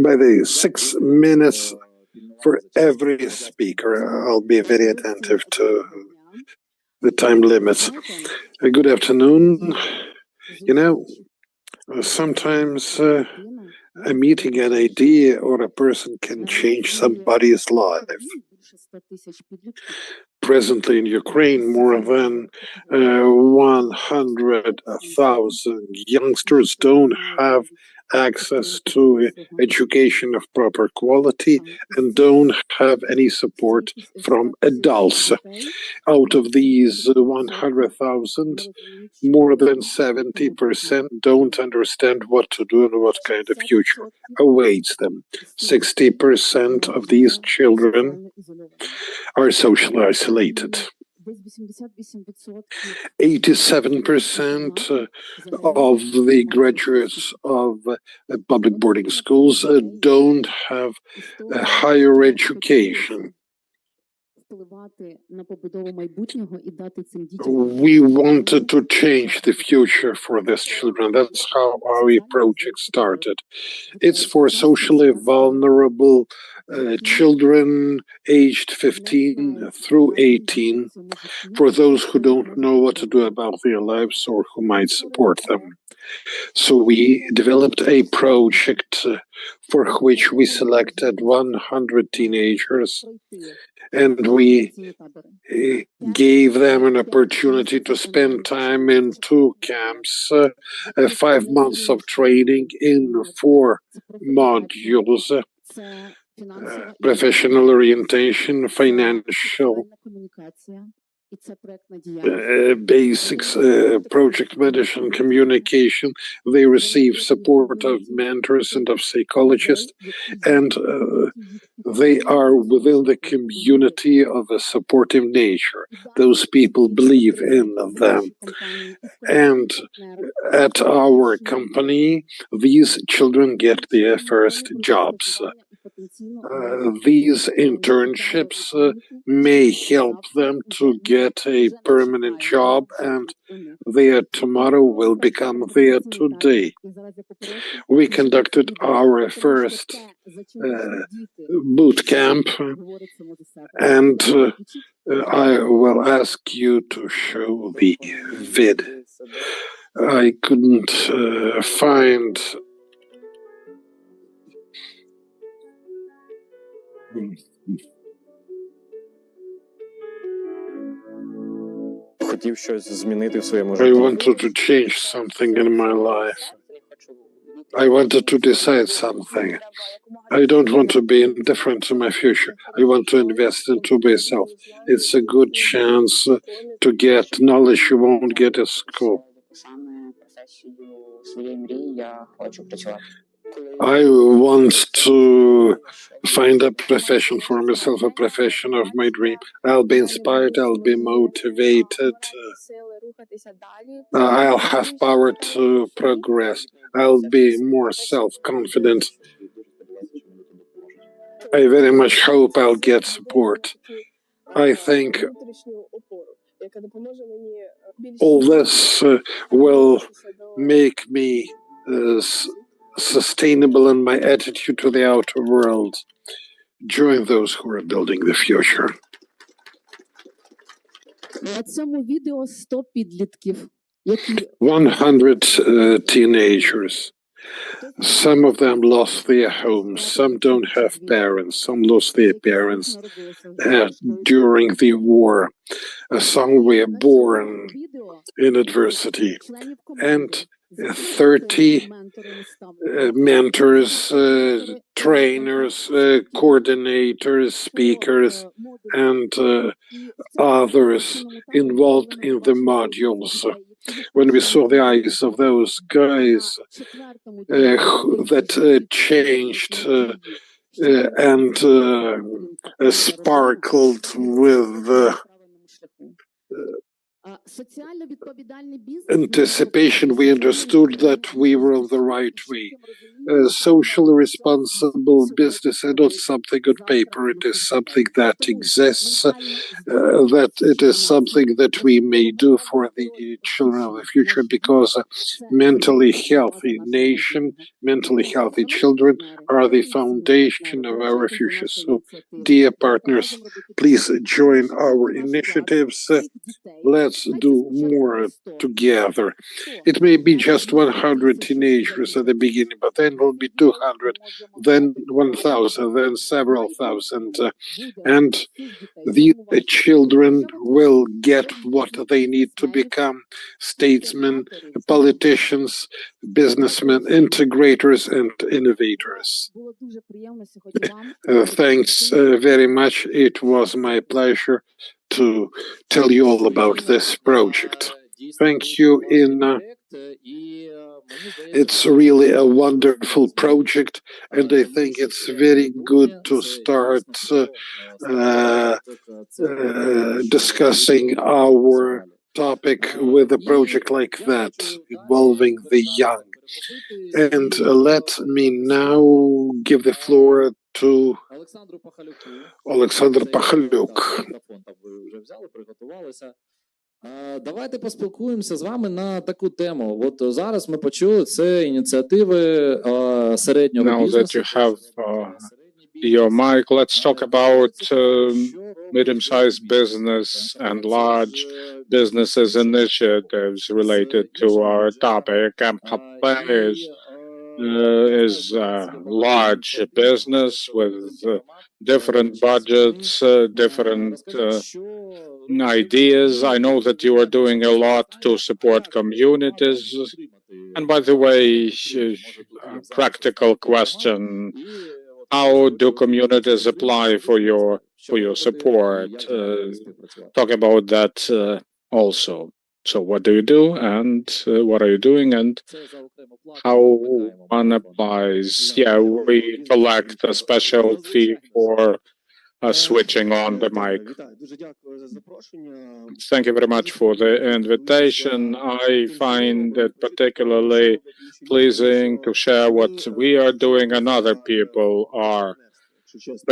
By the 6 minutes for every speaker. I'll be very attentive to the time limits. Good afternoon. You know, sometimes a meeting, an idea, or a person can change somebody's life. Presently in Ukraine, more than 100,000 youngsters don't have access to education of proper quality and don't have any support from adults. Out of these 100,000, more than 70% don't understand what to do and what kind of future awaits them. 60% of these children are socially isolated. 87% of the graduates of public boarding schools don't have a higher education. We wanted to change the future for these children. That's how our project started. It's for socially vulnerable children aged 15 through 18, for those who don't know what to do about their lives or who might support them. So we developed a project for which we selected 100 teenagers, and we gave them an opportunity to spend time in 2 camps, 5 months of training in 4 modules, professional orientation, financial basics, project management, communication. They receive support of mentors and of psychologists, and they are within the community of a supportive nature. Those people believe in them. And at our company, these children get their first jobs. These internships may help them to get a permanent job, and their tomorrow will become their today. We conducted our first boot camp, and I will ask you to show the vid. I couldn't find. I wanted to change something in my life. I wanted to decide something. I don't want to be indifferent to my future. I want to invest into myself. It's a good chance to get knowledge you won't get at school. I want to find a profession for myself, a profession of my dream. I'll be inspired, I'll be motivated. I'll have power to progress. I'll be more self-confident. I very much hope I'll get support. I think all this will make me sustainable in my attitude to the outer world. Join those who are building the future. На цьому відео 100 підлітків, 100 teenagers. Some of them lost their homes, some don't have parents, some lost their parents during the war. Some were born in adversity. And 30 mentors, trainers, coordinators, speakers, and others involved in the modules. When we saw the eyes of those guys that changed and sparkled with anticipation, we understood that we were on the right way. Socially responsible business is not something on paper, it is something that exists, that it is something that we may do for the children of the future, because mentally healthy nation, mentally healthy children are the foundation of our future. So, dear partners, please join our initiatives. Let's do more together. It may be just 100 teenagers at the beginning, but then will be 200, then 1,000, then several thousand. And the children will get what they need to become: statesmen, politicians, businessmen, integrators, and innovators. Thanks very much. It was my pleasure to tell you all about this project. Thank you, Inna. It's really a wonderful project, and I think it's very good to start discussing our topic with a project like that, involving the young. And let me now give the floor to Alexander Pachaluk. Давайте поспілкуємося з вами на таку тему. От зараз ми почули це ініціативи середнього Now that бізнесу. you have your mic, let's talk about medium-sized business and large businesses initiatives related to our topic. Papa is a large business with different budgets, different ideas. I know that you are doing a lot to support communities. And by the way, practical question: how do communities apply for your support? Talk about that also. So, what do you do, and what are you doing, and how one applies? Yeah, we collect a special fee for switching on the mic. Thank you very much for the invitation. I find it particularly pleasing to share what we are doing and other people are,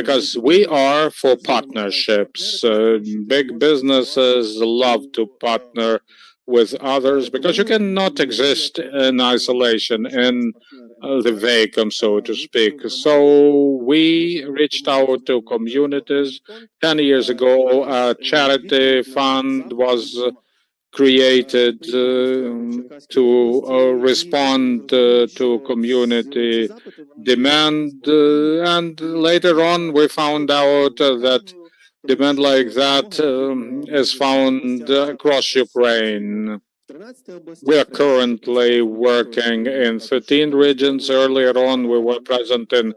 because we are for partnerships. Big businesses love to partner with others because you cannot exist in isolation, in the vacuum, so to speak. So we reached out to communities. 10 years ago, a charity fund was created to respond to community demand, and later on we found out that demand like that is found across Ukraine. We are currently working in 13 regions. Earlier on, we were present in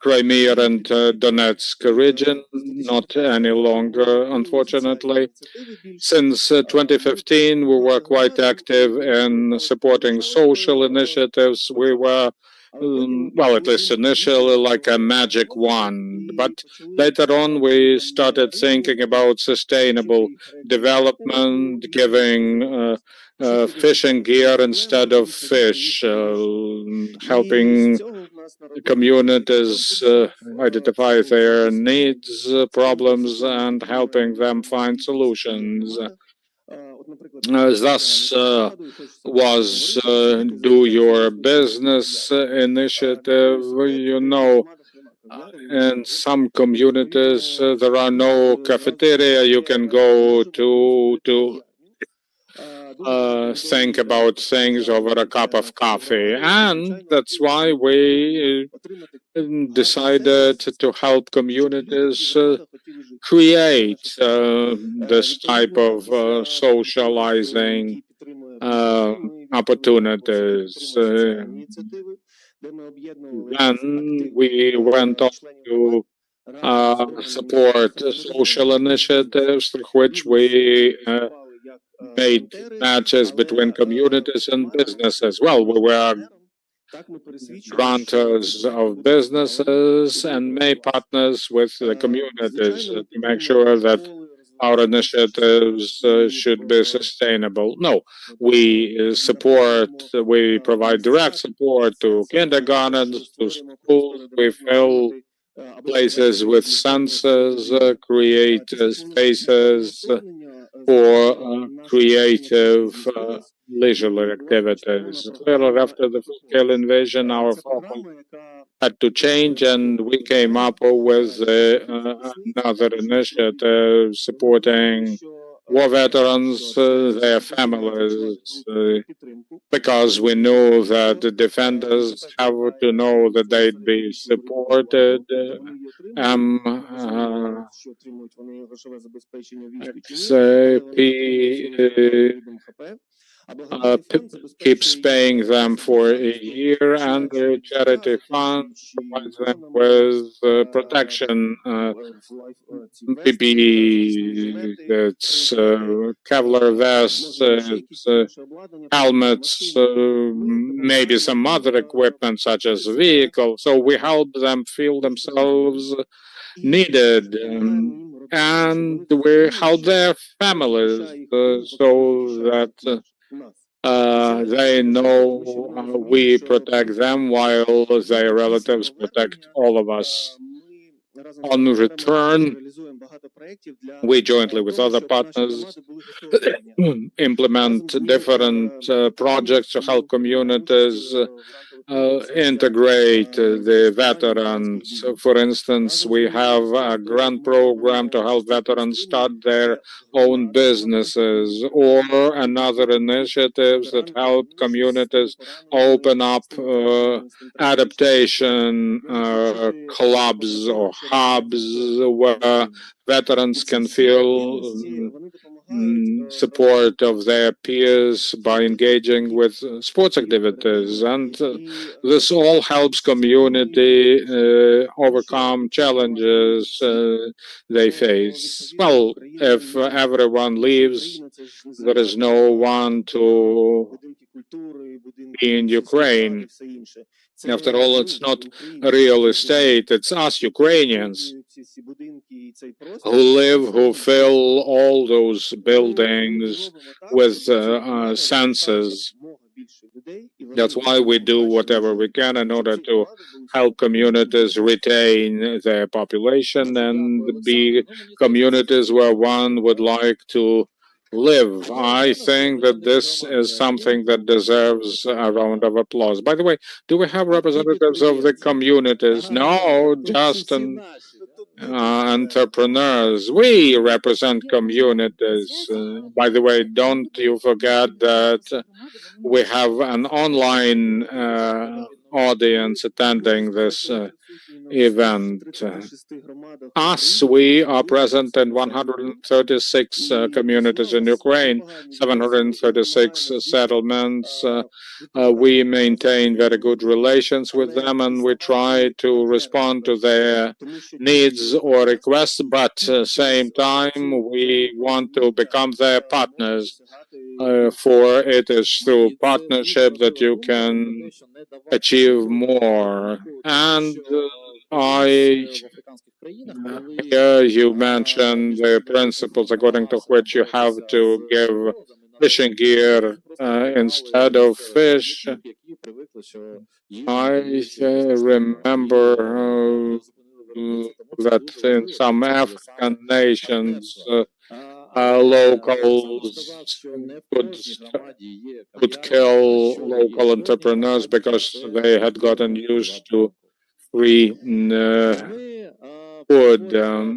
Crimea and Donetsk region, not any longer, unfortunately. Since 2015, we were quite active in supporting social initiatives. We were, well, at least initially, like a magic wand. But later on, we started thinking about sustainable development, giving fishing gear instead of fish, helping communities identify their needs, problems, and helping them find solutions. Thus was Do Your Business initiative. You know, in some communities, there are no cafeteria you can go to think about things over a cup of coffee. And that's why we decided to help communities create this type of socializing opportunities. Then we went on to support social initiatives through which we made matches between communities and businesses. Well, we were grantors of businesses and made partners with the communities to make sure that our initiatives should be sustainable. No, we provide direct support to kindergartens, to schools. We fill places with sensors, create spaces for creative leisurely activities. Clearly, after the full-scale invasion, our focus had to change, and we came up with another initiative supporting war veterans, their families, because we knew that the defenders have to know that they'd be supported. Keeps paying them for a year, and the charity fund provides them with protection, PPE, it's Kevlar vests, helmets, maybe some other equipment such as vehicles. So we help them feel themselves needed, and we help their families so that They know we protect them while their relatives protect all of us. On return, we jointly with other partners implement different projects to help communities integrate the veterans. For instance, we have a grant program to help veterans start their own businesses, or another initiatives that help communities open up adaptation clubs or hubs where veterans can feel support of their peers by engaging with sports activities, and this all helps community overcome challenges they face. Well, if everyone leaves, there is no one to be in Ukraine. After all, it's not real estate, it's us Ukrainians who live, who fill all those buildings with senses. That's why we do whatever we can in order to help communities retain their population and be communities where one would like to live. I think that this is something that deserves a round of applause. By the way, do we have representatives of the communities? No, just entrepreneurs. We represent communities. By the way, don't you forget that we have an online audience attending this event. We are present in 136 communities in Ukraine, 736 settlements. We maintain very good relations with them, and we try to respond to their needs or requests, but at the same time, we want to become their partners. For it is through partnership that you can achieve more. And here you mentioned the principles according to which you have to give fishing gear instead of fish. I remember that in some African nations, locals could kill local entrepreneurs because they had gotten used to free food.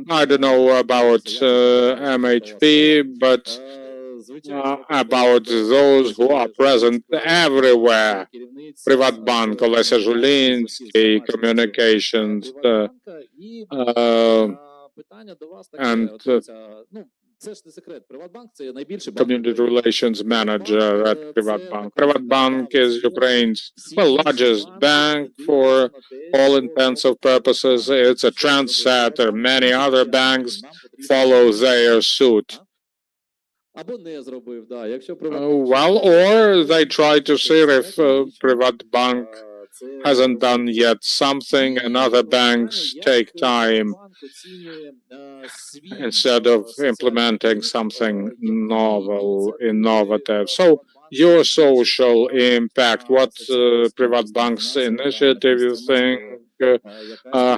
I don't know about MHP, but about those who are present everywhere. Privatbank, Olesa Żuliński, Communications, and community relations manager at Privatbank. Privatbank is Ukraine's largest bank for all intents and purposes. It's a trendsetter. Many other banks follow their suit. Or they try to see if Privatbank hasn't done yet something, and other banks take time instead of implementing something novel, innovative. So your social impact, what Privatbank's initiative you think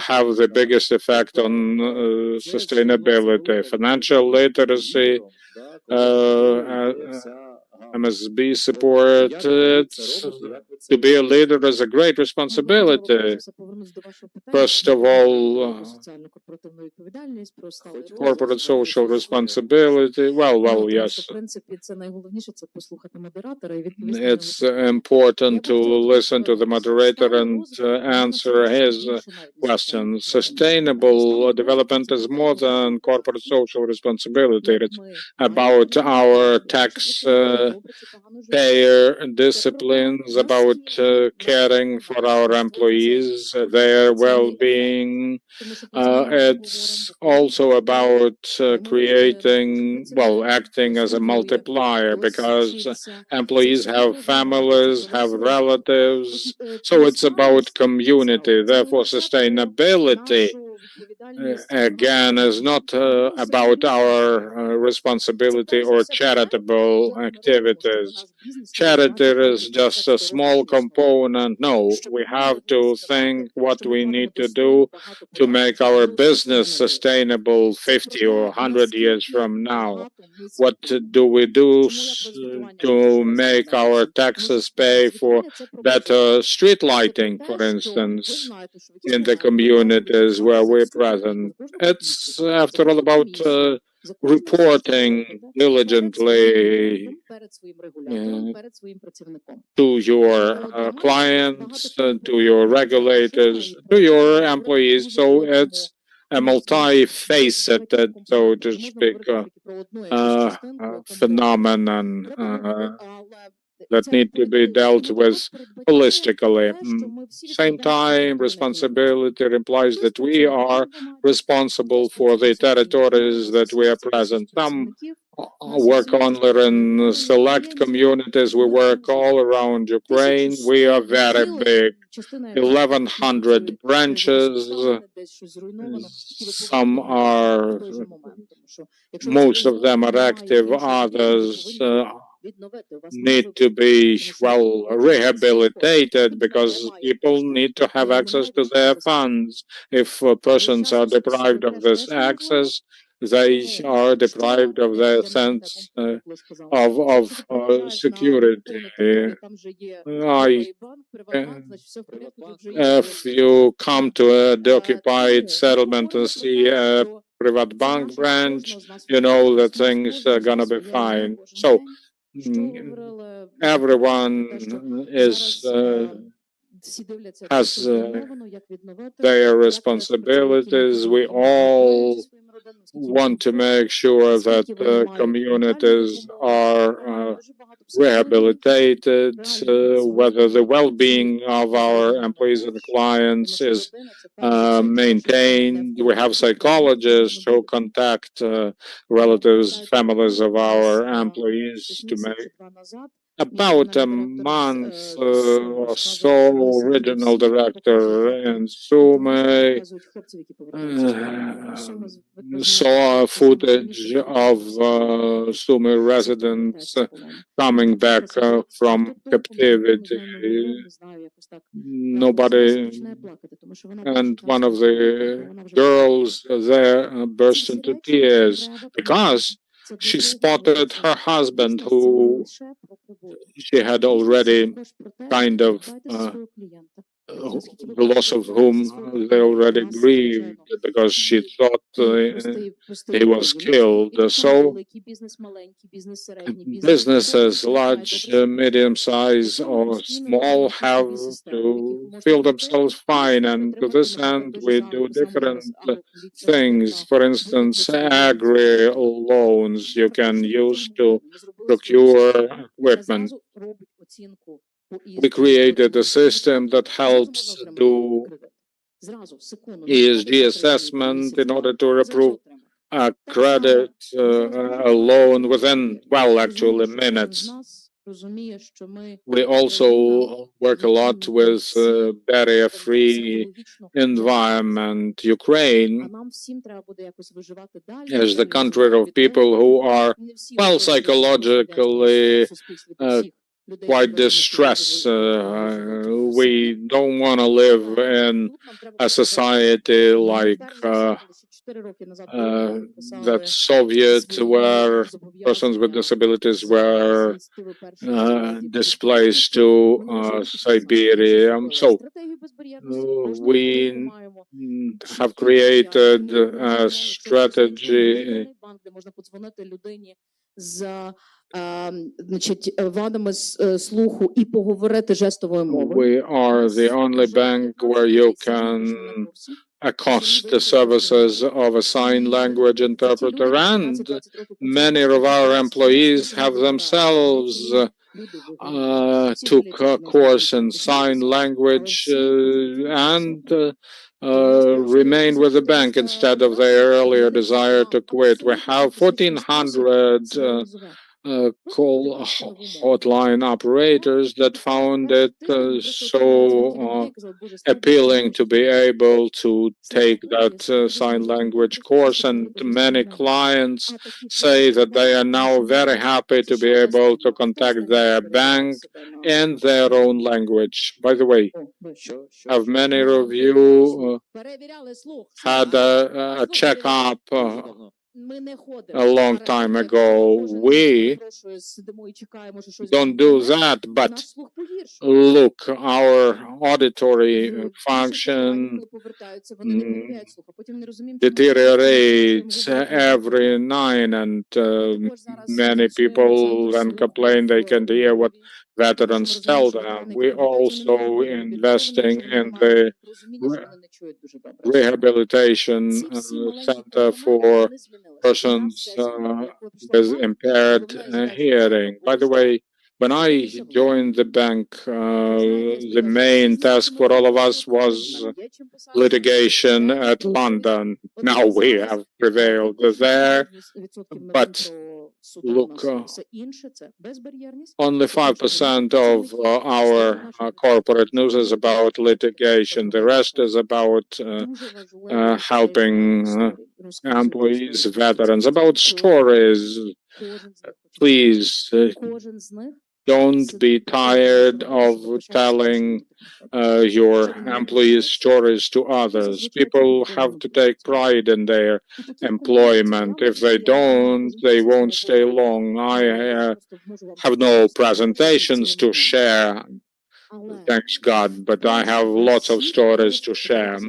have the biggest effect on sustainability? Financial literacy, MSB support. To be a leader is a great responsibility. First of all, corporate social responsibility. Well, yes. It's important to listen to the moderator and answer his questions. Sustainable development is more than corporate social responsibility. It's about our tax payer disciplines, about caring for our employees, their well-being. It's also about acting as a multiplier, because employees have families, have relatives. So it's about community. Therefore, sustainability again is not about our responsibility or charitable activities. charity is just a small component. No, we have to think what we need to do to make our business sustainable 50 or 100 years from now. What do we do to make our taxes pay for better street lighting, for instance, in the communities where we're present? It's, after all, about reporting diligently to your clients, to your regulators, to your employees. So it's a multi-faceted, so to speak, phenomenon that need to be dealt with holistically. Same time, responsibility implies that we are responsible for the territories that we are present. Some work only in select communities. We work all around Ukraine. We are very big, 1,100 branches. Some are, most of them are active, others need to be, well, rehabilitated because people need to have access to their funds. If persons are deprived of this access, they are deprived of their sense of security. If you come to the occupied settlement and see a private bank branch, you know that things are gonna be fine. So everyone is has their responsibilities. We all want to make sure that communities are rehabilitated, whether the well-being of our employees and clients is maintained. We have psychologists who contact relatives, families of our employees to make. About a month or so, regional director in Sumy saw footage of Sumy residents coming back from captivity. Nobody, and one of the girls there burst into tears because she spotted her husband, who she had already kind of the loss of whom they already grieved because she thought he was killed. So businesses, large, medium size, or small, have to feel themselves fine. And to this end, we do different things. For instance, agri loans you can use to procure equipment. We created a system that helps do ESG assessment in order to approve a credit, a loan within, well, actually minutes. We also work a lot with barrier-free environment. Ukraine is the country of people who are, well, psychologically quite distressed. We don't want to live in a society like that Soviet, where persons with disabilities were displaced to Siberia. So we have created a strategy We are the only bank where you can accost the services of a sign language interpreter, and many of our employees have themselves took a course in sign language and remained with the bank instead of their earlier desire to quit. We have 1,400 call hotline operators that found it so appealing to be able to take that sign language course, and many clients say that they are now very happy to be able to contact their bank in their own language. By the way, have many of you had a checkup a long time ago? We don't do that, but look, our auditory function deteriorates every night, and many people then complain they can't hear what veterans tell them. We're also investing in the rehabilitation center for persons with impaired hearing. By the way, when I joined the bank, the main task for all of us was litigation at London. Now we have prevailed there, but look, only 5% of our corporate news is about litigation. The rest is about helping employees, veterans, about stories. Please don't be tired of telling your employees' stories to others. People have to take pride in their employment. If they don't, they won't stay long. I have no presentations to share, thanks God, but I have lots of stories to share.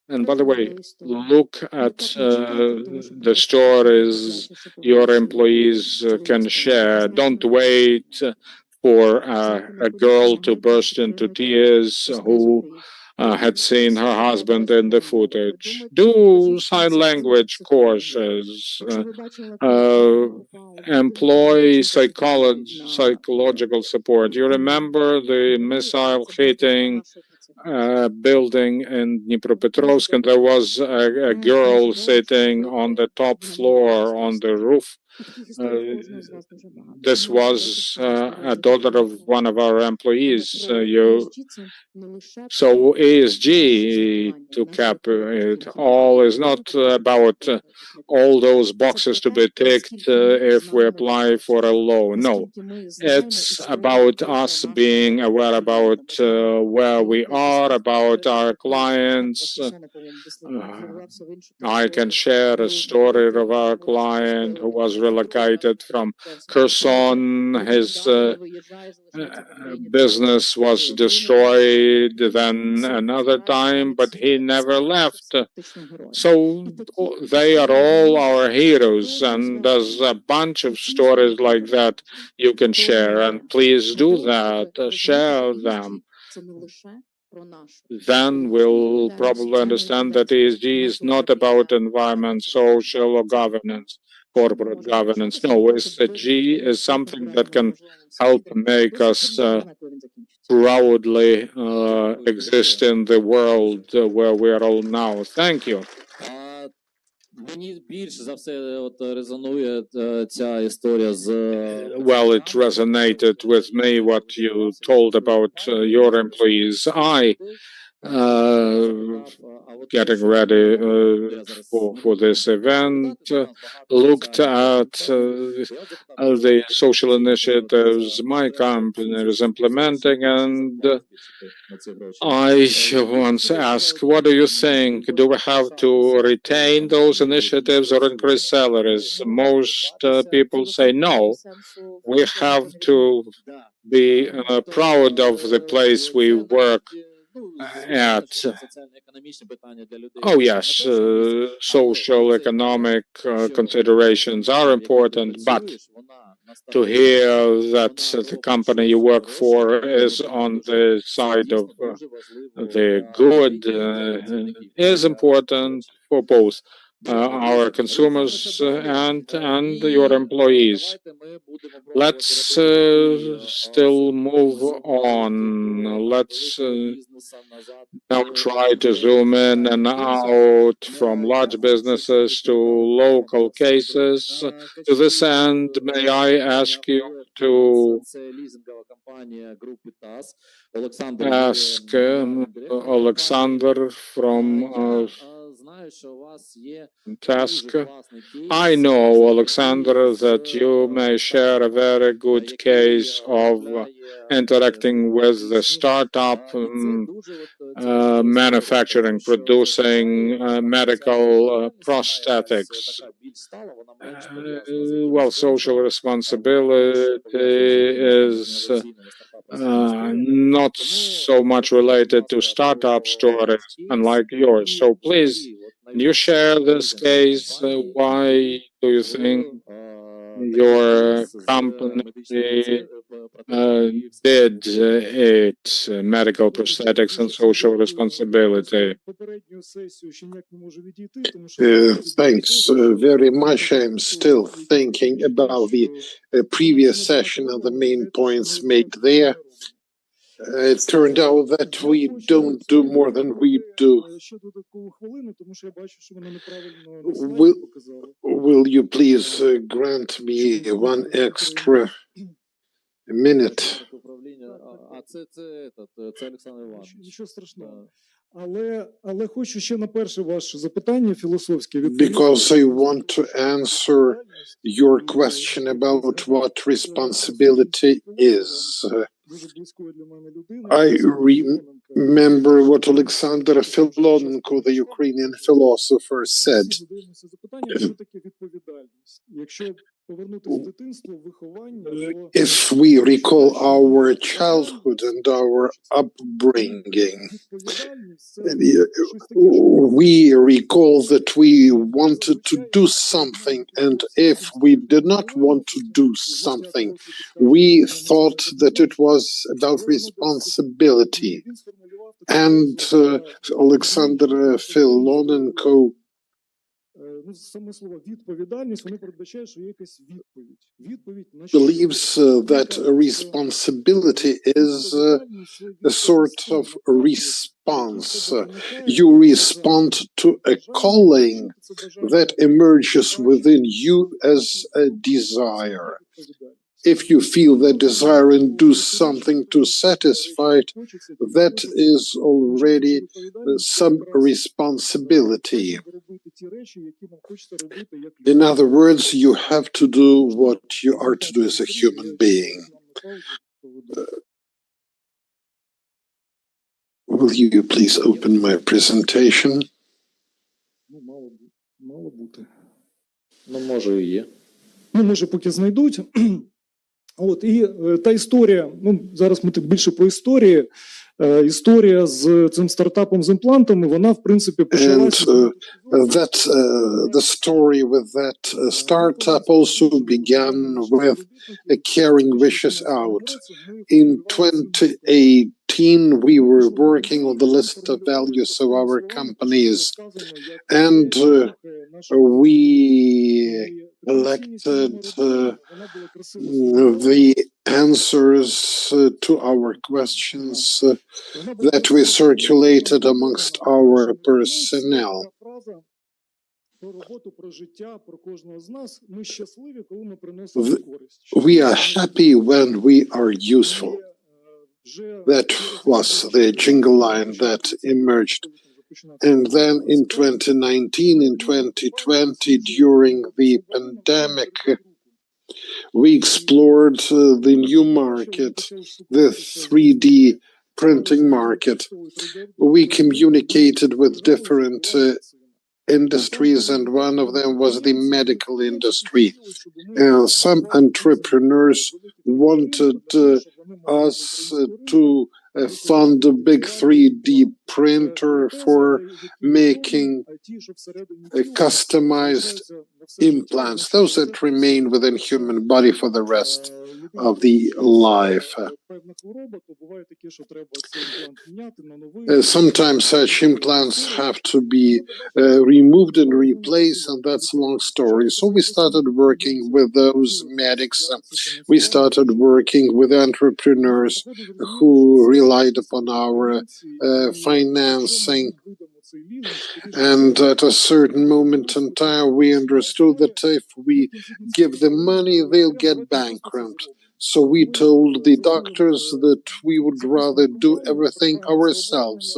And by the way, look at the stories your employees can share. Don't wait for a girl to burst into tears who had seen her husband in the footage. Do sign language courses. Employ psychological support. You remember the missile hitting building in Dnipropetrovsk, and there was a girl sitting on the top floor on the roof. This was a daughter of one of our employees. So ESG to cap it all is not about all those boxes to be ticked if we apply for a loan. No, it's about us being aware about where we are, about our clients. I can share a story of our client who was relocated from Kherson. His business was destroyed then another time, but he never left. So they are all our heroes, and there's a bunch of stories like that you can share, and please do that, share them. Then we'll probably understand that ESG is not about environment, social, or governance, corporate governance. No, ESG is something that can help make us proudly exist in the world where we are all now. Thank you. Мені більше за все от резонує ця історія з Well, it resonated with me what you told about your employees. I getting ready for this event, looked at the social initiatives my company is implementing, and I once asked, what do you think? Do we have to retain those initiatives or increase salaries? Most people say no. We have to be proud of the place we work at. Oh yes, social, economic considerations are important, but to hear that the company you work for is on the side of the good is important for both our consumers and your employees. Let's still move on. let's now try to zoom in and out from large businesses to local cases. To this end, may I ask you to ask Alexander from task. I know, Alexander, that you may share a very good case of interacting with the startup manufacturing, producing medical prosthetics. Well, social responsibility is not so much related to startup stories, unlike yours. So please, can you share this case? Why do you think your company did it, medical prosthetics and social responsibility? Thanks very much. I'm still thinking about the previous session and the main points made there. It turned out that we don't do more than we do. Will you please grant me one extra minute? Але хочу ще на перше ваше запитання філософське Because I want to answer your question about what responsibility is. I remember what Alexander Filonenko, the Ukrainian philosopher, said. If we recall our childhood and our upbringing, we recall that we wanted to do something, and if we did not want to do something, we thought that it was about responsibility. And Alexander Filonenko believes that responsibility is a sort of response. You respond to a calling that emerges within you as a desire. If you feel that desire and do something to satisfy it, that is already some responsibility. In other words, you have to do what you are to do as a human being. Will you please open my presentation? Може і є. Може поки знайдуть. От, і та історія, зараз ми так більше по історії. Історія з цим стартапом з імплантами, вона, в принципі, почалася. The story with that startup also began with carrying wishes out. In 2018, we were working on the list of values of our companies, and we collected the answers to our questions that we circulated amongst our personnel. We are happy when we are useful. That was the jingle line that emerged. And then in 2019, in 2020, during the pandemic, we explored the new market, the 3D printing market. We communicated with different industries, and one of them was the medical industry. Some entrepreneurs wanted us to fund a big 3D printer for making customized implants, those that remain within human body for the rest of the life. Sometimes such implants have to be removed and replaced, and that's a long story. So we started working with those medics. We started working with entrepreneurs who relied upon our financing. And at a certain moment in time, we understood that if we give them money, they'll get bankrupt. So we told the doctors that we would rather do everything ourselves.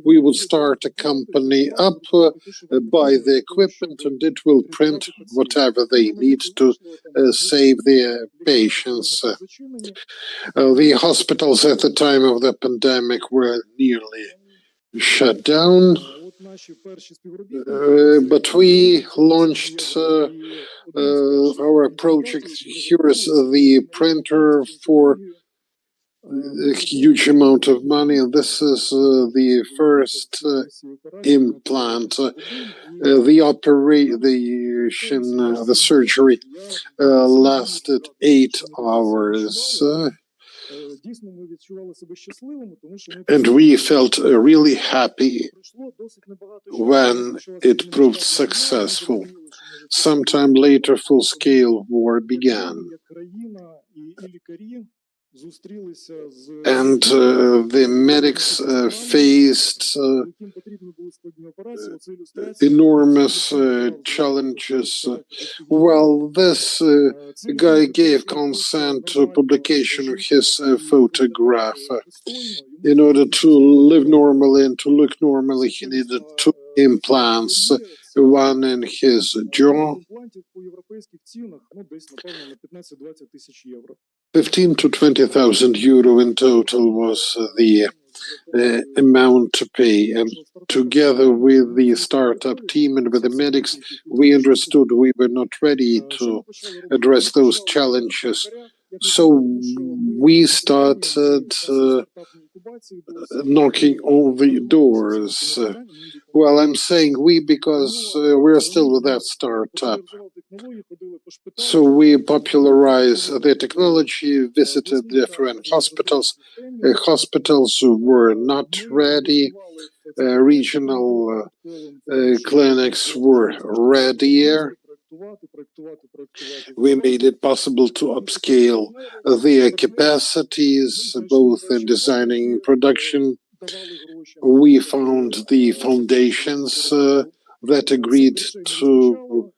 We would start a company up, buy the equipment, and it will print whatever they need to save their patients. The hospitals at the time of the pandemic were nearly shut down, but we launched our project. Here is the printer for a huge amount of money, and this is the first implant. The operation, the surgery lasted 8 hours. And we felt really happy when it proved successful. Sometime later, full-scale war began. And the medics faced enormous challenges. Well, this guy gave consent to publication of his photograph. In order to live normally and to look normally, he needed 2 implants, one in his jaw. 15 to 20,000 euro in total was the amount to pay. And together with the startup team and with the medics, we understood we were not ready to address those challenges. So we started knocking all the doors. Well, I'm saying we because we're still with that startup. So we popularized the technology, visited different hospitals. Hospitals were not ready. Regional clinics were readier. We made it possible to upscale their capacities, both in designing and production. We found the foundations that agreed to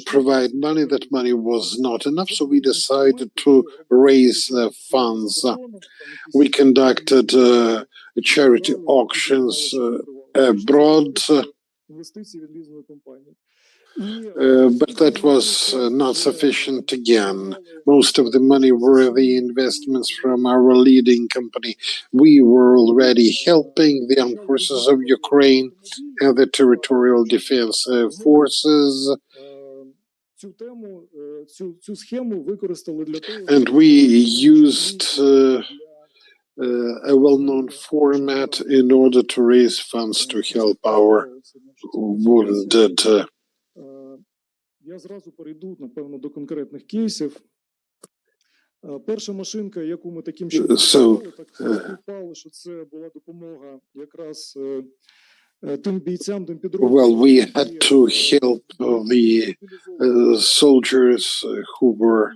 provide money. That money was not enough, so we decided to raise the funds. We conducted charity auctions abroad. But that was not sufficient again. Most of the money were the investments from our leading company. We were already helping the armed forces of Ukraine and the territorial defense forces. And we used a well-known format in order to raise funds to help our wounded. Я зразу перейду, напевно, до конкретних кейсів. Перша машинка, яку ми таким чином зробили, так співпало, що це була допомога якраз тим бійцям, тим підрозділам. Well, we had to help the soldiers who were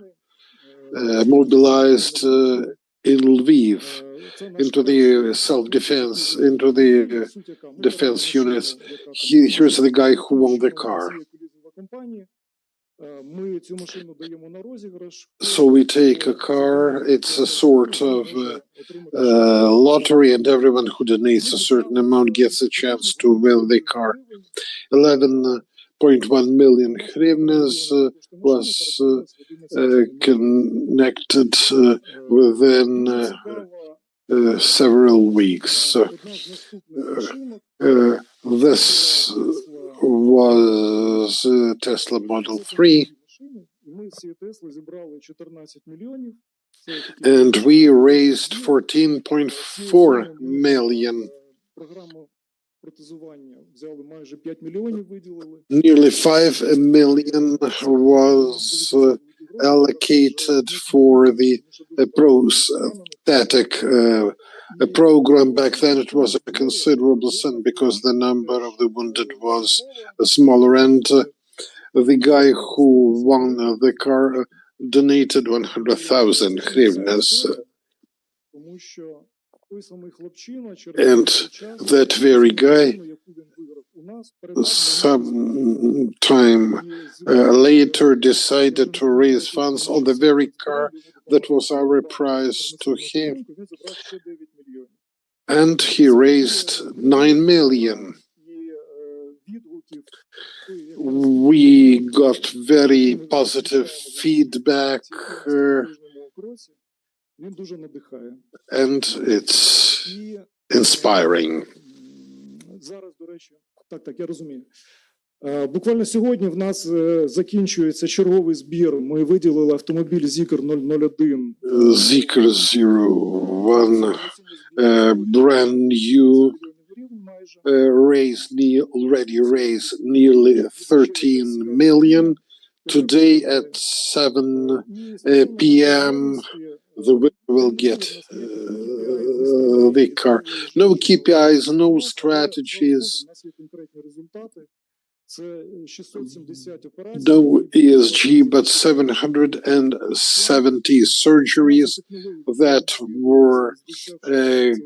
mobilized in Lviv into the self-defense, into the defense units. Here's the guy who won the car. So we take a car, it's a sort of lottery, and everyone who donates a certain amount gets a chance to win the car. 11.1 million hryvnias was connected within several weeks. This was Tesla Model 3. And we raised 14.4 million. Nearly 5 million was allocated for the prostatic program. Back then it was a considerable sum because the number of the wounded was smaller, and the guy who won the car donated 100,000 hryvnias. And that very guy, some time later, decided to raise funds on the very car that was our prize to him. And he raised 9 million. We got very positive feedback, and it's inspiring. Так, я розумію. Буквально сьогодні в нас закінчується черговий збір. Ми виділили автомобіль Zikr 001. Zikr 01, brand new, already raised nearly 13 million. Today at 7 p.m. the winner will get the car. No KPIs, no strategies, no ESG, but 770 surgeries that were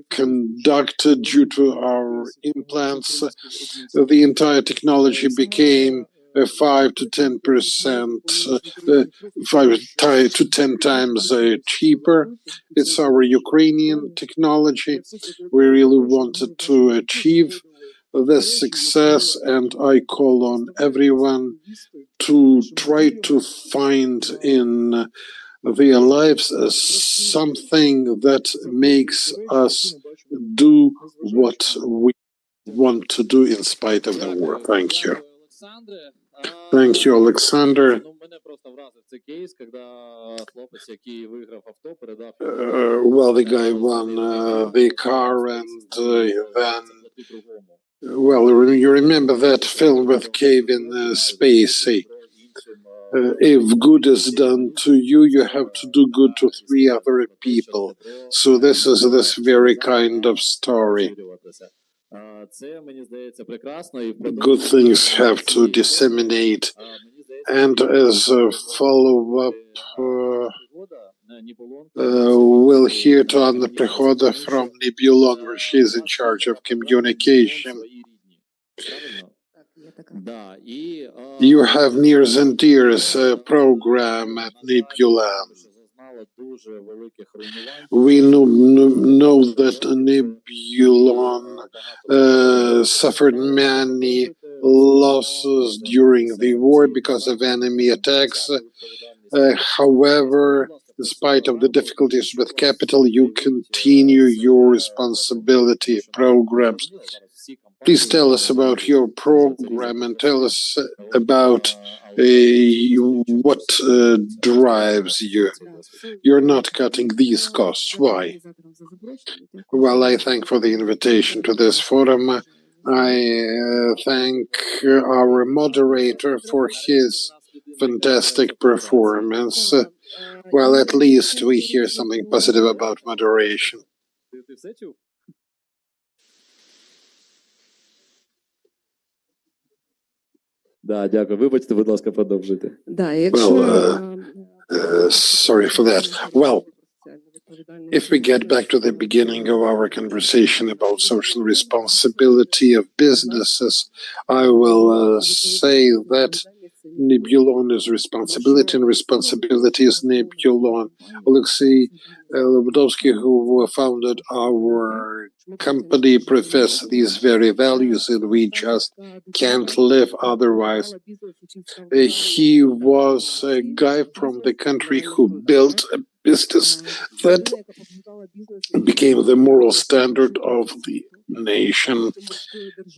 conducted due to our implants. The entire technology became 5 to 10%, 5 to 10 times cheaper. It's our Ukrainian technology. We really wanted to achieve this success, and I call on everyone to try to find in their lives something that makes us do what we want to do in spite of the war. Thank you. Thank you, Alexander. Well, the guy won the car, and then, well, you remember that film with Kevin Spacey. If good is done to you, you have to do good to 3 other people. So this is this very kind of story. Good things have to disseminate. And as a follow-up, we'll hear to Anna Prihoda from Nibulon, where she's in charge of communication. You have Nears and Dears program at Nibulon. We know that Nibulon suffered many losses during the war because of enemy attacks. However, in spite of the difficulties with capital, you continue your responsibility programs. Please tell us about your program and tell us about what drives you. You're not cutting these costs. Why? Well, I thank for the invitation to this forum. I thank our moderator for his fantastic performance. Well, at least we hear something positive about moderation. Да, дякую. Вибачте, будь ласка, продовжуйте. Sorry for that. Well, if we get back to the beginning of our conversation about social responsibility of businesses, I will say that Nibulon is responsibility, and responsibility is Nibulon. Alexei Lobodovsky, who founded our company, profess these very values, and we just can't live otherwise. He was a guy from the country who built a business that became the moral standard of the nation.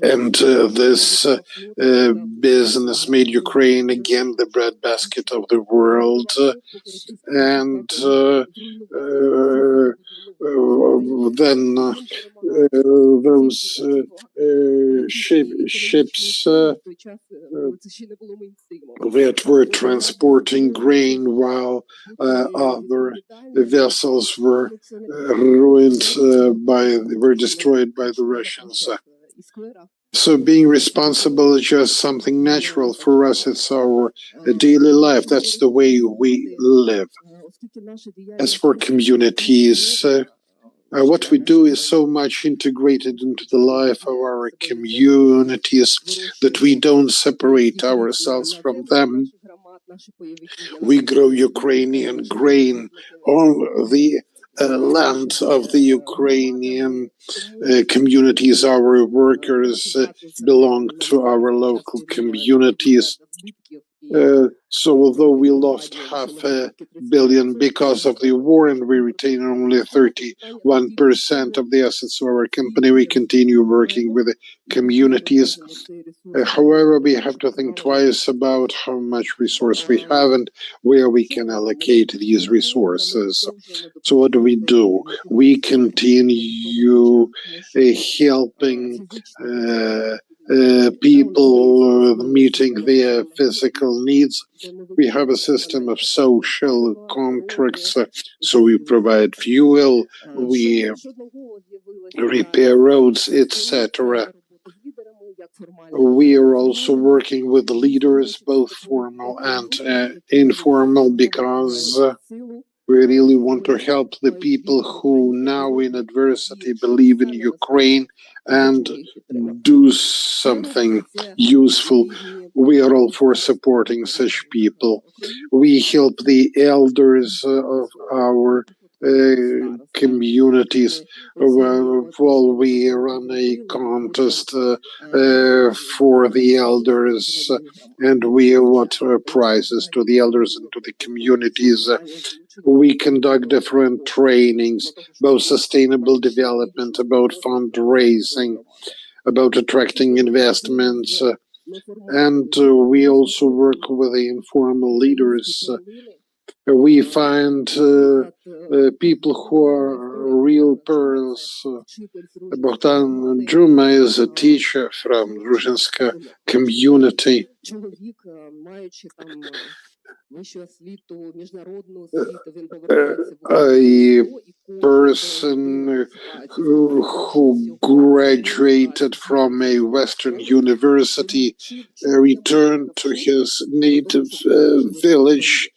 And this business made Ukraine again the breadbasket of the world. And then those ships that were transporting grain while other vessels were were destroyed by the Russians. So being responsible is just something natural for us. It's our daily life. That's the way we live. As for communities, what we do is so much integrated into the life of our communities that we don't separate ourselves from them. We grow Ukrainian grain on the land of the Ukrainian communities. Our workers belong to our local communities. So although we lost $500 million because of the war and we retain only 31% of the assets of our company, we continue working with the communities. However, we have to think twice about how much resource we have and where we can allocate these resources. So what do? We continue helping people meeting their physical needs. We have a system of social contracts, so we provide fuel, we repair roads, etc. We are also working with the leaders, both formal and informal, because we really want to help the people who now in adversity believe in Ukraine and do something useful. We are all for supporting such people. We help the elders of our communities. Well, we run a contest for the elders, and we award prizes to the elders and to the communities. We conduct different trainings about sustainable development, about fundraising, about attracting investments, and we also work with the informal leaders. We find people who are real pearls. Bogdan Juma is a teacher from Gruzhinska community. A person who graduated from a Western university returned to his native village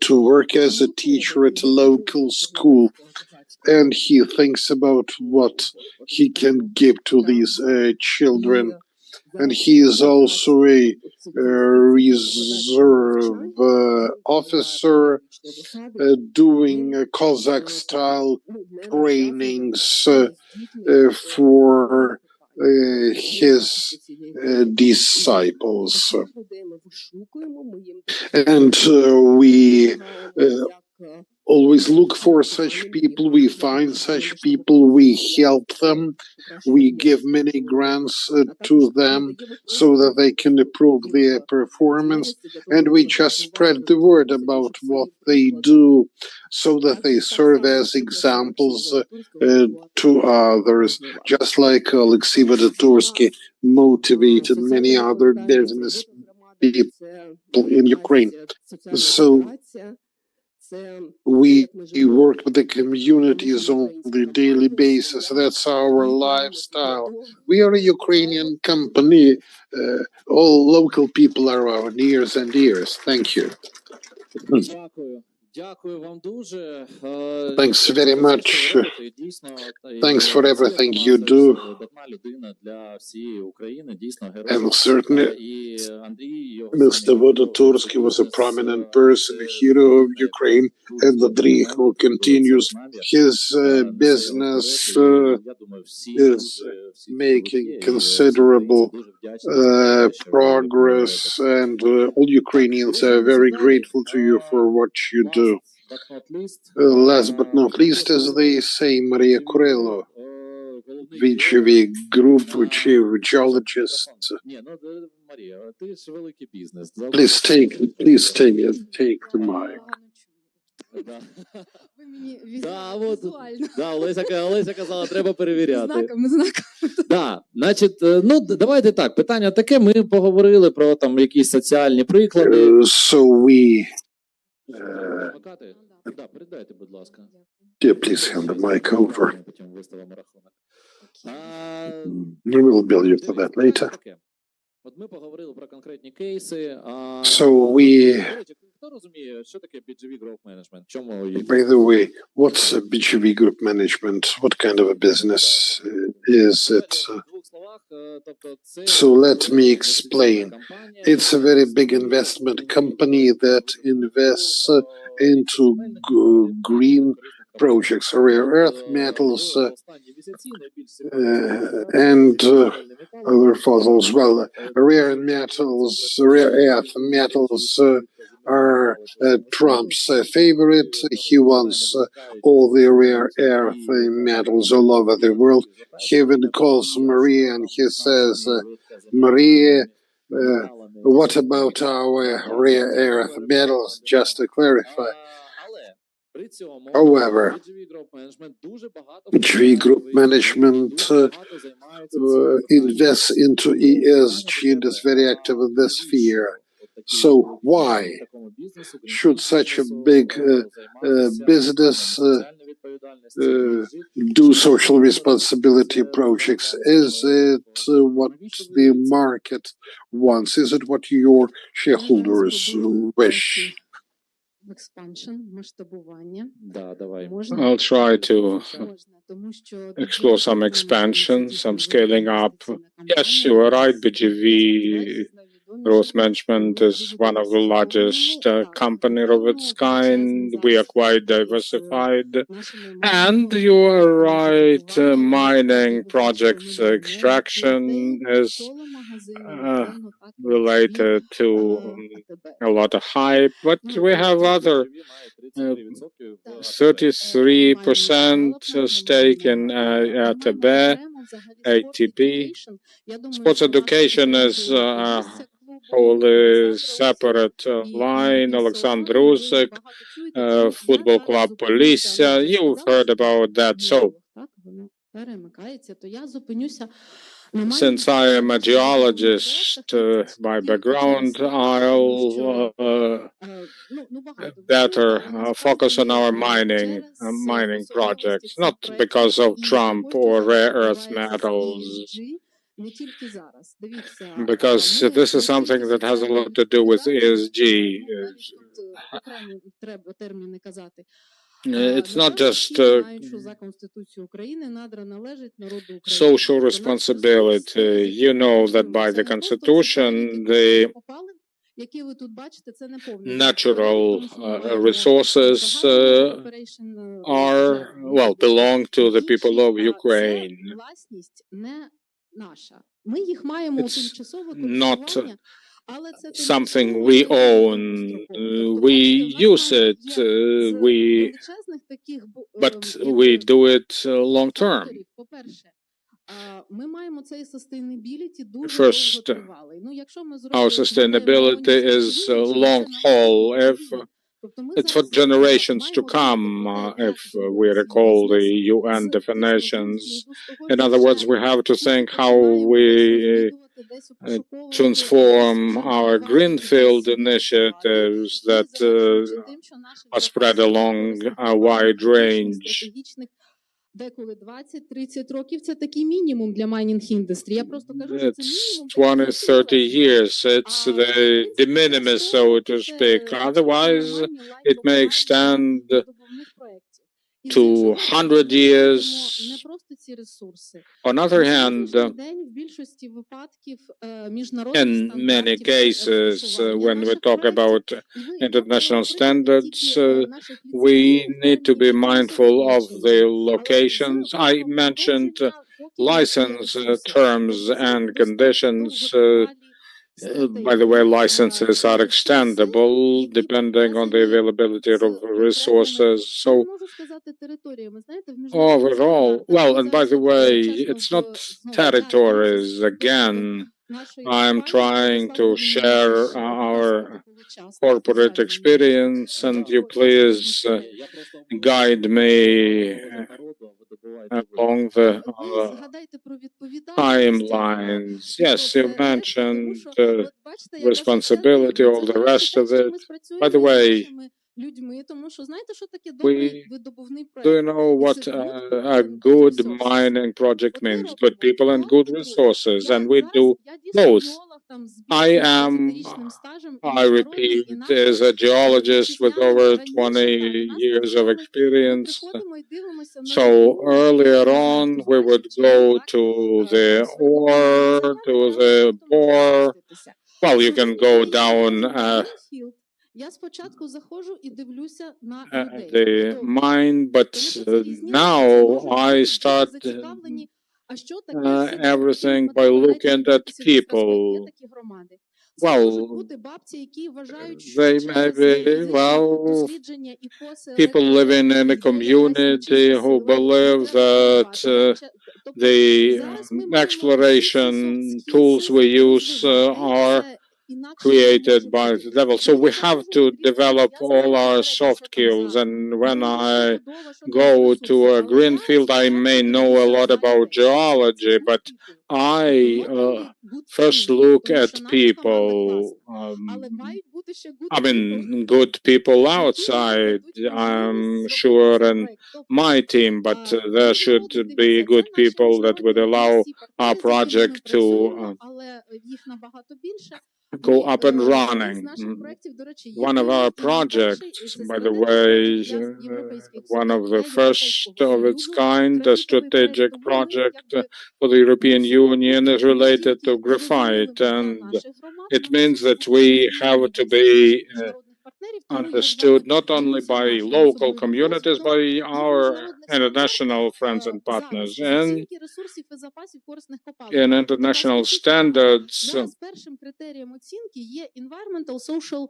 to work as a teacher at a local school, and he thinks about what he can give to these children. And he is also a reserve officer doing Cossack-style trainings for his disciples. And we always look for such people, we find such people, we help them, we give many grants to them so that they can improve their performance, and we just spread the word about what they do so that they serve as examples to others, just like Alexei Vadatursky motivated many other business people in Ukraine. So we work with the communities on a daily basis. That's our lifestyle. We are a Ukrainian company. All local people are our nears and dears. Thank you. Thanks very much. Thanks for everything you do. And certainly, Mr. Vodatursky was a prominent person, a hero of Ukraine, and Andriy, who continues his business, is making considerable progress, and all Ukrainians are very grateful to you for what you do. Last but not least, as they say, Maria Kurelo. VGV Group Chief Geologist. Please take the mic. Олеся казала, треба перевіряти. Да, значить, ну, давайте так, питання таке, ми поговорили про там якісь соціальні приклади. So we... Да, передайте, будь ласка. Yeah, please hand the mic over. We will bill you for that later. От ми поговорили про конкретні кейси. So we... Хто розуміє, що таке BGV Growth Management? Чому? By the way, what's a BGV Group Management? What kind of a business is it? So let me explain. It's a very big investment company that invests into green projects, rare earth metals, and other fossils. Well, rare earth metals are Trump's favorite. He wants all the rare earth metals all over the world. He even calls Maria and he says, Maria, what about our rare earth metals? Just to clarify. However, BGV Group Management invests into ESG and is very active in this sphere. So why should such a big business do social responsibility projects? Is it what the market wants? Is it what your shareholders wish? I'll try to explore some expansion, some scaling up. Yes, you are right. BGV Growth Management is one of the largest company of its kind. We are quite diversified. And you are right, mining projects extraction is related to a lot of hype, but we have other 33% stake in ATB, ATB. Sports education is wholly separate line. Alexander Usyk, Football Club Police. You've heard about that. So, since I am a geologist by background, I'll better focus on our mining projects, not because of Trump or rare earth metals, because this is something that has a lot to do with ESG. It's not just social responsibility. You know that by the Constitution, the natural resources belong to the people of Ukraine. It's not something we own. We use it. But we do it long term. First, our sustainability is long haul. If it's for generations to come, if we recall the UN definitions. In other words, we have to think how we transform our greenfield initiatives that are spread along a wide range. It's 20-30 years. It's the de minimis, so to speak. Otherwise, it may extend to 100 years. On the other hand, in many cases, when we talk about international standards, we need to be mindful of the locations. I mentioned license terms and conditions. By the way, licenses are extendable depending on the availability of resources. So overall, well, and by the way, it's not territories. Again, I'm trying to share our corporate experience, and you please guide me along the timelines. Yes, you mentioned responsibility, all the rest of it. By the way, do you know what a good mining project means? Good people and good resources, and we do both. I repeat, as a geologist with over 20 years of experience. So earlier on, we would go to the ore, to the bore. Well, you can go down the mine, but now I start everything by looking at people. Well, they may be, people living in a community who believe that the exploration tools we use are created by the devil. So we have to develop all our soft skills. And when I go to a green field, I may know a lot about geology, but I first look at people. I mean, good people outside, I'm sure, and my team, but there should be good people that would allow our project to go up and running. One of our projects, by the way, one of the first of its kind, a strategic project for the European Union, is related to graphite, and it means that we have to be understood not only by local communities, by our international friends and partners. And in international standards,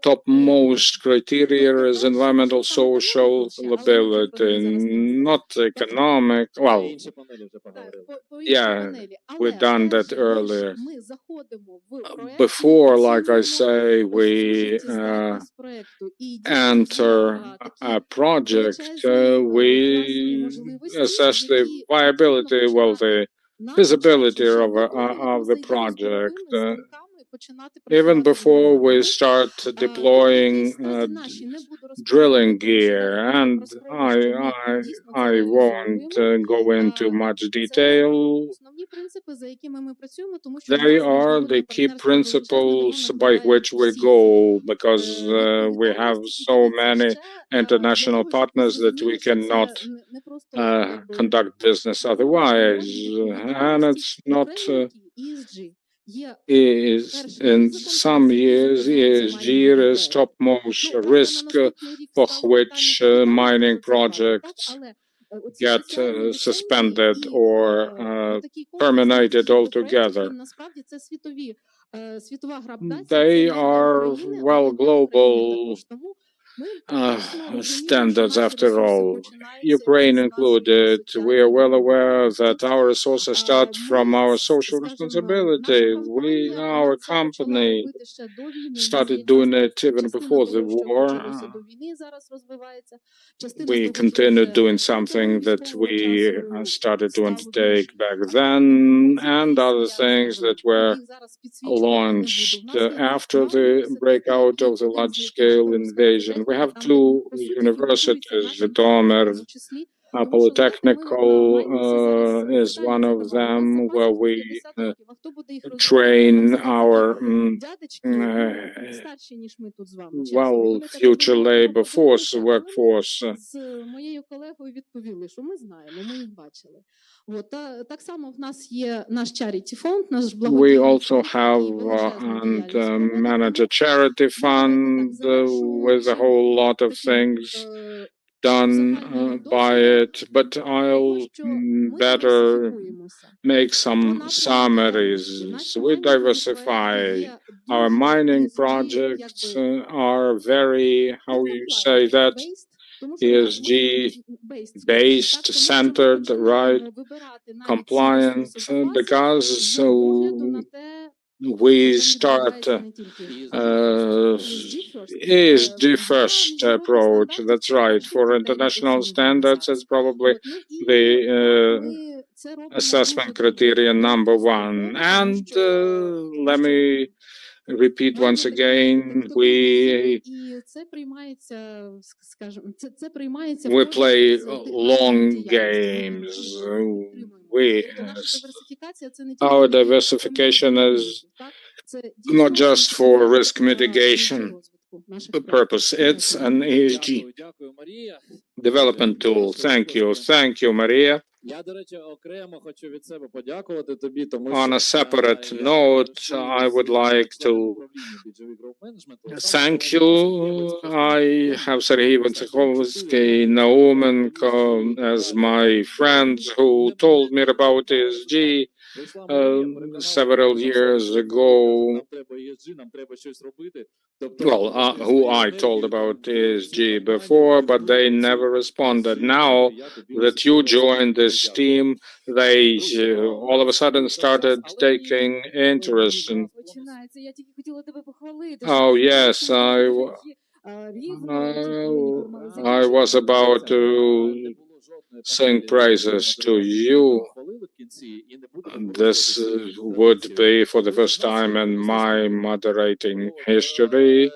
topmost criteria is environmental, social liability, not economic. Well, yeah, we've done that earlier. Before, like I say, we enter a project, we assess the viability, well, the feasibility of the project. Even before we start deploying drilling gear, and I won't go into much detail. They are the key principles by which we go, because we have so many international partners that we cannot conduct business otherwise. And it's not in some years, ESG is topmost risk for which mining projects get suspended or terminated altogether. They are, well, global standards after all. Ukraine included. We are well aware that our resources start from our social responsibility. Our company started doing it even before the war. We continued doing something that we started to undertake back then, and other things that were launched after the breakout of the large-scale invasion. We have two universities, Zhytomyr Polytechnical is one of them, where we train our future labor force, workforce. We also have and manage a charity fund with a whole lot of things done by it, but I'll better make some summaries. We diversify. Our mining projects are very, how you say that, ESG based, centered, right, compliant, because we start ESG first approach. That's right. For international standards, it's probably the assessment criteria number one. And let me repeat once again, we play long games. Our diversification is not just for risk mitigation purpose. It's an ESG development tool. Thank you. Thank you, Maria. Я, до речі, окремо хочу від себе подякувати тобі, тому On a separate note, I would like to thank you. I have Sergei Vantsakhovsky, Naumenko as my friends who told me about ESG several years ago. Well, who I told about ESG before, but they never responded. Now that you joined this team, they all of a sudden started taking interest in. Oh yes, I was about to sing praises to you. This would be for the first time in my moderating history,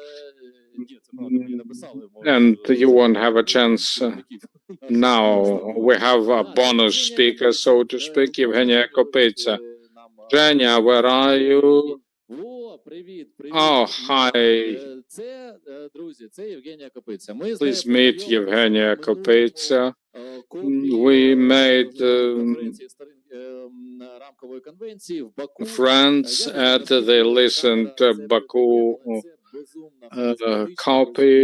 and you won't have a chance now. We have a bonus speaker, so to speak, Evgenia Kopitsa. Zhenya, where are you? Oh, hi. Please meet Evgenia Kopitsa. We made friends at the recent Baku copy.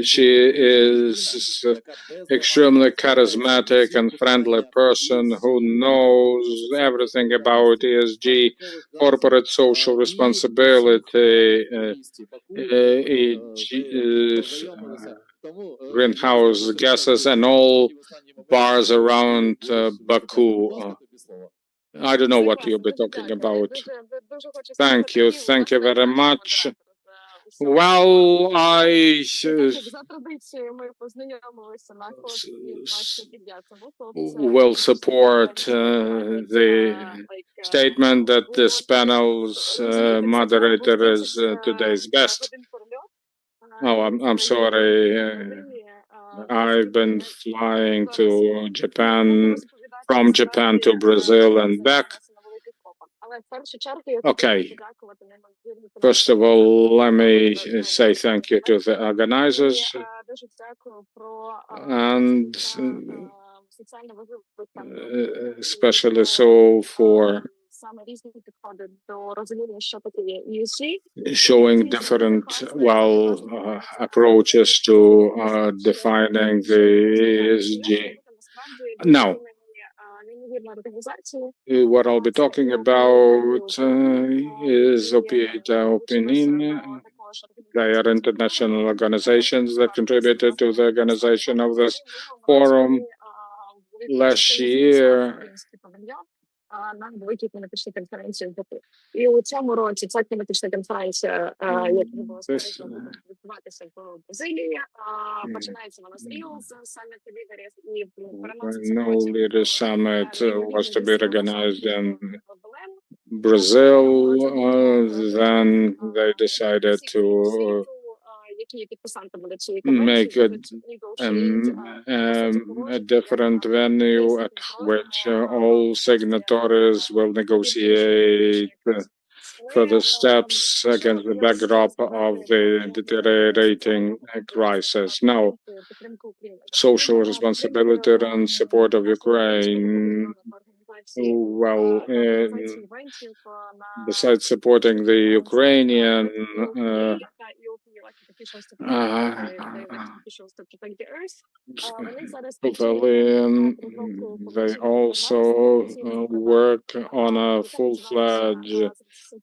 She is extremely charismatic and friendly person who knows everything about ESG, corporate social responsibility, greenhouse gases, and all bars around Baku. I don't know what you'll be talking about. Thank you. Thank you very much. Well, I will support the statement that this panel's moderator is today's best. Oh, I'm sorry. I've been flying to Japan, from Japan to Brazil and back. Okay. First of all, let me say thank you to the organizers and especially so for showing different, approaches to defining the ESG. Now, what I'll be talking about is Opinion. They are international organizations that contributed to the organization of this forum last year. На великій кліматичній конференції в Баку. І у цьому році ця кліматична конференція, яка відбулася відбуватися в Бразилії, починається вона з Ріо, з саміту лідерів, і переноситься No leader summit was to be organized in Brazil. Then they decided to make a different venue at which all signatories will negotiate further steps against the backdrop of the deteriorating crisis. Now, social responsibility and support of Ukraine. Well, besides supporting the Ukrainian Pavilion. They also work on a full-fledged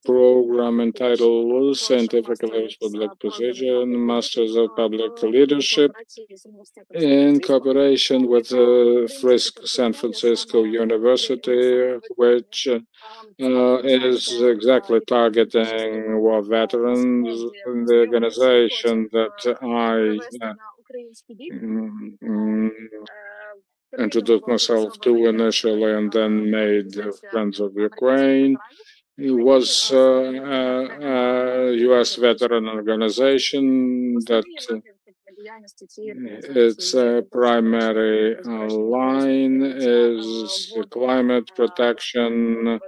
program entitled Scientific Leaders Public Position, Masters of Public Leadership, in cooperation with San Francisco University, which is exactly targeting war veterans. The organization that I introduced myself to initially and then made Friends of Ukraine. It was a U.S. veteran organization that its primary line is climate protection,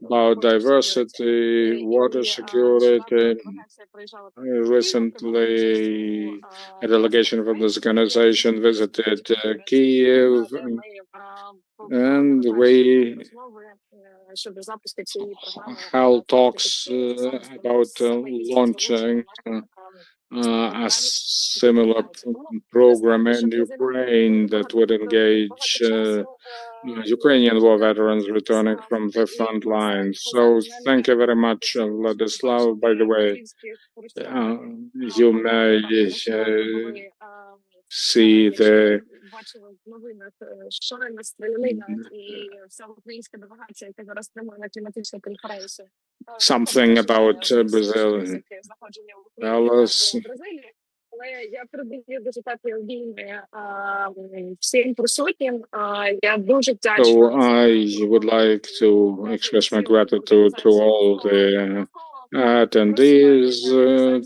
biodiversity, water security. Recently, a delegation from this organization visited Kiev, and we held talks about launching a similar program in Ukraine that would engage Ukrainian war veterans returning from the front lines. So thank you very much, Vladislav. By the way, you may see the something about Brazil. Alice. Я передаю дуже теплі обійми всім присутнім. Я дуже вдячна. So I would like to express my gratitude to all the attendees,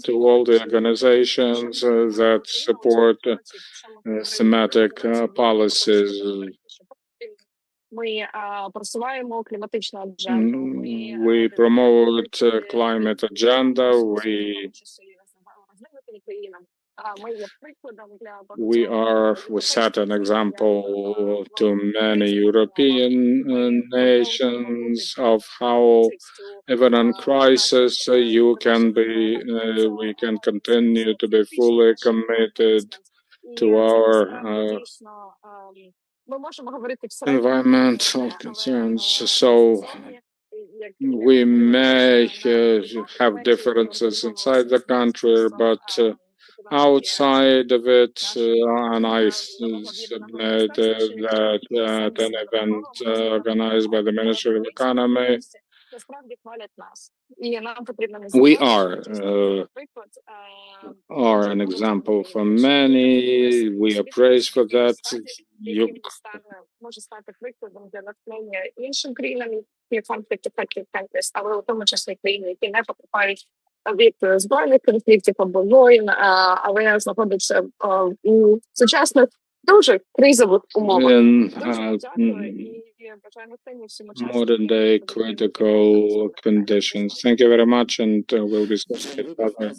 to all the organizations that support thematic policies. Ми просуваємо кліматичну адженду. We promote climate agenda. We set an example to many European nations of how, even in crisis, we can continue to be fully committed to our environmental concerns. So we may have differences inside the country, but outside of it, and I submitted that at an event organized by the Ministry of Economy, we are an example for many. We are praised for that. Може стати прикладом для натхнення іншим країнам, які конфлікти countries, але у тому числі країни, які не потерпають від збройних конфліктів або воїн, але знаходяться у сучасних дуже кризових умовах. Modern day critical conditions. Thank you very much, and we'll discuss it further.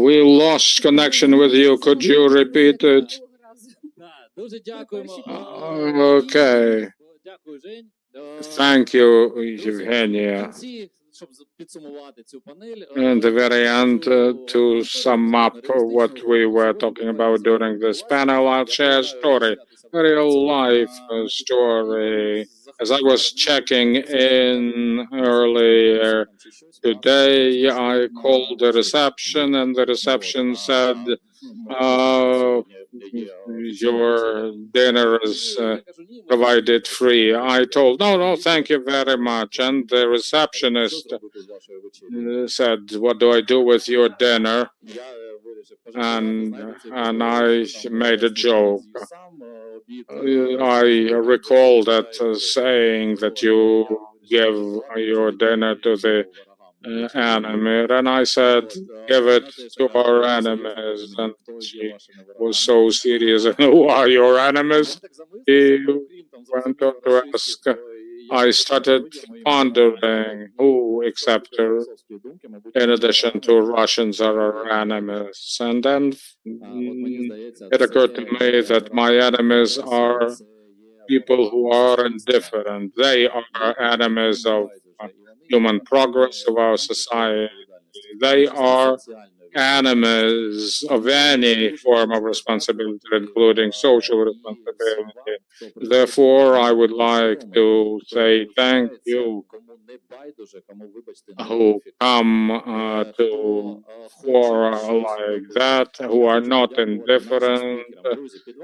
We lost connection with you. Could you repeat it? Okay. Thank you, Evgenia. And the very end, to sum up what we were talking about during this panel, I'll share a story, a real life story. As I was checking in earlier today, I called the reception, and the reception said, your dinner is provided free. I told, no, thank you very much. And the receptionist said, what do I do with your dinner? And I made a joke. I recall that saying that you give your dinner to the enemy, and I said, give it to our enemies. And she was so serious. Who are your enemies? He went on to ask. I started pondering who except her, in addition to Russians, are our enemies. And then it occurred to me that my enemies are people who are indifferent. They are enemies of human progress of our society. They are enemies of any form of responsibility, including social responsibility. Therefore, I would like to say thank you who come to fora like that, who are not indifferent.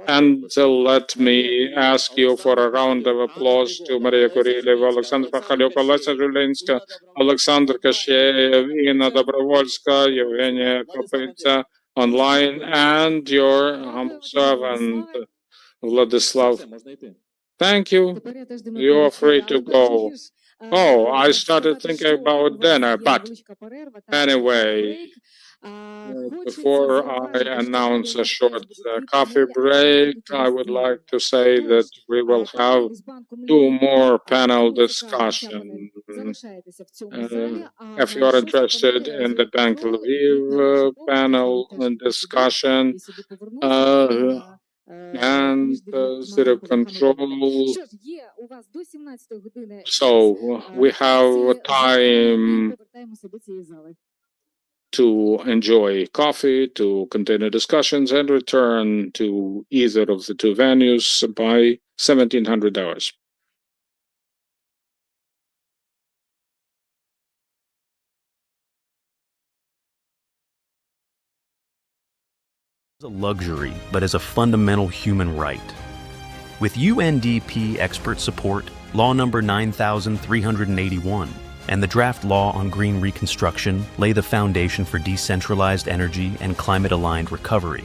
And let me ask you for a round of applause to Maria Kurileva, Alexander Pachalyuk, Olesa Zhulinska, Alexander Kasheyev, Ina Dobrovolska, Evgenia Kopitsa, online, and your humble servant, Vladislav. Thank you. You are free to go. Oh, I started thinking about dinner, but anyway, before I announce a short coffee break, I would like to say that we will have two more panel discussions. If you are interested in the Bank Lviv panel discussion, and sort of control. So we have time to enjoy coffee, to continue discussions, and return to either of the two venues by 1700 hours. A luxury, but as a fundamental human right. With UNDP expert support, Law Number 9381 and the draft law on green reconstruction lay the foundation for decentralized energy and climate-aligned recovery.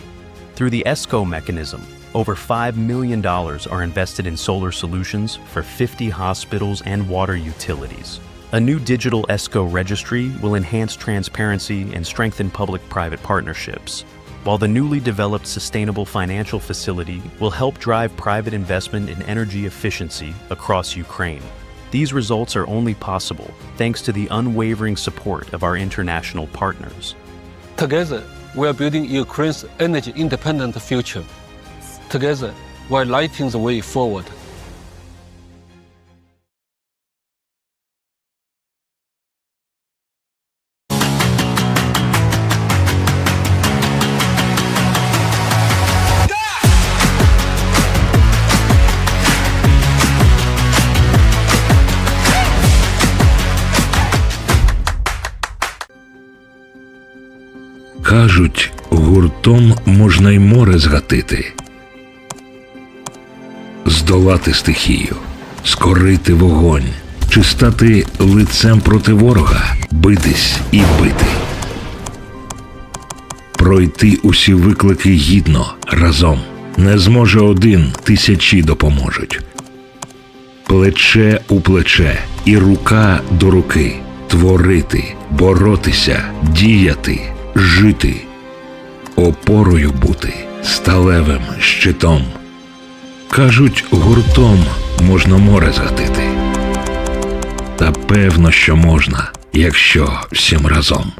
Through the ESCO mechanism, over $5 million are invested in solar solutions for 50 hospitals and water utilities. A new digital ESCO registry will enhance transparency and strengthen public-private partnerships, while the newly developed Sustainable Financial Facility will help drive private investment in energy efficiency across Ukraine. These results are only possible thanks to the unwavering support of our international partners. Together, we are building Ukraine's energy-independent future. Together, we are lighting the way forward. Кажуть, гуртом можна й море згатити, здолати стихію, скорити вогонь, чи стати лицем проти ворога, битись і бити. Пройти усі виклики гідно, разом. Не зможе один, тисячі допоможуть. Плече у плече і рука до руки. Творити, боротися, діяти, жити. Опорою бути, сталевим щитом. Кажуть, гуртом можна море згатити. Та певно, що можна, якщо всім разом.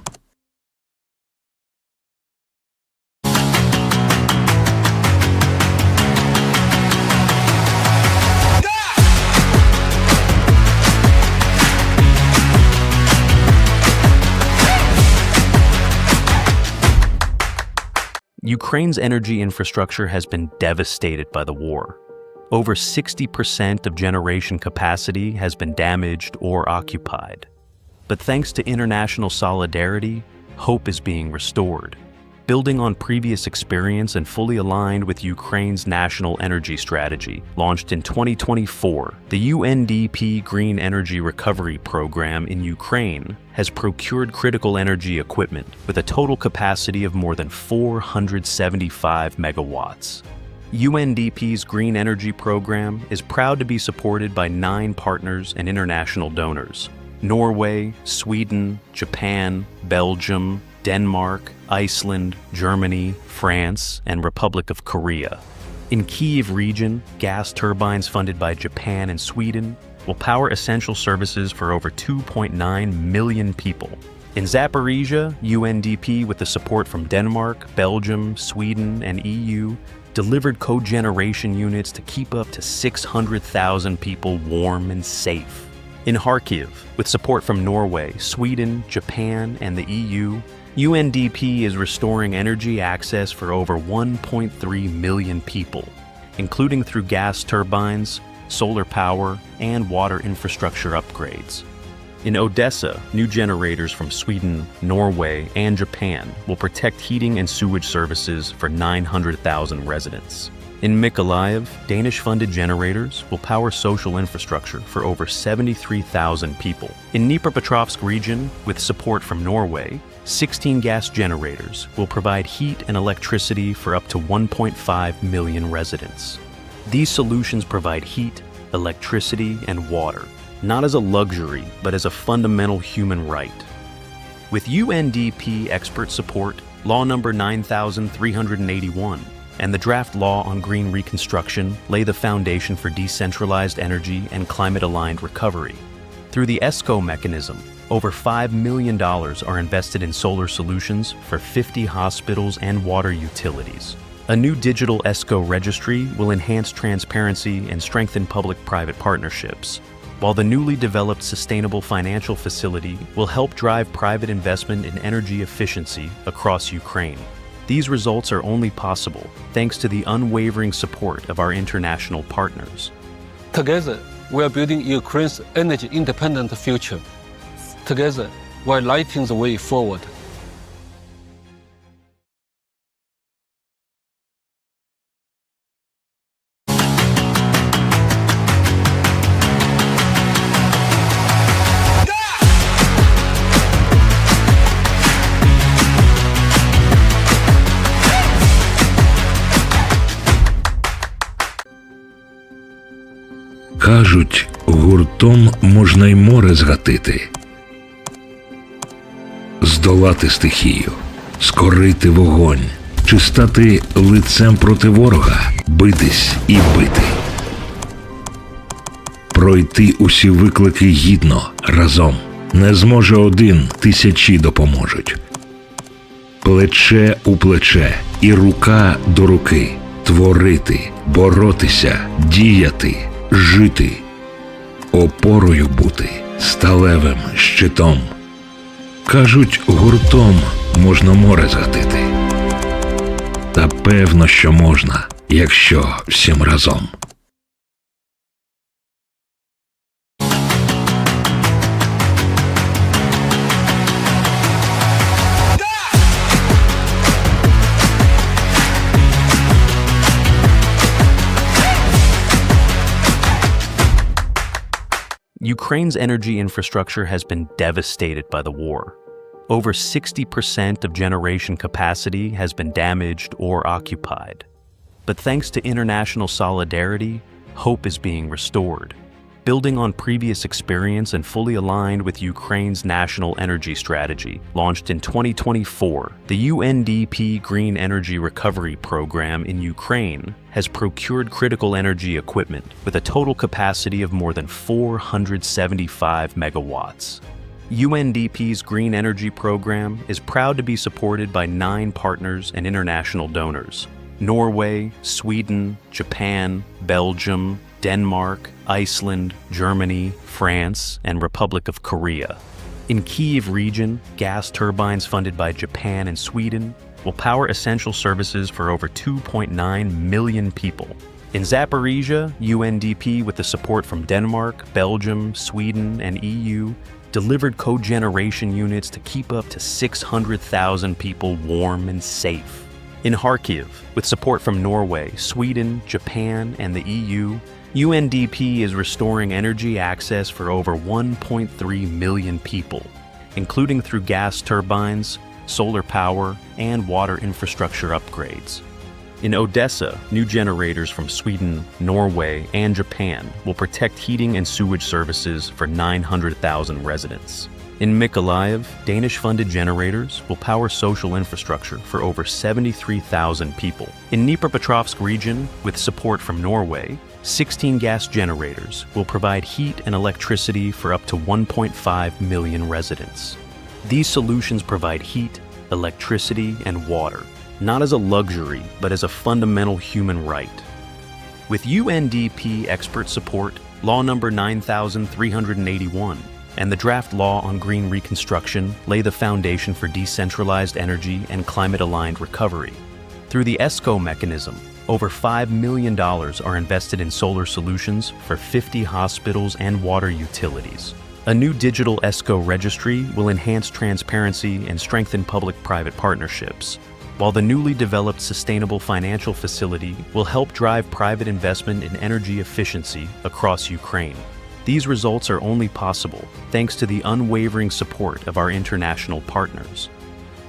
Ukraine's energy infrastructure has been devastated by the war. Over 60% of generation capacity has been damaged or occupied. But thanks to international solidarity, hope is being restored. Building on previous experience and fully aligned with Ukraine's national energy strategy, launched in 2024, the UNDP Green Energy Recovery Program in Ukraine has procured critical energy equipment with a total capacity of more than 475 megawatts. UNDP's Green Energy Program is proud to be supported by 9 partners and international donors: Norway, Sweden, Japan, Belgium, Denmark, Iceland, Germany, France, and Republic of Korea. In Kyiv region, gas turbines funded by Japan and Sweden will power essential services for over 2.9 million people. In Zaporizhia, UNDP, with the support from Denmark, Belgium, Sweden, and EU, delivered cogeneration units to keep up to 600,000 people warm and safe. In Kharkiv, with support from Norway, Sweden, Japan, and the EU, UNDP is restoring energy access for over 1.3 million people, including through gas turbines, solar power, and water infrastructure upgrades. In Odessa, new generators from Sweden, Norway, and Japan will protect heating and sewage services for 900,000 residents. In Mykolaiv, Danish-funded generators will power social infrastructure for over 73,000 people. In Dnipropetrovsk region, with support from Norway, 16 gas generators will provide heat and electricity for up to 1.5 million residents. These solutions provide heat, electricity, and water, not as a luxury, but as a fundamental human right. With UNDP expert support, Law Number 9381 and the draft law on green reconstruction lay the foundation for decentralized energy and climate-aligned recovery. Through the ESCO mechanism, over $5 million are invested in solar solutions for 50 hospitals and water utilities. A new digital ESCO registry will enhance transparency and strengthen public-private partnerships, while the newly developed Sustainable Financial Facility will help drive private investment in energy efficiency across Ukraine. These results are only possible thanks to the unwavering support of our international partners. Together, we are building Ukraine's energy-independent future. Together, we are lighting the way forward. Кажуть, гуртом можна й море згатити, здолати стихію, скорити вогонь, чи стати лицем проти ворога, битись і бити. Пройти усі виклики гідно, разом. Не зможе один, тисячі допоможуть. Плече у плече і рука до руки. Творити, боротися, діяти, жити. Опорою бути, сталевим щитом. Кажуть, гуртом можна море згатити. Та певно, що можна, якщо всім разом. Ukraine's energy infrastructure has been devastated by the war. Over 60% of generation capacity has been damaged or occupied. But thanks to international solidarity, hope is being restored. Building on previous experience and fully aligned with Ukraine's national energy strategy, launched in 2024, the UNDP Green Energy Recovery Program in Ukraine has procured critical energy equipment with a total capacity of more than 475 megawatts. UNDP's Green Energy Program is proud to be supported by 9 partners and international donors: Norway, Sweden, Japan, Belgium, Denmark, Iceland, Germany, France, and Republic of Korea. In Kyiv region, gas turbines funded by Japan and Sweden will power essential services for over 2.9 million people. In Zaporizhia, UNDP, with the support from Denmark, Belgium, Sweden, and EU, delivered cogeneration units to keep up to 600,000 people warm and safe. In Kharkiv, with support from Norway, Sweden, Japan, and the EU, UNDP is restoring energy access for over 1.3 million people, including through gas turbines, solar power, and water infrastructure upgrades. In Odessa, new generators from Sweden, Norway, and Japan will protect heating and sewage services for 900,000 residents. In Mykolaiv, Danish-funded generators will power social infrastructure for over 73,000 people. In Dnipropetrovsk region, with support from Norway, 16 gas generators will provide heat and electricity for up to 1.5 million residents. These solutions provide heat, electricity, and water, not as a luxury, but as a fundamental human right. With UNDP expert support, Law number 9381, and the draft law on green reconstruction lay the foundation for decentralized energy and climate-aligned recovery. Through the ESCO mechanism, over $5 million are invested in solar solutions for 50 hospitals and water utilities. A new digital ESCO registry will enhance transparency and strengthen public-private partnerships, while the newly developed Sustainable Financial Facility will help drive private investment in energy efficiency across Ukraine. These results are only possible thanks to the unwavering support of our international partners.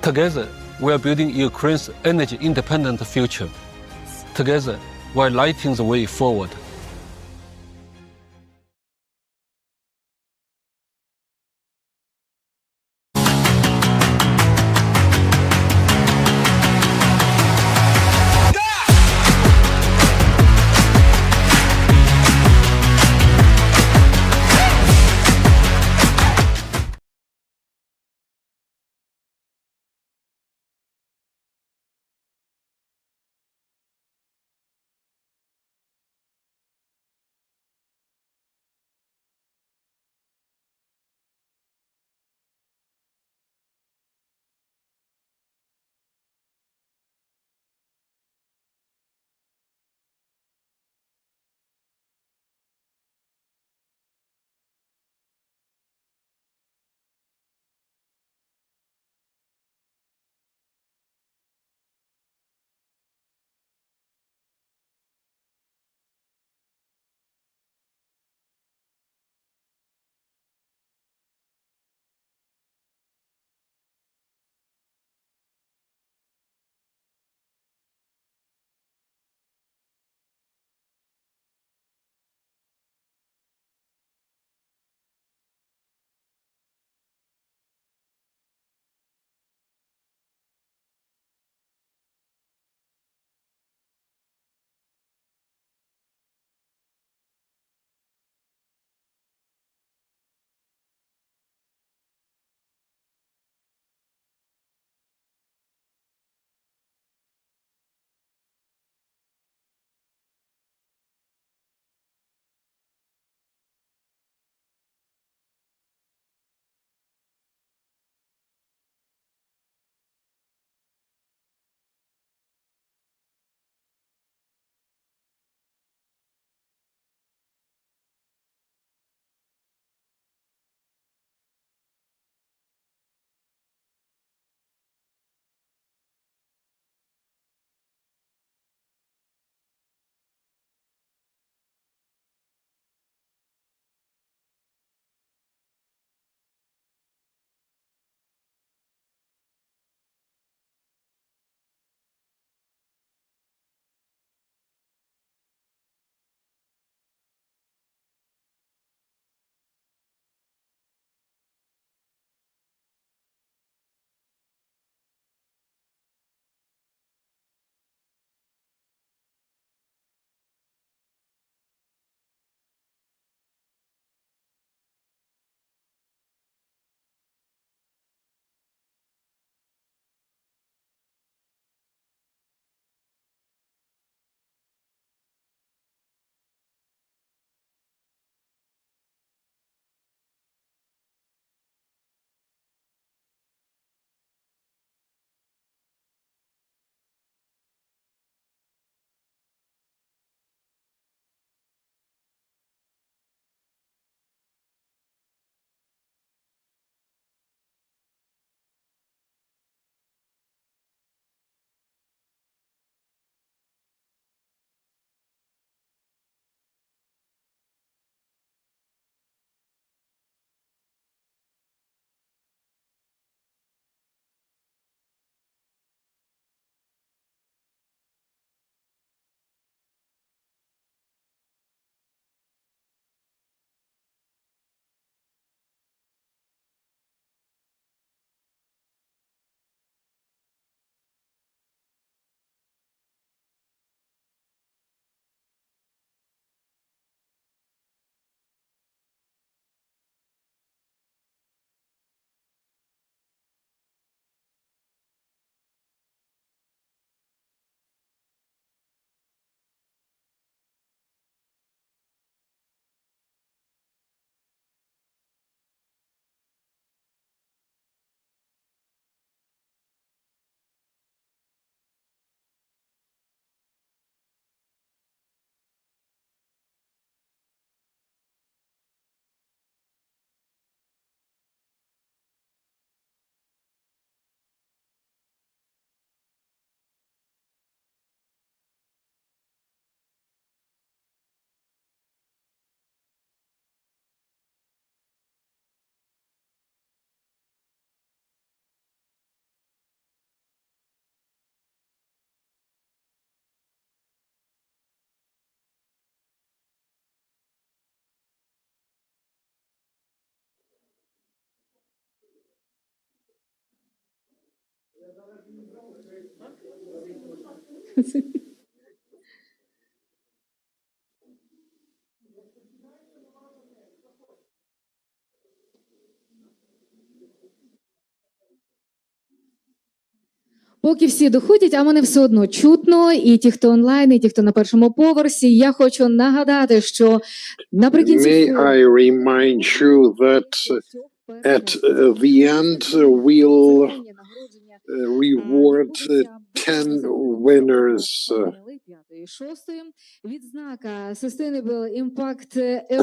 Together, we are building Ukraine's energy-independent future. Together, we are lighting the way forward. Поки всі доходять, а мене все одно чутно, і ті, хто онлайн, і ті, хто на першому поверсі. Я хочу нагадати, що наприкінці May I remind you that at the end we'll reward 10 winners. Відзнака Sustainable Impact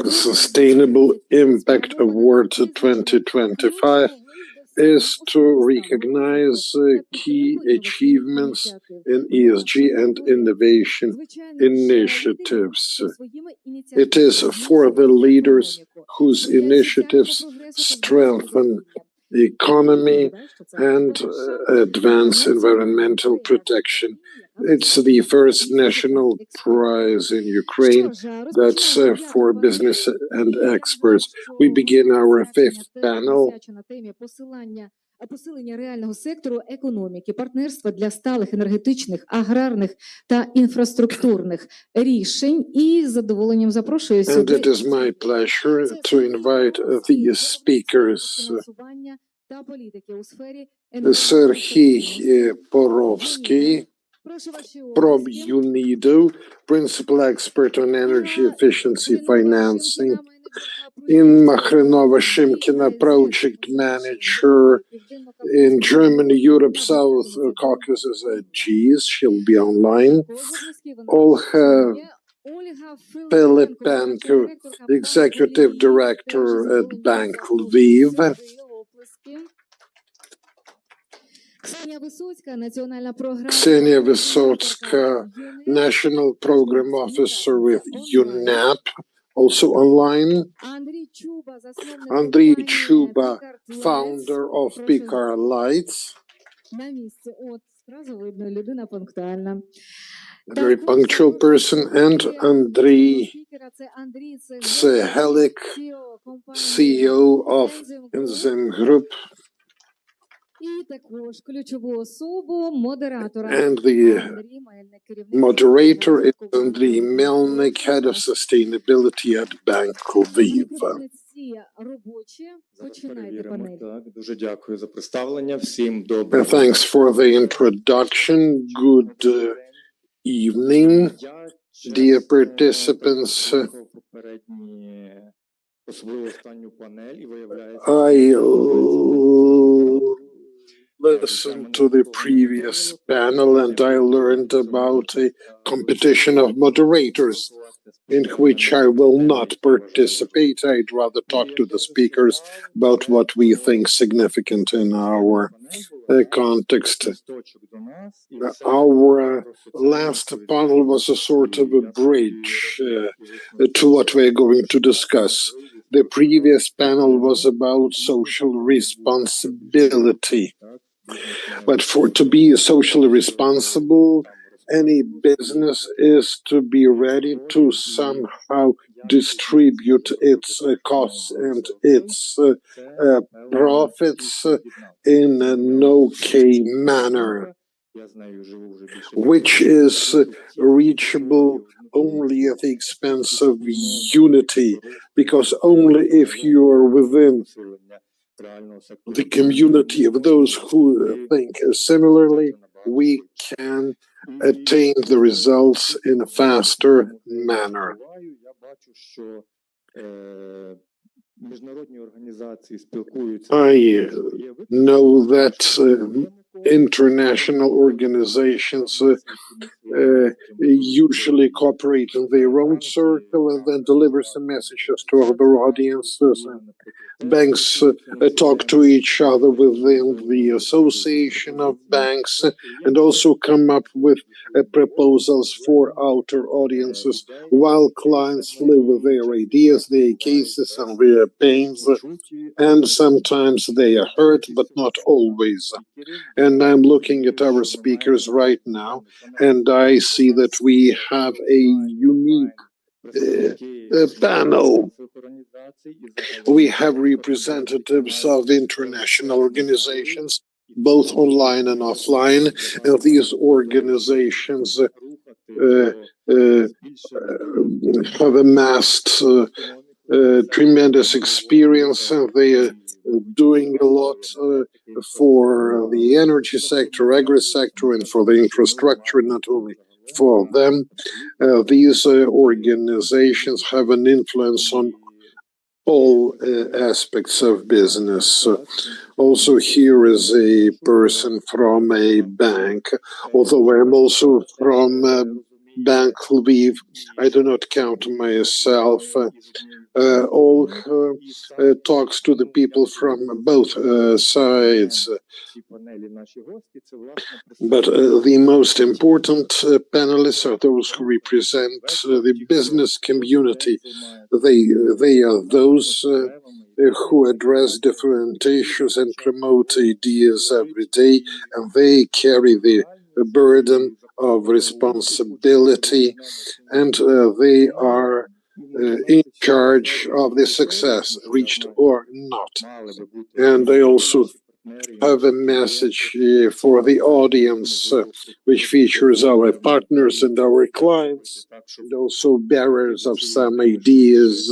Sustainable Impact Award 2025 is to recognize key achievements in ESG and innovation initiatives. It is for the leaders whose initiatives strengthen the economy and advance environmental protection. It's the first national prize in Ukraine that's for business and experts. We begin our fifth panel. Посилення реального сектору економіки, партнерства для сталих енергетичних, аграрних та інфраструктурних рішень. І з задоволенням запрошую сюди. And it is my pleasure to invite the speakers. Serhiy Porovsky from UNIDO, principal expert on energy efficiency financing. In Makhrenova Shimkina, project manager in Germany, Europe, South Caucasus at GES. She'll be online. Olha Pilipenko, executive director at Bank Lviv. Ksenia Vysotska, National Program Officer with UNAP, also online. Andriy Chuba, founder of Pikar Lights. A very punctual person. And Andriy Tsehelik, CEO of Enzym Group. And the moderator is Andriy Melnik, head of sustainability at Bank Lviv. Дуже дякую за представлення. Всім Thanks for the introduction. Good evening, dear participants. I listened to the previous panel and I learned about a competition of moderators in which I will not participate. I'd rather talk to the speakers about what we think significant in our context. Our last panel was a sort of a bridge to what we're going to discuss. The previous panel was about social responsibility. But to be socially responsible, any business is to be ready to somehow distribute its costs and its profits in an okay manner, which is reachable only at the expense of unity, because only if you are within the community of those who think similarly, we can attain the results in a faster manner. I know that international organizations usually cooperate in their own circle and then deliver some messages to other audiences. Banks talk to each other within the association of banks and also come up with proposals for outer audiences while clients live with their ideas, their cases, and their pains. And sometimes they are hurt, but not always. And I'm looking at our speakers right now, and I see that we have a unique panel. We have representatives of international organizations both online and offline. And these organizations have amassed tremendous experience, and they are doing a lot for the energy sector, agri-sector, and for the infrastructure, not only for them. These organizations have an influence on all aspects of business. Also, here is a person from a bank, although I'm also from Bank Lviv. I do not count myself. All talks to the people from both sides. But the most important panelists are those who represent the business community. They are those who address different issues and promote ideas every day, and they carry the burden of responsibility, and they are in charge of the success, reached or not. And they also have a message for the audience, which features our partners and our clients, and also bearers of some ideas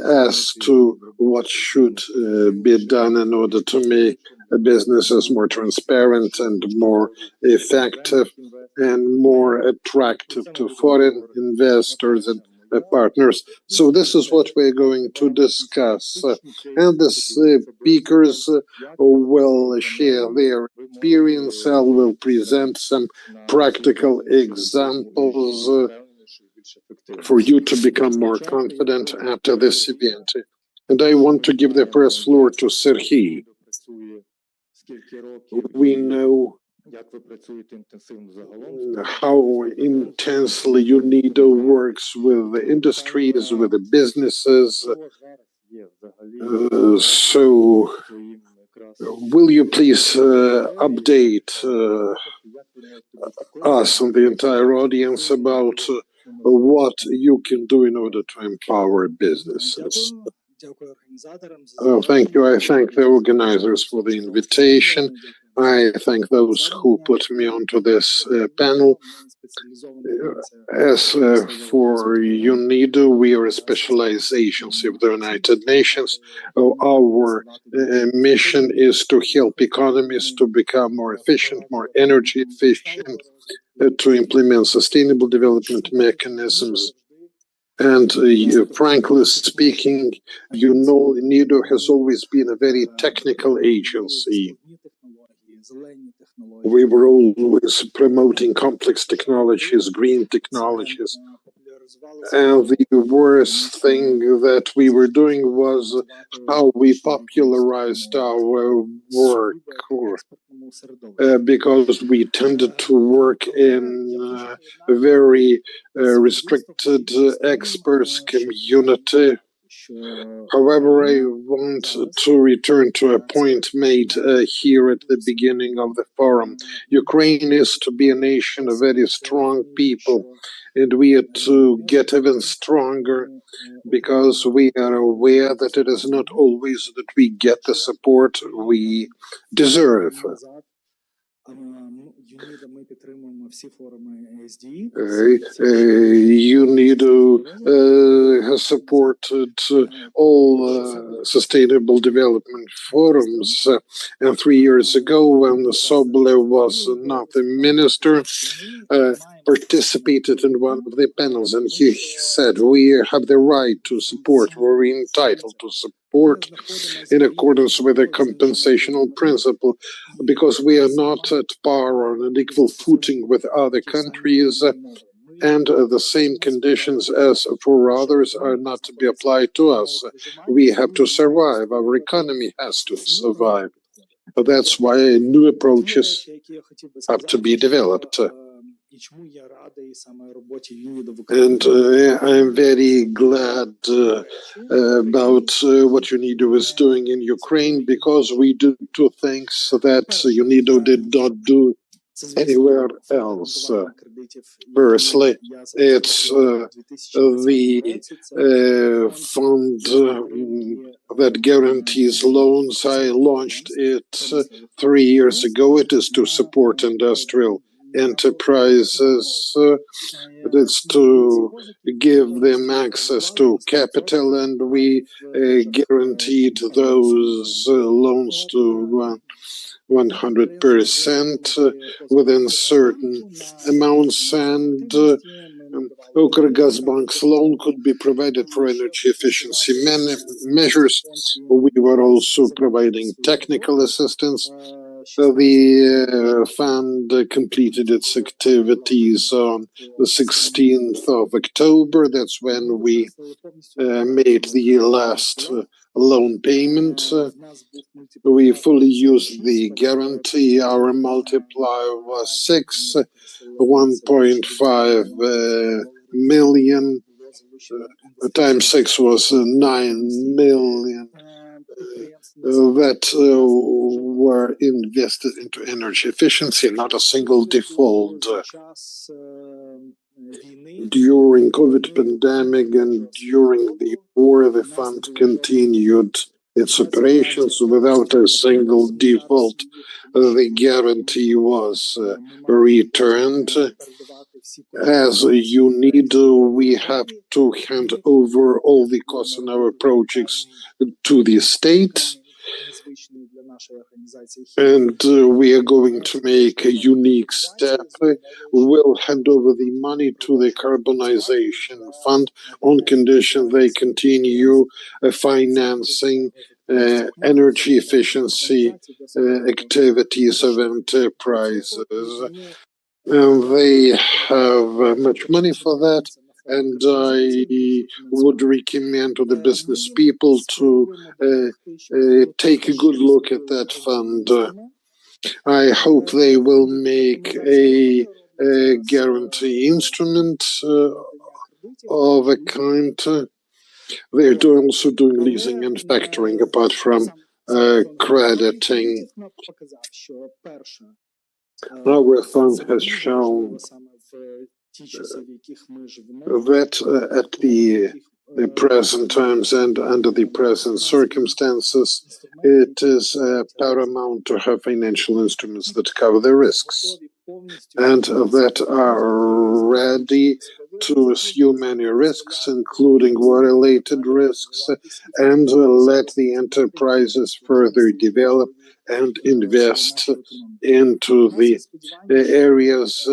as to what should be done in order to make businesses more transparent and more effective and more attractive to foreign investors and partners. So this is what we're going to discuss. And the speakers will share their experience. I will present some practical examples for you to become more confident after this event. And I want to give the first floor to Serhiy. We know how intensely UNIDO works with the industries, with the businesses. So will you please update us and the entire audience about what you can do in order to empower businesses? Thank you. I thank the organizers for the invitation. I thank those who put me onto this panel. As for UNIDO, we are a specialized agency of the United Nations. Our mission is to help economies to become more efficient, more energy efficient, to implement sustainable development mechanisms. And frankly speaking, UNIDO has always been a very technical agency. We were always promoting complex technologies, green technologies. And the worst thing that we were doing was how we popularized our work, because we tended to work in a very restricted experts community. However, I want to return to a point made here at the beginning of the forum. Ukraine is to be a nation of very strong people, and we are to get even stronger because we are aware that it is not always that we get the support we deserve. UNIDO has supported all sustainable development forums. And 3 years ago, when Soblev was not the minister, participated in one of the panels, and he said, we have the right to support, we're entitled to support in accordance with the compensational principle, because we are not at par or on an equal footing with other countries, and the same conditions as for others are not to be applied to us. We have to survive, our economy has to survive. That's why new approaches have to be developed. And I'm very glad about what UNIDO is doing in Ukraine, because we do two things that UNIDO did not do anywhere else. Firstly, it's the fund, that guarantees loans. I launched it 3 years ago. It is to support industrial enterprises. It is to give them access to capital, and we guaranteed those loans to 100% within certain amounts, and Ukrgazbank's loan could be provided for energy efficiency measures. We were also providing technical assistance. The fund completed its activities on the 16th of October. That's when we made the last loan payment. We fully used the guarantee. Our multiplier was 6, 1.5 million times 6 was 9 million that were invested into energy efficiency, not a single default. During COVID pandemic and during the war, the fund continued its operations without a single default. The guarantee was returned. As you need, we have to hand over all the costs in our projects to the state. And we are going to make a unique step. We'll hand over the money to the carbonization fund on condition they continue financing energy efficiency activities of enterprises. They have much money for that, and I would recommend to the business people to take a good look at that fund. I hope they will make a guarantee instrument of a kind. They're also doing leasing and factoring apart from crediting. Our fund has shown that at the present times and under the present circumstances, it is paramount to have financial instruments that cover the risks and that are ready to assume any risks, including war-related risks, and let the enterprises further develop and invest into the areas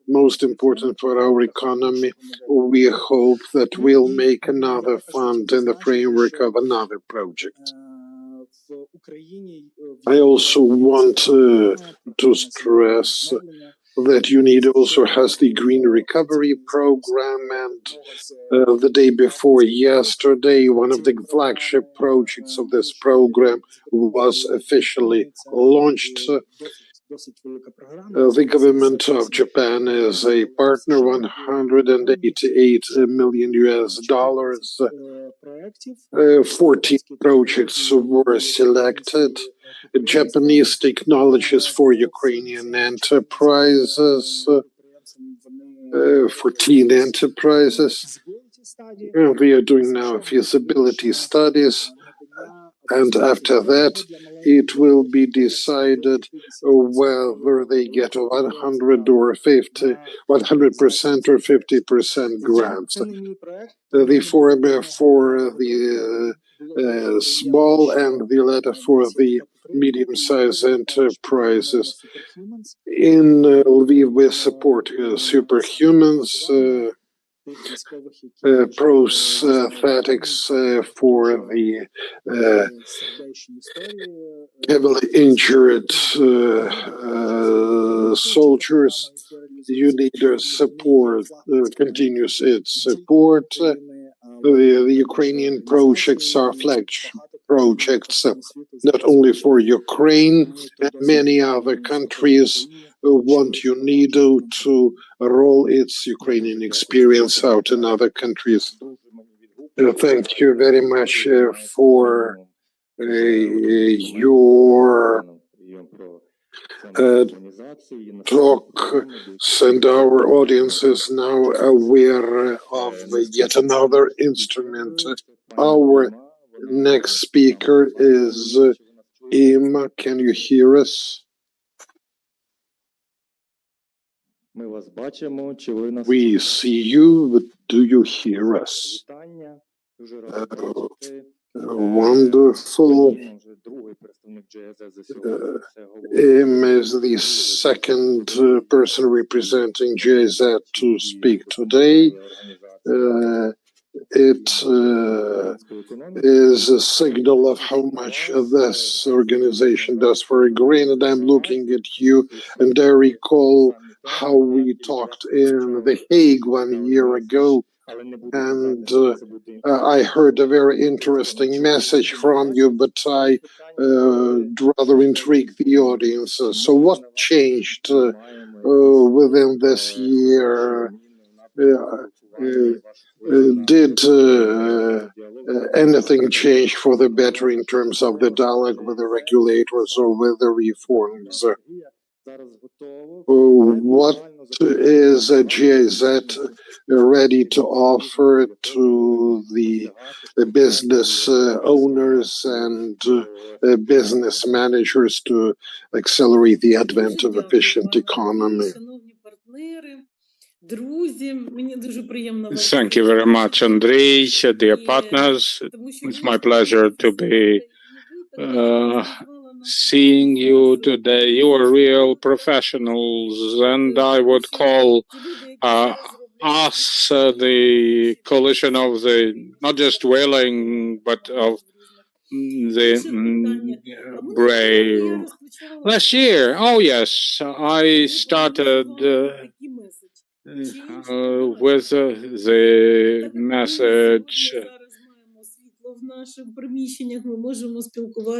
most important for our economy. We hope that we'll make another fund in the framework of another project. I also want to stress that UNIDO also has the Green Recovery Program, and the day before yesterday, one of the flagship projects of this program was officially launched. The government of Japan is a partner, $188 million. 14 projects were selected. Japanese technologies for Ukrainian enterprises, 14 enterprises. We are doing now feasibility studies, and after that, it will be decided whether they get 100% or 50% grants. The former for the small and the latter for the medium-sized enterprises. In Lviv, we support superhumans, prosthetics for the heavily injured soldiers. UNIDO support continues its support. The Ukrainian projects are flagship projects, not only for Ukraine, and many other countries want UNIDO to roll its Ukrainian experience out in other countries. Thank you very much for your talks, and our audience is now aware of yet another instrument. Our Next speaker is Emma. Can you hear us? We see you, but do you hear us? Wonderful. Em is the second person representing GIZ to speak today. It is a signal of how much this organization does for Ukraine, and I'm looking at you, and I recall how we talked in The Hague 1 year ago, and I heard a very interesting message from you, but I rather intrigue the audience. So what changed within this year? Did anything change for the better in terms of the dialogue with the regulators or with the reforms? What is GIZ ready to offer to the business owners and business managers to accelerate the advent of efficient economy? Thank you very much, Andrei. Dear partners, it's my pleasure to be seeing you today. You are real professionals, and I would call us the coalition of the not just willing, but of the brave. Last year, oh yes, I started with the message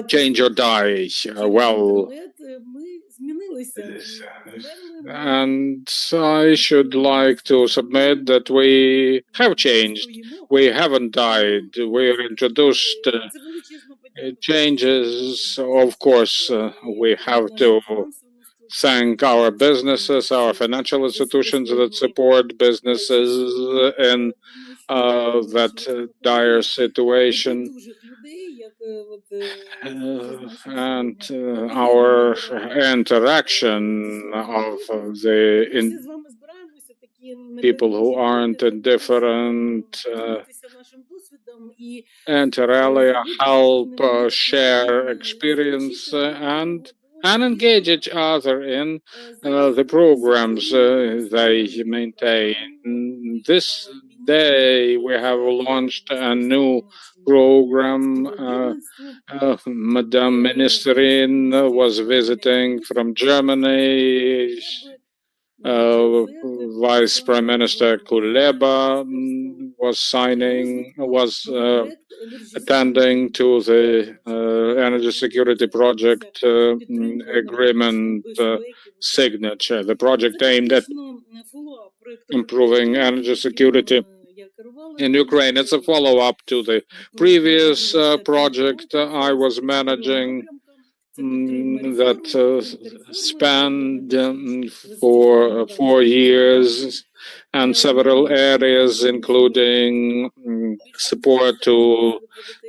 change or die. Well, and I should like to submit that we have changed. We haven't died. We're introduced changes. Of course, we have to thank our businesses, our financial institutions that support businesses in that dire situation, and our interaction of the people who aren't indifferent and to really help share experience and engage each other in the programs they maintain. This day we have launched a new program. Madame Ministerin was visiting from Germany. Vice Prime Minister Kuleba was attending to the energy security project agreement signature. The project aimed at improving energy security in Ukraine. It's a follow-up to the previous project I was managing that spanned for 4 years and several areas, including support to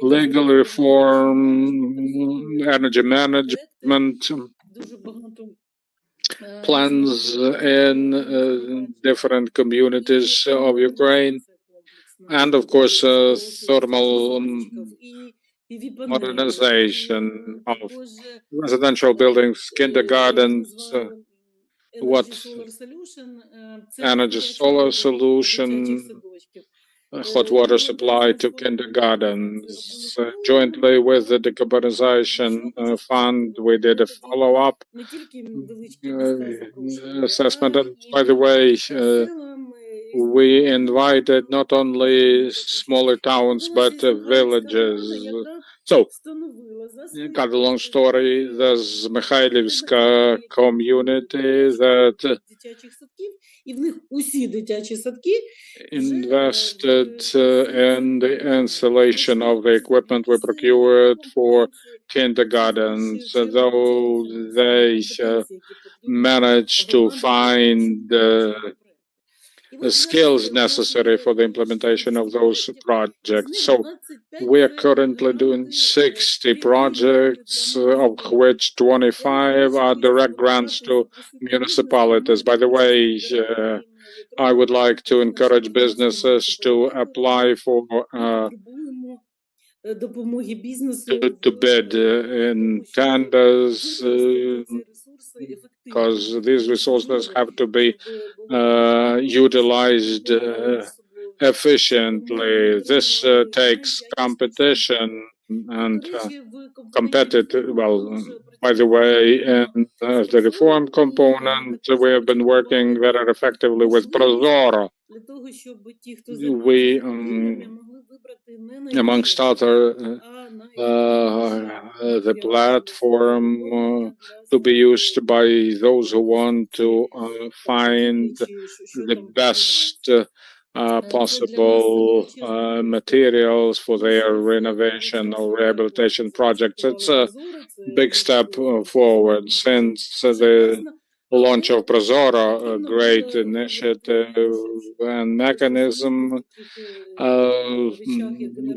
legal reform, energy management plans in different communities of Ukraine, and of course thermal modernization of residential buildings, kindergartens, energy solar solution, hot water supply to kindergartens. Jointly with the decarbonization fund, we did a follow-up assessment. And by the way, we invited not only smaller towns but villages. So, cut a long story, there's Mikhailivska community that invested in the installation of the equipment we procured for kindergartens, though they managed to find skills necessary for the implementation of those projects. So we are currently doing 60 projects, of which 25 are direct grants to municipalities. By the way, I would like to encourage businesses to apply for to bid in tenders, because these resources have to be utilized efficiently. This takes competition and competitive. Well, by the way, in the reform component, we have been working very effectively with Prozoro. We, amongst other, the platform to be used by those who want to find the best possible materials for their renovation or rehabilitation projects. It's a big step forward since the launch of Prozoro, a great initiative and mechanism.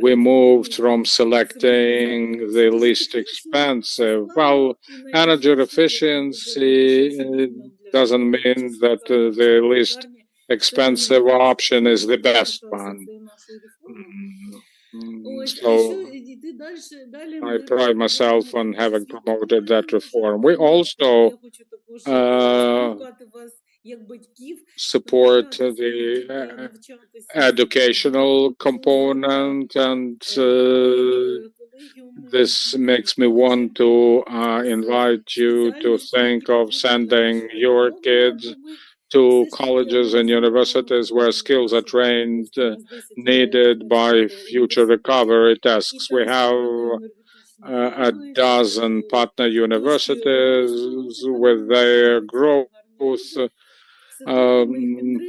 We moved from selecting the least expensive. Well, energy efficiency doesn't mean that the least expensive option is the best one. So I pride myself on having promoted that reform. We also support the educational component, and this makes me want to invite you to think of sending your kids to colleges and universities where skills are trained needed by future recovery tasks. We have a dozen partner universities with their growth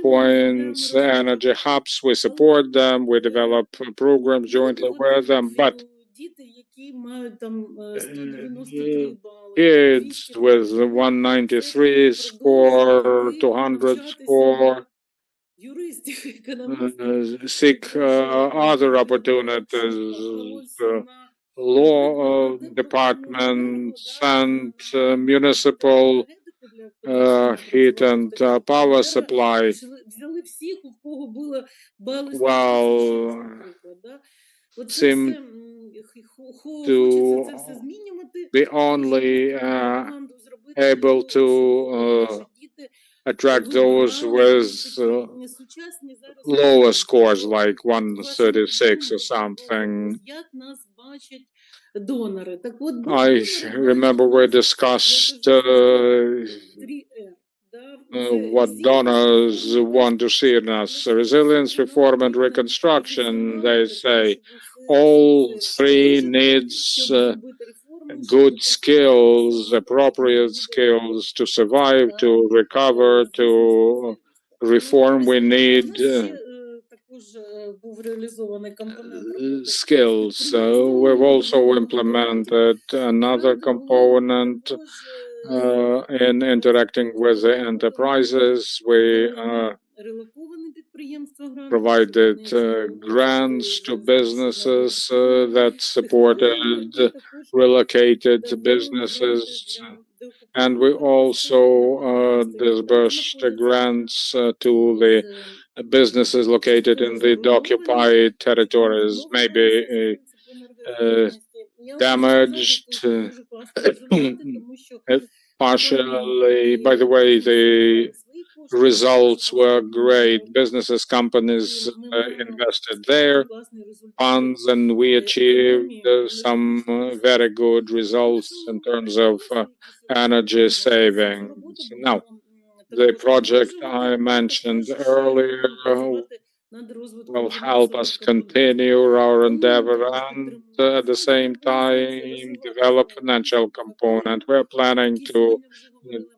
points, energy hubs. We support them. We develop programs jointly with them. But kids with 193 score, 200 score, seek other opportunities. Law departments and municipal heat and power supply. Well, seem to be only able to attract those with lower scores, like 136 or something. I remember we discussed what donors want to see in us. Resilience, reform, and reconstruction, they say. All three needs good skills, appropriate skills to survive, to recover, to reform. We need skills. So we've also implemented another component in interacting with the enterprises. We provided grants to businesses that supported relocated businesses, and we also disbursed grants to the businesses located in the occupied territories, maybe damaged partially. By the way, the results were great. Businesses, companies invested their funds, and we achieved some very good results in terms of energy savings. Now, the project I mentioned earlier will help us continue our endeavor and at the same time develop financial component. We're planning to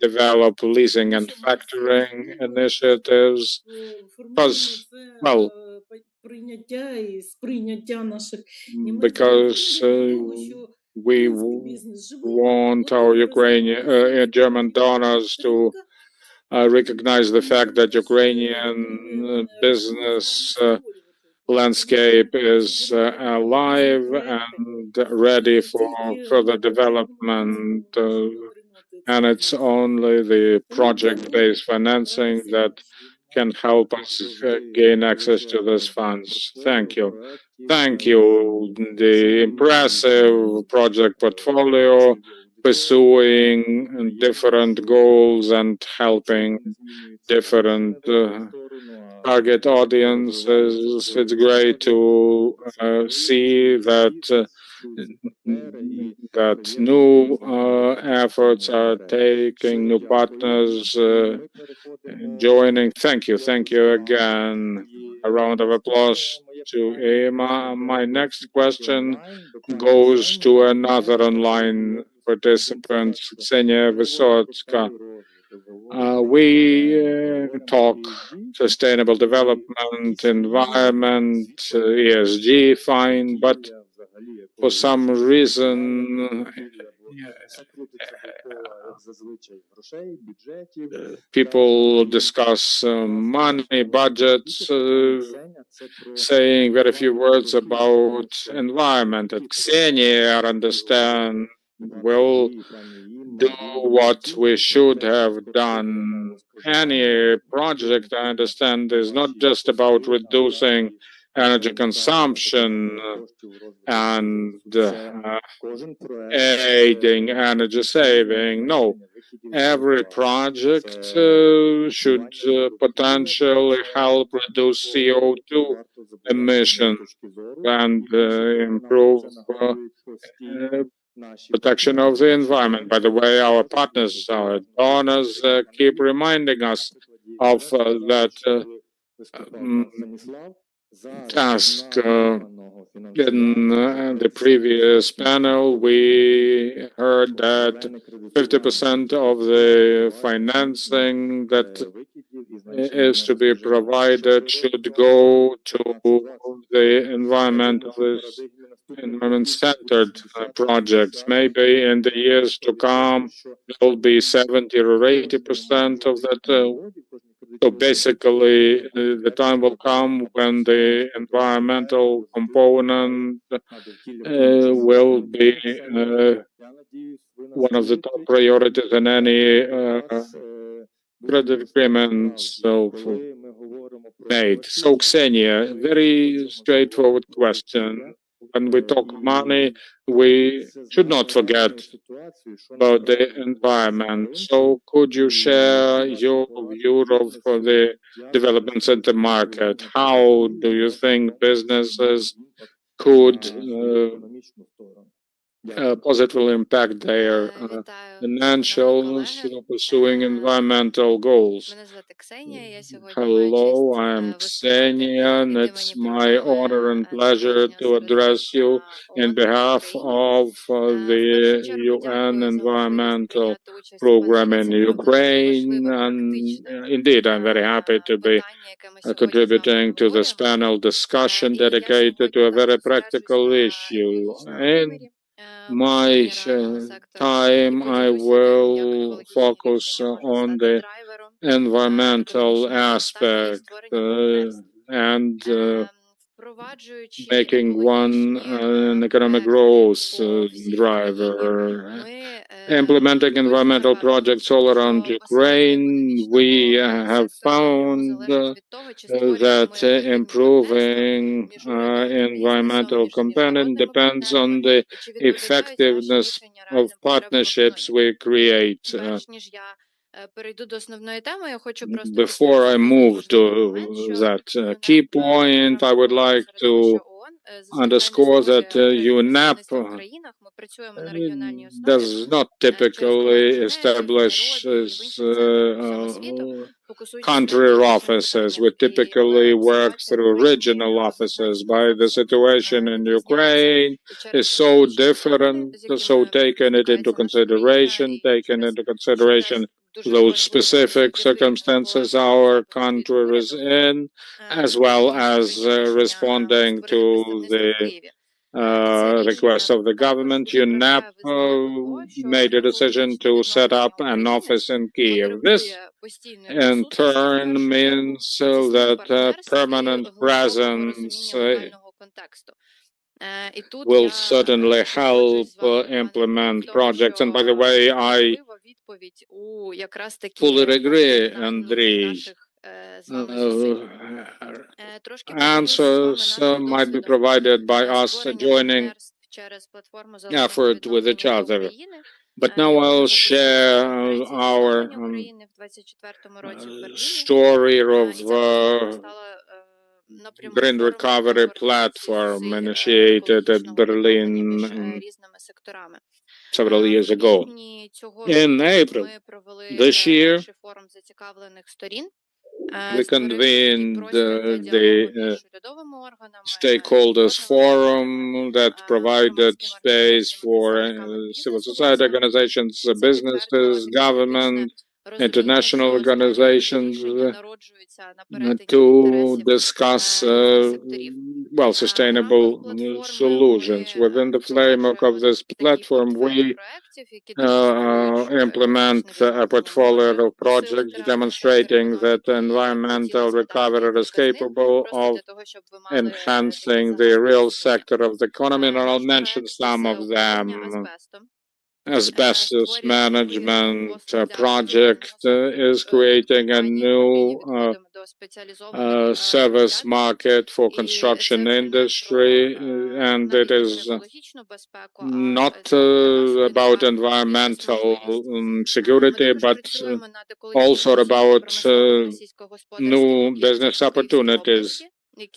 develop leasing and factoring initiatives because, well, because we want our Ukrainian German donors to recognize the fact that Ukrainian business landscape is alive and ready for further development, and it's only the project-based financing that can help us gain access to those funds. Thank you. Thank you. The impressive project portfolio, pursuing different goals and helping different target audiences. It's great to see that that new efforts are taking, new partners joining. Thank you again. A round of applause to Emma. My next question goes to another online participant, Ksenia Vysotska. We talk sustainable development, environment, ESG, fine, but for some reason, people discuss money, budgets, saying very few words about environment. And Ksenia, I understand, will do what we should have done. Any project, I understand, is not just about reducing energy consumption and aiding energy saving. No, every project should potentially help reduce CO2 emissions and improve protection of the environment. By the way, our partners, our donors keep reminding us of that task. In the previous panel, we heard that 50% of the financing that is to be provided should go to the environment-centered projects. Maybe in the years to come, there will be 70 or 80% of that. So basically, the time will come when the environmental component will be one of the top priorities in any credit agreements made. So Ksenia, very straightforward question. When we talk money, we should not forget about the environment. So could you share your view of the developments in the market? How do you think businesses could positively impact their financials, pursuing environmental goals? Hello, I'm Ksenia, and it's my honor and pleasure to address you in behalf of the UN Environmental Program in Ukraine. And indeed, I'm very happy to be contributing to this panel discussion dedicated to a very practical issue. In my time, I will focus on the environmental aspect and making one an economic growth driver. Implementing environmental projects all around Ukraine, we have found that improving environmental component depends on the effectiveness of partnerships we create. Before I move to that key point, I would like to underscore that UNEP does not typically establish country offices. We typically work through regional offices. By the situation in Ukraine is so different, so taking into consideration those specific circumstances our country is in, as well as responding to the request of the government, UNEP made a decision to set up an office in Kiev. This, in turn, means that permanent presence will certainly help implement projects. And by the way, I fully agree, Andrei. Answers might be provided by us joining effort with each other. But now I'll share our story of Green Recovery Platform initiated at Berlin several years ago. In April this year, we convened the stakeholders forum that provided space for civil society organizations, businesses, government, international organizations to discuss sustainable solutions. Within the framework of this platform, we implement a portfolio of projects demonstrating that environmental recovery is capable of enhancing the real sector of the economy, and I'll mention some of them. Asbestos management project is creating a new service market for construction industry, and it is not about environmental security, but also about new business opportunities. We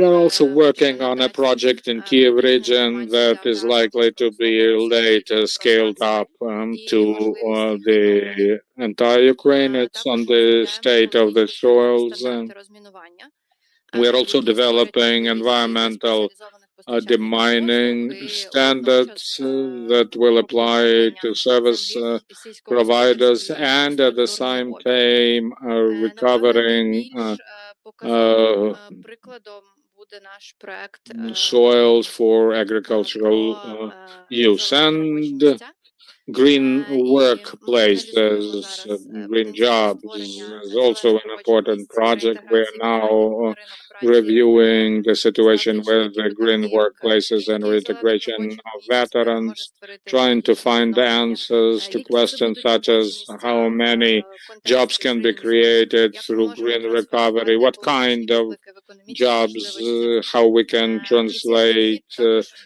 are also working on a project in Kiev region that is likely to be later scaled up to the entire Ukraine. It's on the state of the soils. We are also developing environmental demining standards that will apply to service providers, and at the same time recovering soils for agricultural use. And green workplaces, green jobs is also an important project. We're now reviewing the situation with the green workplaces and reintegration of veterans, trying to find answers to questions such as how many jobs can be created through green recovery, what kind of jobs, how we can translate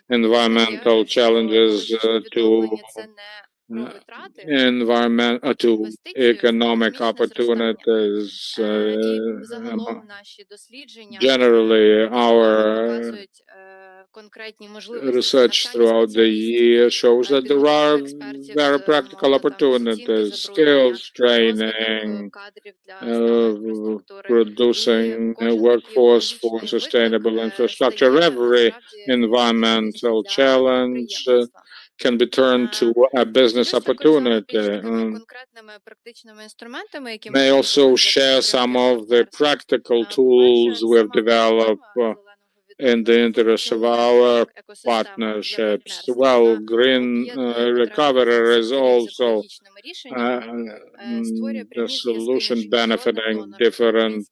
environmental challenges to to economic opportunities. Generally, our research throughout the year shows that there are very practical opportunities, skills training, producing a workforce for sustainable infrastructure. Every environmental challenge can be turned to a business opportunity. May also share some of the practical tools we've developed in the interest of our partnerships. Well, green recovery is also the solution benefiting different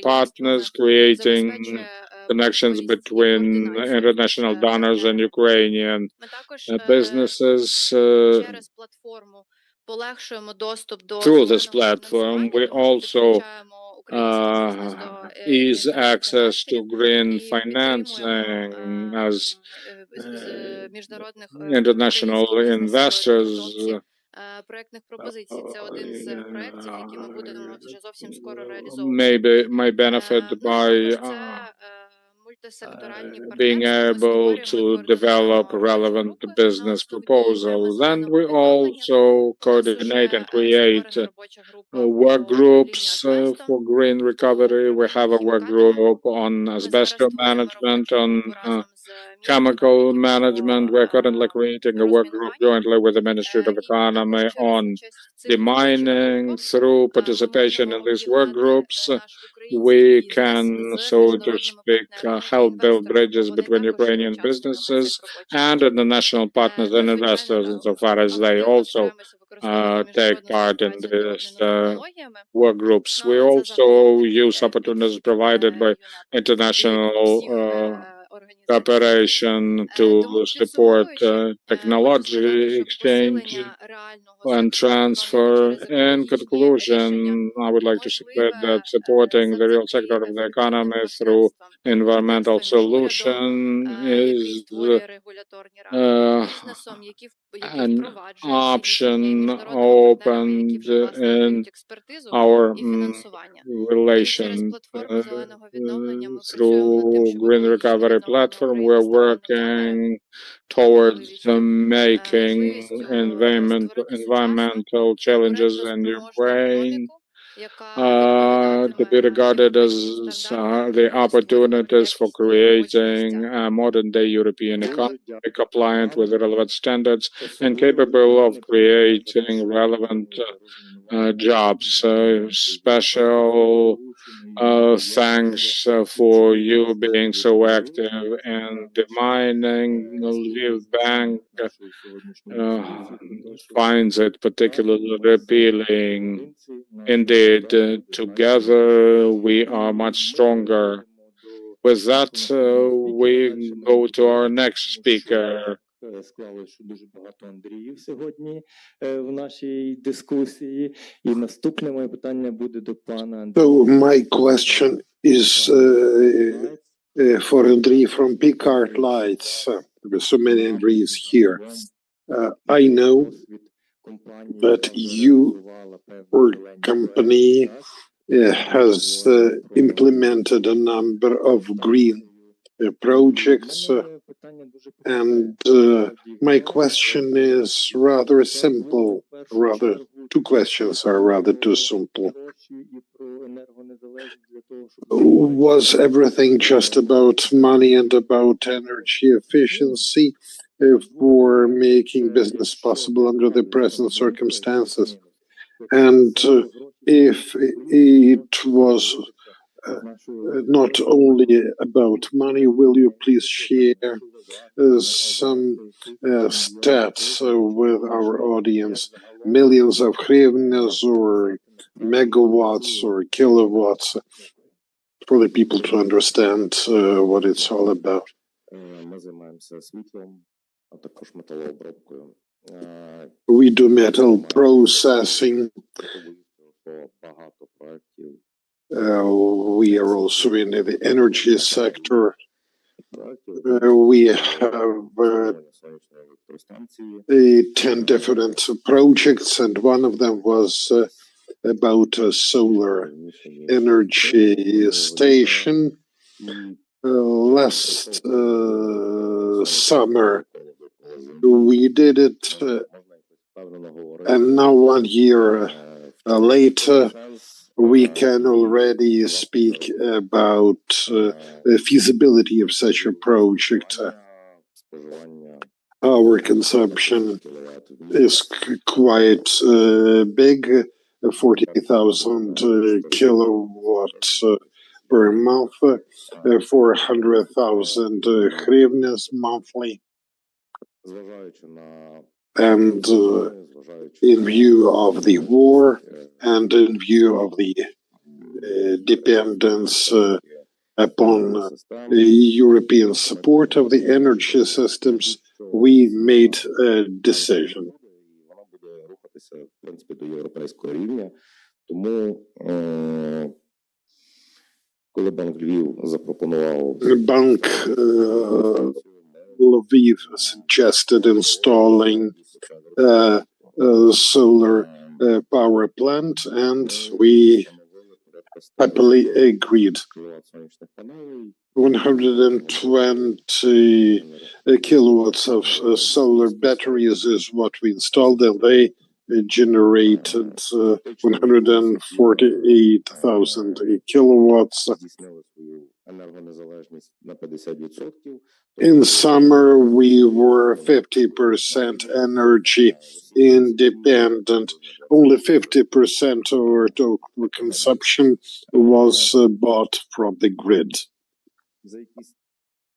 partners, creating connections between international donors and Ukrainian businesses. Through this platform, we also ease access to green financing as international investors may benefit by being able to develop relevant business proposals. And we also coordinate and create work groups for green recovery. We have a work group on asbestos management, on chemical management. We're currently creating a work group jointly with the Ministry of Economy on demining. Through participation in these work groups, we can, so to speak, help build bridges between Ukrainian businesses and international partners and investors, insofar as they also take part in these work groups. We also use opportunities provided by international cooperation to support technology exchange and transfer. In conclusion, I would like to say that supporting the real sector of the economy through environmental solution is an option opened in our relation through Green Recovery Platform. We're working towards making environmental challenges in Ukraine to be regarded as the opportunities for creating a modern-day European economy compliant with the relevant standards and capable of creating relevant jobs. Special thanks for you being so active in the mining. Lviv Bank finds it particularly appealing. Indeed, together we are much stronger. With that, we go to our next speaker. Склалося, що дуже багато Андріїв сьогодні в нашій дискусії. І наступне моє питання буде до пана Андрія. So my question is for Andriy from Picard Lights. There are so many Andriys here. I know that your company has implemented a number of green projects, and my question is rather simple. Rather, two questions are rather too simple. Was everything just about money and about energy efficiency for making business possible under the present circumstances? And if it was not only about money, will you please share some stats with our audience? Millions of hryvnias or megawatts or kilowatts for the people to understand what it's all about. We do metal processing. We are also in the energy sector. We have 10 different projects, and one of them was about a solar energy station. Last summer, we did it, and now 1 year later, we can already speak about the feasibility of such a project. Our consumption is quite big, 40,000 kilowatts per month, 400,000 hryvnias monthly. And in view of the war and in view of the dependence upon European support of the energy systems, we made a decision. Bank Lviv suggested installing a solar power plant, and we happily agreed. 120 kilowatts of solar batteries is what we installed, and they generated 148,000 kilowatts. енергонезалежність на 50%. In summer, we were 50% energy independent. Only 50% of our total consumption was bought from the grid. За якийсь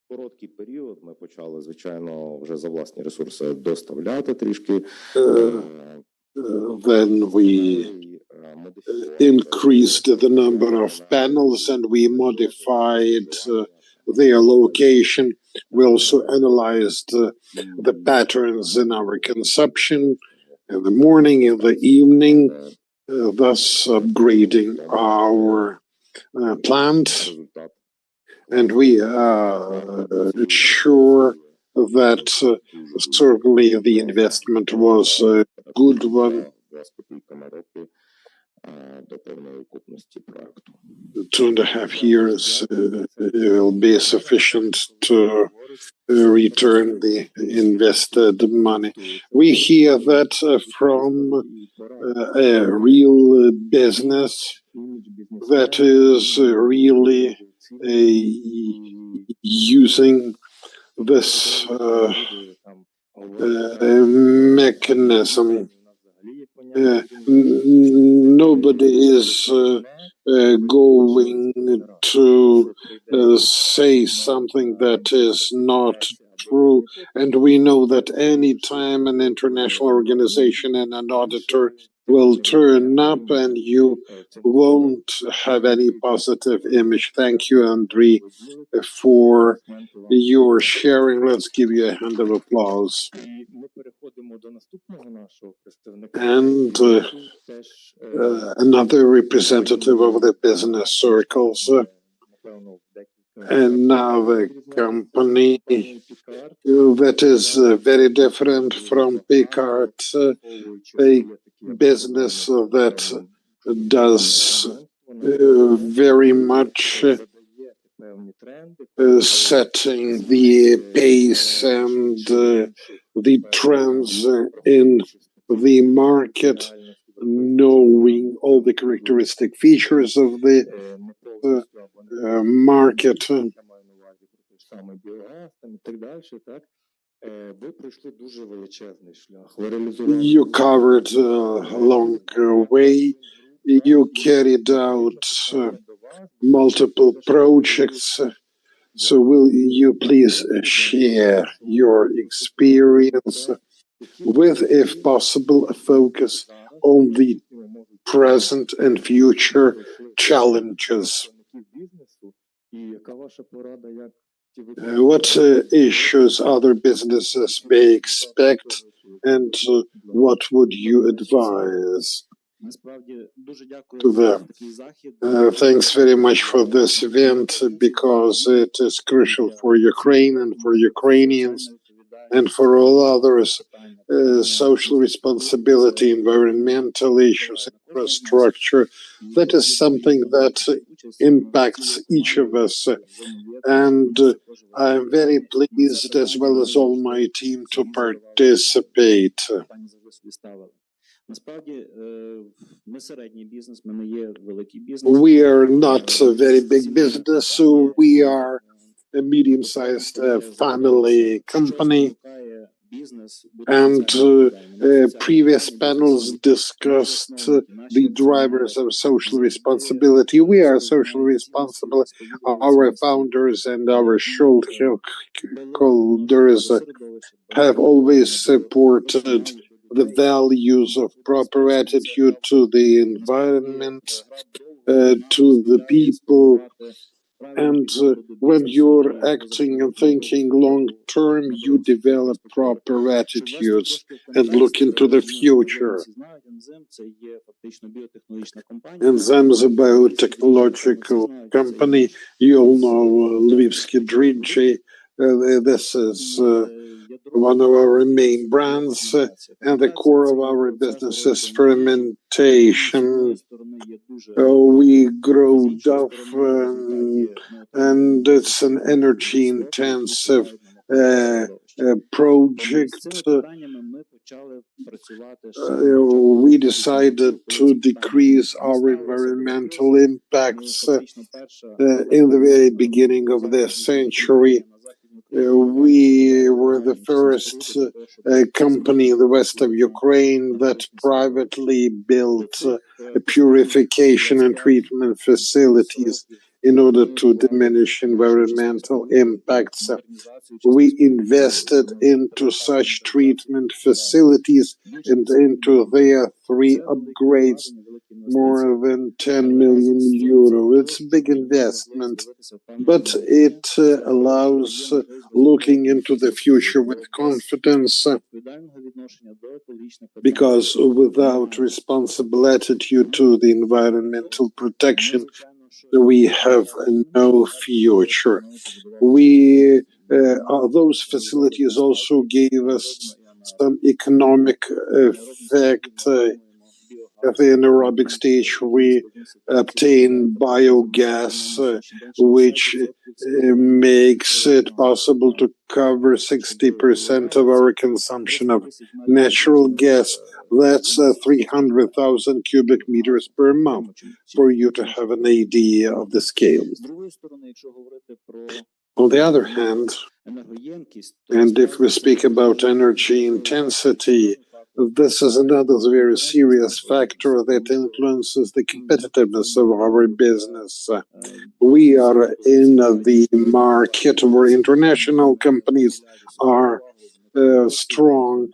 короткий період ми почали, звичайно, вже за власні ресурси доставляти трішки. Then we increased the number of panels and we modified their location. We also analyzed the patterns in our consumption in the morning, in the evening, thus upgrading our plant. And we are sure that certainly the investment was a good one. 2.5 years will be sufficient to return the invested money. We hear that from a real business that is really using this mechanism. Nobody is going to say something that is not true, and we know that any time an international organization and an auditor will turn up and you won't have any positive image. Thank you, Andriy, for your sharing. Let's give you a hand of applause. And another representative of the business circles, another company that is very different from Picard, a business that does very much setting the pace and the trends in the market, knowing all the characteristic features of the market. You covered a long way. You carried out multiple projects. So will you please share your experience with, if possible, a focus on the present and future challenges? What issues other businesses may expect, and what would you advise to them? Thanks very much for this event, because it is crucial for Ukraine and for Ukrainians and for all others. Social responsibility, environmental issues, infrastructure, that is something that impacts each of us. And I'm very pleased, as well as all my team, to participate. We are not a very big business, so we are a medium-sized family company. And previous panels discussed the drivers of social responsibility. We are socially responsible. Our founders and our shareholders have always supported the values of proper attitude to the environment, to the people. And when you're acting and thinking long-term, you develop proper attitudes and look into the future. Enzyme is a biotechnological company. You all know Lvivsky Drinchi. This is one of our main brands, and the core of our business is fermentation. We grow duff, and it's an energy-intensive project. we decided to decrease our environmental impacts in the very beginning of this century. We were the first company in the west of Ukraine that privately built purification and treatment facilities in order to diminish environmental impacts. We invested into such treatment facilities and into their 3 upgrades, more than 10 million euro. It's a big investment, but it allows looking into the future with confidence, because without responsible attitude to the environmental protection, we have no future. Those facilities also gave us some economic effect. At the anaerobic stage, we obtain biogas, which makes it possible to cover 60% of our consumption of natural gas. That's 300,000 cubic meters per month, for you to have an idea of the scale. On the other hand, and if we speak about energy intensity, this is another very serious factor that influences the competitiveness of our business. We are in the market where international companies are strong.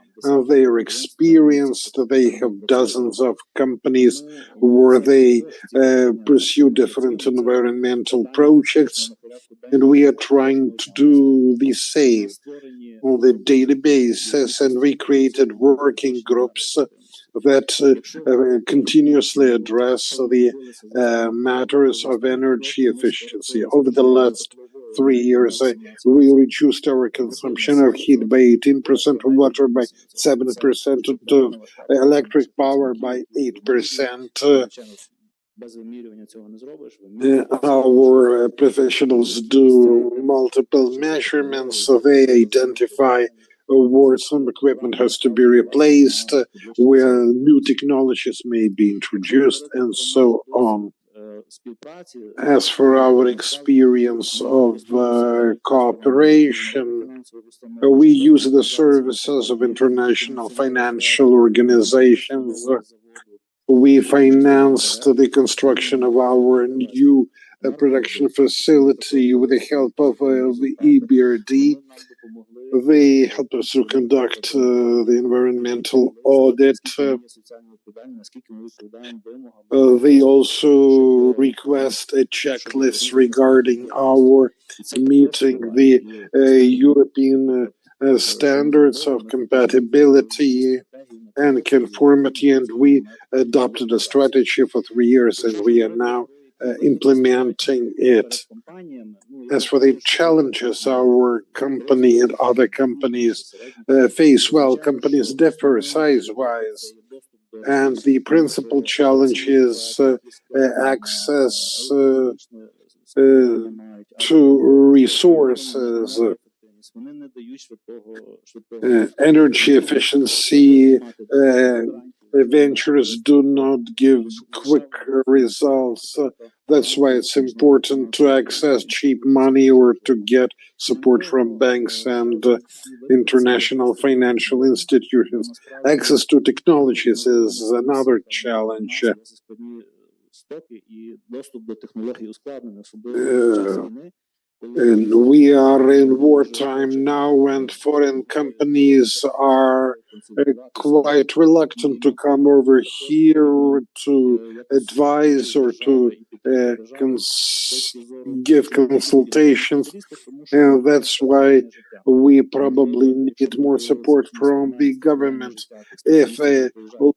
They are experienced. They have dozens of companies where they pursue different environmental projects, and we are trying to do the same on the daily basis, and we created working groups that continuously address the matters of energy efficiency. Over the last 3 years, we reduced our consumption of heat by 18%, of water by 7%, of electric power by 8%. Our professionals do multiple measurements, so they identify where some equipment has to be replaced, where new technologies may be introduced, and so on. As for our experience of cooperation, we use the services of international financial organizations. We financed the construction of our new production facility with the help of the EBRD. They helped us to conduct the environmental audit. They also request a checklist regarding our meeting the European standards of compatibility and conformity, and we adopted a strategy for 3 years, and we are now implementing it. As for the challenges our company and other companies face, well, companies differ size-wise, and the principal challenge is access to resources. Energy efficiency ventures do not give quick results. That's why it's important to access cheap money or to get support from banks and international financial institutions. Access to technologies is another challenge. And we are in wartime now, and foreign companies are quite reluctant to come over here to advise or to give consultations. And that's why we probably need more support from the government. If a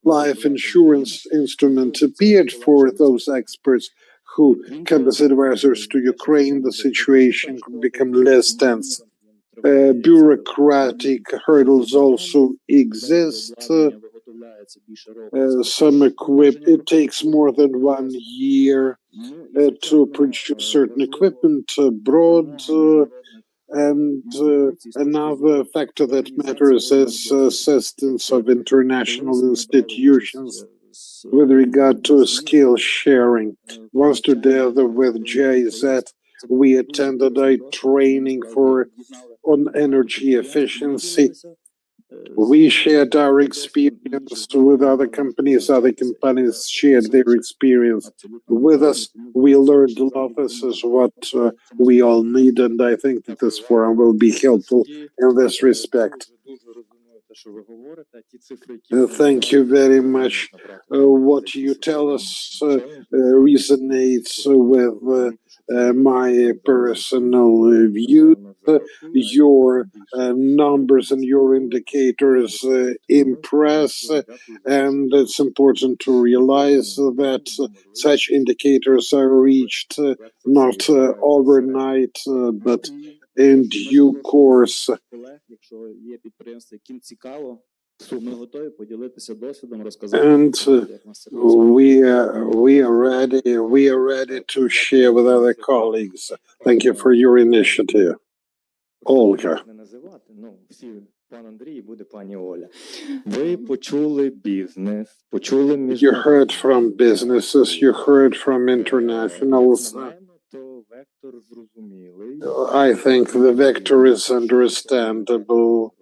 life insurance instrument appeared for those experts who come as advisors to Ukraine, the situation could become less tense. Bureaucratic hurdles also exist. It takes more than 1 year to produce certain equipment abroad, And another factor that matters is assistance of international institutions with regard to skill sharing. Was together with JZ, we attended a training on energy efficiency. We shared our experience with other companies shared their experience with us. We learned a lot. This is what we all need, and I think that this forum will be helpful in this respect. Thank you very much. What you tell us resonates with my personal view. Your numbers and your indicators impress, and it's important to realize that such indicators are reached not overnight, but in due course. And we are ready to share with other colleagues. Thank you for your initiative. Olga. You heard from businesses, you heard from internationals. I think the vector is understandable.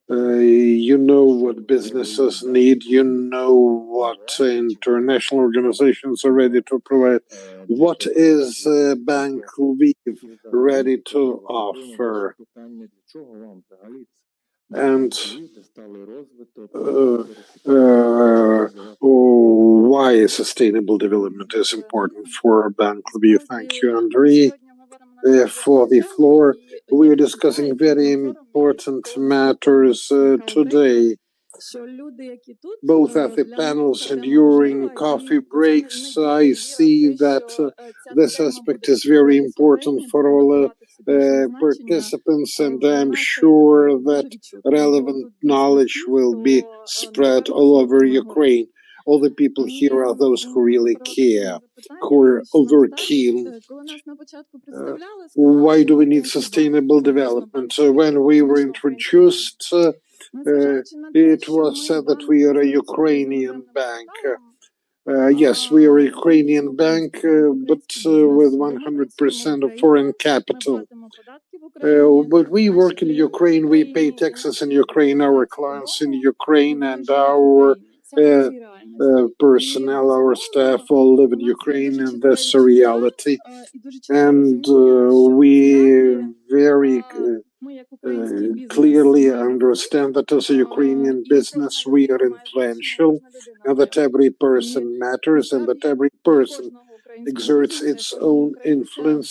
You know what businesses need, you know what international organizations are ready to provide. What is Bank Lviv ready to offer? And why sustainable development is important for Bank Lviv. Thank you, Andrei, for the floor. We are discussing very important matters today, both at the panels and during coffee breaks. I see that this aspect is very important for all participants, and I'm sure that relevant knowledge will be spread all over Ukraine. All the people here are those who really care, who are overkeen. Why do we need sustainable development? When we were introduced, it was said that we are a Ukrainian bank. Yes, we are a Ukrainian bank, but with 100% of foreign capital. But we work in Ukraine, we pay taxes in Ukraine, our clients in Ukraine, and our personnel, our staff all live in Ukraine, and that's a reality. And we very clearly understand that as a Ukrainian business, we are influential, and that every person matters, and that every person exerts its own influence.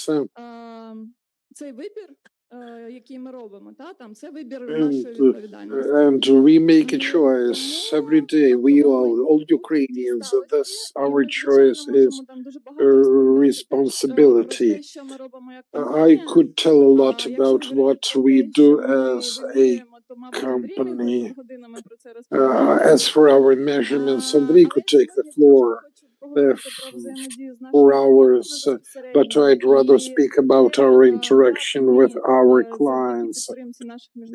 And we make a choice every day. We all Ukrainians. Thus, our choice is responsibility. I could tell a lot about what we do as a company. As for our measurements, Andrei could take the floor for hours, but I'd rather speak about our interaction with our clients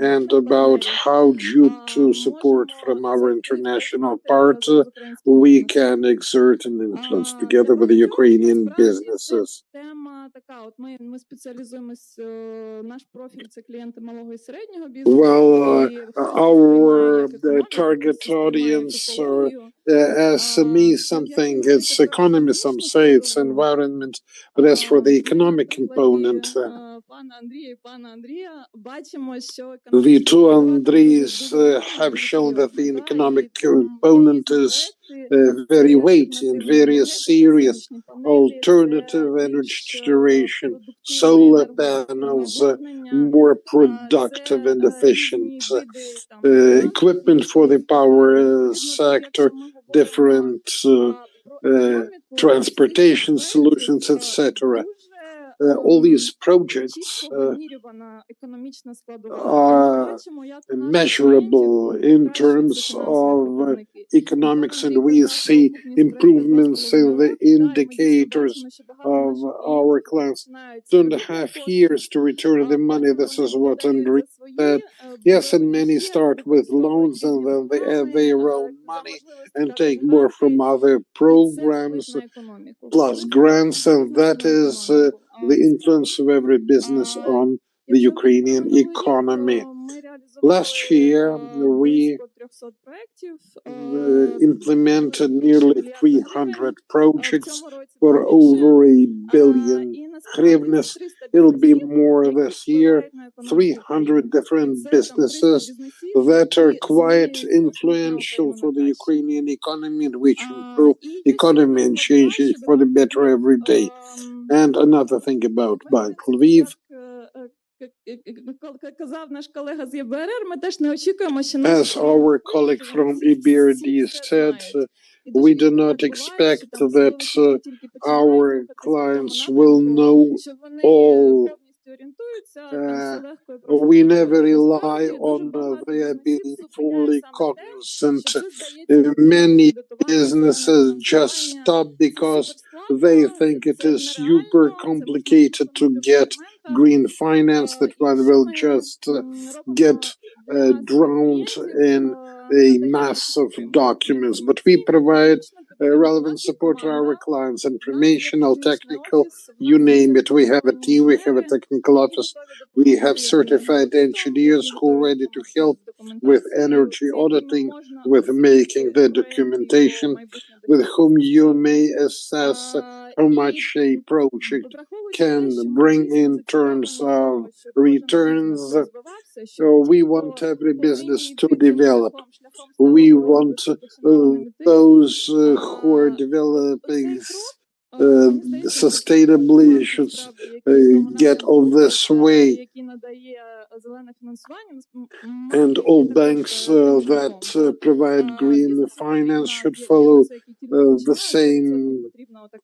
and about how, due to support from our international part, we can exert an influence together with the Ukrainian businesses. Well, our target audience are SME something, it's economy, some say it's environment, but as for the economic component, the two Andreys have shown that the economic component is very weighty and very serious. Alternative energy generation, solar panels, more productive and efficient equipment for the power sector, different transportation solutions, etc. all these projects are measurable in terms of economics, and we see improvements in the indicators of our clients. 2.5 years to return the money. This is what Andrei said. Yes, and many start with loans and then they add their own money and take more from other programs plus grants, and that is the influence of every business on the Ukrainian economy. Last year, we implemented nearly 300 projects for over 1 billion hryvnias. It'll be more this year. 300 different businesses that are quite influential for the Ukrainian economy, and which improve economy and change it for the better every day. And another thing about Bank Lviv, as our colleague from EBRD said, we do not expect that our clients will know all. We never rely on their being fully cognizant. Many businesses just stop because they think it is super complicated to get green finance, that one will just get drowned in a mass of documents. But we provide relevant support to our clients, informational, technical, you name it. We have a team, we have a technical office, we have certified engineers who are ready to help with energy auditing, with making the documentation, with whom you may assess how much a project can bring in terms of returns. So we want every business to develop. We want those who are developing sustainably should get on this way. And all banks that provide green finance should follow the same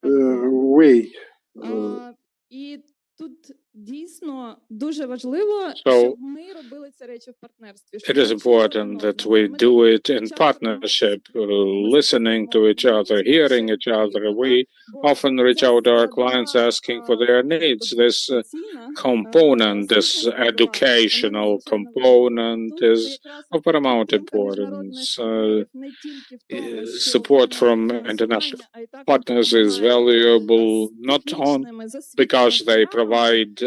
way. So it is important that we do it in partnership, listening to each other, hearing each other. We often reach out to our clients asking for their needs. This component, this educational component, is of paramount importance. Support from international partners is valuable, not only because they provide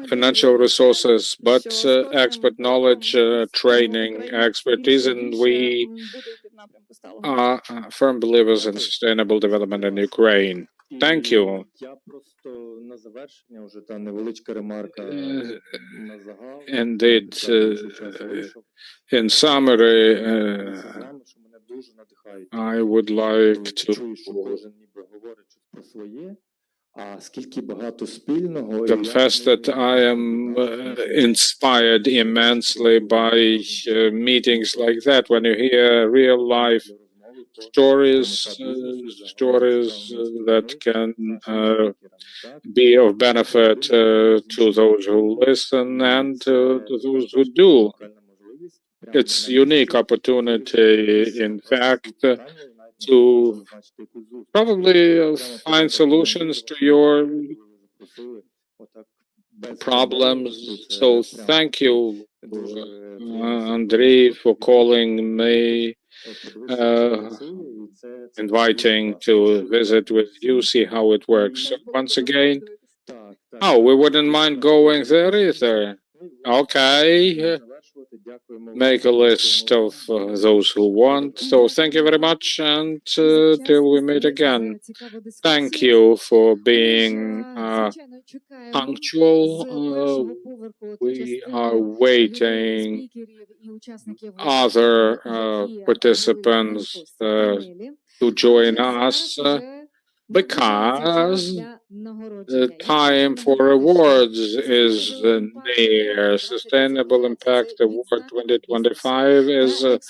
financial resources, but expert knowledge, training, expertise, and we are firm believers in sustainable development in Ukraine. Thank you. Indeed, in summary, I would like to confess that I am inspired immensely by meetings like that, when you hear real life stories that can be of benefit to those who listen and to those who do. It's unique opportunity, in fact, to probably find solutions to your problems. So thank you, Andrei, for calling me, inviting to visit with you, see how it works. So once again, we wouldn't mind going there either. Okay, make a list of those who want. So thank you very much, and till we meet again. Thank you for being punctual. We are waiting other participants to join us because The time for awards is near. Sustainable Impact Award 2025 is an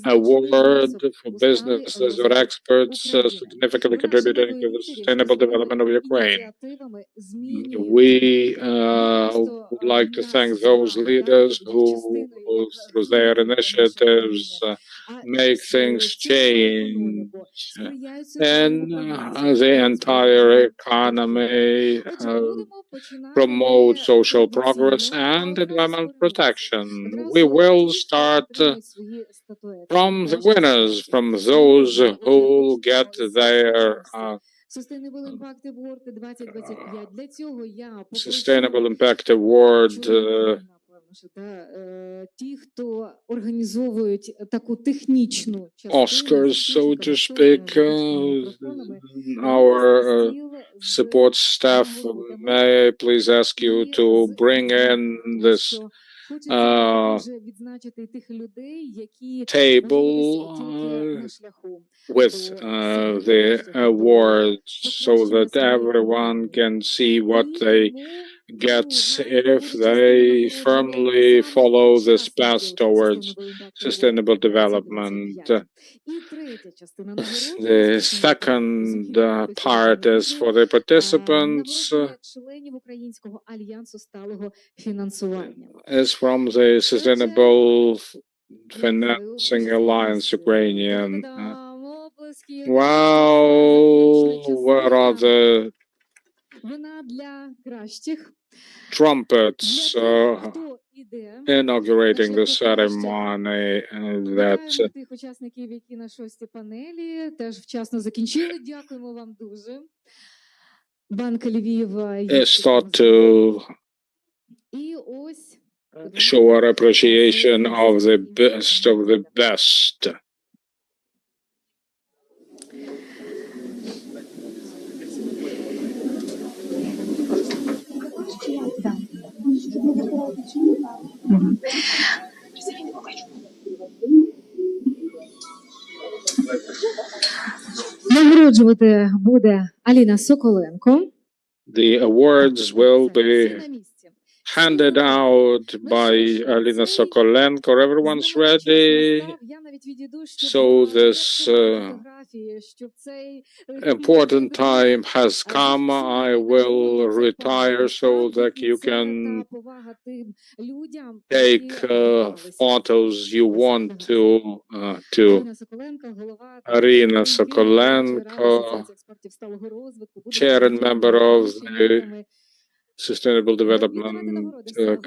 award for businesses or experts significantly contributing to the sustainable development of Ukraine. We would like to thank those leaders who, through their initiatives, make things change and the entire economy, promote social progress and environmental protection. We will start from the winners, from those who get their Sustainable Impact Award. Oscars, so to speak. Our support staff, may I please ask you to bring in this table with the awards so that everyone can see what they get if they firmly follow this path towards sustainable development. The second part is for the participants, is from the Sustainable Financing Alliance Ukrainian. Wow, where are the trumpets inaugurating the ceremony? That's тих учасників, які на шостій панелі теж вчасно закінчили. Дякуємо вам дуже. Банк Львів is thought to show our appreciation of the best of the best. Нагороджувати буде Аліна Соколенко. The awards will be handed out by Alina Sokolenko. Everyone's ready. So this important time has come. I will retire so that you can take photos you want to Alina Sokolenko, chair and member of the Sustainable Development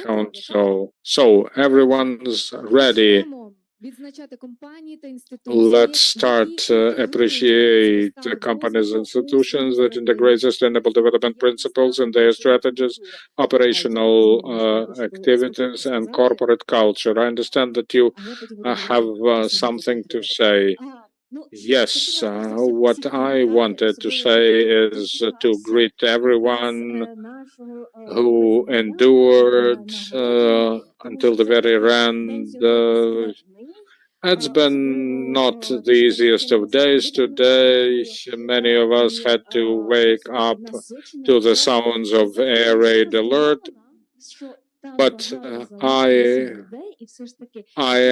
Council. So everyone's ready. Let's start appreciate companies and institutions that integrate sustainable development principles in their strategies, operational activities, and corporate culture. I understand that you have something to say. Yes, what I wanted to say is to greet everyone who endured until the very end. It's been not the easiest of days today. Many of us had to wake up to the sounds of air raid alert. But I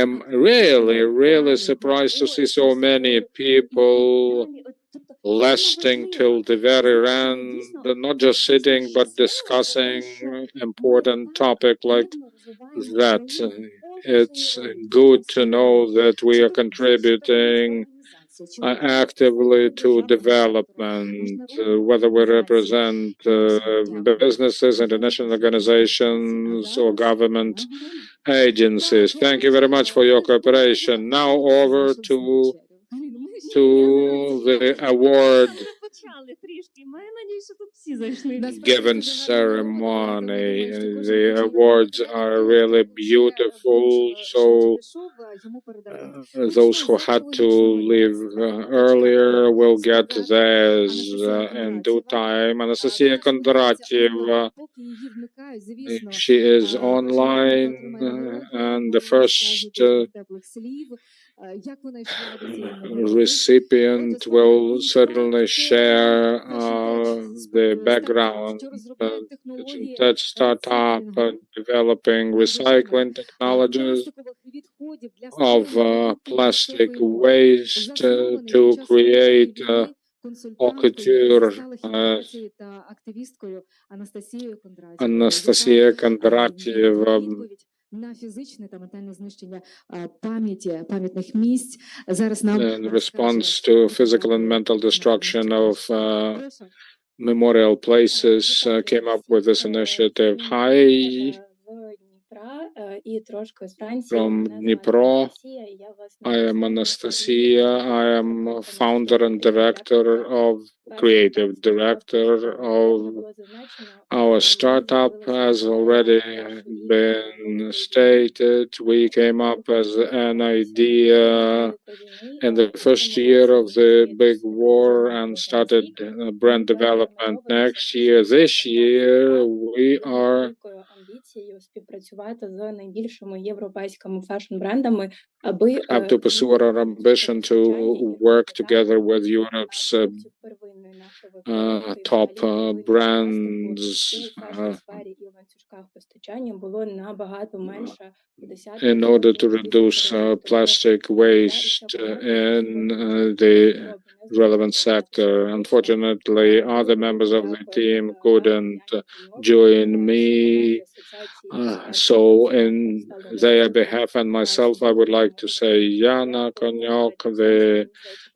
am really surprised to see so many people lasting till the very end, not just sitting but discussing important topic like that. It's good to know that we are contributing actively to development, whether we represent businesses, international organizations, or government agencies. Thank you very much for your cooperation. Now over to the award given ceremony. The awards are really beautiful, so those who had to leave earlier will get theirs in due time. Anastasia Kondratieva, she is online, and the first recipient will certainly share the background. That startup developing recycling technologies of plastic waste to create haute couture. Anastasia Kondratьева на фізичне та ментальне знищення пам'ятних місць. Зараз нам in response to physical and mental destruction of memorial places came up with this initiative. Hi, from Dnipro. I am Anastasia. I am founder and creative director of our startup. Has already been stated, we came up as an idea in the first year of the big war and started brand development next year. This year we are have to pursue our ambition to work together with Europe's top brands in order to reduce plastic waste in the relevant sector. Unfortunately, other members of the team couldn't join me. So in their behalf and myself, I would like to say Yana Konyok, the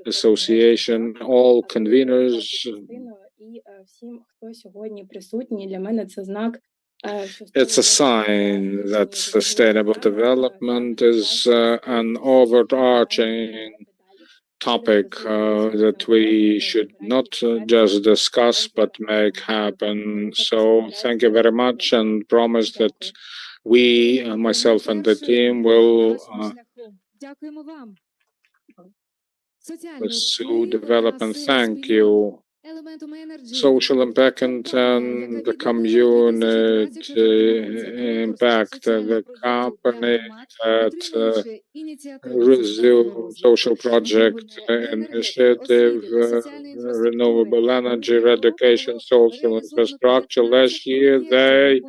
association, all conveners. It's a sign that sustainable development is an overarching topic that we should not just discuss but make happen. So thank you very much and promise that we, myself and the team, will pursue development. Thank you. Social impact and the community impact. The company that resume social project initiative, renewable energy, eradication, social infrastructure. Last year they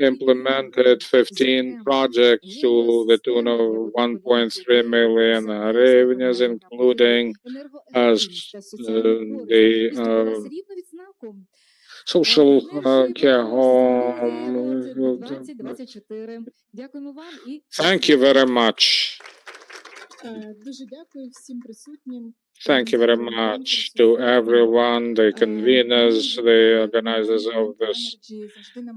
implemented 15 projects to the tune of 1.3 million hryvnias, including the social care home. Thank you very much. Thank you very much to everyone, the conveners, the organizers of this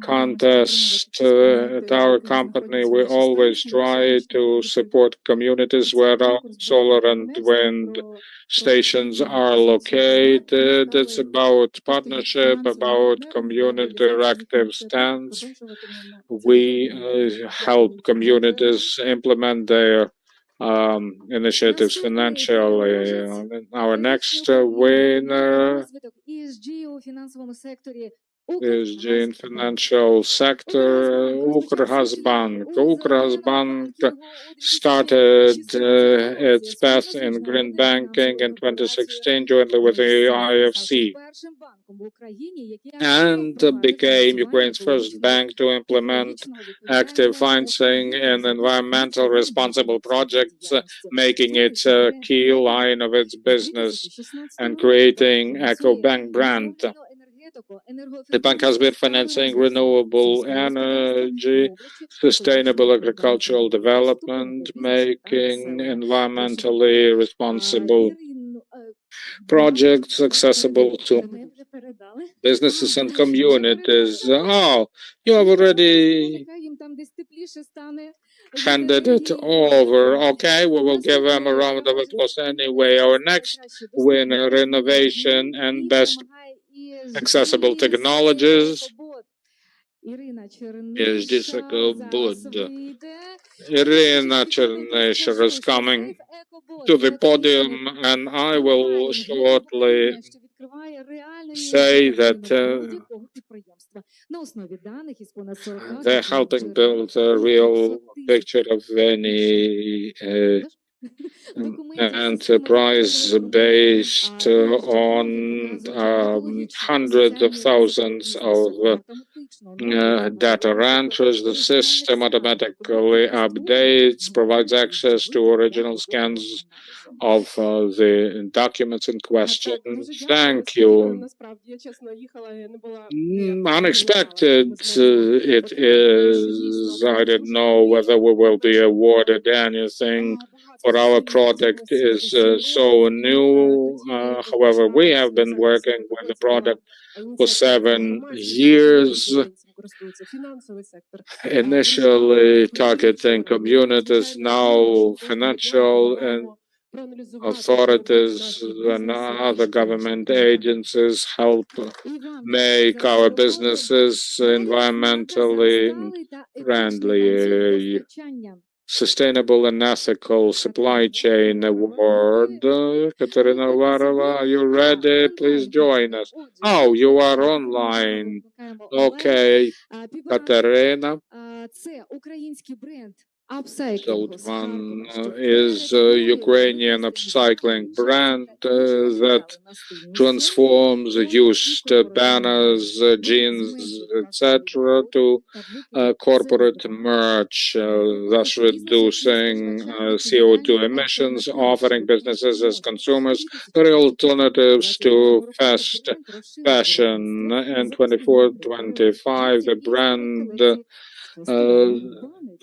contest. At our company, we always try to support communities where our solar and wind stations are located. It's about partnership, about community active stance. We help communities implement their initiatives financially. Our next winner is in financial sector, Ukrhazbank. Ukrhazbank started its path in green banking in 2016, jointly with the IFC, and became Ukraine's first bank to implement active financing in environmental responsible projects, making it a key line of its business and creating EcoBank brand. The bank has been financing renewable energy, sustainable agricultural development, making environmentally responsible projects accessible to businesses and communities. Oh, you have already handed it over. Okay, we will give them a round of applause anyway. Our next winner, innovation and best accessible technologies, is this good? Irina Chernyshev is coming to the podium, and I will shortly say that they're helping build a real picture of any enterprise based on hundreds of thousands of data entries. The system automatically updates, provides access to original scans of the documents in question. Thank you. Unexpected it is. I didn't know whether we will be awarded anything, for our product is so new. However, we have been working with the product for 7 years, initially targeting communities, now financial and authorities and other government agencies help make our businesses environmentally friendly. Sustainable and Ethical Supply Chain Award. Katerina Varova, are you ready? Please join us. Oh, you are online. Okay, Katerina. So one is a Ukrainian upcycling brand that transforms used banners, jeans, etc. to corporate merch, thus reducing CO2 emissions, offering businesses as consumers real alternatives to fast fashion. In 24-25, the brand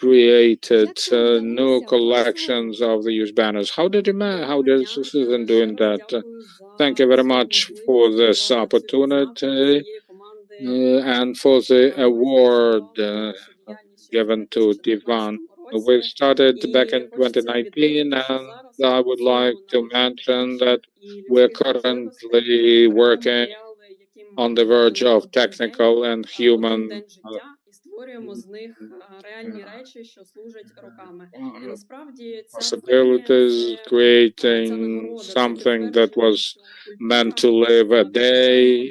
created new collections of the used banners. How did Susan doing that? Thank you very much for this opportunity and for the award given to Divan. We started back in 2019, and I would like to mention that we're currently working on the verge of technical and human possibilities, creating something that was meant to live a day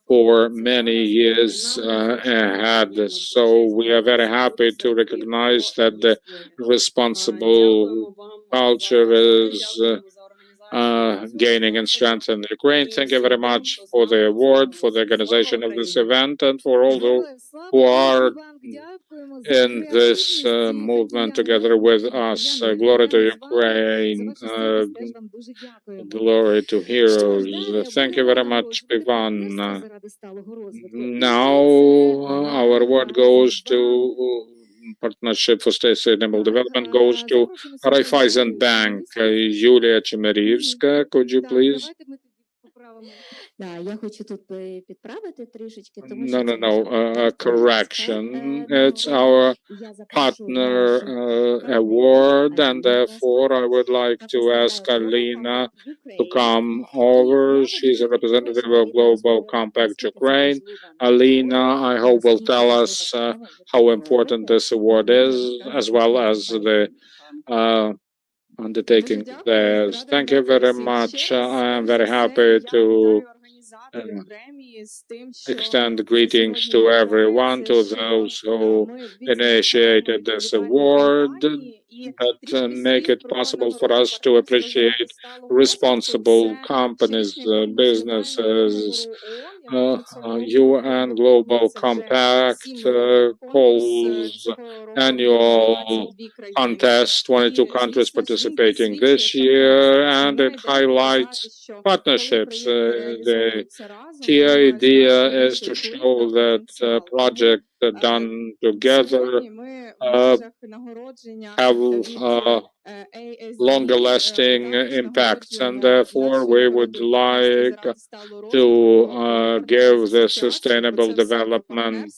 for many years ahead. So we are very happy to recognize that the responsible culture is gaining in strength in Ukraine. Thank you very much for the award, for the organization of this event, and for all those who are in this movement together with us. Glory to Ukraine, glory to heroes. Thank you very much, Ivan. Now our award goes to Partnership for Sustainable Development goes to Raiffeisen Bank. Yulia Chemerievska, could you please? No, correction. It's our partner award, and therefore I would like to ask Alina to come over. She's a representative of Global Compact Ukraine. Alina, I hope, will tell us how important this award is, as well as the undertaking theirs. Thank you very much. I am very happy to extend greetings to everyone, to those who initiated this award, that make it possible for us to appreciate responsible companies, businesses. UN Global Compact calls annual contest, 22 countries participating this year, and it highlights partnerships. The key idea is to show that projects done together have longer lasting impacts, and therefore we would like to give the Sustainable Development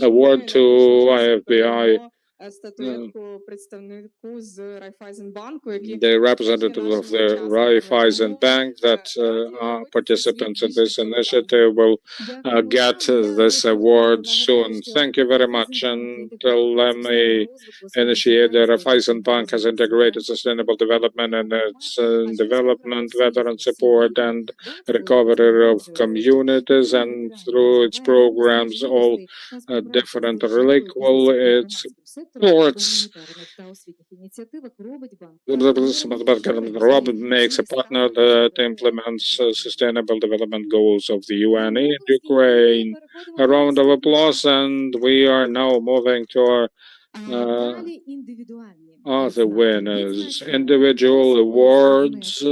Award to IFBI, the representatives of the Raiffeisen Bank that are participants in this initiative will get this award soon. Thank you very much, and let me initiate the Raiffeisen Bank has integrated sustainable development and its development, veteran support, and recovery of communities, and through its programs, all different are equal. Its Sports. Robert makes a partner that implements sustainable development goals of the UN in Ukraine. A round of applause, and we are now moving to our other winners. Individual awards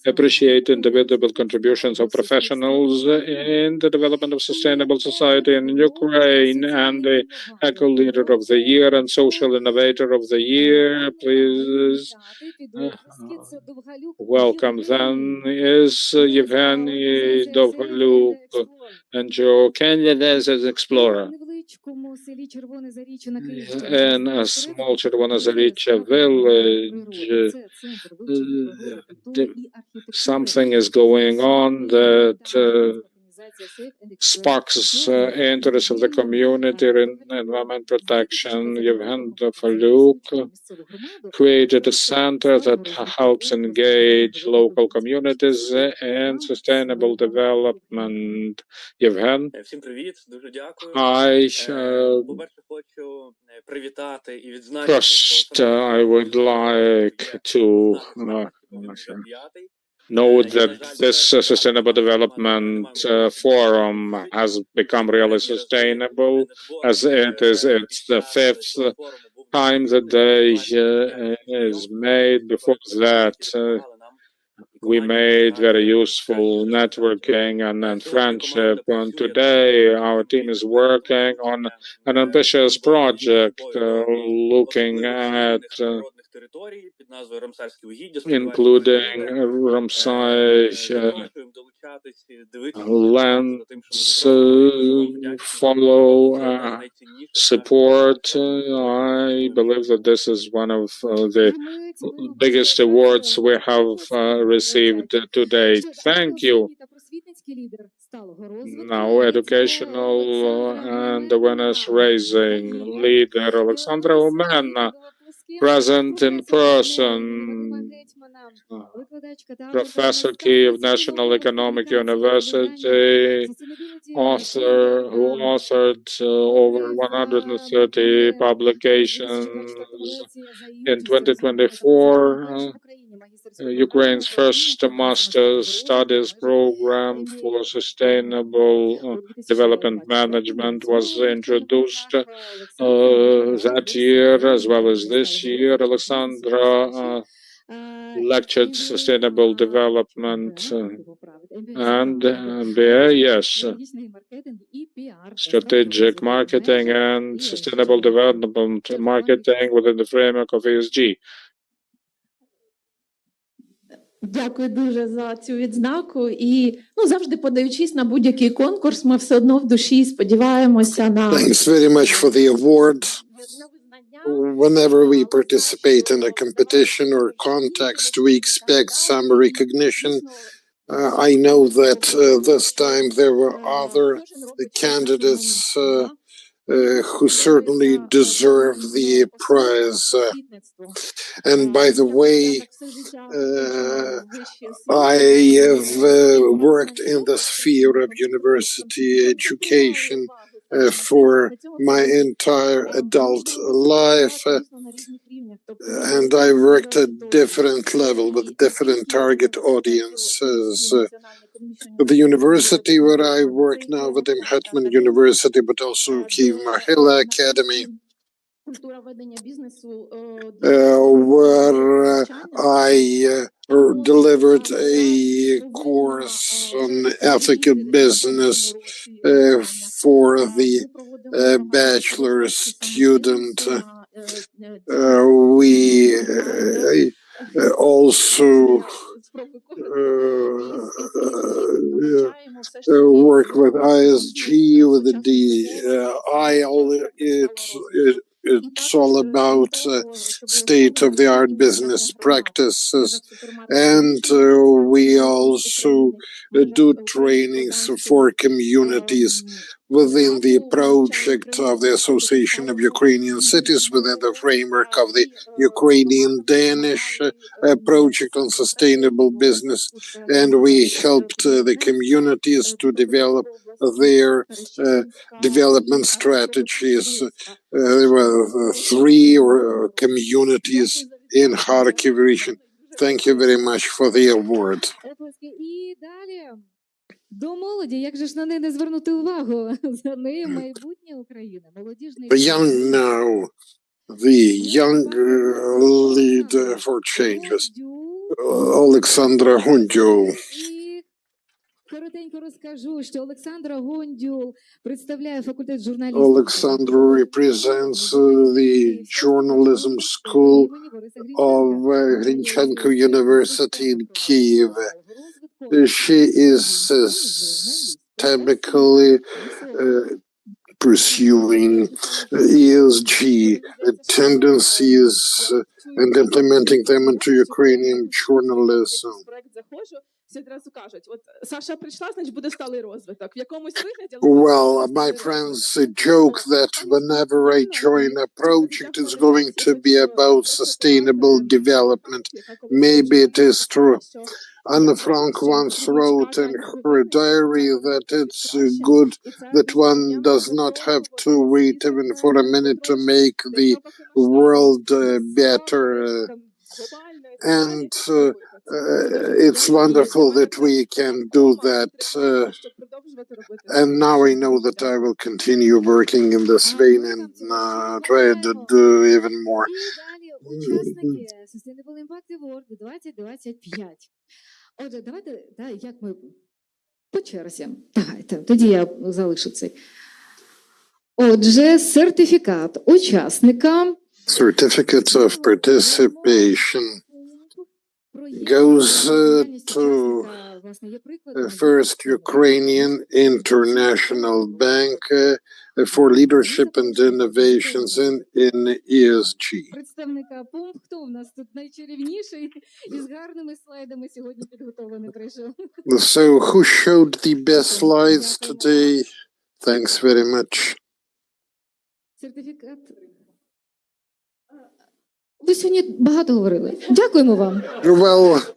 appreciate individual contributions of professionals in the development of sustainable society in Ukraine, and the Eco Leader of the Year and Social Innovator of the Year. Please welcome then is Yevgeny Dovhaluk and Joe Kenyan as an explorer. In a small Chervonozaricha village, something is going on that sparks interest of the community in environment protection. Yevgeny Dovhaluk created a center that helps engage local communities in sustainable development. Yevgen. Всім привіт, дуже дякую. Hi. По-перше, хочу привітати і відзначити. First, I would like to note that this Sustainable Development Forum has become really sustainable, as it's the fifth time that day is made. Before that, we made very useful networking and friendship, and today our team is working on an ambitious project looking at including Ramsar lands, follow, support. I believe that this is one of the biggest awards we have received to date. Thank you. Now, educational and awareness raising leader Alexandra Umena, present in person. Professor Key of National Economic University, author who authored over 130 publications. In 2024, Ukraine's first master's studies program for sustainable development management was introduced that year as well as this year. Alexandra lectured sustainable development and MBA, yes, strategic marketing and sustainable development marketing within the framework of ESG. Дякую дуже за цю відзнаку. І завжди подаючись на будь-який конкурс, ми все одно в душі сподіваємося на... Thanks very much for the award. Whenever we participate in a competition or context, we expect some recognition. I know that this time there were other candidates who certainly deserve the prize. And by the way, I have worked in the sphere of university education for my entire adult life, and I worked at different levels with different target audiences. The university where I work now, Vadim Hetman University, but also Kyiv Mahila Academy, where I delivered a course on ethical business for the bachelor student. We also work with ISG, with the DIL. It's all about state-of-the-art business practices, and we also do trainings for communities within the project of the Association of Ukrainian Cities, within the framework of the Ukrainian-Danish project on sustainable business, and we helped the communities to develop their development strategies. There were 3 communities in Kharkiv region. Thank you very much for the award. І далі до молоді, як же ж на неї не звернути увагу? За нею майбутнє України, молодіжний. The young now, the young leader for changes, Олександра Гондюл. І коротенько розкажу, що Олександра Гондюл представляє факультет журналістики. Alexandra represents the journalism school of Grinchenko University in Kyiv. She is systemically pursuing ESG tendencies and implementing them into Ukrainian journalism. Всі одразу кажуть, от Саша прийшла, значить буде сталий розвиток. В якомусь вигляді... Well, my friends joke that whenever I join a project, it's going to be about sustainable development. Maybe it is true. Anne Frank once wrote in her diary that it's good that one does not have to wait even for a minute to make the world better. And it's wonderful that we can do that. And now I know that I will continue working in this vein and try to do even more. Учасники Sustainable Impact Award 2025. Отже, давайте, як ми по черзі. Давайте, тоді я залишу цей. Отже, сертифікат учасника. Certificate of participation goes to First Ukrainian International Bank for Leadership and Innovations in ESG. Представника ПОМ, хто у нас тут найчарівніший і з гарними слайдами сьогодні підготовлений прийшов. So who showed the best slides today? Thanks very much. Сертифікат. Ви сьогодні багато говорили. Дякуємо вам. Well,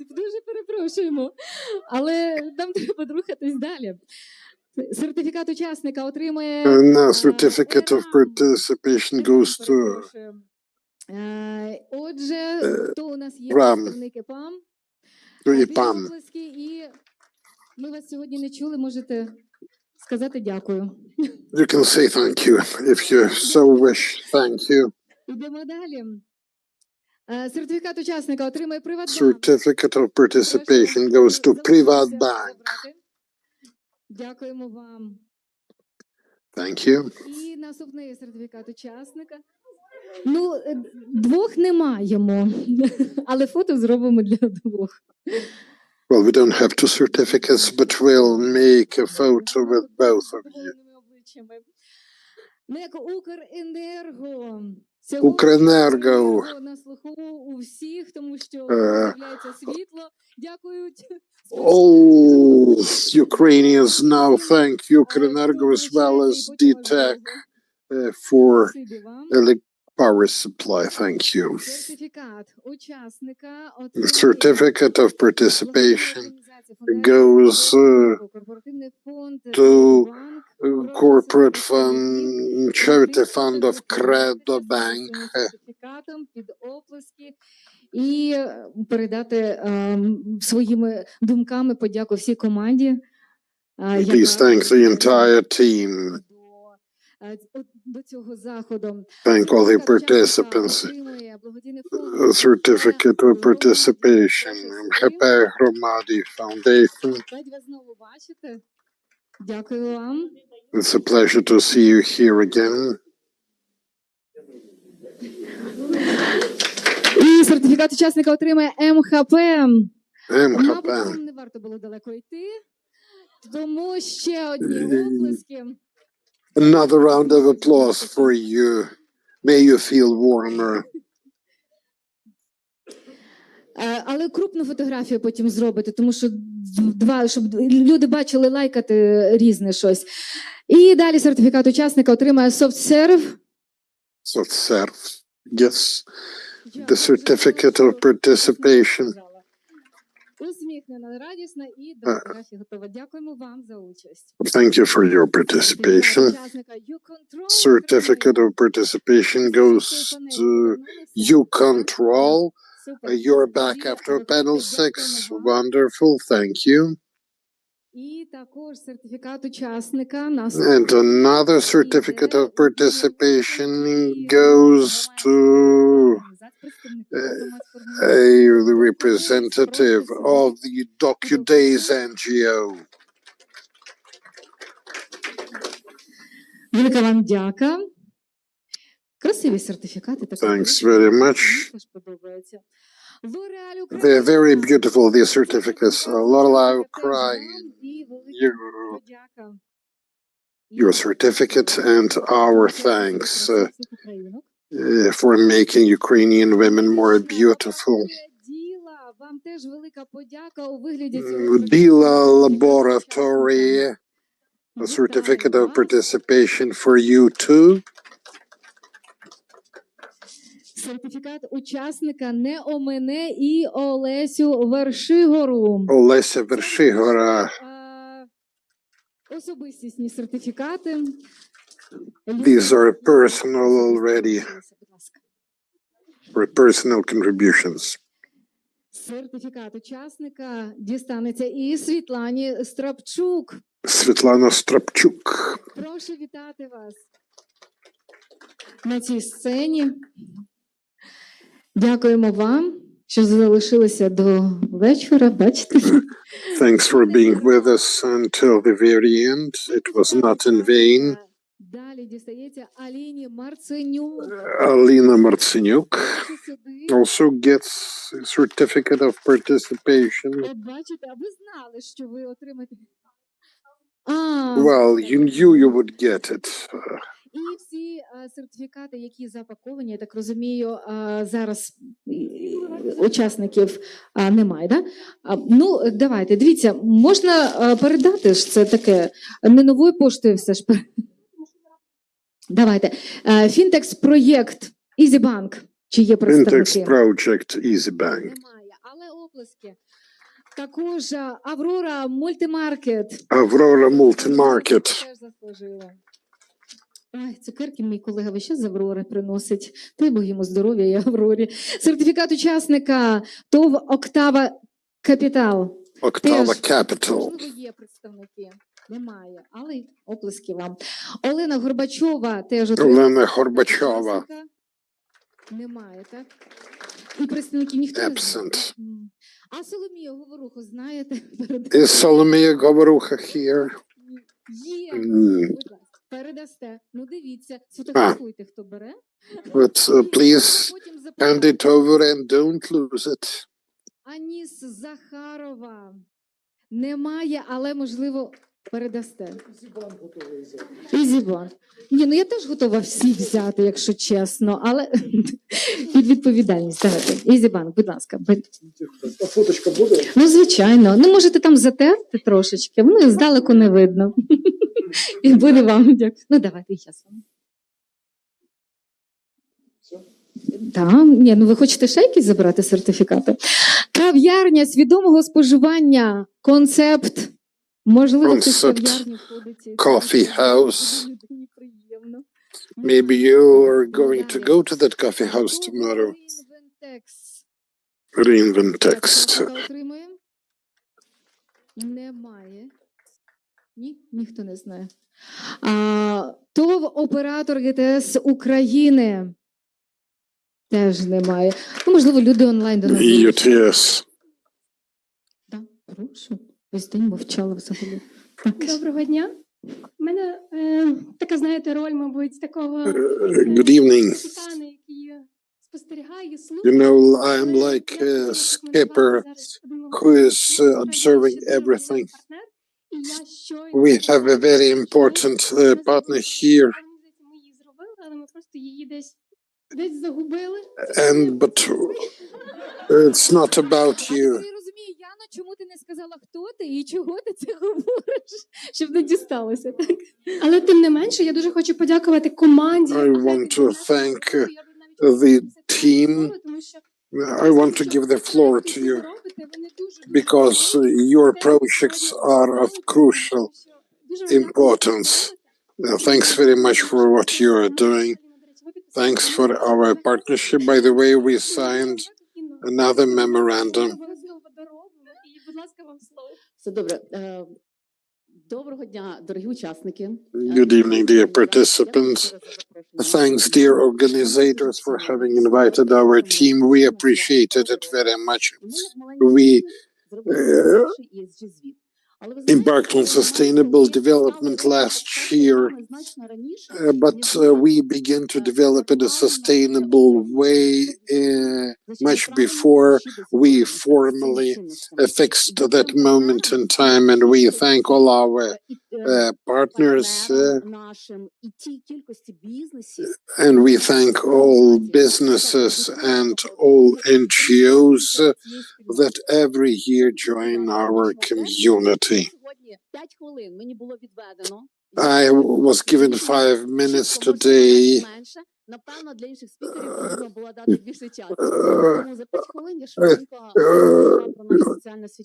дуже перепрошуємо, але нам треба рухатись далі. Сертифікат учасника отримає... Now certificate of participation goes to Отже, хто у нас є представники ПАМ? ПАМ. І ми вас сьогодні не чули, можете сказати дякую. You can say thank you if you so wish. Thank you. Йдемо далі. Сертифікат учасника отримає Приватбанк. Certificate of participation goes to Приватбанк. Дякуємо вам. Thank you. І наступний сертифікат учасника. Ну, 2 не маємо, але фото зробимо для 2. Well, we don't have 2 certificates, but we'll make a photo with both of you. Укренерго. Укренерго. На слуху у всіх, тому що з'являється світло. Дякують. All Ukrainians now thank Ukrenergo as well as DTEC for power supply. Thank you. The certificate of participation goes to corporate fund, charity fund of Credo Bank. І передати своїми думками подяку всій команді. Please thank the entire team. До цього заходу. Thank all the participants. Certificate of participation. МХП Громаді Foundation. Дякую вам. It's a pleasure to see you here again. І сертифікат учасника отримає МХП. МХП. Мабуть, не варто було далеко йти, тому ще одні оплески. Another round of applause for you. May you feel warmer. Але крупну фотографію потім зробити, тому що щоб люди бачили, лайкати різне щось. І далі сертифікат учасника отримає SoftServe. SoftServe. Yes. The certificate of participation усміхнена, радісна і до фотографії готова. Дякуємо вам за участь. Thank you for your participation. Certificate of participation goes to you control. You're back after panel 6. Wonderful, thank you. І також сертифікат учасника на And another certificate of participation goes to a representative of the DocuDays NGO. Велика вам дяка. Красиві сертифікати. Thanks very much. They're very beautiful, these certificates. Lola crying. Your certificate and our thanks for making Ukrainian women more beautiful. Dila Laboratory, a certificate of participation for you too. Сертифікат учасника не омине і Олесю Вершигору. Олеся Вершигора. Особистісні сертифікати. These are personal already. For personal contributions. Сертифікат учасника дістанеться і Світлані Страпчук. Світлана Страпчук. Прошу вітати вас на цій сцені. Дякуємо вам, що залишилися до вечора, бачите. Thanks for being with us until the very end. It was not in vain. Далі дістається Аліні Марценюк. Alina Marcinyuk also gets a certificate of participation. Бачите, а ви знали, що ви отримаєте? Well, you knew you would get it. І всі сертифікати, які запаковані, я так розумію, зараз учасників немає, да? Ну, давайте, дивіться, можна передати ж це таке, не новою поштою все ж. Давайте. Фінтекс-проєкт EasyBank. Чи є представники? Fintech EasyBank. Немає, але оплески. Також Аврора Мультимаркет. Аврора Мультимаркет. Теж заслужила. Ой, цукерки мій колега весь час з Аврори приносить. Дай Бог йому здоров'я і Аврорі. Сертифікат учасника ТОВ Октава Капітал. Октава Capital. Можливо, є представники. Немає, але оплески вам. Олена Горбачова теж отримала. Олена Горбачова. Немає, так? І представників ніхто не знає. Absent. А Соломію Говоруху знаєте? Is Solomia Говоруха here? Є. Будь ласка, передасте. Ну, дивіться, сфотографуйте, хто бере. But please hand it over and don't lose it. Аніс Захарова. Немає, але, можливо, передасте. EasyBank. Ні, ну я теж готова всіх взяти, якщо чесно, але під відповідальність. Давайте. EasyBank, будь ласка. А фоточка буде? Ну, звичайно. Ну, можете там затерти трошечки, воно здалеку не видно. І буде вам. Дякую. Ну, давайте, я з вами. Так, ні, ну ви хочете ще якісь забрати сертифікати? Кав'ярня свідомого споживання, концепт. Можливо, хтось в кав'ярні ходить. Coffee house. Maybe you are going to go to that coffee house tomorrow. Reinventex. Немає. Ні, ніхто не знає. ТОВ оператор ГТС України. Теж немає. Ну, можливо, люди онлайн до нас. UTS. Так, прошу. Весь день мовчала взагалі. Доброго дня. У мене така, знаєте, роль, мабуть, такого Good evening. капітана, який спостерігає, You слухає. know, I'm like a skipper who is observing everything. We have a very important partner here. Ми її зробили, але ми просто її десь загубили. But it's not about you. Я розумію, Яно, чому ти не сказала, хто ти і чого ти це говориш, щоб не дісталося, так? Але тим не менше, я дуже хочу подякувати команді. I want to thank the team. I want to give the floor to you. because your projects are of crucial importance. Thanks very much for what you are doing. Thanks for our partnership. By the way, we signed another memorandum. Good evening, dear participants. Thanks, dear organizators, for having invited our team. We appreciated it very much. We embarked on sustainable development last year, but we began to develop in a sustainable way much before we formally fixed that moment in time, and we thank all our partners and we thank all businesses and all NGOs that every year join our community. I was given 5 minutes today.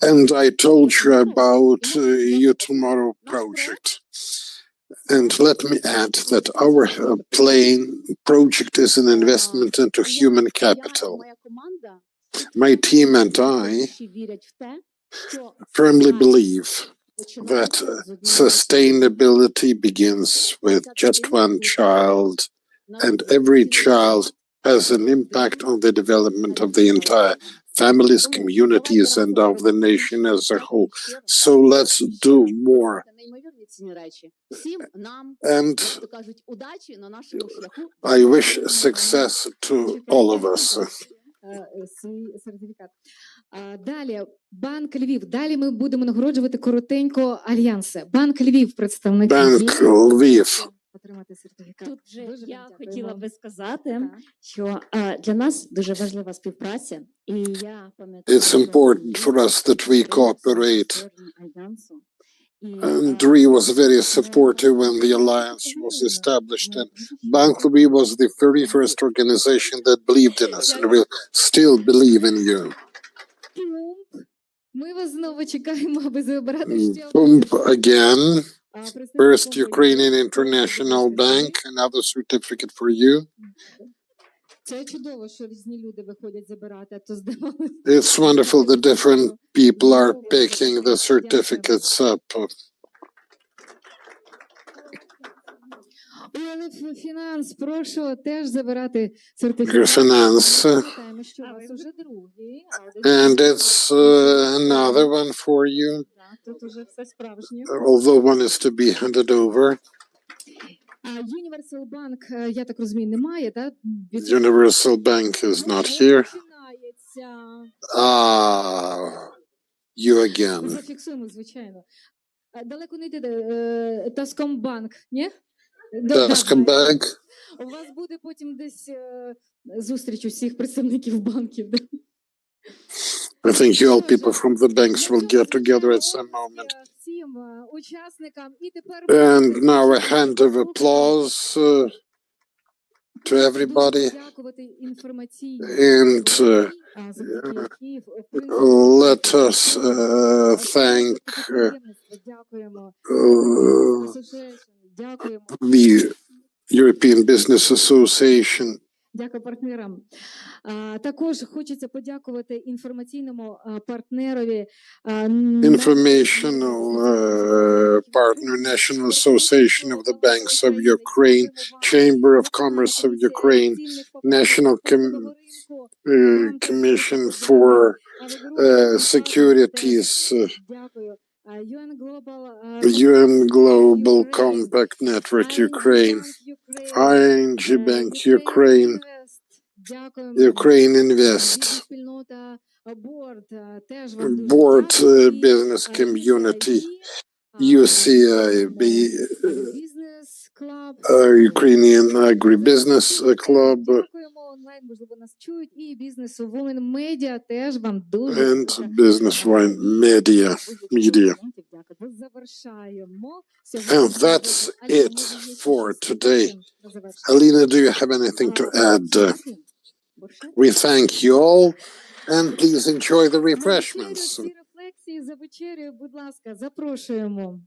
And I told you about You Tomorrow project. And let me add that our project is an investment into human capital. My team and I firmly believe that sustainability begins with just one child, and every child has an impact on the development of the entire families, communities, and of the nation as a whole. So let's do more. And I wish success to all of us. Далі, Банк Львів. Далі ми будемо нагороджувати коротенько альянси. Банк Львів, представники. Банк Львів. Тут же я хотіла би сказати, що для нас дуже важлива співпраця, і я пам'ятаю, It's important for us that we cooperate. And Dri was very supportive when the alliance was established, and Bank Lviv was the very first organization that believed in us and will still believe in you. Ми вас знову чекаємо, аби забрати ще Again, First Ukrainian International Bank, another certificate for you. Це чудово, що різні люди виходять забирати, а то здавали. It's wonderful that different people are picking the certificates up. Фінанс, прошу теж забирати сертифікат. Finance. And it's another one for you. Although one is to be handed over. Universal Bank, я так розумію, немає, так? Universal Bank is not here. You again. Зафіксуємо, звичайно. Далеко не йде. Таскомбанк, ні? Taskbank. У вас буде потім десь зустріч усіх представників банків. I think you all people from the banks will get together at some moment. And now a hand of applause to everybody. And let us thank the European Business Association. Дякую партнерам. Також хочеться подякувати інформаційному партнерові. Informational partner, National Association of the Banks of Ukraine, Chamber of Commerce of Ukraine, National Commission for Securities, UN Global Compact Network Ukraine, ENG Bank Ukraine, Ukraine Invest, Board Business Community, UCIB, Ukrainian Agribusiness Club, and Business Wine Media. And that's it for today. Alina, do you have anything to add? We thank you all, And please enjoy the refreshments. Ці рефлексії за вечерею, будь ласка, запрошуємо.